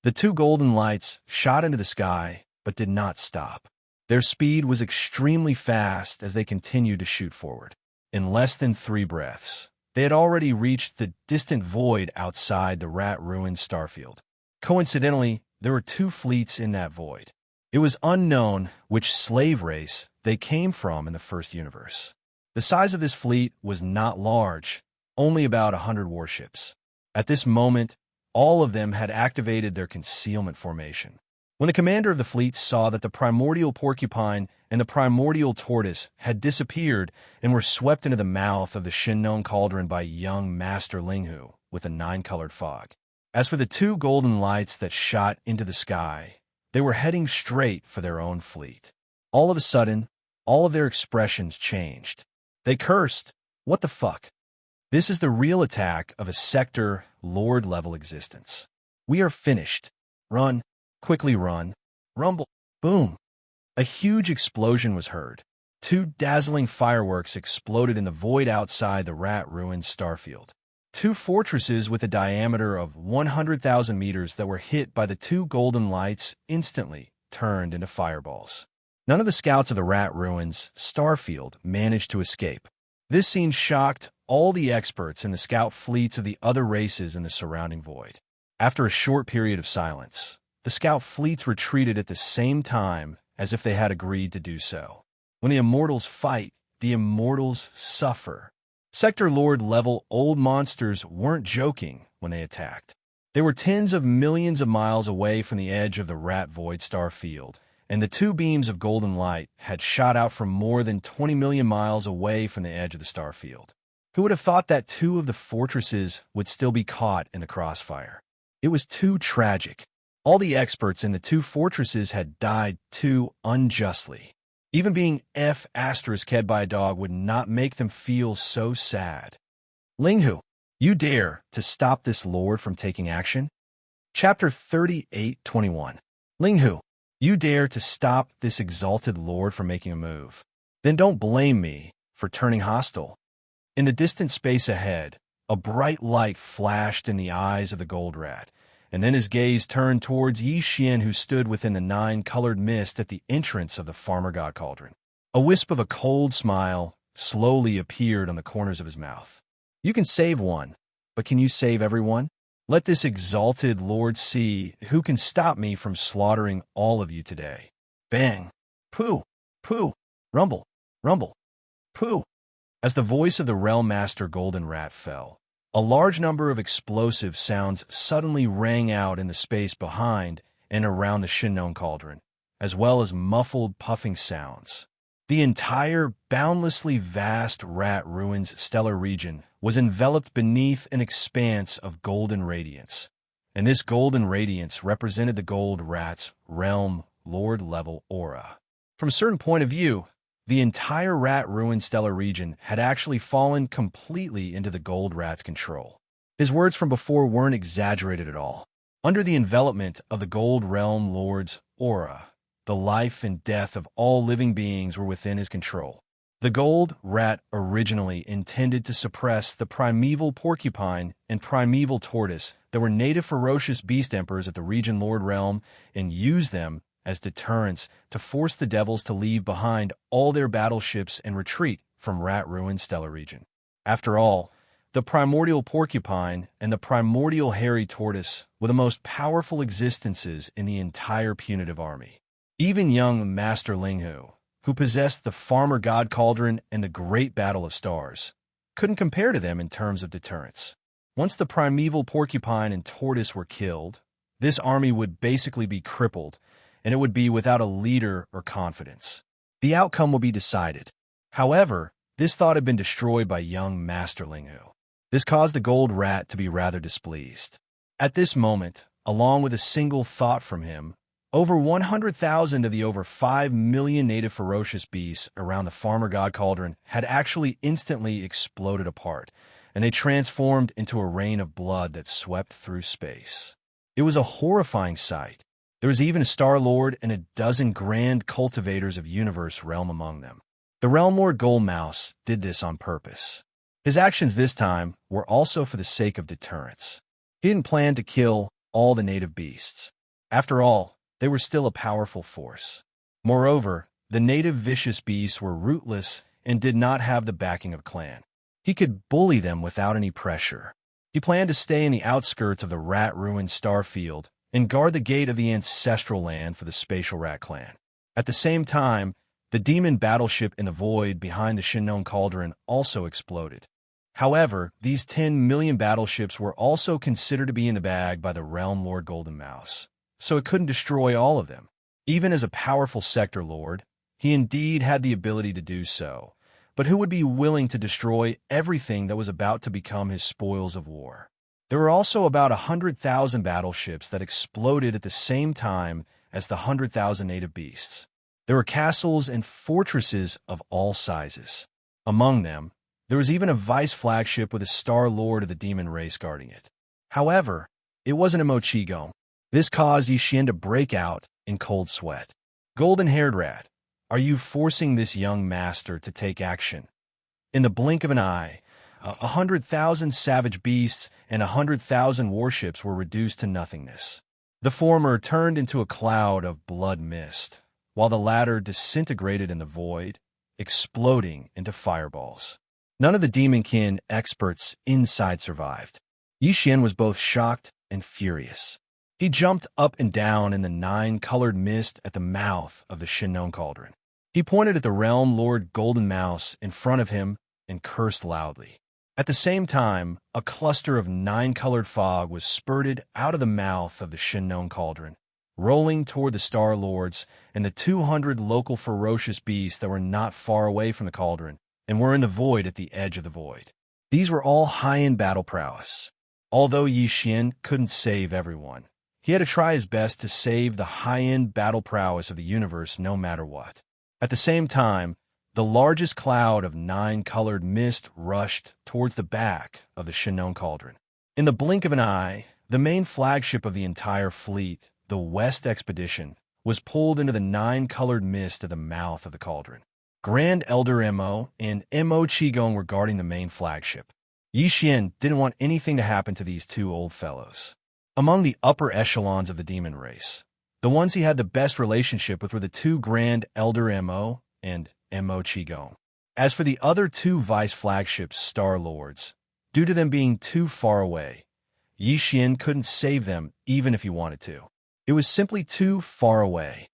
The 2 golden lights shot into the sky, but did not stop. Their speed was extremely fast as they continued to shoot forward. In less than 3 breaths, they had already reached the distant void outside the rat-ruined starfield. Coincidentally, there were 2 fleets in that void. It was unknown which slave race they came from in the first universe. The size of this fleet was not large, only about 100 warships. At this moment, all of them had activated their concealment formation. When the commander of the fleet saw that the primordial porcupine and the primordial tortoise had disappeared and were swept into the mouth of the Shinnon cauldron by young Master Linghu with a 9-colored fog. As for the 2 golden lights that shot into the sky, they were heading straight for their own fleet. All of a sudden, all of their expressions changed. They cursed, "What the fuck?" This is the real attack of a Sector Lord-level existence. We are finished. Run. Quickly run. Rumble. Boom. A huge explosion was heard. 2 dazzling fireworks exploded in the void outside the rat-ruined starfield. 2 fortresses with a diameter of 100,000 meters that were hit by the 2 golden lights instantly turned into fireballs. None of the scouts of the rat-ruins starfield managed to escape. This scene shocked all the experts in the scout fleets of the other races in the surrounding void. After a short period of silence, the scout fleets retreated at the same time as if they had agreed to do so. When the immortals fight, the immortals suffer. Sector Lord level old monsters weren't joking when they attacked. They were tens of millions of miles away from the edge of the rat void star field, and the 2 beams of golden light had shot out from more than 20 million miles away from the edge of the star field. Who would have thought that 2 of the fortresses would still be caught in the crossfire? It was too tragic. All the experts in the 2 fortresses had died too unjustly. Even being F***ed by a dog would not make them feel so sad. Linghu, you dare to stop this lord from taking action? Chapter 38:21. Linghu, you dare to stop this exalted lord from making a move. Then don't blame me for turning hostile. In the distant space ahead, a bright light flashed in the eyes of the gold rat, and then his gaze turned towards Yi Xian, who stood within the nine-colored mist at the entrance of the farmer god cauldron. A wisp of a cold smile slowly appeared on the corners of his mouth. You can save one, but can you save everyone? Let this exalted lord see who can stop me from slaughtering all of you today. Bang! Pooh! Pooh! Rumble! Rumble! Pooh! As the voice of the Realm Master Golden Rat fell, a large number of explosive sounds suddenly rang out in the space behind and around the Shinnon Cauldron, as well as muffled puffing sounds. The entire boundlessly vast Rat Ruins stellar region was enveloped beneath an expanse of golden radiance, and this golden radiance represented the Gold Rat's realm lord-level aura. From a certain point of view, the entire Rat Ruin stellar region had actually fallen completely into the Gold Rat's control. His words from before weren't exaggerated at all. Under the envelopment of the Gold Realm Lord's aura, the life and death of all living beings were within his control. The Gold Rat originally intended to suppress the primeval porcupine and primeval tortoise that were native ferocious beast emperors at the region Lord Realm and use them as deterrents to force the devils to leave behind all their battleships and retreat from Rat Ruin stellar region. After all, the primordial porcupine and the primordial hairy tortoise were the most powerful existences in the entire punitive army. Even young Master Linghu, who possessed the Farmer God Cauldron and the Great Battle of Stars, couldn't compare to them in terms of deterrence. Once the primeval porcupine and tortoise were killed, this army would basically be crippled, and it would be without a leader or confidence. The outcome will be decided. However, this thought had been destroyed by young Master Linghu. This caused the Gold Rat to be rather displeased. At this moment, along with a single thought from him, over 100,000 of the over 5 million native ferocious beasts around the Farmer God Cauldron had actually instantly exploded apart, and they transformed into a rain of blood that swept through space. It was a horrifying sight. There was even a Star Lord and a dozen grand cultivators of Universe Realm among them. The Realm Lord Gold Mouse did this on purpose. His actions this time were also for the sake of deterrence. He didn't plan to kill all the native beasts. After all, they were still a powerful force. Moreover, the native vicious beasts were rootless and did not have the backing of clan. He could bully them without any pressure. He planned to stay in the outskirts of the Rat Ruin Starfield and guard the gate of the ancestral land for the Spatial Rat clan. At the same time, the demon battleship in the void behind the Shinnon Cauldron also exploded. However, these 10 million battleships were also considered to be in the bag by the Realm Lord Golden Mouse, so it couldn't destroy all of them. Even as a powerful sector lord, he indeed had the ability to do so, but who would be willing to destroy everything that was about to become his spoils of war? There were also about 100,000 battleships that exploded at the same time as the 100,000 native beasts. There were castles and fortresses of all sizes. Among them, there was even a vice flagship with a Star Lord of the demon race guarding it. However, it wasn't a Mochigo. This caused Yi Xian to break out in cold sweat. Golden-haired rat, are you forcing this young master to take action? In the blink of an eye, 100,000 savage beasts and 100,000 warships were reduced to nothingness. The former turned into a cloud of blood mist, while the latter disintegrated in the void, exploding into fireballs. None of the demonkin experts inside survived. Yi Xian was both shocked and furious. He jumped up and down in the 9-colored mist at the mouth of the Shinnon Cauldron. He pointed at the Realm Lord Golden Mouse in front of him and cursed loudly. At the same time, a cluster of 9-colored fog was spurted out of the mouth of the Shinnon Cauldron, rolling toward the Star Lords and the 200 local ferocious beasts that were not far away from the cauldron and were in the void at the edge of the void. These were all high-end battle prowess. Although Yi Xian couldn't save everyone, he had to try his best to save the high-end battle prowess of the universe no matter what. At the same time, the largest cloud of 9-colored mist rushed towards the back of the Shinnon Cauldron. In the blink of an eye, the main flagship of the entire fleet, the West Expedition, was pulled into the 9-colored mist at the mouth of the cauldron. Grand Elder Mo and Mo Qigong were guarding the main flagship. Yi Xian didn't want anything to happen to these two old fellows. Among the upper echelons of the demon race, the ones he had the best relationship with were the two Grand Elder Mo and Mo Qigong. As for the other two vice flagships Star Lords, due to them being too far away, Yi Xian couldn't save them even if he wanted to. It was simply too far away.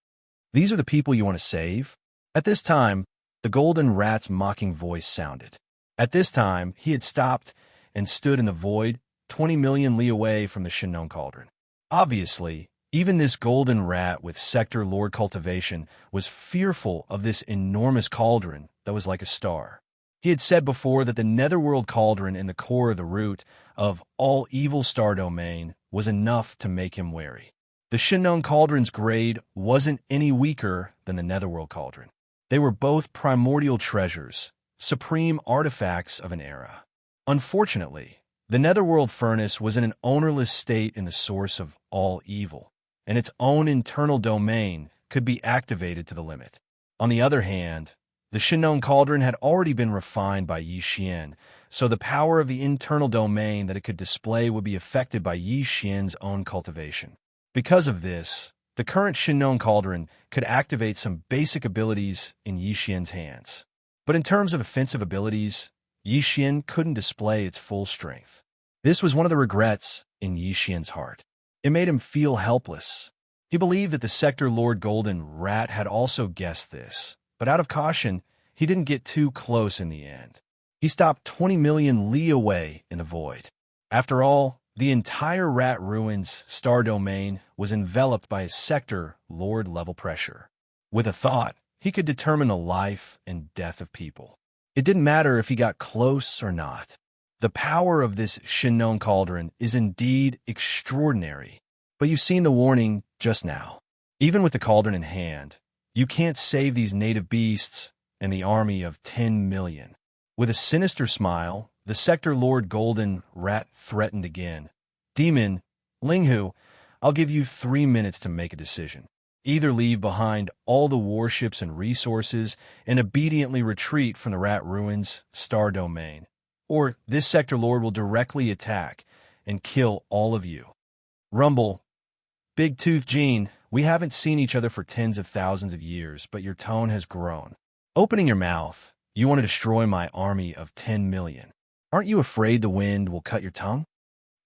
These are the people you want to save? At this time, the golden rat's mocking voice sounded. At this time, he had stopped and stood in the void, 20 million li away from the Shinnong Cauldron. Obviously, even this golden rat with Sector Lord cultivation was fearful of this enormous cauldron that was like a star. He had said before that the Netherworld Cauldron in the core of the root of all evil star domain was enough to make him wary. The Shinnong Cauldron's grade wasn't any weaker than the Netherworld Cauldron. They were both primordial treasures, supreme artifacts of an era. Unfortunately, the Netherworld Furnace was in an ownerless state in the source of all evil, and its own internal domain could be activated to the limit. On the other hand, the Shinnong Cauldron had already been refined by Yi Xian, so the power of the internal domain that it could display would be affected by Yi Xian's own cultivation. Because of this, the current Shinnong Cauldron could activate some basic abilities in Yi Xian's hands. But in terms of offensive abilities, Yi Xian couldn't display its full strength. This was one of the regrets in Yi Xian's heart. It made him feel helpless. He believed that the Sector Lord Golden Rat had also guessed this, but out of caution, he didn't get too close in the end. He stopped 20 million li away in the void. After all, the entire Rat Ruins star domain was enveloped by a Sector Lord level pressure. With a thought, he could determine the life and death of people. It didn't matter if he got close or not. The power of this Shinnong Cauldron is indeed extraordinary. But you've seen the warning just now. Even with the cauldron in hand, you can't save these native beasts and the army of 10 million. With a sinister smile, the Sector Lord Golden Rat threatened again. Demon, Linghu, I'll give you 3 minutes to make a decision. Either leave behind all the warships and resources and obediently retreat from the Rat Ruins star domain, or this Sector Lord will directly attack and kill all of you. Rumble, Big Tooth Gene, we haven't seen each other for tens of thousands of years, but your tone has grown. Opening your mouth, you want to destroy my army of 10 million. Aren't you afraid the wind will cut your tongue?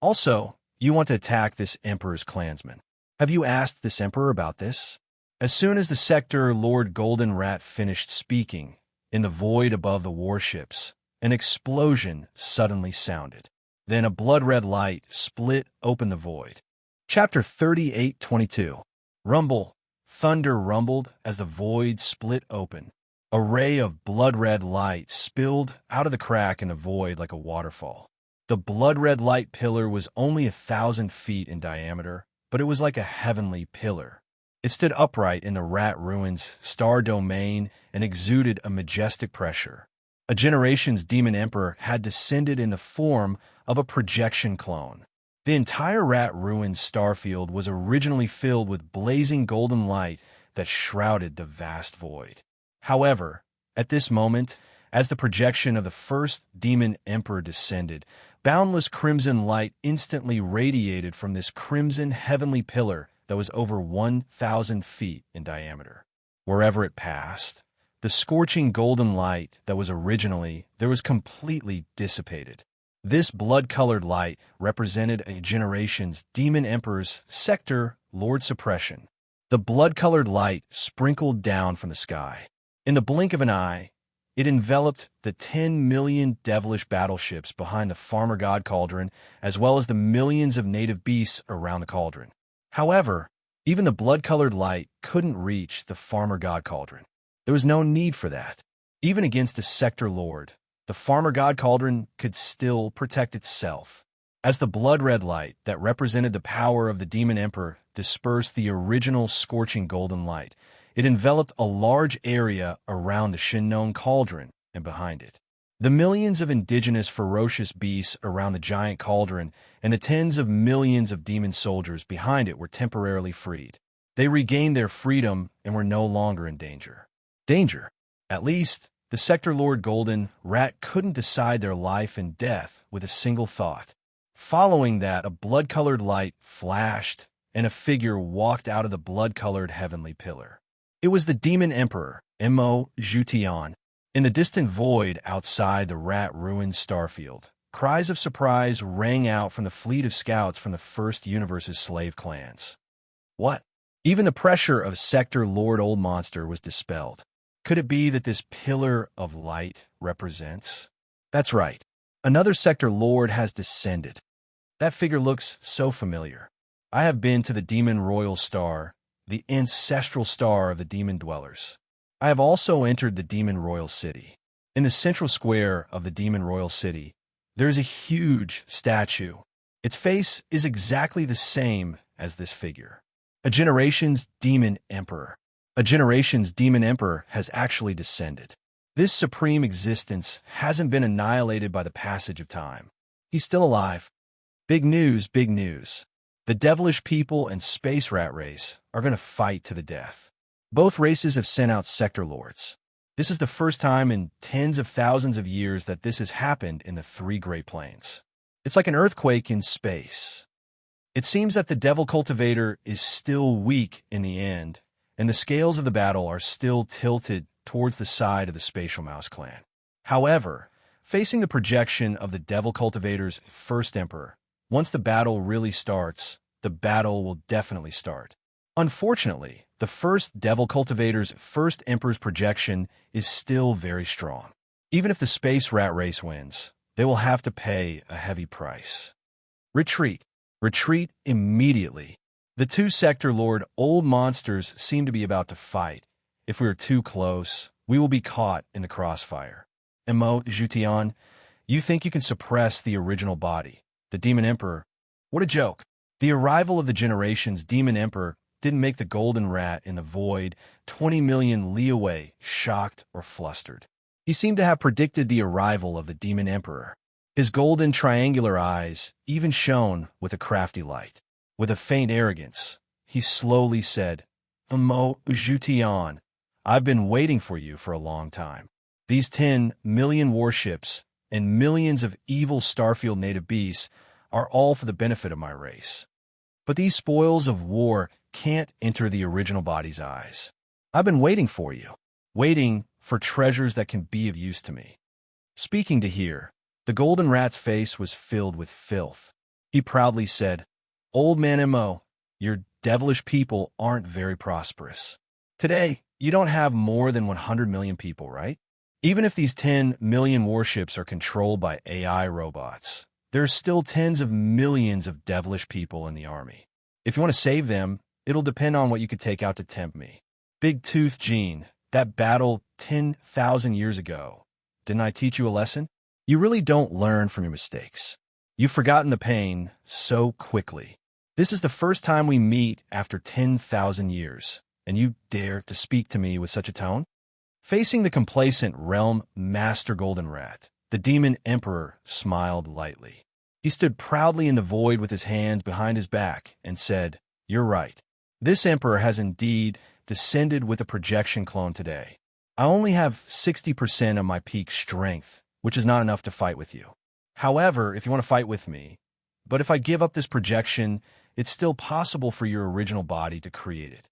Also, you want to attack this Emperor's clansmen. Have you asked this Emperor about this? As soon as the Sector Lord Golden Rat finished speaking, in the void above the warships, an explosion suddenly sounded. Then a blood-red light split open the void. Chapter 38:22. Rumble. Thunder rumbled as the void split open. A ray of blood-red light spilled out of the crack in the void like a waterfall. The blood-red light pillar was only 1,000 feet in diameter, but it was like a heavenly pillar. It stood upright in the Rat Ruins star domain and exuded a majestic pressure. A generation's demon emperor had descended in the form of a projection clone. The entire Rat Ruins starfield was originally filled with blazing golden light that shrouded the vast void. However, at this moment, as the projection of the first demon emperor descended, boundless crimson light instantly radiated from this crimson heavenly pillar that was over 1,000 feet in diameter. Wherever it passed, the scorching golden light that was originally there was completely dissipated. This blood-colored light represented a generation's demon emperor's Sector Lord suppression. The blood-colored light sprinkled down from the sky. In the blink of an eye, it enveloped the 10 million devilish battleships behind the Farmer God Cauldron, as well as the millions of native beasts around the cauldron. However, even the blood-colored light couldn't reach the Farmer God Cauldron. There was no need for that. Even against a Sector Lord, the Farmer God Cauldron could still protect itself. As the blood-red light that represented the power of the Demon Emperor dispersed the original scorching golden light, it enveloped a large area around the Shinnong Cauldron and behind it. The millions of indigenous ferocious beasts around the giant cauldron and the tens of millions of demon soldiers behind it were temporarily freed. They regained their freedom and were no longer in danger. Danger. At least, the Sector Lord Golden Rat couldn't decide their life and death with a single thought. Following that, a blood-colored light flashed, and a figure walked out of the blood-colored heavenly pillar. It was the Demon Emperor, Mo Jutian. In the distant void outside the rat-ruined starfield, cries of surprise rang out from the fleet of scouts from the First Universe's slave clans. What? Even the pressure of Sector Lord Old Monster was dispelled. Could it be that this pillar of light represents? That's right. Another Sector Lord has descended. That figure looks so familiar. I have been to the Demon Royal Star, the ancestral star of the demon dwellers. I have also entered the Demon Royal City. In the central square of the Demon Royal City, there is a huge statue. Its face is exactly the same as this figure. A generation's Demon Emperor. A generation's Demon Emperor has actually descended. This supreme existence hasn't been annihilated by the passage of time. He's still alive. Big news, big news. The devilish people and space rat race are going to fight to the death. Both races have sent out sector lords. This is the first time in tens of thousands of years that this has happened in the three Great Plains. It's like an earthquake in space. It seems that the Devil Cultivator is still weak in the end, and the scales of the battle are still tilted towards the side of the Spatial Mouse clan. However, facing the projection of the Devil Cultivator's first Emperor, once the battle really starts, the battle will definitely start. Unfortunately, the first Devil Cultivator's first Emperor's projection is still very strong. Even if the Space Rat Race wins, they will have to pay a heavy price. Retreat. Retreat immediately. The two Sector Lord old monsters seem to be about to fight. If we are too close, we will be caught in the crossfire. Mo Jutian, you think you can suppress the original body, the Demon Emperor? What a joke. The arrival of the generation's Demon Emperor didn't make the golden rat in the void 20 million li away shocked or flustered. He seemed to have predicted the arrival of the Demon Emperor. His golden triangular eyes even shone with a crafty light. With a faint arrogance, he slowly said, Mo Jutian, I've been waiting for you for a long time. These 10 million warships and millions of evil Starfield native beasts are all for the benefit of my race. But these spoils of war can't enter the original body's eyes. I've been waiting for you, waiting for treasures that can be of use to me. Speaking to here, the golden rat's face was filled with filth. He proudly said, Old man Mo, your devilish people aren't very prosperous. Today, you don't have more than 100 million people, right? Even if these 10 million warships are controlled by AI robots, there are still tens of millions of devilish people in the army. If you want to save them, it'll depend on what you could take out to tempt me. Big Tooth Gene, that battle 10,000 years ago. Didn't I teach you a lesson? You really don't learn from your mistakes. You've forgotten the pain so quickly. This is the first time we meet after 10,000 years, and you dare to speak to me with such a tone? Facing the complacent Realm Master Golden Rat, the Demon Emperor smiled lightly. He stood proudly in the void with his hands behind his back and said, You're right. This Emperor has indeed descended with a projection clone today. I only have 60% of my peak strength, which is not enough to fight with you. However, if you want to fight with me, but if I give up this projection, it's still possible for your original body to create it.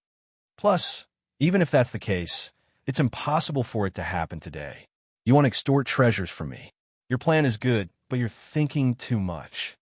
Plus, even if that's the case, it's impossible for it to happen today. You want to extort treasures from me. Your plan is good, but you're thinking too much.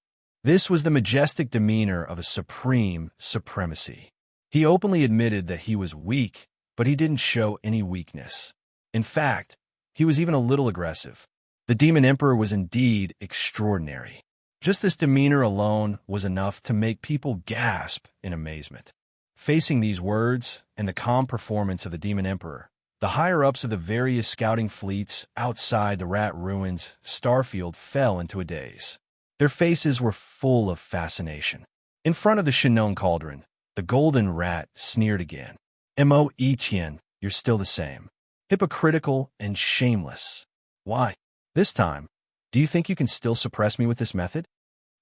This was the majestic demeanor of a supreme supremacy. He openly admitted that he was weak, but he didn't show any weakness. In fact, he was even a little aggressive. The Demon Emperor was indeed extraordinary. Just this demeanor alone was enough to make people gasp in amazement. Facing these words and the calm performance of the Demon Emperor, the higher-ups of the various scouting fleets outside the Rat Ruins Starfield fell into a daze. Their faces were full of fascination. In front of the Shinon Cauldron, the Golden Rat sneered again. Mo Ichian, you're still the same. Hypocritical and shameless. Why? This time, do you think you can still suppress me with this method?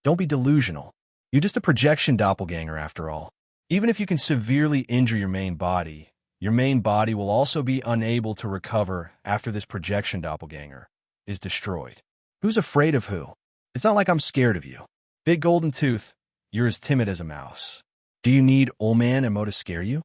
Don't be delusional. You're just a projection doppelganger after all. Even if you can severely injure your main body will also be unable to recover after this projection doppelganger is destroyed. Who's afraid of who? It's not like I'm scared of you. Big Golden Tooth, you're as timid as a mouse. Do you need Old Man and Mo to scare you?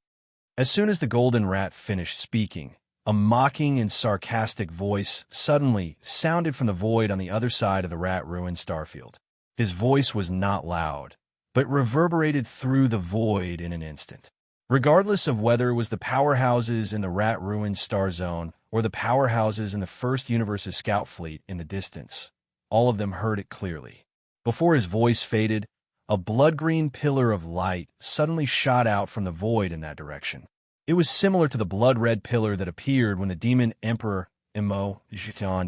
As soon as the golden rat finished speaking, a mocking and sarcastic voice suddenly sounded from the void on the other side of the rat-ruined starfield. His voice was not loud, but reverberated through the void in an instant. Regardless of whether it was the powerhouses in the rat-ruined star zone or the powerhouses in the first universe's scout fleet in the distance, all of them heard it clearly. Before his voice faded, a blood-green pillar of light suddenly shot out from the void in that direction. It was similar to the blood-red pillar that appeared when the demon emperor Immerse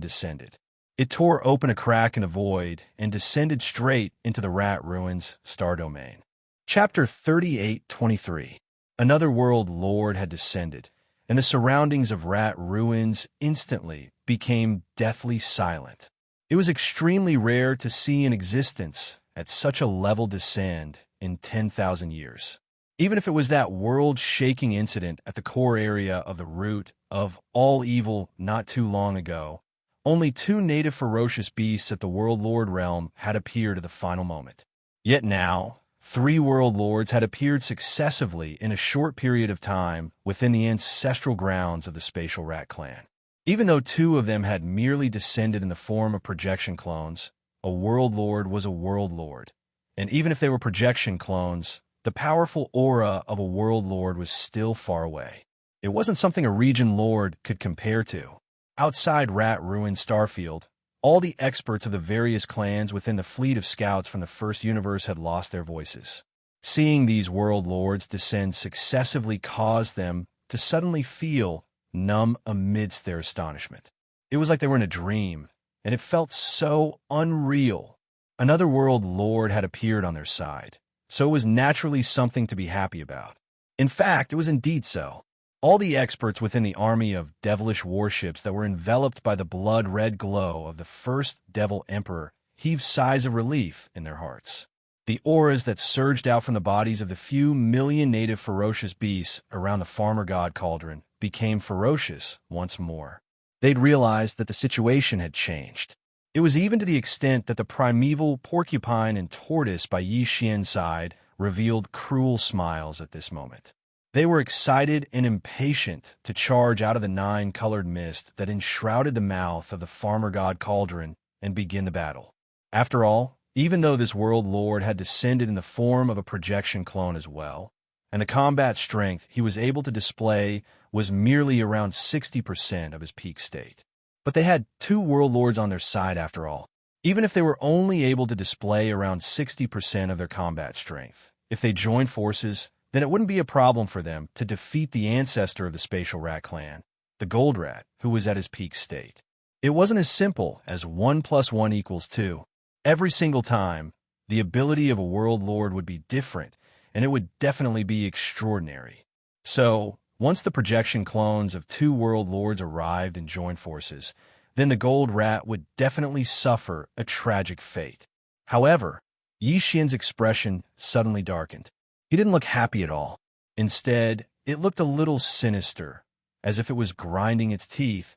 descended. It tore open a crack in the void and descended straight into the rat ruins star domain. Chapter 38:23. Another world lord had descended, and the surroundings of rat ruins instantly became deathly silent. It was extremely rare to see an existence at such a level descend in 10,000 years. Even if it was that world-shaking incident at the core area of the root of all evil not too long ago, only 2 native ferocious beasts at the World Lord realm had appeared at the final moment. Yet now, 3 world lords had appeared successively in a short period of time within the ancestral grounds of the Spatial Rat clan. Even though 2 of them had merely descended in the form of projection clones, a world lord was a world lord. And even if they were projection clones, the powerful aura of a world lord was still far away. It wasn't something a region lord could compare to. Outside Rat Ruin Starfield, all the experts of the various clans within the fleet of scouts from the first universe had lost their voices. Seeing these world lords descend successively caused them to suddenly feel numb amidst their astonishment. It was like they were in a dream, and it felt so unreal. Another world lord had appeared on their side, so it was naturally something to be happy about. In fact, it was indeed so. All the experts within the army of devilish warships that were enveloped by the blood-red glow of the first Devil Emperor heaved sighs of relief in their hearts. The auras that surged out from the bodies of the few million native ferocious beasts around the farmer god cauldron became ferocious once more. They'd realized that the situation had changed. It was even to the extent that the primeval porcupine and tortoise by Yi Xian's side revealed cruel smiles at this moment. They were excited and impatient to charge out of the 9-colored mist that enshrouded the mouth of the farmer god cauldron and begin the battle. After all, even though this world lord had descended in the form of a projection clone as well, and the combat strength he was able to display was merely around 60% of his peak state. But they had 2 world lords on their side after all. Even if they were only able to display around 60% of their combat strength, if they joined forces, then it wouldn't be a problem for them to defeat the ancestor of the Spatial Rat clan, the Gold Rat, who was at his peak state. It wasn't as simple as 1 + 1 = 2. Every single time, the ability of a world lord would be different, and it would definitely be extraordinary. So, once the projection clones of 2 world lords arrived and joined forces, then the Gold Rat would definitely suffer a tragic fate. However, Yi Xian's expression suddenly darkened. He didn't look happy at all. Instead, it looked a little sinister, as if it was grinding its teeth,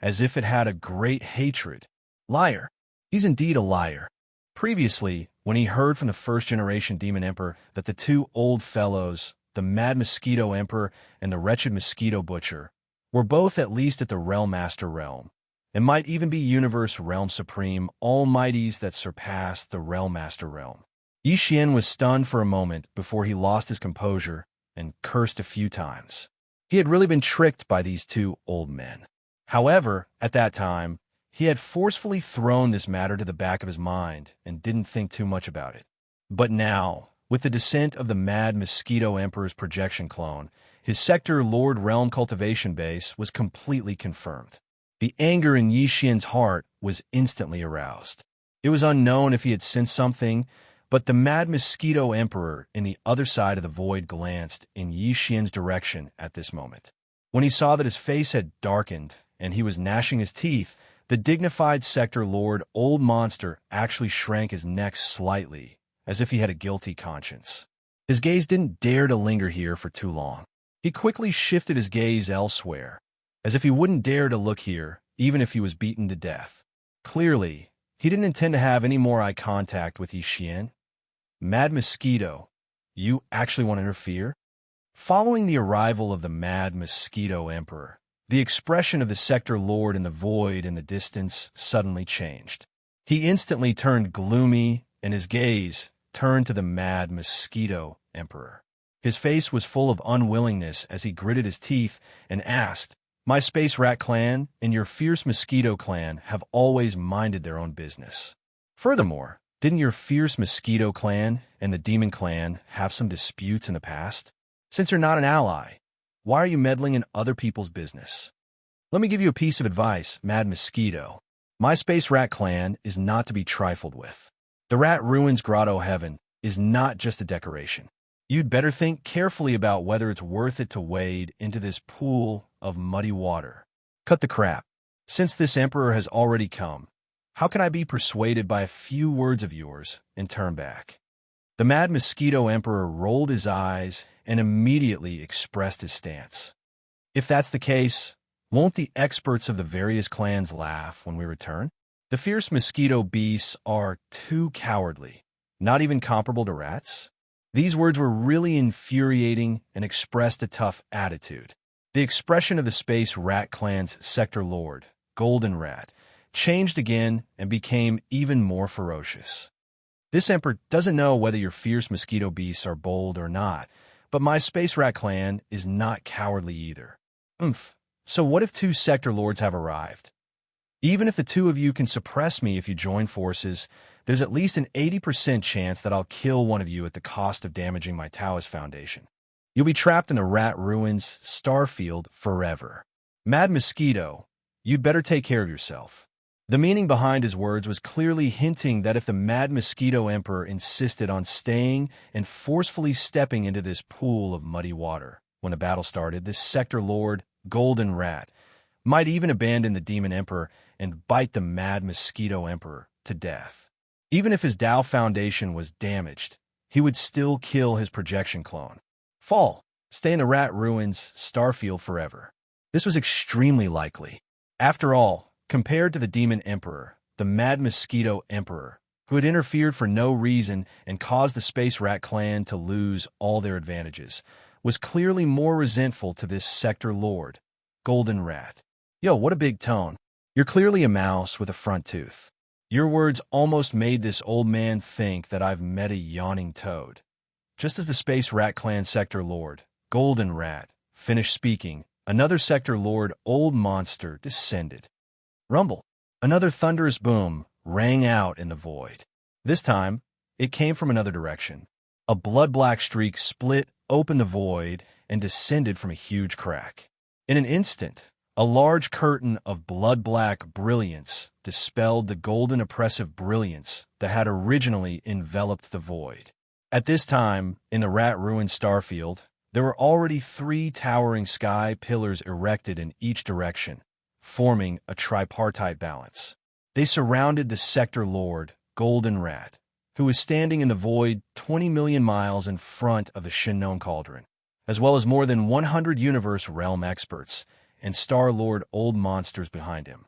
as if it had a great hatred. Liar. He's indeed a liar. Previously, when he heard from the first-generation Demon Emperor that the 2 old fellows, the Mad Mosquito Emperor and the Wretched Mosquito Butcher, were both at least at the Realm Master realm, and might even be Universe Realm Supreme almighties that surpassed the Realm Master realm. Yi Xian was stunned for a moment before he lost his composure and cursed a few times. He had really been tricked by these 2 old men. However, at that time, he had forcefully thrown this matter to the back of his mind and didn't think too much about it. But now, with the descent of the Mad Mosquito Emperor's projection clone, his Sector Lord Realm cultivation base was completely confirmed. The anger in Yi Xian's heart was instantly aroused. It was unknown if he had sensed something, but the Mad Mosquito Emperor in the other side of the void glanced in Yi Xian's direction at this moment. When he saw that his face had darkened and he was gnashing his teeth, the dignified Sector Lord Old Monster actually shrank his neck slightly, as if he had a guilty conscience. His gaze didn't dare to linger here for too long. He quickly shifted his gaze elsewhere, as if he wouldn't dare to look here, even if he was beaten to death. Clearly, He didn't intend to have any more eye contact with Yi Xian. Mad Mosquito, you actually want to interfere? Following the arrival of the Mad Mosquito Emperor, the expression of the Sector Lord in the void in the distance suddenly changed. He instantly turned gloomy, and his gaze turned to the Mad Mosquito Emperor. His face was full of unwillingness as he gritted his teeth and asked, "My Space Rat Clan and your Fierce Mosquito Clan have always minded their own business. Furthermore, didn't your Fierce Mosquito Clan and the Demon Clan have some disputes in the past? Since you're not an ally, why are you meddling in other people's business? Let me give you a piece of advice, Mad Mosquito. My Space Rat Clan is not to be trifled with. The Rat Ruins Grotto Heaven is not just a decoration. You'd better think carefully about whether it's worth it to wade into this pool of muddy water. Cut the crap. Since this Emperor has already come, how can I be persuaded by a few words of yours and turn back?" The Mad Mosquito Emperor rolled his eyes and immediately expressed his stance. "If that's the case, won't the experts of the various clans laugh when we return? The fierce mosquito beasts are too cowardly, not even comparable to rats." These words were really infuriating and expressed a tough attitude. The expression of the Space Rat Clan's Sector Lord, Golden Rat, changed again and became even more ferocious. "This Emperor doesn't know whether your fierce mosquito beasts are bold or not, but my Space Rat Clan is not cowardly either. So what if two Sector Lords have arrived? Even if the two of you can suppress me if you join forces, there's at least an 80% chance that I'll kill one of you at the cost of damaging my Taoist foundation. You'll be trapped in the Rat Ruins starfield forever. Mad Mosquito, you'd better take care of yourself." The meaning behind his words was clearly hinting that if the Mad Mosquito Emperor insisted on staying and forcefully stepping into this pool of muddy water when the battle started, this Sector Lord, Golden Rat, might even abandon the Demon Emperor and bite the Mad Mosquito Emperor to death. Even if his Tao foundation was damaged, he would still kill his projection clone. Stay in the Rat Ruins starfield forever. This was extremely likely. After all, compared to the Demon Emperor, the Mad Mosquito Emperor, who had interfered for no reason and caused the Space Rat Clan to lose all their advantages, was clearly more resentful to this Sector Lord, Golden Rat. "Yo, what a big tone. You're clearly a mouse with a front tooth. Your words almost made this old man think that I've met a yawning toad." Just as the Space Rat Clan Sector Lord, Golden Rat, finished speaking, another Sector Lord, Old Monster, descended. Rumble. Another thunderous boom rang out in the void. This time, it came from another direction. A blood-black streak split open the void and descended from a huge crack. In an instant, a large curtain of blood-black brilliance dispelled the golden oppressive brilliance that had originally enveloped the void. At this time, in the Rat Ruin starfield, there were already 3 towering sky pillars erected in each direction, forming a tripartite balance. They surrounded the Sector Lord, Golden Rat, who was standing in the void 20 million miles in front of the Shinnon Cauldron, as well as more than 100 Universe Realm experts and Star Lord Old Monsters behind him.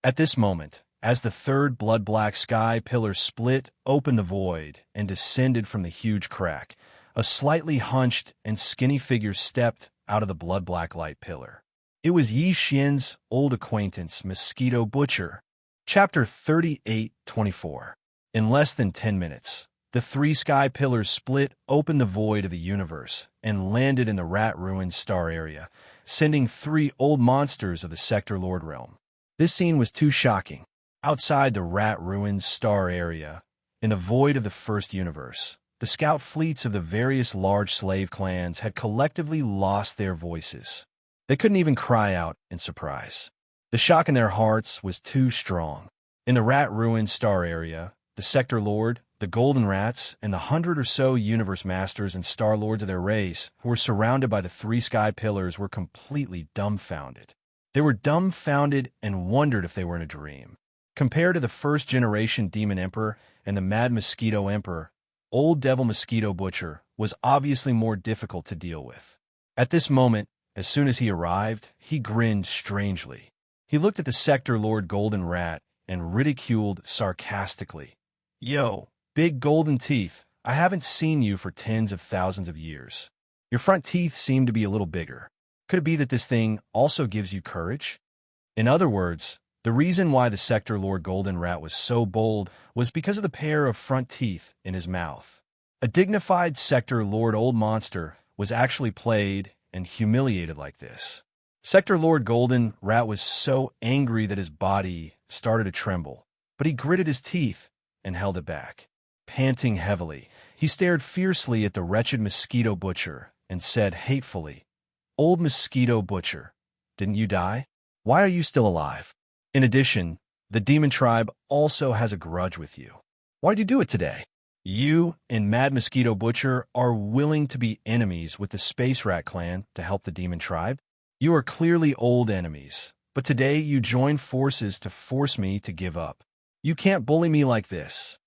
At this moment, as the third blood-black sky pillar split open the void and descended from the huge crack, a slightly hunched and skinny figure stepped out of the blood-black light pillar. It was Yi Xian's old acquaintance, Mosquito Butcher. Chapter 38-24. In less than 10 minutes, the 3 sky pillars split open the void of the universe and landed in the Rat Ruins star area, sending 3 old monsters of the Sector Lord realm. This scene was too shocking. Outside the Rat Ruins star area, in the void of the first universe, the scout fleets of the various large slave clans had collectively lost their voices. They couldn't even cry out in surprise. The shock in their hearts was too strong. In the Rat Ruins star area, the Sector Lord, the Golden Rats, and the 100 or so Universe Masters and Star Lords of their race, who were surrounded by the 3 sky pillars, were completely dumbfounded. They were dumbfounded and wondered if they were in a dream. Compared to the first-generation Demon Emperor and the Mad Mosquito Emperor, Old Devil Mosquito Butcher was obviously more difficult to deal with. At this moment, as soon as he arrived, he grinned strangely. He looked at the Sector Lord Golden Rat and ridiculed sarcastically. Yo, big golden teeth, I haven't seen you for tens of thousands of years. Your front teeth seem to be a little bigger. Could it be that this thing also gives you courage? In other words, the reason why the Sector Lord Golden Rat was so bold was because of the pair of front teeth in his mouth. A dignified Sector Lord Old Monster was actually played and humiliated like this. Sector Lord Golden Rat was so angry that his body started to tremble, but he gritted his teeth and held it back. Panting heavily, he stared fiercely at the wretched Mosquito Butcher and said hatefully, "Old Mosquito Butcher, didn't you die? Why are you still alive? In addition, the Demon Tribe also has a grudge with you. Why'd you do it today? You and Mad Mosquito Butcher are willing to be enemies with the Space Rat Clan to help the Demon Tribe. You are clearly old enemies, but today you join forces to force me to give up. You can't bully me like this."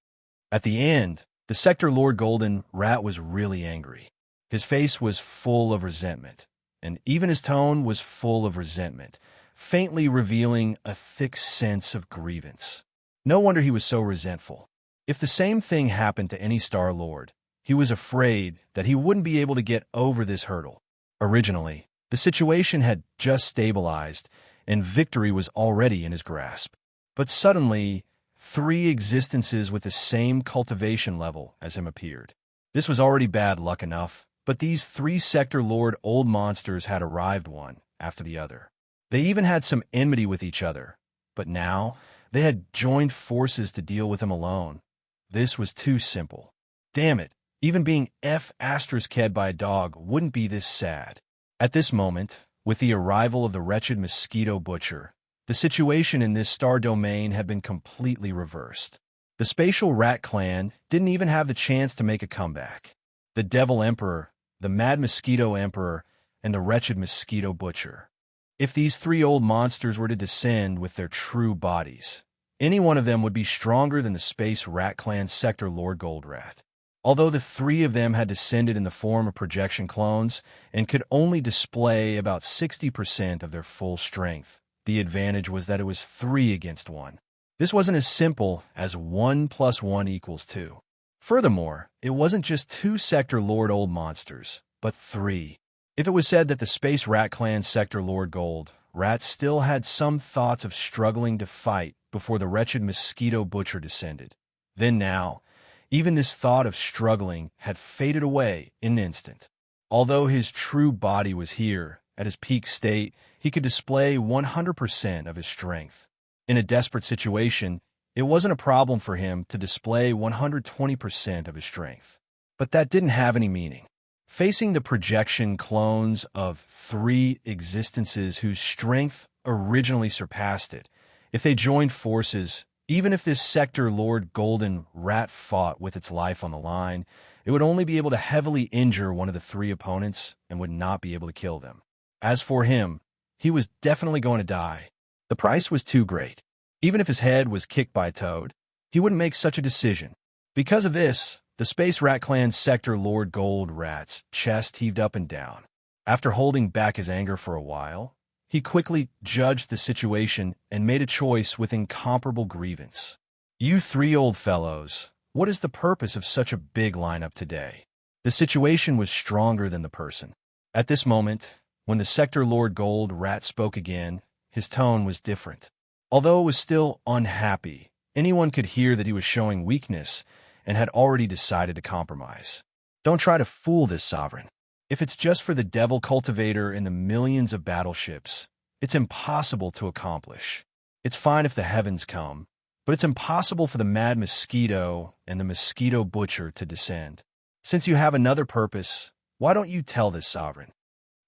At the end, the Sector Lord Golden Rat was really angry. His face was full of resentment, and even his tone was full of resentment, faintly revealing a thick sense of grievance. No wonder he was so resentful. If the same thing happened to any Star Lord, he was afraid that he wouldn't be able to get over this hurdle. Originally, the situation had just stabilized, and victory was already in his grasp. But suddenly, 3 existences with the same cultivation level as him appeared. This was already bad luck enough, but these 3 Sector Lord old monsters had arrived one after the other. They even had some enmity with each other, but now they had joined forces to deal with him alone. This was too simple. Damn it, even being F***ed by a dog wouldn't be this sad. At this moment, with the arrival of the wretched Mosquito Butcher, the situation in this star domain had been completely reversed. The Spatial Rat Clan didn't even have the chance to make a comeback. The Devil Emperor, the Mad Mosquito Emperor, and the wretched Mosquito Butcher. If these 3 old monsters were to descend with their true bodies, any one of them would be stronger than the Space Rat Clan Sector Lord Goldrat. Although the 3 of them had descended in the form of projection clones and could only display about 60% of their full strength, the advantage was that it was 3 against 1. This wasn't as simple as 1 + 1 = 2. Furthermore, it wasn't just 2 Sector Lord old monsters, but 3. If it was said that the Space Rat Clan Sector Lord Gold Rat still had some thoughts of struggling to fight before the wretched Mosquito Butcher descended, then now, even this thought of struggling had faded away in an instant. Although his true body was here, at his peak state, he could display 100% of his strength. In a desperate situation, it wasn't a problem for him to display 120% of his strength. But that didn't have any meaning. Facing the projection clones of 3 existences whose strength originally surpassed it, if they joined forces, even if this Sector Lord Golden Rat fought with its life on the line, it would only be able to heavily injure one of the 3 opponents and would not be able to kill them. As for him, he was definitely going to die. The price was too great. Even if his head was kicked by a toad, he wouldn't make such a decision. Because of this, the Space Rat Clan Sector Lord Gold Rat's chest heaved up and down. After holding back his anger for a while, he quickly judged the situation and made a choice with incomparable grievance. "You 3 old fellows, what is the purpose of such a big lineup today?" The situation was stronger than the person. At this moment, when the Sector Lord Gold Rat spoke again, his tone was different. Although it was still unhappy, anyone could hear that he was showing weakness and had already decided to compromise. "Don't try to fool this sovereign. If it's just for the Devil Cultivator and the millions of battleships, it's impossible to accomplish. It's fine if the heavens come, but it's impossible for the Mad Mosquito and the Mosquito Butcher to descend. Since you have another purpose, why don't you tell this sovereign?"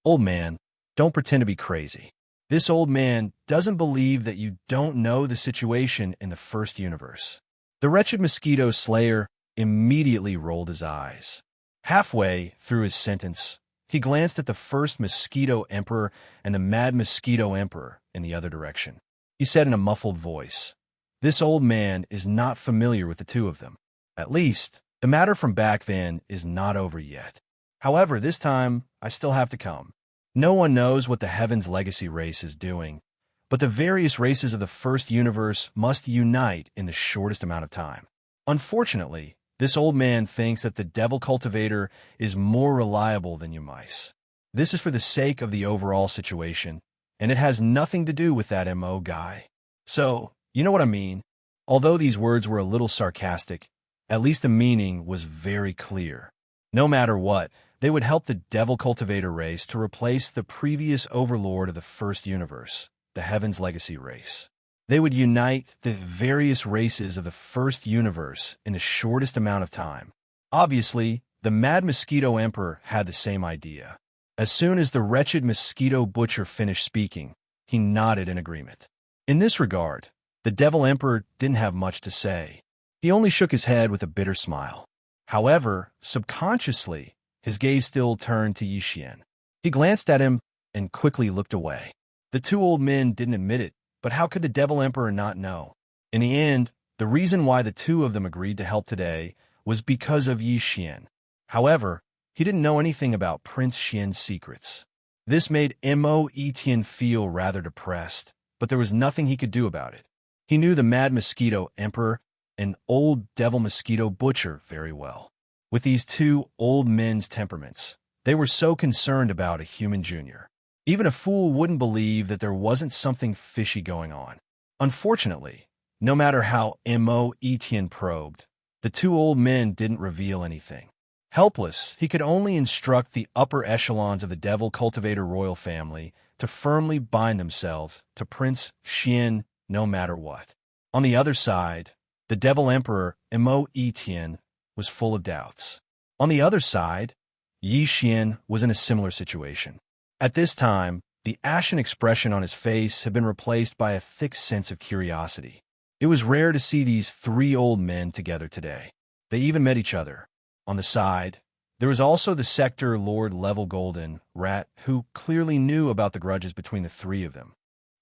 "Old man, don't pretend to be crazy. This old man doesn't believe that you don't know the situation in the first universe." The wretched Mosquito Slayer immediately rolled his eyes. Halfway through his sentence, he glanced at the first Mosquito Emperor and the Mad Mosquito Emperor in the other direction. He said in a muffled voice, "This old man is not familiar with the 2 of them. At least, the matter from back then is not over yet. However, this time, I still have to come. No one knows what the Heaven's Legacy race is doing, but the various races of the first universe must unite in the shortest amount of time. Unfortunately, this old man thinks that the devil cultivator is more reliable than you mice. This is for the sake of the overall situation, and it has nothing to do with that MO guy. So, you know what I mean? Although these words were a little sarcastic, at least the meaning was very clear. No matter what, they would help the devil cultivator race to replace the previous overlord of the first universe, the Heaven's Legacy race. They would unite the various races of the first universe in the shortest amount of time. Obviously, the Mad Mosquito Emperor had the same idea. As soon as the wretched mosquito butcher finished speaking, he nodded in agreement. In this regard, the Devil Emperor didn't have much to say. He only shook his head with a bitter smile. However, subconsciously, his gaze still turned to Yixian. He glanced at him and quickly looked away. The two old men didn't admit it, but how could the Devil Emperor not know? In the end, the reason why the two of them agreed to help today was because of Yixian. However, he didn't know anything about Prince Xian's secrets. This made Mo Etienne feel rather depressed, but there was nothing he could do about it. He knew the Mad Mosquito Emperor and Old Devil Mosquito Butcher very well. With these two old men's temperaments, they were so concerned about a human junior. Even a fool wouldn't believe that there wasn't something fishy going on. Unfortunately, no matter how Mo Etienne probed, the two old men didn't reveal anything. Helpless, he could only instruct the upper echelons of the Devil Cultivator royal family to firmly bind themselves to Prince Xian no matter what. On the other side, the Devil Emperor, Mo Etienne, was full of doubts. On the other side, Yi Xian was in a similar situation. At this time, the ashen expression on his face had been replaced by a thick sense of curiosity. It was rare to see these three old men together today. They even met each other. On the side, there was also the Sector Lord Level Golden Rat, who clearly knew about the grudges between the three of them.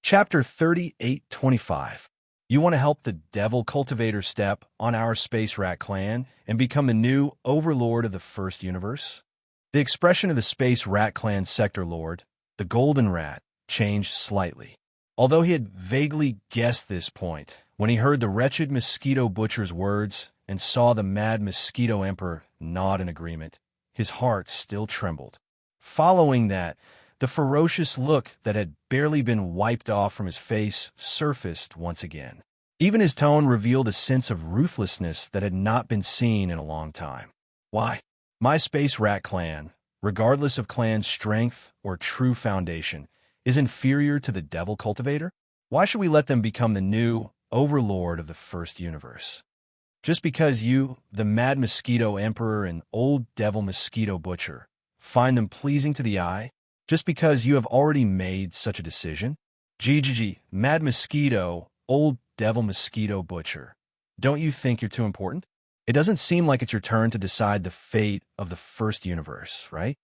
Chapter 3825. You want to help the Devil Cultivator step on our Space Rat clan and become the new overlord of the first universe? The expression of the Space Rat clan Sector Lord, the Golden Rat, changed slightly. Although he had vaguely guessed this point, when he heard the wretched mosquito butcher's words and saw the Mad Mosquito Emperor nod in agreement, his heart still trembled. Following that, the ferocious look that had barely been wiped off from his face surfaced once again. Even his tone revealed a sense of ruthlessness that had not been seen in a long time. Why? My Space Rat clan, regardless of clan's strength or true foundation, is inferior to the Devil Cultivator? Why should we let them become the new overlord of the first universe? Just because you, the Mad Mosquito Emperor and Old Devil Mosquito Butcher, find them pleasing to the eye? Just because you have already made such a decision? GGG, Mad Mosquito, Old Devil Mosquito Butcher. Don't you think you're too important? It doesn't seem like it's your turn to decide the fate of the first universe, right?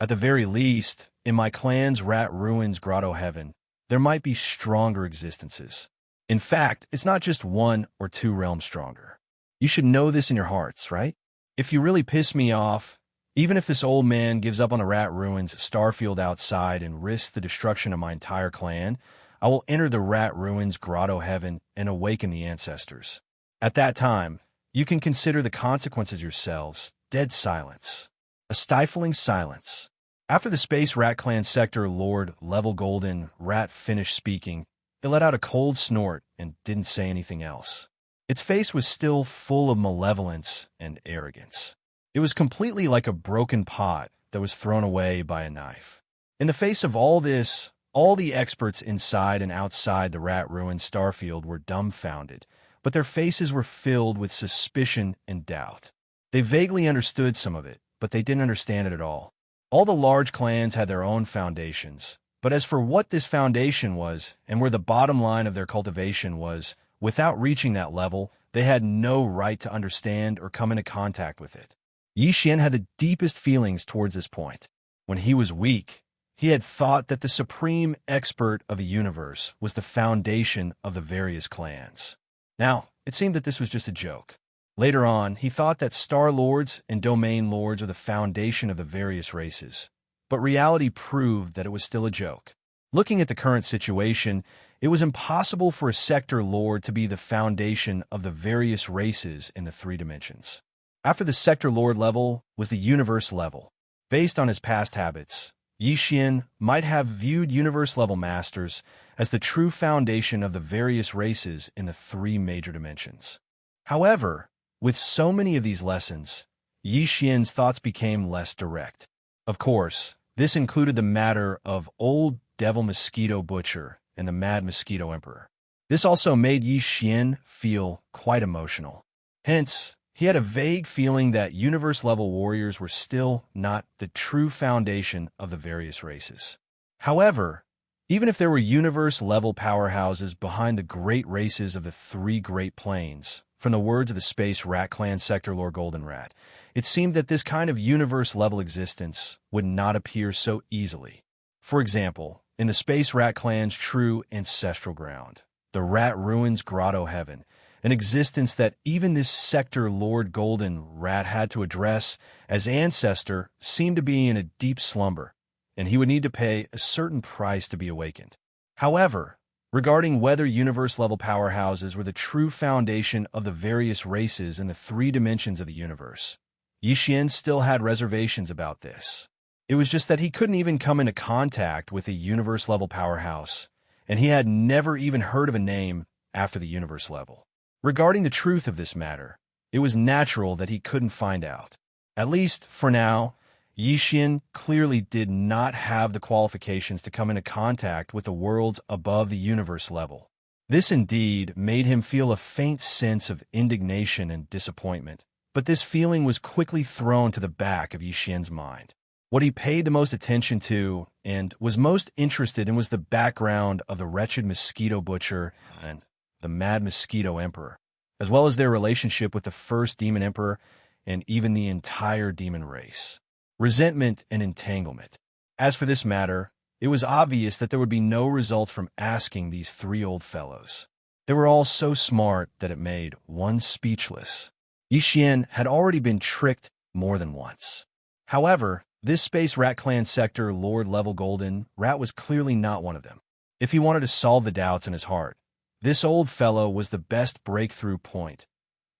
At the very least, in my clan's Rat Ruins Grotto Heaven, there might be stronger existences. In fact, it's not just one or two realms stronger. You should know this in your hearts, right? If you really piss me off, even if this old man gives up on the Rat Ruins Starfield outside and risks the destruction of my entire clan, I will enter the Rat Ruins Grotto Heaven and awaken the ancestors. At that time, you can consider the consequences yourselves. Dead silence. A stifling silence. After the Space Rat Clan Sector Lord Level Golden Rat finished speaking, it let out a cold snort and didn't say anything else. Its face was still full of malevolence and arrogance. It was completely like a broken pot that was thrown away by a knife. In the face of all this, all the experts inside and outside the Rat Ruin Starfield were dumbfounded, but their faces were filled with suspicion and doubt. They vaguely understood some of it, but they didn't understand it at all. All the large clans had their own foundations, but as for what this foundation was and where the bottom line of their cultivation was, without reaching that level, they had no right to understand or come into contact with it. Yi Xian had the deepest feelings towards this point. When he was weak, he had thought that the supreme expert of the universe was the foundation of the various clans. Now, it seemed that this was just a joke. Later on, he thought that Star Lords and Domain Lords are the foundation of the various races, but reality proved that it was still a joke. Looking at the current situation, it was impossible for a sector lord to be the foundation of the various races in the three dimensions. After the sector lord level was the universe level. Based on his past habits, Yi Xian might have viewed universe-level masters as the true foundation of the various races in the three major dimensions. However, with so many of these lessons, Yi Xian's thoughts became less direct. Of course, this included the matter of Old Devil Mosquito Butcher and the Mad Mosquito Emperor. This also made Yi Xian feel quite emotional. Hence, he had a vague feeling that universe-level warriors were still not the true foundation of the various races. However, even if there were universe-level powerhouses behind the great races of the three Great Plains, from the words of the Space Rat Clan Sector Lord Golden Rat, it seemed that this kind of universe-level existence would not appear so easily. For example, in the Space Rat Clan's true ancestral ground, the Rat Ruins Grotto Heaven, an existence that even this Sector Lord Golden Rat had to address as ancestor seemed to be in a deep slumber, and he would need to pay a certain price to be awakened. However, regarding whether universe-level powerhouses were the true foundation of the various races in the three dimensions of the universe, Yi Xian still had reservations about this. It was just that he couldn't even come into contact with a universe-level powerhouse, and he had never even heard of a name after the universe level. Regarding the truth of this matter, it was natural that he couldn't find out. At least, for now, Yi Xian clearly did not have the qualifications to come into contact with the worlds above the universe level. This indeed made him feel a faint sense of indignation and disappointment, but this feeling was quickly thrown to the back of Yi Xian's mind. What he paid the most attention to and was most interested in was the background of the wretched mosquito butcher and the Mad Mosquito Emperor, as well as their relationship with the first Demon Emperor and even the entire demon race. Resentment and entanglement. As for this matter, it was obvious that there would be no result from asking these three old fellows. They were all so smart that it made one speechless. Yi Xian had already been tricked more than once. However, this Space Rat Clan Sector Lord Level Golden Rat was clearly not one of them. If he wanted to solve the doubts in his heart, this old fellow was the best breakthrough point.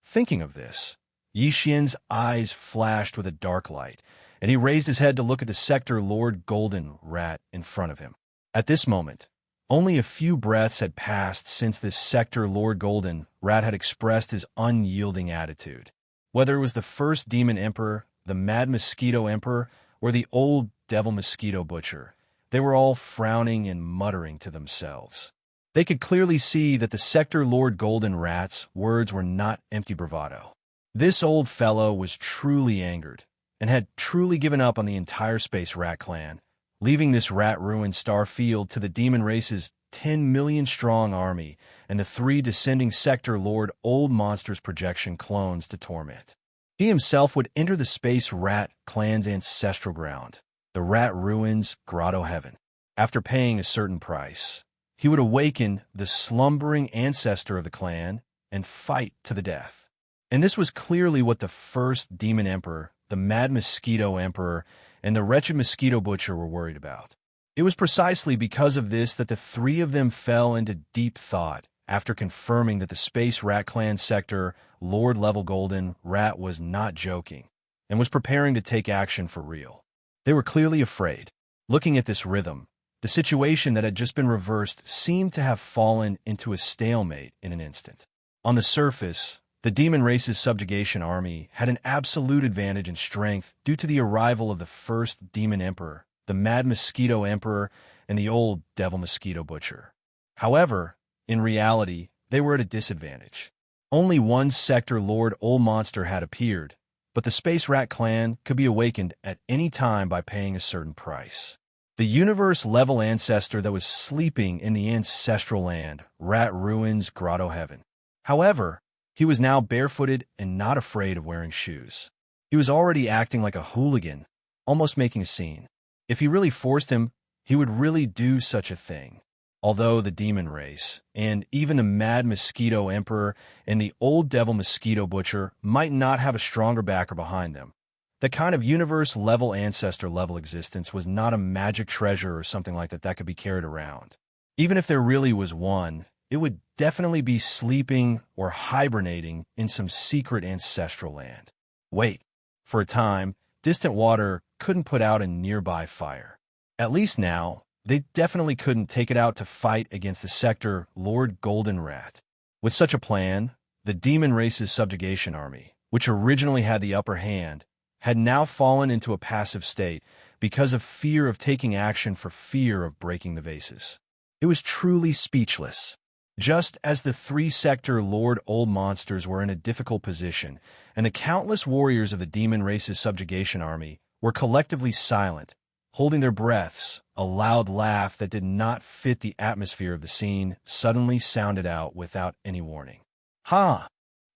Thinking of this, Yi Xian's eyes flashed with a dark light, and he raised his head to look at the Sector Lord Golden Rat in front of him. At this moment, only a few breaths had passed since this Sector Lord Golden Rat had expressed his unyielding attitude. Whether it was the first Demon Emperor, the Mad Mosquito Emperor, or the Old Devil Mosquito Butcher, they were all frowning and muttering to themselves. They could clearly see that the Sector Lord Golden Rat's words were not empty bravado. This old fellow was truly angered, and had truly given up on the entire Space Rat Clan, leaving this rat-ruined star field to the demon race's 10 million-strong army and the three descending Sector Lord Old Monsters projection clones to torment. He himself would enter the Space Rat Clan's ancestral ground, the Rat Ruins Grotto Heaven. After paying a certain price, he would awaken the slumbering ancestor of the clan and fight to the death. And this was clearly what the first Demon Emperor, the Mad Mosquito Emperor, and the wretched Mosquito Butcher were worried about. It was precisely because of this that the three of them fell into deep thought after confirming that the Space Rat Clan Sector Lord Level Golden Rat was not joking and was preparing to take action for real. They were clearly afraid. Looking at this rhythm, the situation that had just been reversed seemed to have fallen into a stalemate in an instant. On the surface, the demon race's subjugation army had an absolute advantage in strength due to the arrival of the first Demon Emperor, the Mad Mosquito Emperor, and the Old Devil Mosquito Butcher. However, in reality, they were at a disadvantage. Only one Sector Lord Old Monster had appeared, but the Space Rat Clan could be awakened at any time by paying a certain price. The universe-level ancestor that was sleeping in the ancestral land, Rat Ruins Grotto Heaven. However, he was now barefooted and not afraid of wearing shoes. He was already acting like a hooligan, almost making a scene. If he really forced him, he would really do such a thing. Although the demon race, and even the Mad Mosquito Emperor and the Old Devil Mosquito Butcher might not have a stronger backer behind them, That kind of universe-level, ancestor-level existence was not a magic treasure or something like that could be carried around. Even if there really was one, it would definitely be sleeping or hibernating in some secret ancestral land. Wait, for a time, distant water couldn't put out a nearby fire. At least now, they definitely couldn't take it out to fight against the sector Lord Golden Rat. With such a plan, the demon race's subjugation army, which originally had the upper hand, had now fallen into a passive state because of fear of taking action for fear of breaking the vases. It was truly speechless. Just as the three-sector Lord Old monsters were in a difficult position, and the countless warriors of the demon race's subjugation army were collectively silent, holding their breaths, a loud laugh that did not fit the atmosphere of the scene suddenly sounded out without any warning. Ha!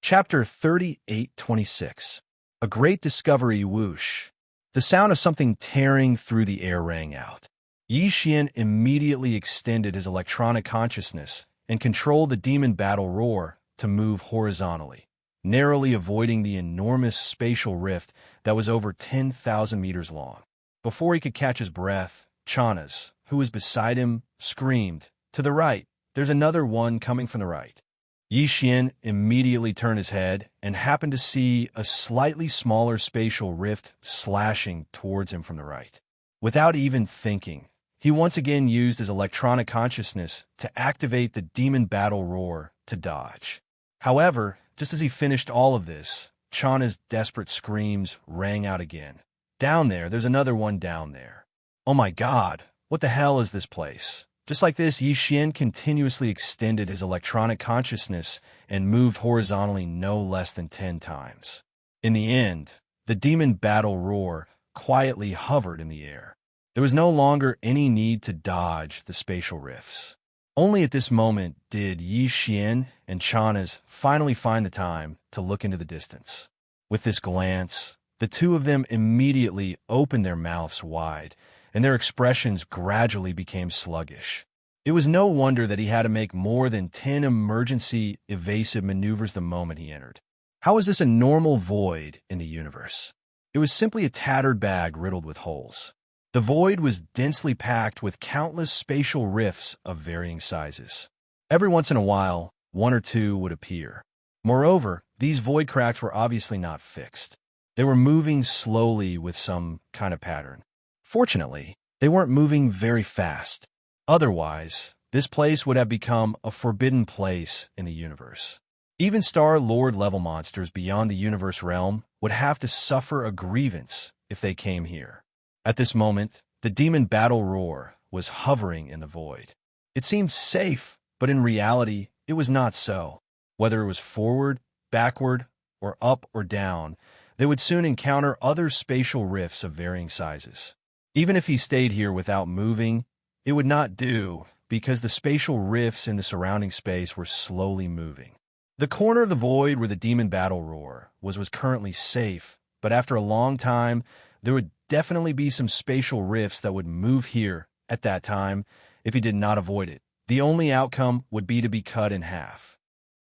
Chapter 38:26. A great discovery whoosh. The sound of something tearing through the air rang out. Yi Xian immediately extended his electronic consciousness and controlled the demon battle roar to move horizontally, narrowly avoiding the enormous spatial rift that was over 10,000 meters long. Before he could catch his breath, Chanas, who was beside him, screamed, "To the right! There's another one coming from the right." Yi Xian immediately turned his head and happened to see a slightly smaller spatial rift slashing towards him from the right. Without even thinking, he once again used his electronic consciousness to activate the demon battle roar to dodge. However, just as he finished all of this, Chana's desperate screams rang out again. "Down there, there's another one down there. Oh my God, what the hell is this place?" Just like this, Yi Xian continuously extended his electronic consciousness and moved horizontally no less than 10 times. In the end, the demon battle roar quietly hovered in the air. There was no longer any need to dodge the spatial rifts. Only at this moment did Yi Xian and Chanas finally find the time to look into the distance. With this glance, the two of them immediately opened their mouths wide, and their expressions gradually became sluggish. It was no wonder that he had to make more than 10 emergency evasive maneuvers the moment he entered. How is this a normal void in the universe? It was simply a tattered bag riddled with holes. The void was densely packed with countless spatial rifts of varying sizes. Every once in a while, one or two would appear. Moreover, these void cracks were obviously not fixed. They were moving slowly with some kind of pattern. Fortunately, they weren't moving very fast. Otherwise, this place would have become a forbidden place in the universe. Even Star Lord level monsters beyond the universe realm would have to suffer a grievance if they came here. At this moment, the demon battle roar was hovering in the void. It seemed safe, but in reality, it was not so. Whether it was forward, backward, or up or down, they would soon encounter other spatial rifts of varying sizes. Even if he stayed here without moving, it would not do, because the spatial rifts in the surrounding space were slowly moving. The corner of the void where the demon battle roar was currently safe, but after a long time, there would definitely be some spatial rifts that would move here at that time if he did not avoid it. The only outcome would be to be cut in half.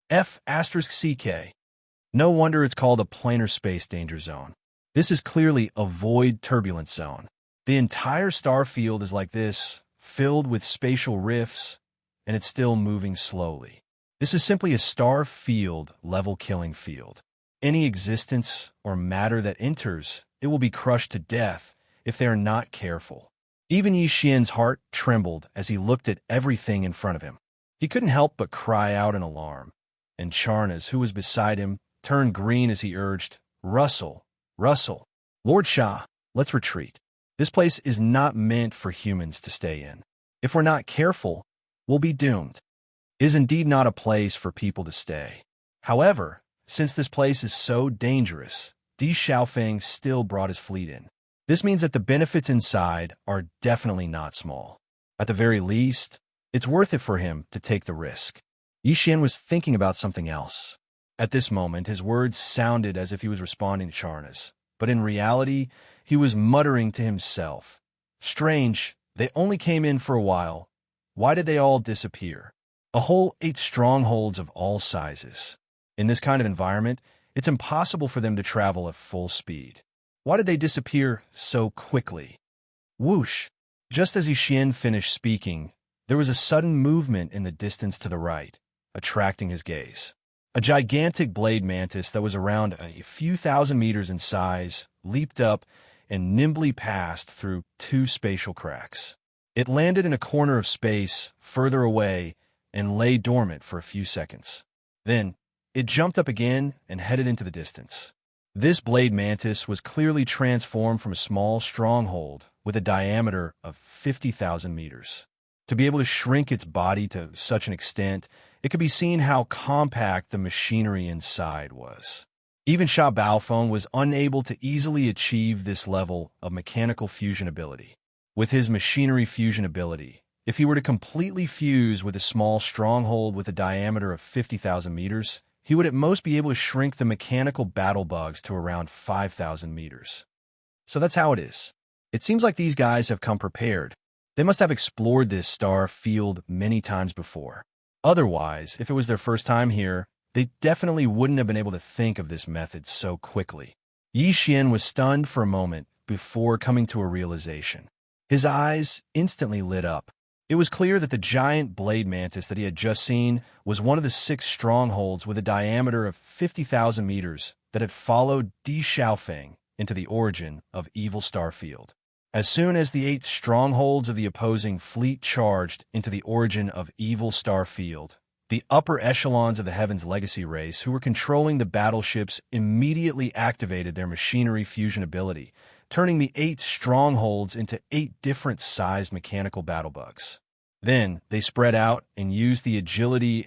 F***CK. No wonder it's called a planar space danger zone. This is clearly a void turbulence zone. The entire star field is like this, filled with spatial rifts, and it's still moving slowly. This is simply a star field level killing field. Any existence or matter that enters, it will be crushed to death if they are not careful. Even Yi Xian's heart trembled as he looked at everything in front of him. He couldn't help but cry out in alarm, and Charnas, who was beside him, turned green as he urged, "Russell, Russell, Lord Shah, let's retreat. This place is not meant for humans to stay in. If we're not careful, we'll be doomed. It is indeed not a place for people to stay." However, since this place is so dangerous, Di Xiaofeng still brought his fleet in. This means that the benefits inside are definitely not small. At the very least, it's worth it for him to take the risk. Yi Xian was thinking about something else. At this moment, his words sounded as if he was responding to Charnas, but in reality, he was muttering to himself. Strange, they only came in for a while. Why did they all disappear? A whole 8 strongholds of all sizes. In this kind of environment, it's impossible for them to travel at full speed. Why did they disappear so quickly? Whoosh! Just as Yi finished speaking, there was a sudden movement in the distance to the right, attracting his gaze. A gigantic blade mantis that was around a few thousand meters in size leaped up and nimbly passed through two spatial cracks. It landed in a corner of space further away and lay dormant for a few seconds. Then, it jumped up again and headed into the distance. This blade mantis was clearly transformed from a small stronghold with a diameter of 50,000 meters. To be able to shrink its body to such an extent, it could be seen how compact the machinery inside was. Even Sha Baofeng was unable to easily achieve this level of mechanical fusion ability. With his machinery fusion ability, if he were to completely fuse with a small stronghold with a diameter of 50,000 meters, he would at most be able to shrink the mechanical battle bugs to around 5,000 meters. So that's how it is. It seems like these guys have come prepared. They must have explored this star field many times before. Otherwise, if it was their first time here, they definitely wouldn't have been able to think of this method so quickly. Yi Xian was stunned for a moment before coming to a realization. His eyes instantly lit up. It was clear that the giant blade mantis that he had just seen was one of the 6 strongholds with a diameter of 50,000 meters that had followed Di Xiaofeng into the origin of Evil Star Field. As soon as the 8 strongholds of the opposing fleet charged into the origin of Evil Star Field, the upper echelons of the Heaven's Legacy race who were controlling the battleships immediately activated their machinery fusion ability, turning the 8 strongholds into 8 different-sized mechanical battle bugs. Then, they spread out and used the agility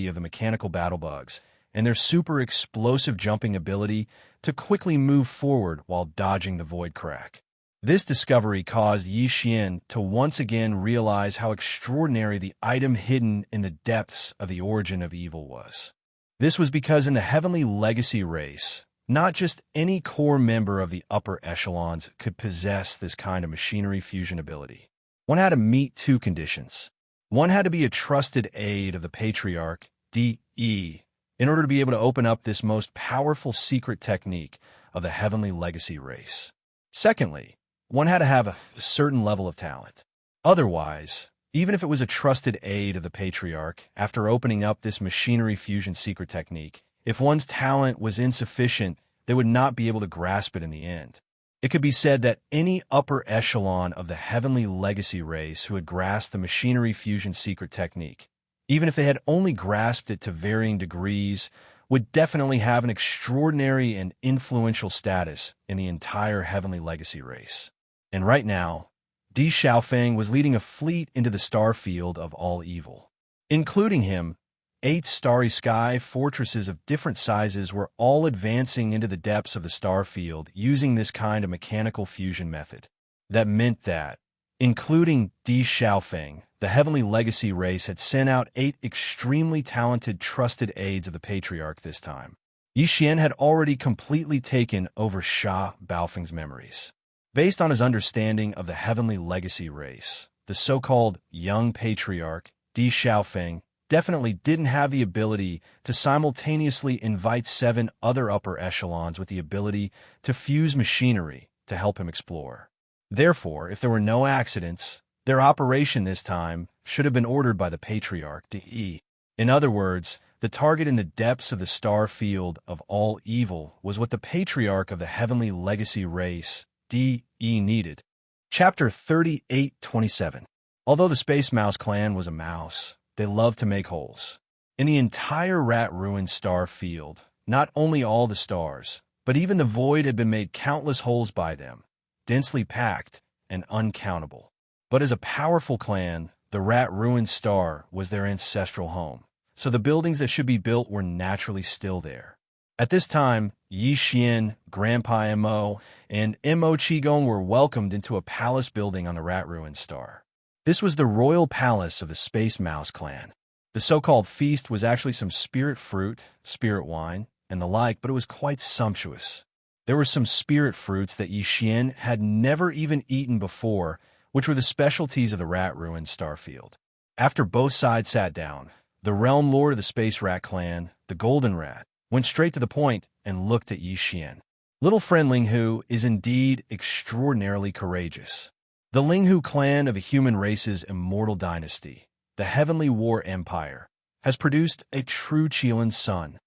of the mechanical battle bugs and their super explosive jumping ability to quickly move forward while dodging the void crack. This discovery caused Yi Xian to once again realize how extraordinary the item hidden in the depths of the origin of evil was. This was because in the Heavenly Legacy race, not just any core member of the upper echelons could possess this kind of machinery fusion ability. One had to meet 2 conditions. One had to be a trusted aide of the Patriarch, D.E., in order to be able to open up this most powerful secret technique of the Heavenly Legacy race. Secondly, one had to have a certain level of talent. Otherwise, even if it was a trusted aide of the Patriarch, after opening up this machinery fusion secret technique, if one's talent was insufficient, they would not be able to grasp it in the end. It could be said that any upper echelon of the Heavenly Legacy race who had grasped the machinery fusion secret technique, even if they had only grasped it to varying degrees, would definitely have an extraordinary and influential status in the entire Heavenly Legacy race. And right now, Di Xiaofeng was leading a fleet into the star field of all evil. Including him, 8 starry sky fortresses of different sizes were all advancing into the depths of the star field using this kind of mechanical fusion method. That meant that, including Di Xiaofeng, the Heavenly Legacy race had sent out 8 extremely talented trusted aides of the Patriarch this time. Yi Xian had already completely taken over Sha Baofeng's memories. Based on his understanding of the Heavenly Legacy race, the so-called young Patriarch, Di Xiaofeng, definitely didn't have the ability to simultaneously invite 7 other upper echelons with the ability to fuse machinery to help him explore. Therefore, if there were no accidents, their operation this time should have been ordered by the Patriarch D.E. In other words, the target in the depths of the star field of all evil was what the Patriarch of the Heavenly Legacy race, D.E. needed. Chapter 3827. Although the Space Mouse clan was a mouse, they loved to make holes. In the entire Rat Ruin star field, not only all the stars, but even the void had been made countless holes by them, densely packed and uncountable. But as a powerful clan, the Rat Ruin star was their ancestral home, so the buildings that should be built were naturally still there. At this time, Yi Xian, Grandpa Mo, and Mo Qigong were welcomed into a palace building on the Rat Ruin star. This was the royal palace of the Space Mouse clan. The so-called feast was actually some spirit fruit, spirit wine, and the like, but it was quite sumptuous. There were some spirit fruits that Yi Xian had never even eaten before, which were the specialties of the Rat Ruin starfield. After both sides sat down, the realm lord of the Space Rat clan, the Golden Rat, went straight to the point and looked at Yi Xian. Little friend Linghu is indeed extraordinarily courageous. The Linghu clan of a human race's immortal dynasty, the Heavenly War Empire, has produced a true Qilin son.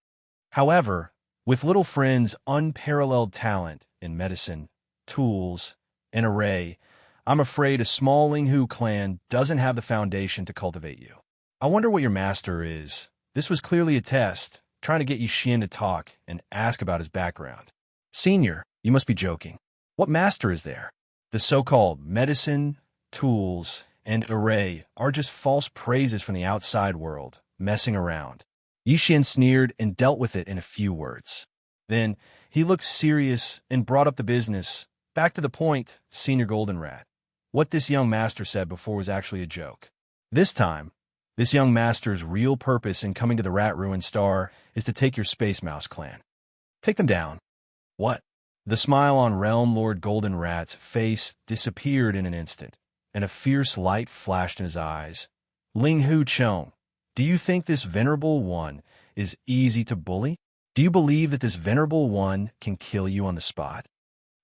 However, with Little Friend's unparalleled talent in medicine, tools, and array, I'm afraid a small Linghu clan doesn't have the foundation to cultivate you. I wonder what your master is. This was clearly a test, trying to get Yixian to talk and ask about his background. Senior, you must be joking. What master is there? The so-called medicine, tools, and array are just false praises from the outside world, messing around. Yixian sneered and dealt with it in a few words. Then he looked serious and brought up the business. Back to the point, Senior Golden Rat. What this young master said before was actually a joke. This time, this young master's real purpose in coming to the Rat Ruin Star is to take your Space Mouse clan. Take them down. What? The smile on Realm Lord Golden Rat's face disappeared in an instant, and a fierce light flashed in his eyes. Linghu Chong, do you think this venerable one is easy to bully? Do you believe that this venerable one can kill you on the spot?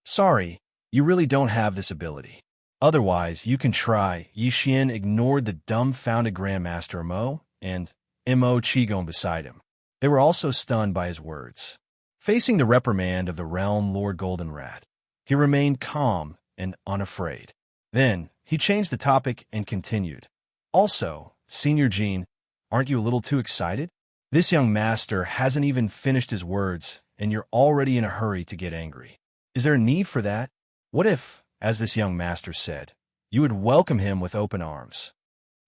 Sorry, you really don't have this ability. Otherwise, you can try. Yixian ignored the dumbfounded Grandmaster Mo and Mo Qigong beside him. They were also stunned by his words. Facing the reprimand of the Realm Lord Golden Rat, he remained calm and unafraid. Then, he changed the topic and continued. Also, Senior Jean, aren't you a little too excited? This young master hasn't even finished his words, and you're already in a hurry to get angry. Is there a need for that? What if, as this young master said, you would welcome him with open arms?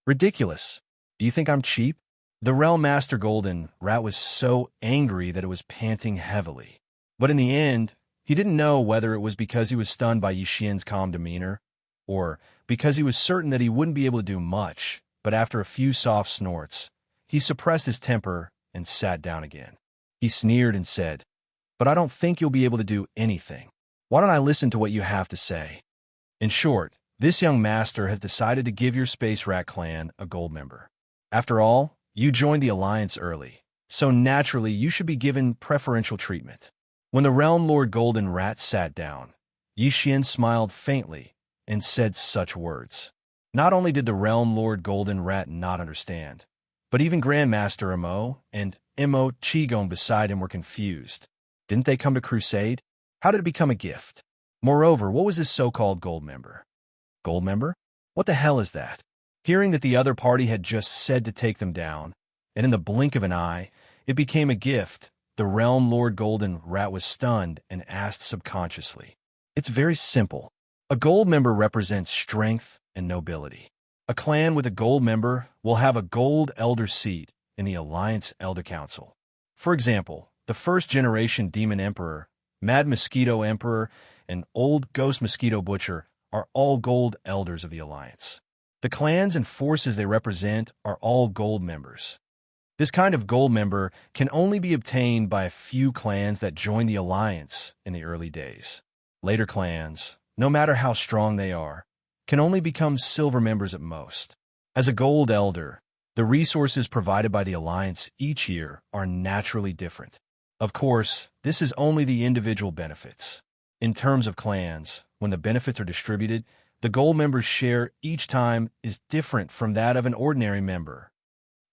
Ridiculous. Do you think I'm cheap? The Realm Master Golden Rat was so angry that it was panting heavily. But in the end, he didn't know whether it was because he was stunned by Yixian's calm demeanor, or because he was certain that he wouldn't be able to do much, but after a few soft snorts, he suppressed his temper and sat down again. He sneered and said, "But I don't think you'll be able to do anything. Why don't I listen to what you have to say?" In short, this young master has decided to give your Space Rat clan a gold member. After all, you joined the Alliance early, so naturally you should be given preferential treatment. When the Realm Lord Golden Rat sat down, Yixian smiled faintly and said such words. Not only did the Realm Lord Golden Rat not understand, but even Grandmaster Mo and Mo Qigong beside him were confused. Didn't they come to crusade? How did it become a gift? Moreover, what was this so-called gold member? Gold member? What the hell is that? Hearing that the other party had just said to take them down, and in the blink of an eye, it became a gift, the Realm Lord Golden Rat was stunned and asked subconsciously. It's very simple. A gold member represents strength and nobility. A clan with a gold member will have a gold elder seat in the Alliance Elder Council. For example, the first-generation Demon Emperor, Mad Mosquito Emperor, and Old Ghost Mosquito Butcher are all gold elders of the Alliance. The clans and forces they represent are all gold members. This kind of gold member can only be obtained by a few clans that joined the Alliance in the early days. Later clans, no matter how strong they are, can only become silver members at most. As a gold elder, the resources provided by the Alliance each year are naturally different. Of course, this is only the individual benefits. In terms of clans, when the benefits are distributed, the gold member's share each time is different from that of an ordinary member.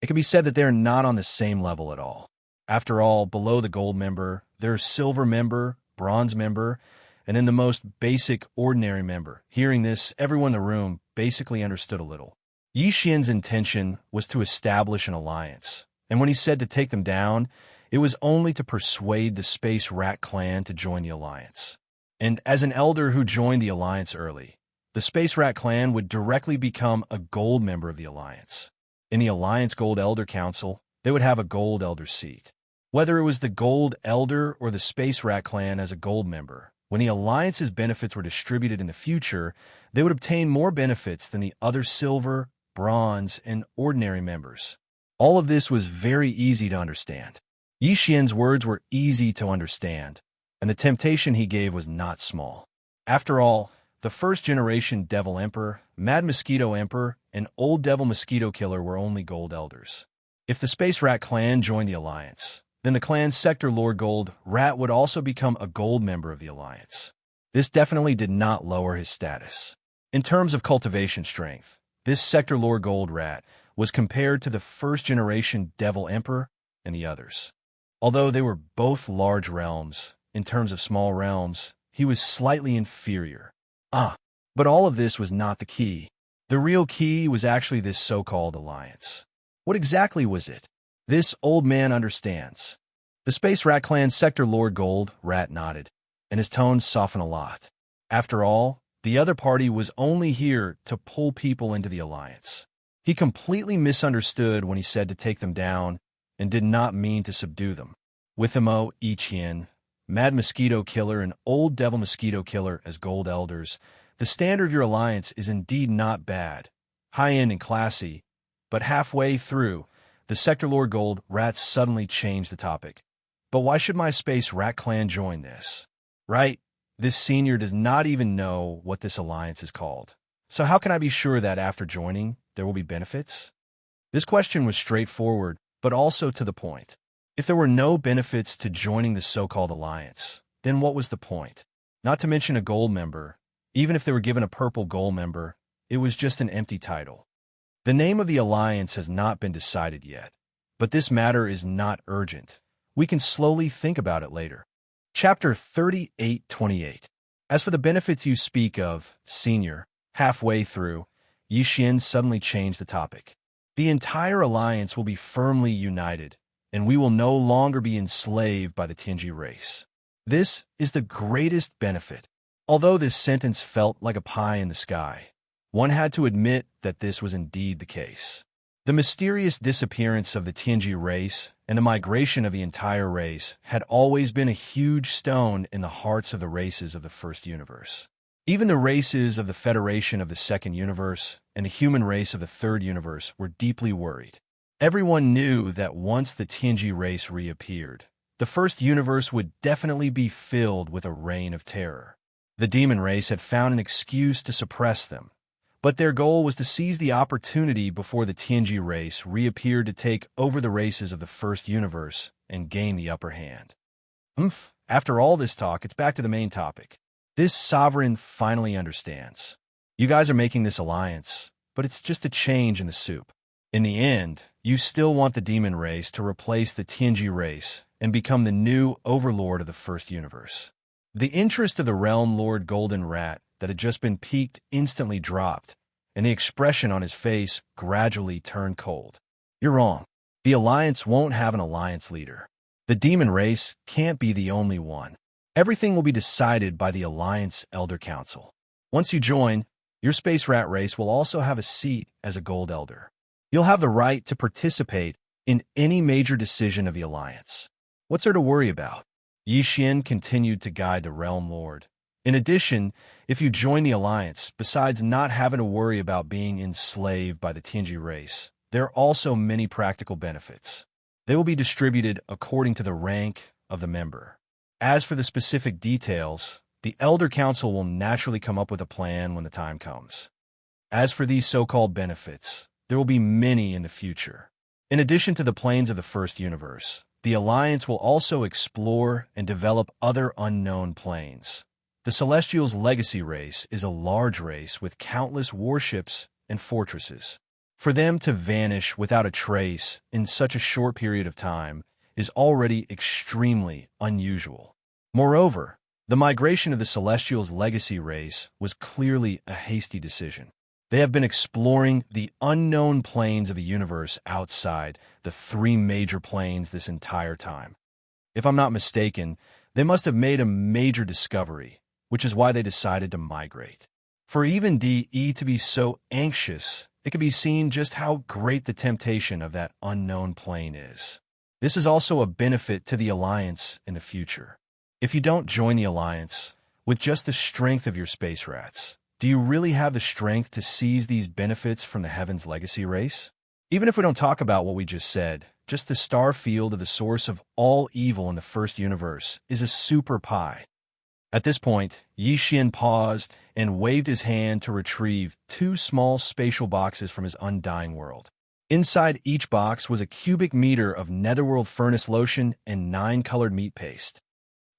It can be said that they are not on the same level at all. After all, below the gold member, there are silver member, bronze member, and then the most basic ordinary member. Hearing this, everyone in the room basically understood a little. Yixian's intention was to establish an alliance, and when he said to take them down, it was only to persuade the Space Rat clan to join the alliance. And as an elder who joined the alliance early, the Space Rat clan would directly become a gold member of the Alliance. In the Alliance Gold Elder Council, they would have a gold elder seat. Whether it was the gold elder or the Space Rat clan as a gold member, when the Alliance's benefits were distributed in the future, they would obtain more benefits than the other silver, bronze, and ordinary members. All of this was very easy to understand. Yixian's words were easy to understand, and the temptation he gave was not small. After all, the first-generation Devil Emperor, Mad Mosquito Emperor, and Old Devil Mosquito Killer were only gold elders. If the Space Rat clan joined the Alliance, then the clan's Sector Lord Gold Rat would also become a gold member of the Alliance. This definitely did not lower his status. In terms of cultivation strength, this Sector Lord Gold Rat was compared to the first-generation Devil Emperor and the others. Although they were both large realms, in terms of small realms, he was slightly inferior. But all of this was not the key. The real key was actually this so-called alliance. What exactly was it? This old man understands. The Space Rat Clan's Sector Lord Gold Rat nodded, and his tone softened a lot. After all, the other party was only here to pull people into the alliance. He completely misunderstood when he said to take them down and did not mean to subdue them. With Imo, Ichian, Mad Mosquito Killer, and Old Devil Mosquito Killer as Gold Elders, the standard of your alliance is indeed not bad, high-end and classy, but halfway through, the Sector Lord Gold Rat suddenly changed the topic. But why should my Space Rat Clan join this? Right? This senior does not even know what this alliance is called. So how can I be sure that after joining, there will be benefits? This question was straightforward, but also to the point. If there were no benefits to joining the so-called alliance, then what was the point? Not to mention a gold member. Even if they were given a purple gold member, it was just an empty title. The name of the alliance has not been decided yet, but this matter is not urgent. We can slowly think about it later. Chapter 38:28. As for the benefits you speak of, Senior, halfway through, Yixin suddenly changed the topic. The entire alliance will be firmly united, and we will no longer be enslaved by the Tianji race. This is the greatest benefit. Although this sentence felt like a pie in the sky, one had to admit that this was indeed the case. The mysterious disappearance of the Tianji race and the migration of the entire race had always been a huge stone in the hearts of the races of the first universe. Even the races of the Federation of the second universe and the human race of the third universe were deeply worried. Everyone knew that once the Tianji race reappeared, the first universe would definitely be filled with a reign of terror. The demon race had found an excuse to suppress them, but their goal was to seize the opportunity before the Tianji race reappeared to take over the races of the first universe and gain the upper hand. After all this talk, it's back to the main topic. This sovereign finally understands. You guys are making this alliance, but it's just a change in the soup. In the end, you still want the demon race to replace the Tianji race and become the new overlord of the first universe. The interest of the Realm Lord Golden Rat that had just been piqued instantly dropped, and the expression on his face gradually turned cold. You're wrong. The Alliance won't have an alliance leader. The demon race can't be the only one. Everything will be decided by the Alliance Elder Council. Once you join, your Space Rat race will also have a seat as a Gold Elder. You'll have the right to participate in any major decision of the Alliance. What's there to worry about? Yixin continued to guide the Realm Lord. In addition, if you join the Alliance, besides not having to worry about being enslaved by the Tianji race, there are also many practical benefits. They will be distributed according to the rank of the member. As for the specific details, the Elder Council will naturally come up with a plan when the time comes. As for these so-called benefits, there will be many in the future. In addition to the planes of the first universe, the Alliance will also explore and develop other unknown planes. The Celestials' legacy race is a large race with countless warships and fortresses. For them to vanish without a trace in such a short period of time is already extremely unusual. Moreover, the migration of the Celestials' legacy race was clearly a hasty decision. They have been exploring the unknown planes of the universe outside the three major planes this entire time. If I'm not mistaken, they must have made a major discovery, which is why they decided to migrate. For even DE to be so anxious, it can be seen just how great the temptation of that unknown plane is. This is also a benefit to the Alliance in the future. If you don't join the Alliance, with just the strength of your space rats, do you really have the strength to seize these benefits from the Heaven's Legacy race? Even if we don't talk about what we just said, just the star field of the source of all evil in the first universe is a super pie. At this point, Yixin paused and waved his hand to retrieve two small spatial boxes from his undying world. Inside each box was a cubic meter of netherworld furnace lotion and 9 colored meat paste.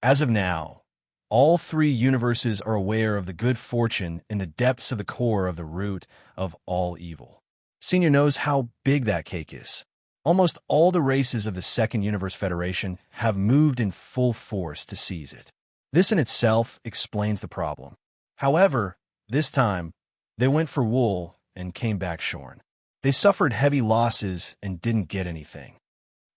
As of now, all 3 universes are aware of the good fortune in the depths of the core of the root of all evil. Senior knows how big that cake is. Almost all the races of the Second Universe Federation have moved in full force to seize it. This in itself explains the problem. However, this time, they went for wool and came back shorn. They suffered heavy losses and didn't get anything.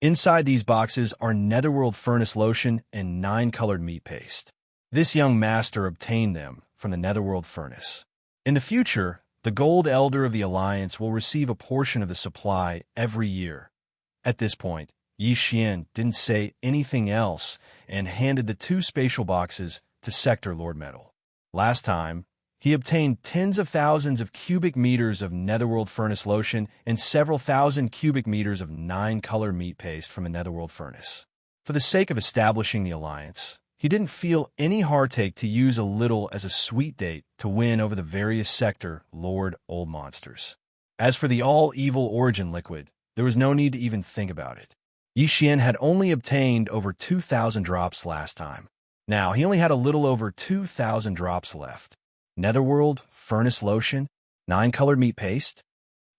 Inside these boxes are netherworld furnace lotion and 9 colored meat paste. This young master obtained them from the netherworld furnace. In the future, the Gold Elder of the Alliance will receive a portion of the supply every year. At this point, Yi Xian didn't say anything else and handed the 2 spatial boxes to Sector Lord Metal. Last time, he obtained tens of thousands of cubic meters of netherworld furnace lotion and several thousand cubic meters of 9 color meat paste from a netherworld furnace. For the sake of establishing the alliance, he didn't feel any heartache to use a little as a sweet date to win over the various Sector Lord Old Monsters. As for the all-evil origin liquid, there was no need to even think about it. Yi Xian had only obtained over 2,000 drops last time. Now, he only had a little over 2,000 drops left. Netherworld, furnace lotion, 9 colored meat paste.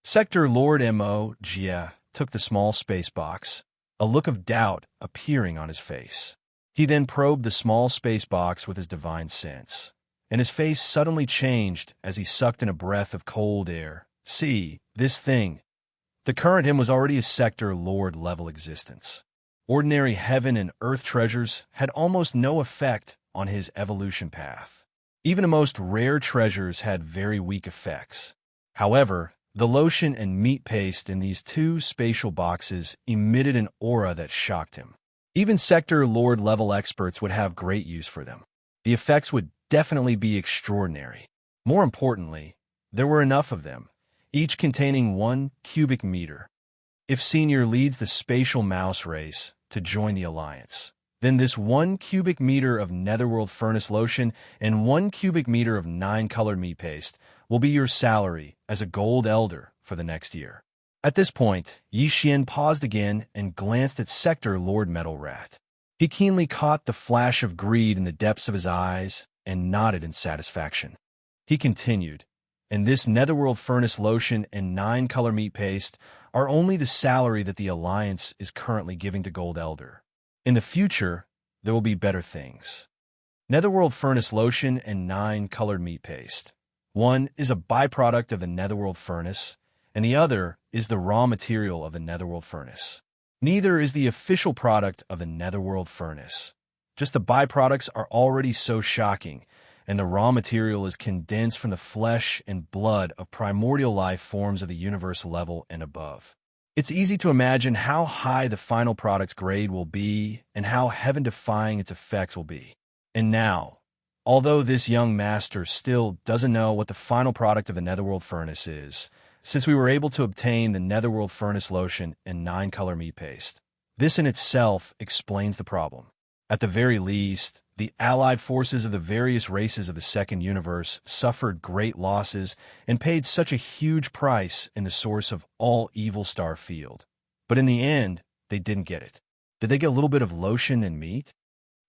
Sector Lord Mo Jia took the small space box, a look of doubt appearing on his face. He then probed the small space box with his divine sense, and his face suddenly changed as he sucked in a breath of cold air. See, this thing. The current him was already a Sector Lord level existence. Ordinary heaven and earth treasures had almost no effect on his evolution path. Even the most rare treasures had very weak effects. However, the lotion and meat paste in these 2 spatial boxes emitted an aura that shocked him. Even Sector Lord level experts would have great use for them. The effects would definitely be extraordinary. More importantly, there were enough of them, each containing 1 cubic meter. If Senior leads the spatial mouse race to join the alliance, then this 1 cubic meter of netherworld furnace lotion and 1 cubic meter of 9 colored meat paste will be your salary as a Gold Elder for the next year. At this point, Yi Xian paused again and glanced at Sector Lord Metal Rat. He keenly caught the flash of greed in the depths of his eyes and nodded in satisfaction. He continued, and this netherworld furnace lotion and 9 color meat paste are only the salary that the Alliance is currently giving to Gold Elder. In the future, there will be better things. Netherworld furnace lotion and 9 colored meat paste. One is a byproduct of the netherworld furnace, and the other is the raw material of the netherworld furnace. Neither is the official product of the netherworld furnace. Just the byproducts are already so shocking, and the raw material is condensed from the flesh and blood of primordial life forms of the universe level and above. It's easy to imagine how high the final product's grade will be and how heaven-defying its effects will be. And now, although this young master still doesn't know what the final product of the netherworld furnace is, since we were able to obtain the netherworld furnace lotion and 9 color meat paste, this in itself explains the problem. At the very least, the allied forces of the various races of the Second Universe suffered great losses and paid such a huge price in the source of all evil star field. But in the end, they didn't get it. Did they get a little bit of lotion and meat?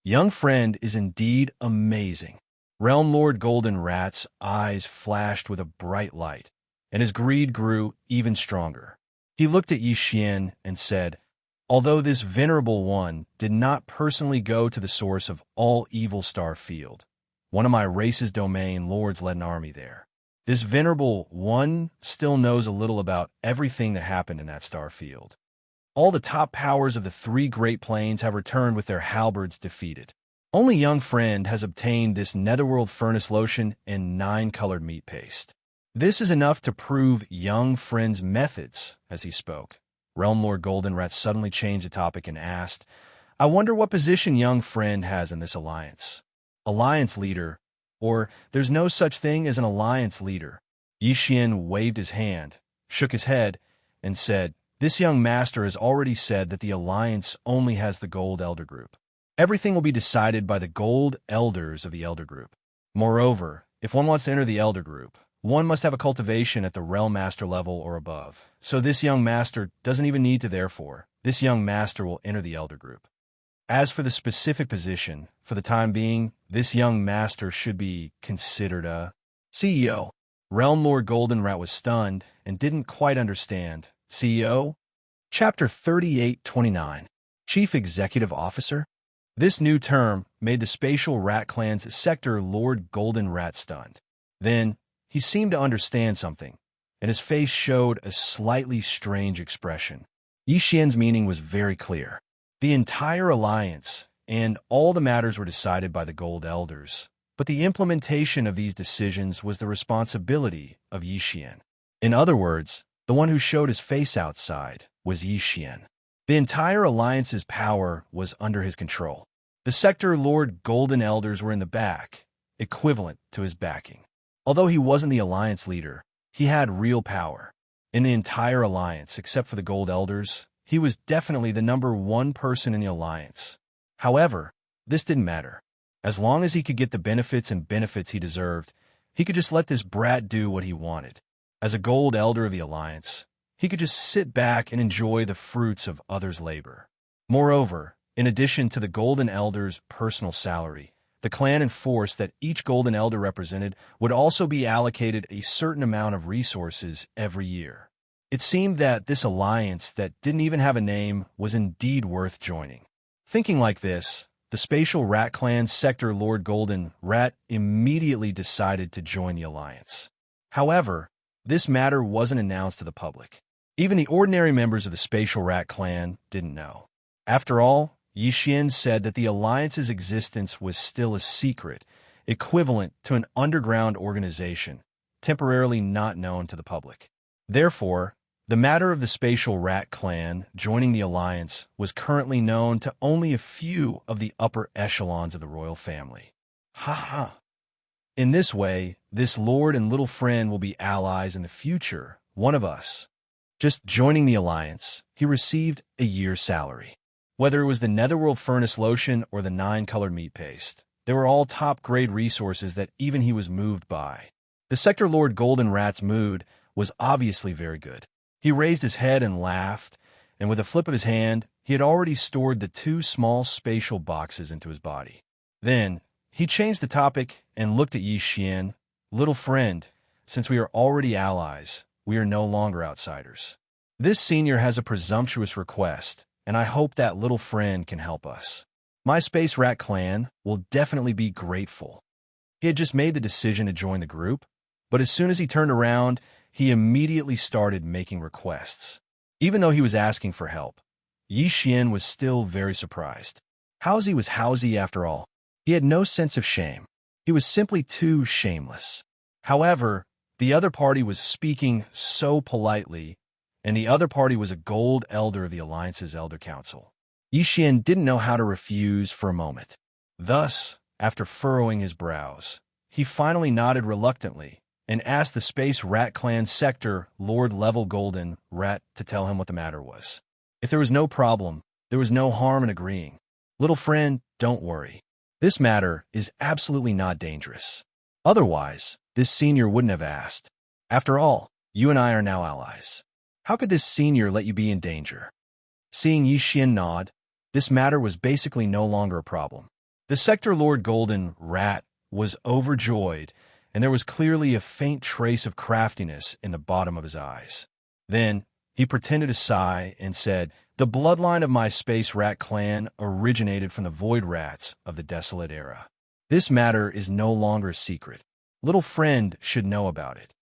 Young friend is indeed amazing. Realm Lord Golden Rat's eyes flashed with a bright light, and his greed grew even stronger. He looked at Yi Xian and said, although this venerable one did not personally go to the source of all evil star field, one of my race's domain lords led an army there. This venerable one still knows a little about everything that happened in that star field. All the top powers of the 3 great planes have returned with their halberds defeated. Only young friend has obtained this netherworld furnace lotion and 9 colored meat paste. This is enough to prove young friend's methods as he spoke. Realm Lord Goldenrat suddenly changed the topic and asked, I wonder what position young friend has in this alliance. Alliance leader, or there's no such thing as an alliance leader. Yi Xian waved his hand, shook his head, and said, this young master has already said that the alliance only has the Gold Elder Group. Everything will be decided by the Gold Elders of the Elder Group. Moreover, if one wants to enter the Elder Group, one must have a cultivation at the realm master level or above. So this young master doesn't even need to, therefore, this young master will enter the elder group. As for the specific position, for the time being, this young master should be considered a CEO. Realm Lord Goldenrat was stunned and didn't quite understand. CEO? Chapter 3829. Chief Executive Officer? This new term made the Spatial Rat Clan's Sector Lord Golden Rat stunned. Then, he seemed to understand something, and his face showed a slightly strange expression. Yi Xian's meaning was very clear. The entire alliance and all the matters were decided by the Gold Elders, but the implementation of these decisions was the responsibility of Yi Xian. In other words, the one who showed his face outside was Yi Xian. The entire alliance's power was under his control. The Sector Lord Golden Elders were in the back, equivalent to his backing. Although he wasn't the alliance leader, he had real power. In the entire alliance, except for the Gold Elders, he was definitely the number one person in the alliance. However, this didn't matter. As long as he could get the benefits he deserved, he could just let this brat do what he wanted. As a Gold Elder of the alliance, he could just sit back and enjoy the fruits of others' labor. Moreover, in addition to the Golden Elder's personal salary, the clan enforced that each Golden Elder represented would also be allocated a certain amount of resources every year. It seemed that this alliance that didn't even have a name was indeed worth joining. Thinking like this, the Spatial Rat Clan's Sector Lord Golden Rat immediately decided to join the alliance. However, this matter wasn't announced to the public. Even the ordinary members of the Spatial Rat Clan didn't know. After all, Yi Xian said that the alliance's existence was still a secret, equivalent to an underground organization, temporarily not known to the public. Therefore, the matter of the Spatial Rat Clan joining the alliance was currently known to only a few of the upper echelons of the royal family. Ha ha! In this way, this lord and little friend will be allies in the future, one of us. Just joining the alliance, he received a year's salary. Whether it was the Netherworld Furnace Lotion or the 9-colored meat paste, they were all top-grade resources that even he was moved by. The Sector Lord Golden Rat's mood was obviously very good. He raised his head and laughed, and with a flip of his hand, he had already stored the 2 small spatial boxes into his body. Then, he changed the topic and looked at Yi Xian. Little friend, since we are already allies, we are no longer outsiders. This senior has a presumptuous request, and I hope that little friend can help us. My Space Rat Clan will definitely be grateful. He had just made the decision to join the group, but as soon as he turned around, he immediately started making requests. Even though he was asking for help, Yi Xian was still very surprised. Howsy was Howsy after all. He had no sense of shame. He was simply too shameless. However, the other party was speaking so politely, and the other party was a Gold Elder of the Alliance's Elder Council. Yi Xian didn't know how to refuse for a moment. Thus, after furrowing his brows, he finally nodded reluctantly and asked the Space Rat Clan Sector Lord Level Golden Rat to tell him what the matter was. If there was no problem, there was no harm in agreeing. Little friend, don't worry. This matter is absolutely not dangerous. Otherwise, this senior wouldn't have asked. After all, you and I are now allies. How could this senior let you be in danger? Seeing Yi Xian nod, this matter was basically no longer a problem. The Sector Lord Golden Rat was overjoyed, and there was clearly a faint trace of craftiness in the bottom of his eyes. Then, he pretended to sigh and said, "The bloodline of my Space Rat Clan originated from the Void Rats of the Desolate Era. This matter is no longer a secret. Little friend should know about it."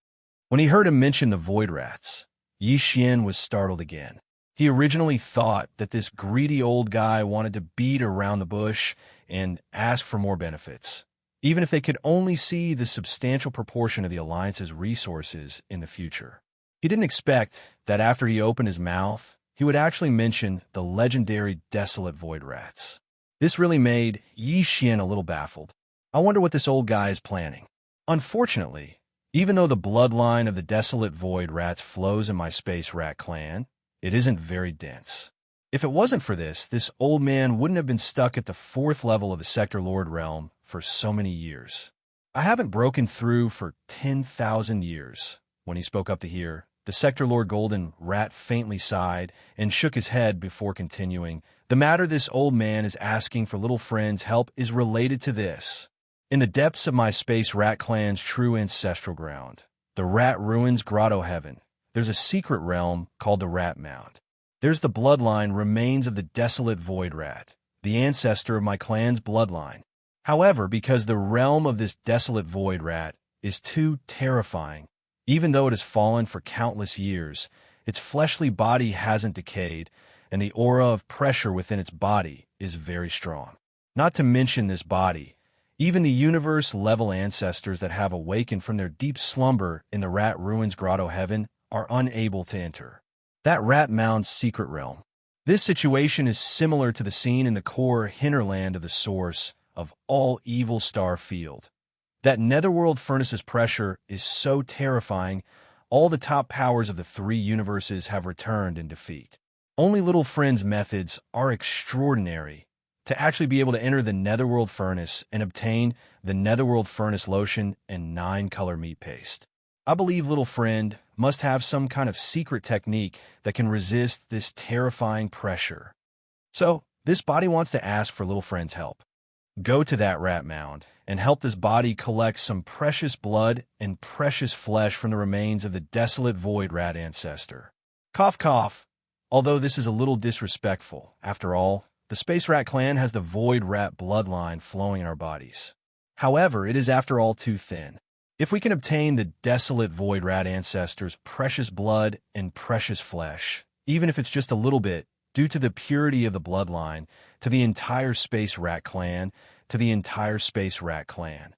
When he heard him mention the Void Rats, Yi Xian was startled again. He originally thought that this greedy old guy wanted to beat around the bush and ask for more benefits, even if they could only see the substantial proportion of the Alliance's resources in the future. He didn't expect that after he opened his mouth, he would actually mention the legendary Desolate Void Rats. This really made Yi Xian a little baffled. I wonder what this old guy is planning. Unfortunately, even though the bloodline of the Desolate Void Rats flows in my Space Rat Clan, it isn't very dense. If it wasn't for this old man wouldn't have been stuck at the 4th level of the Sector Lord realm for so many years. I haven't broken through for 10,000 years. When he spoke up to hear, the Sector Lord Golden Rat faintly sighed and shook his head before continuing. The matter this old man is asking for little friend's help is related to this. In the depths of my space rat clan's true ancestral ground, the Rat Ruins Grotto Heaven, there's a secret realm called the Rat Mound. There's the bloodline remains of the desolate Void Rat, the ancestor of my clan's bloodline. However, because the realm of this desolate Void Rat is too terrifying, even though it has fallen for countless years, its fleshly body hasn't decayed, and the aura of pressure within its body is very strong. Not to mention this body, even the universe-level ancestors that have awakened from their deep slumber in the Rat Ruins Grotto Heaven are unable to enter that Rat Mound's secret realm. This situation is similar to the scene in the core hinterland of the source of all evil star field. That netherworld furnace's pressure is so terrifying, all the top powers of the three universes have returned in defeat. Only Little Friend's methods are extraordinary. To actually be able to enter the netherworld furnace and obtain the netherworld furnace lotion and 9-color meat paste. I believe Little Friend must have some kind of secret technique that can resist this terrifying pressure. So, this body wants to ask for Little Friend's help. Go to that Rat Mound and help this body collect some precious blood and precious flesh from the remains of the desolate Void Rat ancestor. Cough, cough. Although this is a little disrespectful, after all, the Space Rat clan has the Void Rat bloodline flowing in our bodies. However, it is after all too thin. If we can obtain the desolate Void Rat ancestor's precious blood and precious flesh, even if it's just a little bit, due to the purity of the bloodline, to the entire Space Rat clan, to the entire Space Rat clan.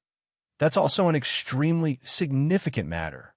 That's also an extremely significant matter.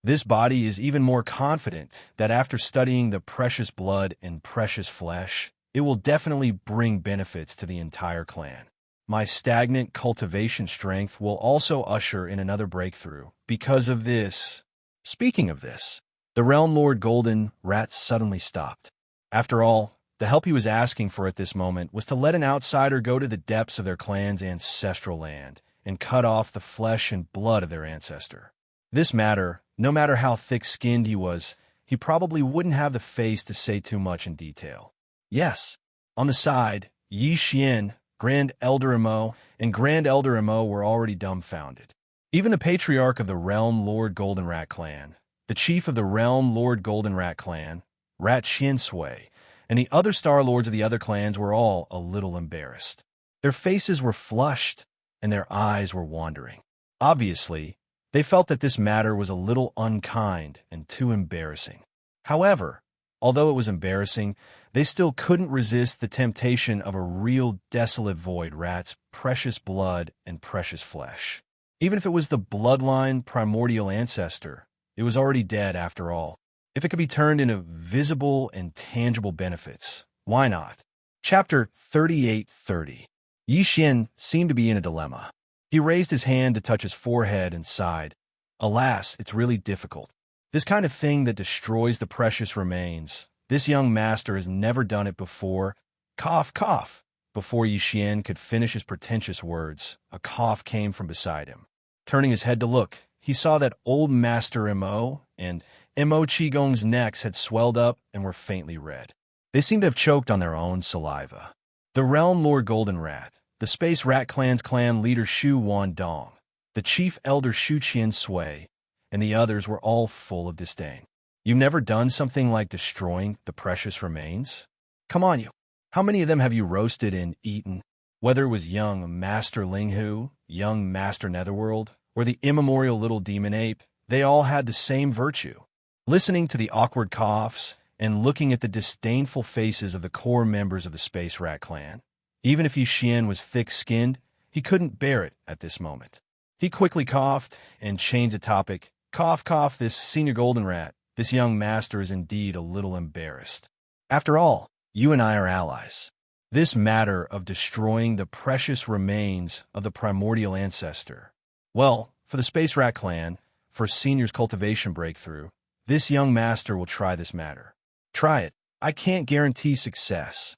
This body is even more confident that after studying the precious blood and precious flesh, it will definitely bring benefits to the entire clan. My stagnant cultivation strength will also usher in another breakthrough because of this. Speaking of this, the Realm Lord Golden Rat suddenly stopped. After all, the help he was asking for at this moment was to let an outsider go to the depths of their clan's ancestral land and cut off the flesh and blood of their ancestor. This matter, no matter how thick-skinned he was, he probably wouldn't have the face to say too much in detail. Yes, on the side, Yi Xian, Grand Elder Imo, and Grand Elder Imo were already dumbfounded. Even the patriarch of the Realm Lord Golden Rat clan, the chief of the Realm Lord Golden Rat clan, Rat Shinsui, and the other Star Lords of the other clans were all a little embarrassed. Their faces were flushed, and their eyes were wandering. Obviously, they felt that this matter was a little unkind and too embarrassing. However, although it was embarrassing, they still couldn't resist the temptation of a real desolate Void Rat's precious blood and precious flesh. Even if it was the bloodline primordial ancestor, it was already dead after all. If it could be turned into visible and tangible benefits, why not? Chapter 3830. Yi Xian seemed to be in a dilemma. He raised his hand to touch his forehead and sighed. Alas, it's really difficult. This kind of thing that destroys the precious remains. This young master has never done it before. Cough, cough. Before Yi Xian could finish his pretentious words, a cough came from beside him. Turning his head to look, he saw that old Master Mo and Mo Qigong's necks had swelled up and were faintly red. They seemed to have choked on their own saliva. The Realm Lord Golden Rat, the Space Rat Clan's clan leader Shu Wan Dong, the chief elder Shu Qian Sui, and the others were all full of disdain. You've never done something like destroying the precious remains? Come on, you. How many of them have you roasted and eaten? Whether it was young Master Linghu, young Master Netherworld, or the immemorial little demon ape, they all had the same virtue. Listening to the awkward coughs and looking at the disdainful faces of the core members of the Space Rat clan, even if Yi Xian was thick-skinned, he couldn't bear it at this moment. He quickly coughed and changed the topic. Cough, cough, this senior Golden Rat, this young master is indeed a little embarrassed. After all, you and I are allies. This matter of destroying the precious remains of the primordial ancestor. Well, for the Space Rat clan, for Senior's cultivation breakthrough, this young master will try this matter. Try it. I can't guarantee success.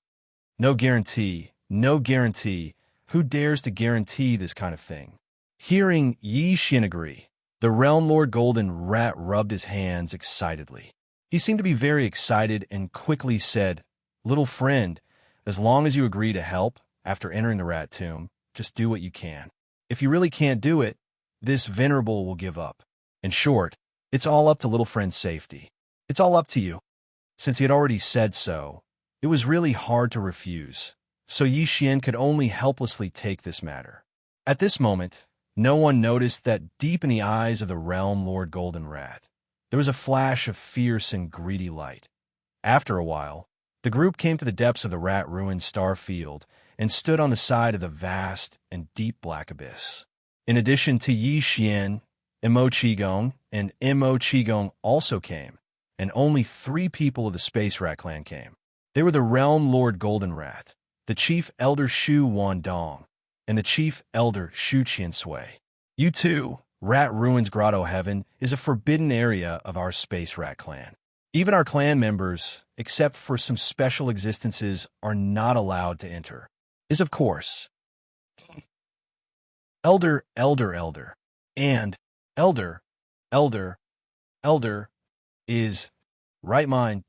No guarantee. No guarantee. Who dares to guarantee this kind of thing? Hearing Yi Xian agree, the Realm Lord Golden Rat rubbed his hands excitedly. He seemed to be very excited and quickly said, "Little friend, as long as you agree to help after entering the rat tomb, just do what you can. If you really can't do it, this venerable will give up. In short, it's all up to little friend's safety. It's all up to you." Since he had already said so, it was really hard to refuse, so Yi Xian could only helplessly take this matter. At this moment, no one noticed that deep in the eyes of the Realm Lord Golden Rat, there was a flash of fierce and greedy light. After a while, the group came to the depths of the rat-ruined star field and stood on the side of the vast and deep black abyss. In addition to Yi Xian, Imo Qigong and Imo Qigong also came, and only 3 people of the Space Rat clan came. They were the Realm Lord Golden Rat, the Chief Elder Shu Wandong, and the Chief Elder Shu Qiansui. You too, Rat Ruins Grotto Heaven is a forbidden area of our Space Rat clan. Even our clan members, except for some special existences, are not allowed to enter. Is of course Elder, and Elder, is right mind.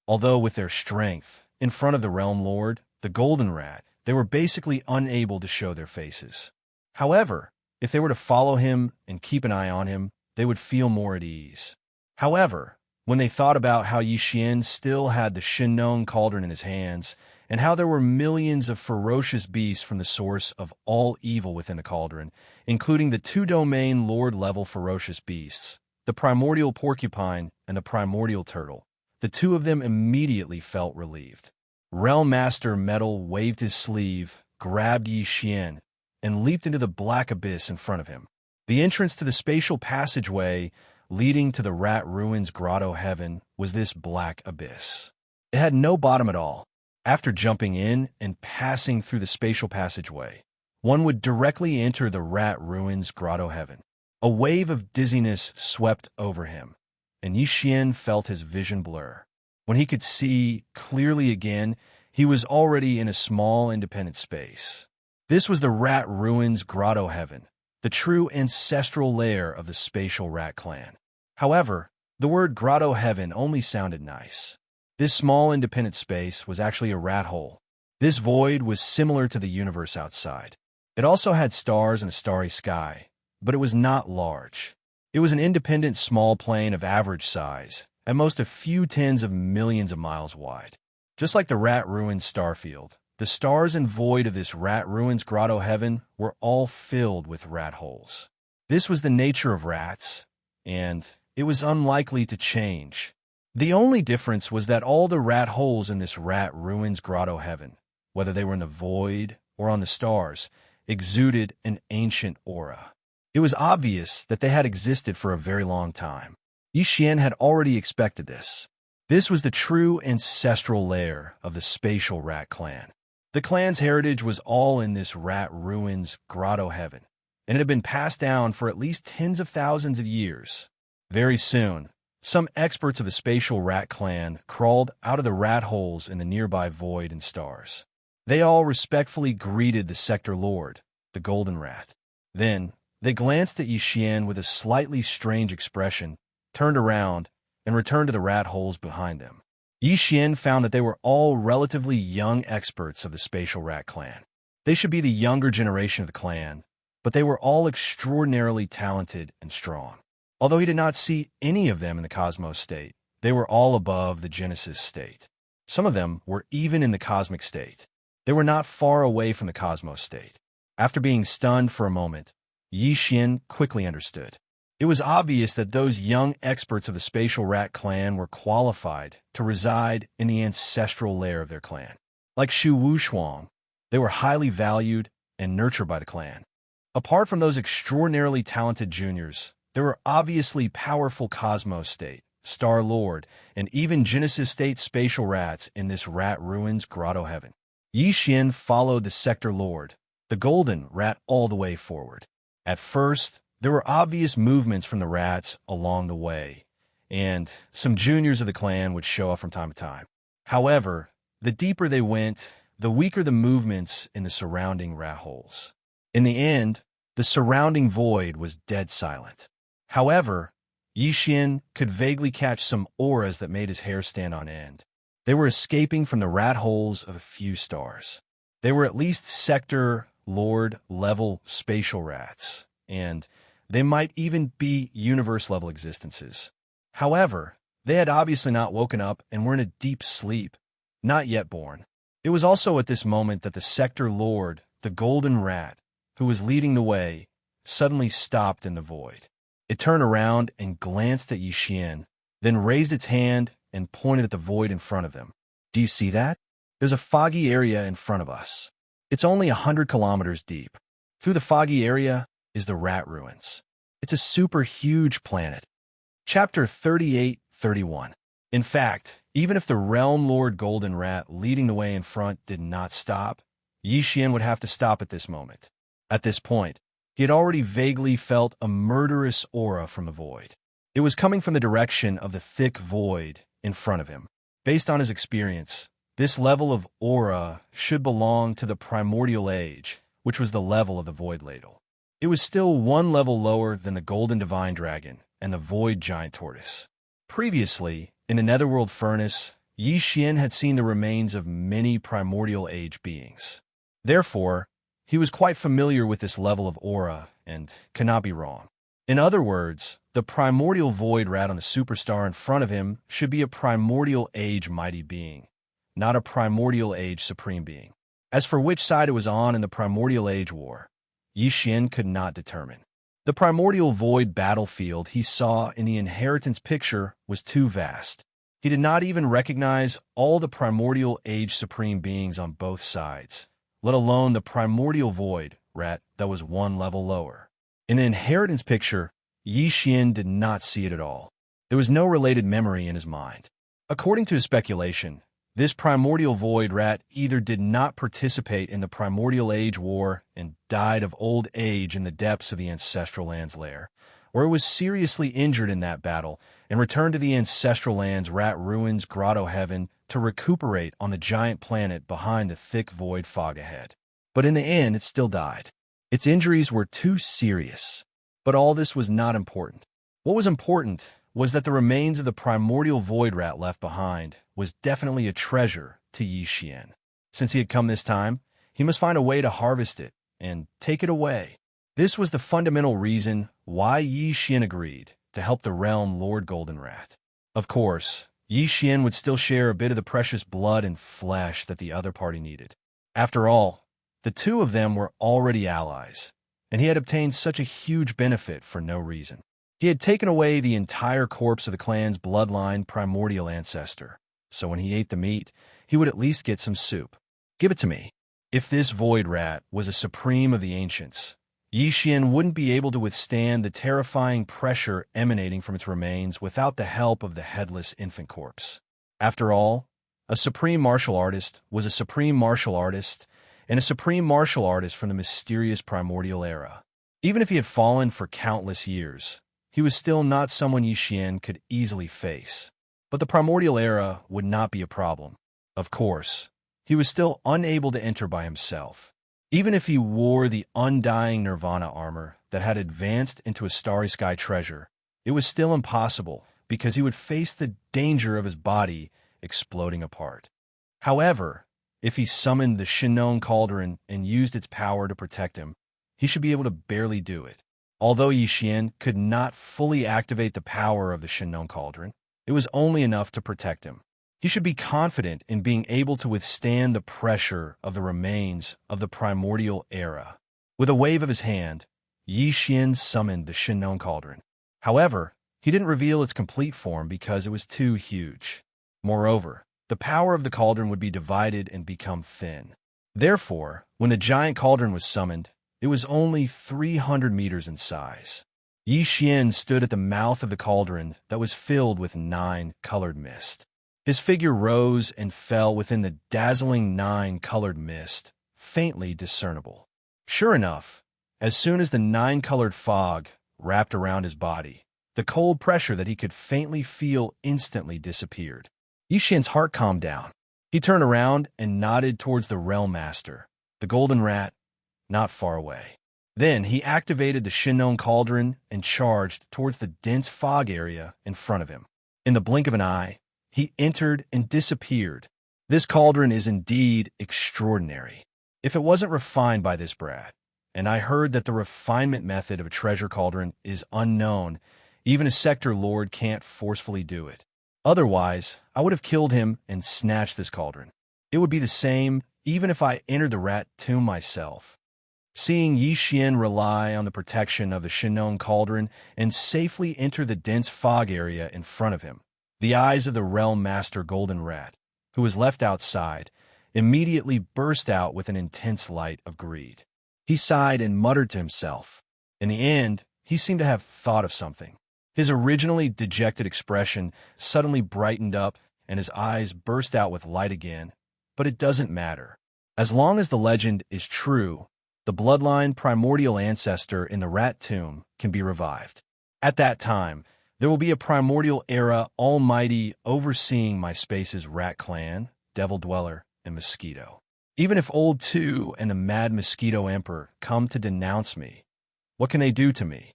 Although with their strength, in front of the Realm Lord, the Golden Rat, they were basically unable to show their faces. However, if they were to follow him and keep an eye on him, they would feel more at ease. However, when they thought about how Yi Xian still had the Shinnong cauldron in his hands, and how there were millions of ferocious beasts from the source of all evil within the cauldron, including the 2-domain Lord-level ferocious beasts, the primordial porcupine and the primordial turtle, the 2 of them immediately felt relieved. Realm Master Metal waved his sleeve, grabbed Yi Xian, and leaped into the black abyss in front of him. The entrance to the spatial passageway leading to the Rat Ruins Grotto Heaven was this black abyss. It had no bottom at all. After jumping in and passing through the spatial passageway, one would directly enter the Rat Ruins Grotto Heaven. A wave of dizziness swept over him, and Yi Xian felt his vision blur. When he could see clearly again, he was already in a small independent space. This was the Rat Ruins Grotto Heaven, the true ancestral lair of the Spatial Rat clan. However, the word Grotto Heaven only sounded nice. This small independent space was actually a rat hole. This void was similar to the universe outside. It also had stars and a starry sky, but it was not large. It was an independent small plane of average size, at most a few tens of millions of miles wide. Just like the Rat Ruins Starfield, the stars and void of this Rat Ruins Grotto Heaven were all filled with rat holes. This was the nature of rats, and it was unlikely to change. The only difference was that all the rat holes in this Rat Ruins Grotto Heaven, whether they were in the void or on the stars, exuded an ancient aura. It was obvious that they had existed for a very long time. Yi Xian had already expected this. This was the true ancestral lair of the Spatial Rat clan. The clan's heritage was all in this Rat Ruins Grotto Heaven, and it had been passed down for at least tens of thousands of years. Very soon, some experts of the Spatial Rat clan crawled out of the rat holes in the nearby void and stars. They all respectfully greeted the Sector Lord, the Golden Rat. Then, they glanced at Yi Xian with a slightly strange expression, turned around, and returned to the rat holes behind them. Yi Xian found that they were all relatively young experts of the Spatial Rat clan. They should be the younger generation of the clan, but they were all extraordinarily talented and strong. Although he did not see any of them in the Cosmos state, they were all above the Genesis state. Some of them were even in the Cosmic state. They were not far away from the Cosmos state. After being stunned for a moment, Yi Xian quickly understood. It was obvious that those young experts of the Spatial Rat clan were qualified to reside in the ancestral lair of their clan. Like Shu Wushuang, they were highly valued and nurtured by the clan. Apart from those extraordinarily talented juniors, there were obviously powerful Cosmos State, Star Lord, and even Genesis State spatial rats in this Rat Ruins Grotto Heaven. Yi Xian followed the Sector Lord, the Golden Rat, all the way forward. At first, there were obvious movements from the rats along the way, and some juniors of the clan would show up from time to time. However, the deeper they went, the weaker the movements in the surrounding rat holes. In the end, The surrounding void was dead silent. However, Yi Xian could vaguely catch some auras that made his hair stand on end. They were escaping from the rat holes of a few stars. They were at least sector, lord level spatial rats, and they might even be universe-level existences. However, they had obviously not woken up and were in a deep sleep, not yet born. It was also at this moment that the sector lord, the golden rat, who was leading the way, suddenly stopped in the void. It turned around and glanced at Yi Xian, then raised its hand and pointed at the void in front of them. Do you see that? There's a foggy area in front of us. It's only 100 kilometers deep. Through the foggy area is the rat ruins. It's a super huge planet. Chapter 38-31. In fact, even if the Realm Lord Golden Rat leading the way in front did not stop, Yi Xian would have to stop at this moment. At this point, he had already vaguely felt a murderous aura from the void. It was coming from the direction of the thick void in front of him. Based on his experience, this level of aura should belong to the primordial age, which was the level of the void ladle. It was still one level lower than the golden divine dragon and the void giant tortoise. Previously, in the netherworld furnace, Yi Xian had seen the remains of many primordial age beings. Therefore, he was quite familiar with this level of aura and cannot be wrong. In other words, the primordial void rat on the superstar in front of him should be a primordial age mighty being, not a primordial age supreme being. As for which side it was on in the primordial age war, Yi Xian could not determine. The primordial void battlefield he saw in the inheritance picture was too vast. He did not even recognize all the primordial age supreme beings on both sides, let alone the primordial void rat that was one level lower. In an inheritance picture, Yi Xian did not see it at all. There was no related memory in his mind. According to his speculation, this primordial void rat either did not participate in the primordial age war and died of old age in the depths of the ancestral land's lair, or it was seriously injured in that battle and returned to the ancestral land's rat ruins grotto heaven to recuperate on the giant planet behind the thick void fog ahead. But in the end, it still died. Its injuries were too serious. But all this was not important. What was important was that the remains of the primordial void rat left behind was definitely a treasure to Yi Xian. Since he had come this time, he must find a way to harvest it and take it away. This was the fundamental reason why Yi Xian agreed to help the Realm Lord Golden Rat. Of course, Yi Xian would still share a bit of the precious blood and flesh that the other party needed. After all, the two of them were already allies, and he had obtained such a huge benefit for no reason. He had taken away the entire corpse of the clan's bloodline primordial ancestor, so when he ate the meat, he would at least get some soup. Give it to me. If this void rat was a supreme of the ancients, Yi Xian wouldn't be able to withstand the terrifying pressure emanating from its remains without the help of the headless infant corpse. After all, a supreme martial artist was a supreme martial artist, and a supreme martial artist from the mysterious primordial era. Even if he had fallen for countless years, he was still not someone Yi Xian could easily face. But the primordial era would not be a problem. Of course, he was still unable to enter by himself. Even if he wore the undying Nirvana armor that had advanced into a starry sky treasure, it was still impossible because he would face the danger of his body exploding apart. However, if he summoned the Shinnong Cauldron and used its power to protect him, he should be able to barely do it. Although Yi Xian could not fully activate the power of the Shinnong Cauldron, it was only enough to protect him. He should be confident in being able to withstand the pressure of the remains of the primordial era. With a wave of his hand, Yi Xian summoned the Shinnong Cauldron. However, he didn't reveal its complete form because it was too huge. Moreover, the power of the cauldron would be divided and become thin. Therefore, when the giant cauldron was summoned, it was only 300 meters in size. Yi Xian stood at the mouth of the cauldron that was filled with 9-colored mist. His figure rose and fell within the dazzling 9-colored mist, faintly discernible. Sure enough, as soon as the 9-colored fog wrapped around his body, the cold pressure that he could faintly feel instantly disappeared. Yi Xian's heart calmed down. He turned around and nodded towards the Realm Master, the Golden Rat, not far away. Then he activated the Shinnon cauldron and charged towards the dense fog area in front of him. In the blink of an eye, he entered and disappeared. This cauldron is indeed extraordinary. If it wasn't refined by this brat, and I heard that the refinement method of a treasure cauldron is unknown, even a sector lord can't forcefully do it. Otherwise, I would have killed him and snatched this cauldron. It would be the same even if I entered the rat tomb myself. Seeing Yi Xian rely on the protection of the Shinnon cauldron and safely enter the dense fog area in front of him, the eyes of the realm master Golden Rat, who was left outside, immediately burst out with an intense light of greed. He sighed and muttered to himself. In the end, he seemed to have thought of something. His originally dejected expression suddenly brightened up and his eyes burst out with light again. But it doesn't matter. As long as the legend is true, the bloodline primordial ancestor in the rat tomb can be revived. At that time, there will be a primordial era almighty overseeing my space's rat clan, devil dweller, and mosquito. Even if Old Two and the mad mosquito emperor come to denounce me, what can they do to me?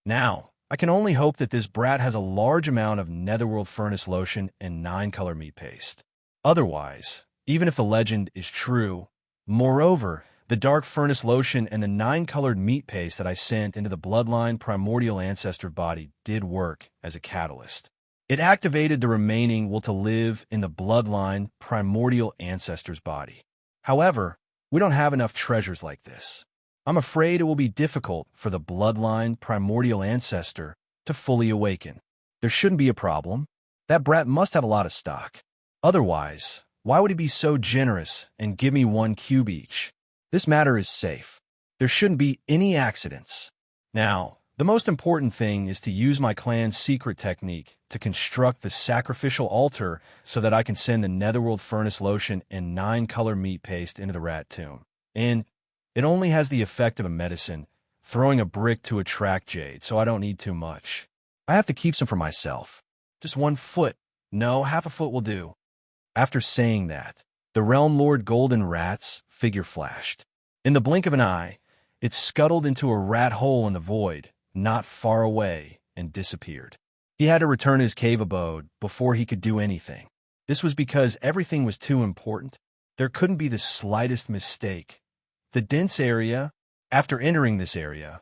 Now, I can only hope that this brat has a large amount of netherworld furnace lotion and 9-color meat paste. Otherwise, even if the legend is true, moreover, the dark furnace lotion and the 9-colored meat paste that I sent into the bloodline primordial ancestor body did work as a catalyst. It activated the remaining will to live in the bloodline primordial ancestor's body. However, we don't have enough treasures like this. I'm afraid it will be difficult for the bloodline primordial ancestor to fully awaken. There shouldn't be a problem. That brat must have a lot of stock. Otherwise, why would he be so generous and give me 1 cube each? This matter is safe. There shouldn't be any accidents. Now, the most important thing is to use my clan's secret technique to construct the sacrificial altar so that I can send the netherworld furnace lotion and 9-color meat paste into the rat tomb. And it only has the effect of a medicine, throwing a brick to attract jade, so I don't need too much. I have to keep some for myself. Just 1 foot. No, half a foot will do. After saying that, the Realm Lord Golden Rat's figure flashed. In the blink of an eye, it scuttled into a rat hole in the void, not far away, and disappeared. He had to return to his cave abode before he could do anything. This was because everything was too important. There couldn't be the slightest mistake. The dense area, after entering this area,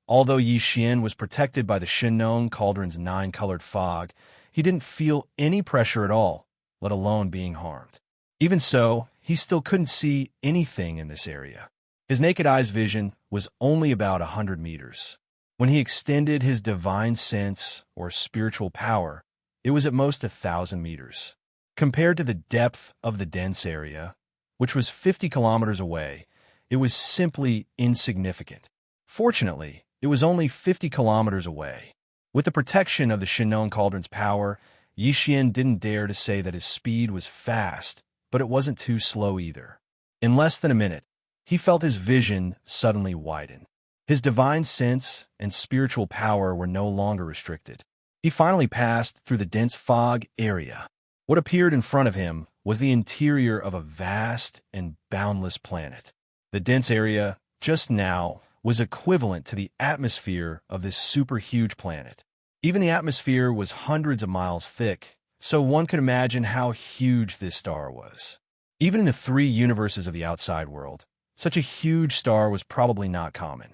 although Yi Xian was protected by the Shinnon cauldron's 9-colored fog, he didn't feel any pressure at all, let alone being harmed. Even so, he still couldn't see anything in this area. His naked eye's vision was only about 100 meters. When he extended his divine sense or spiritual power, it was at most 1,000 meters. Compared to the depth of the dense area, which was 50 kilometers away, it was simply insignificant. Fortunately, it was only 50 kilometers away. With the protection of the Shinnon cauldron's power, Yi Xian didn't dare to say that his speed was fast, but it wasn't too slow either. In less than a minute, he felt his vision suddenly widen. His divine sense and spiritual power were no longer restricted. He finally passed through the dense fog area. What appeared in front of him was the interior of a vast and boundless planet. The dense area, just now, was equivalent to the atmosphere of this super-huge planet. Even the atmosphere was hundreds of miles thick, so one could imagine how huge this star was. Even in the 3 universes of the outside world, such a huge star was probably not common.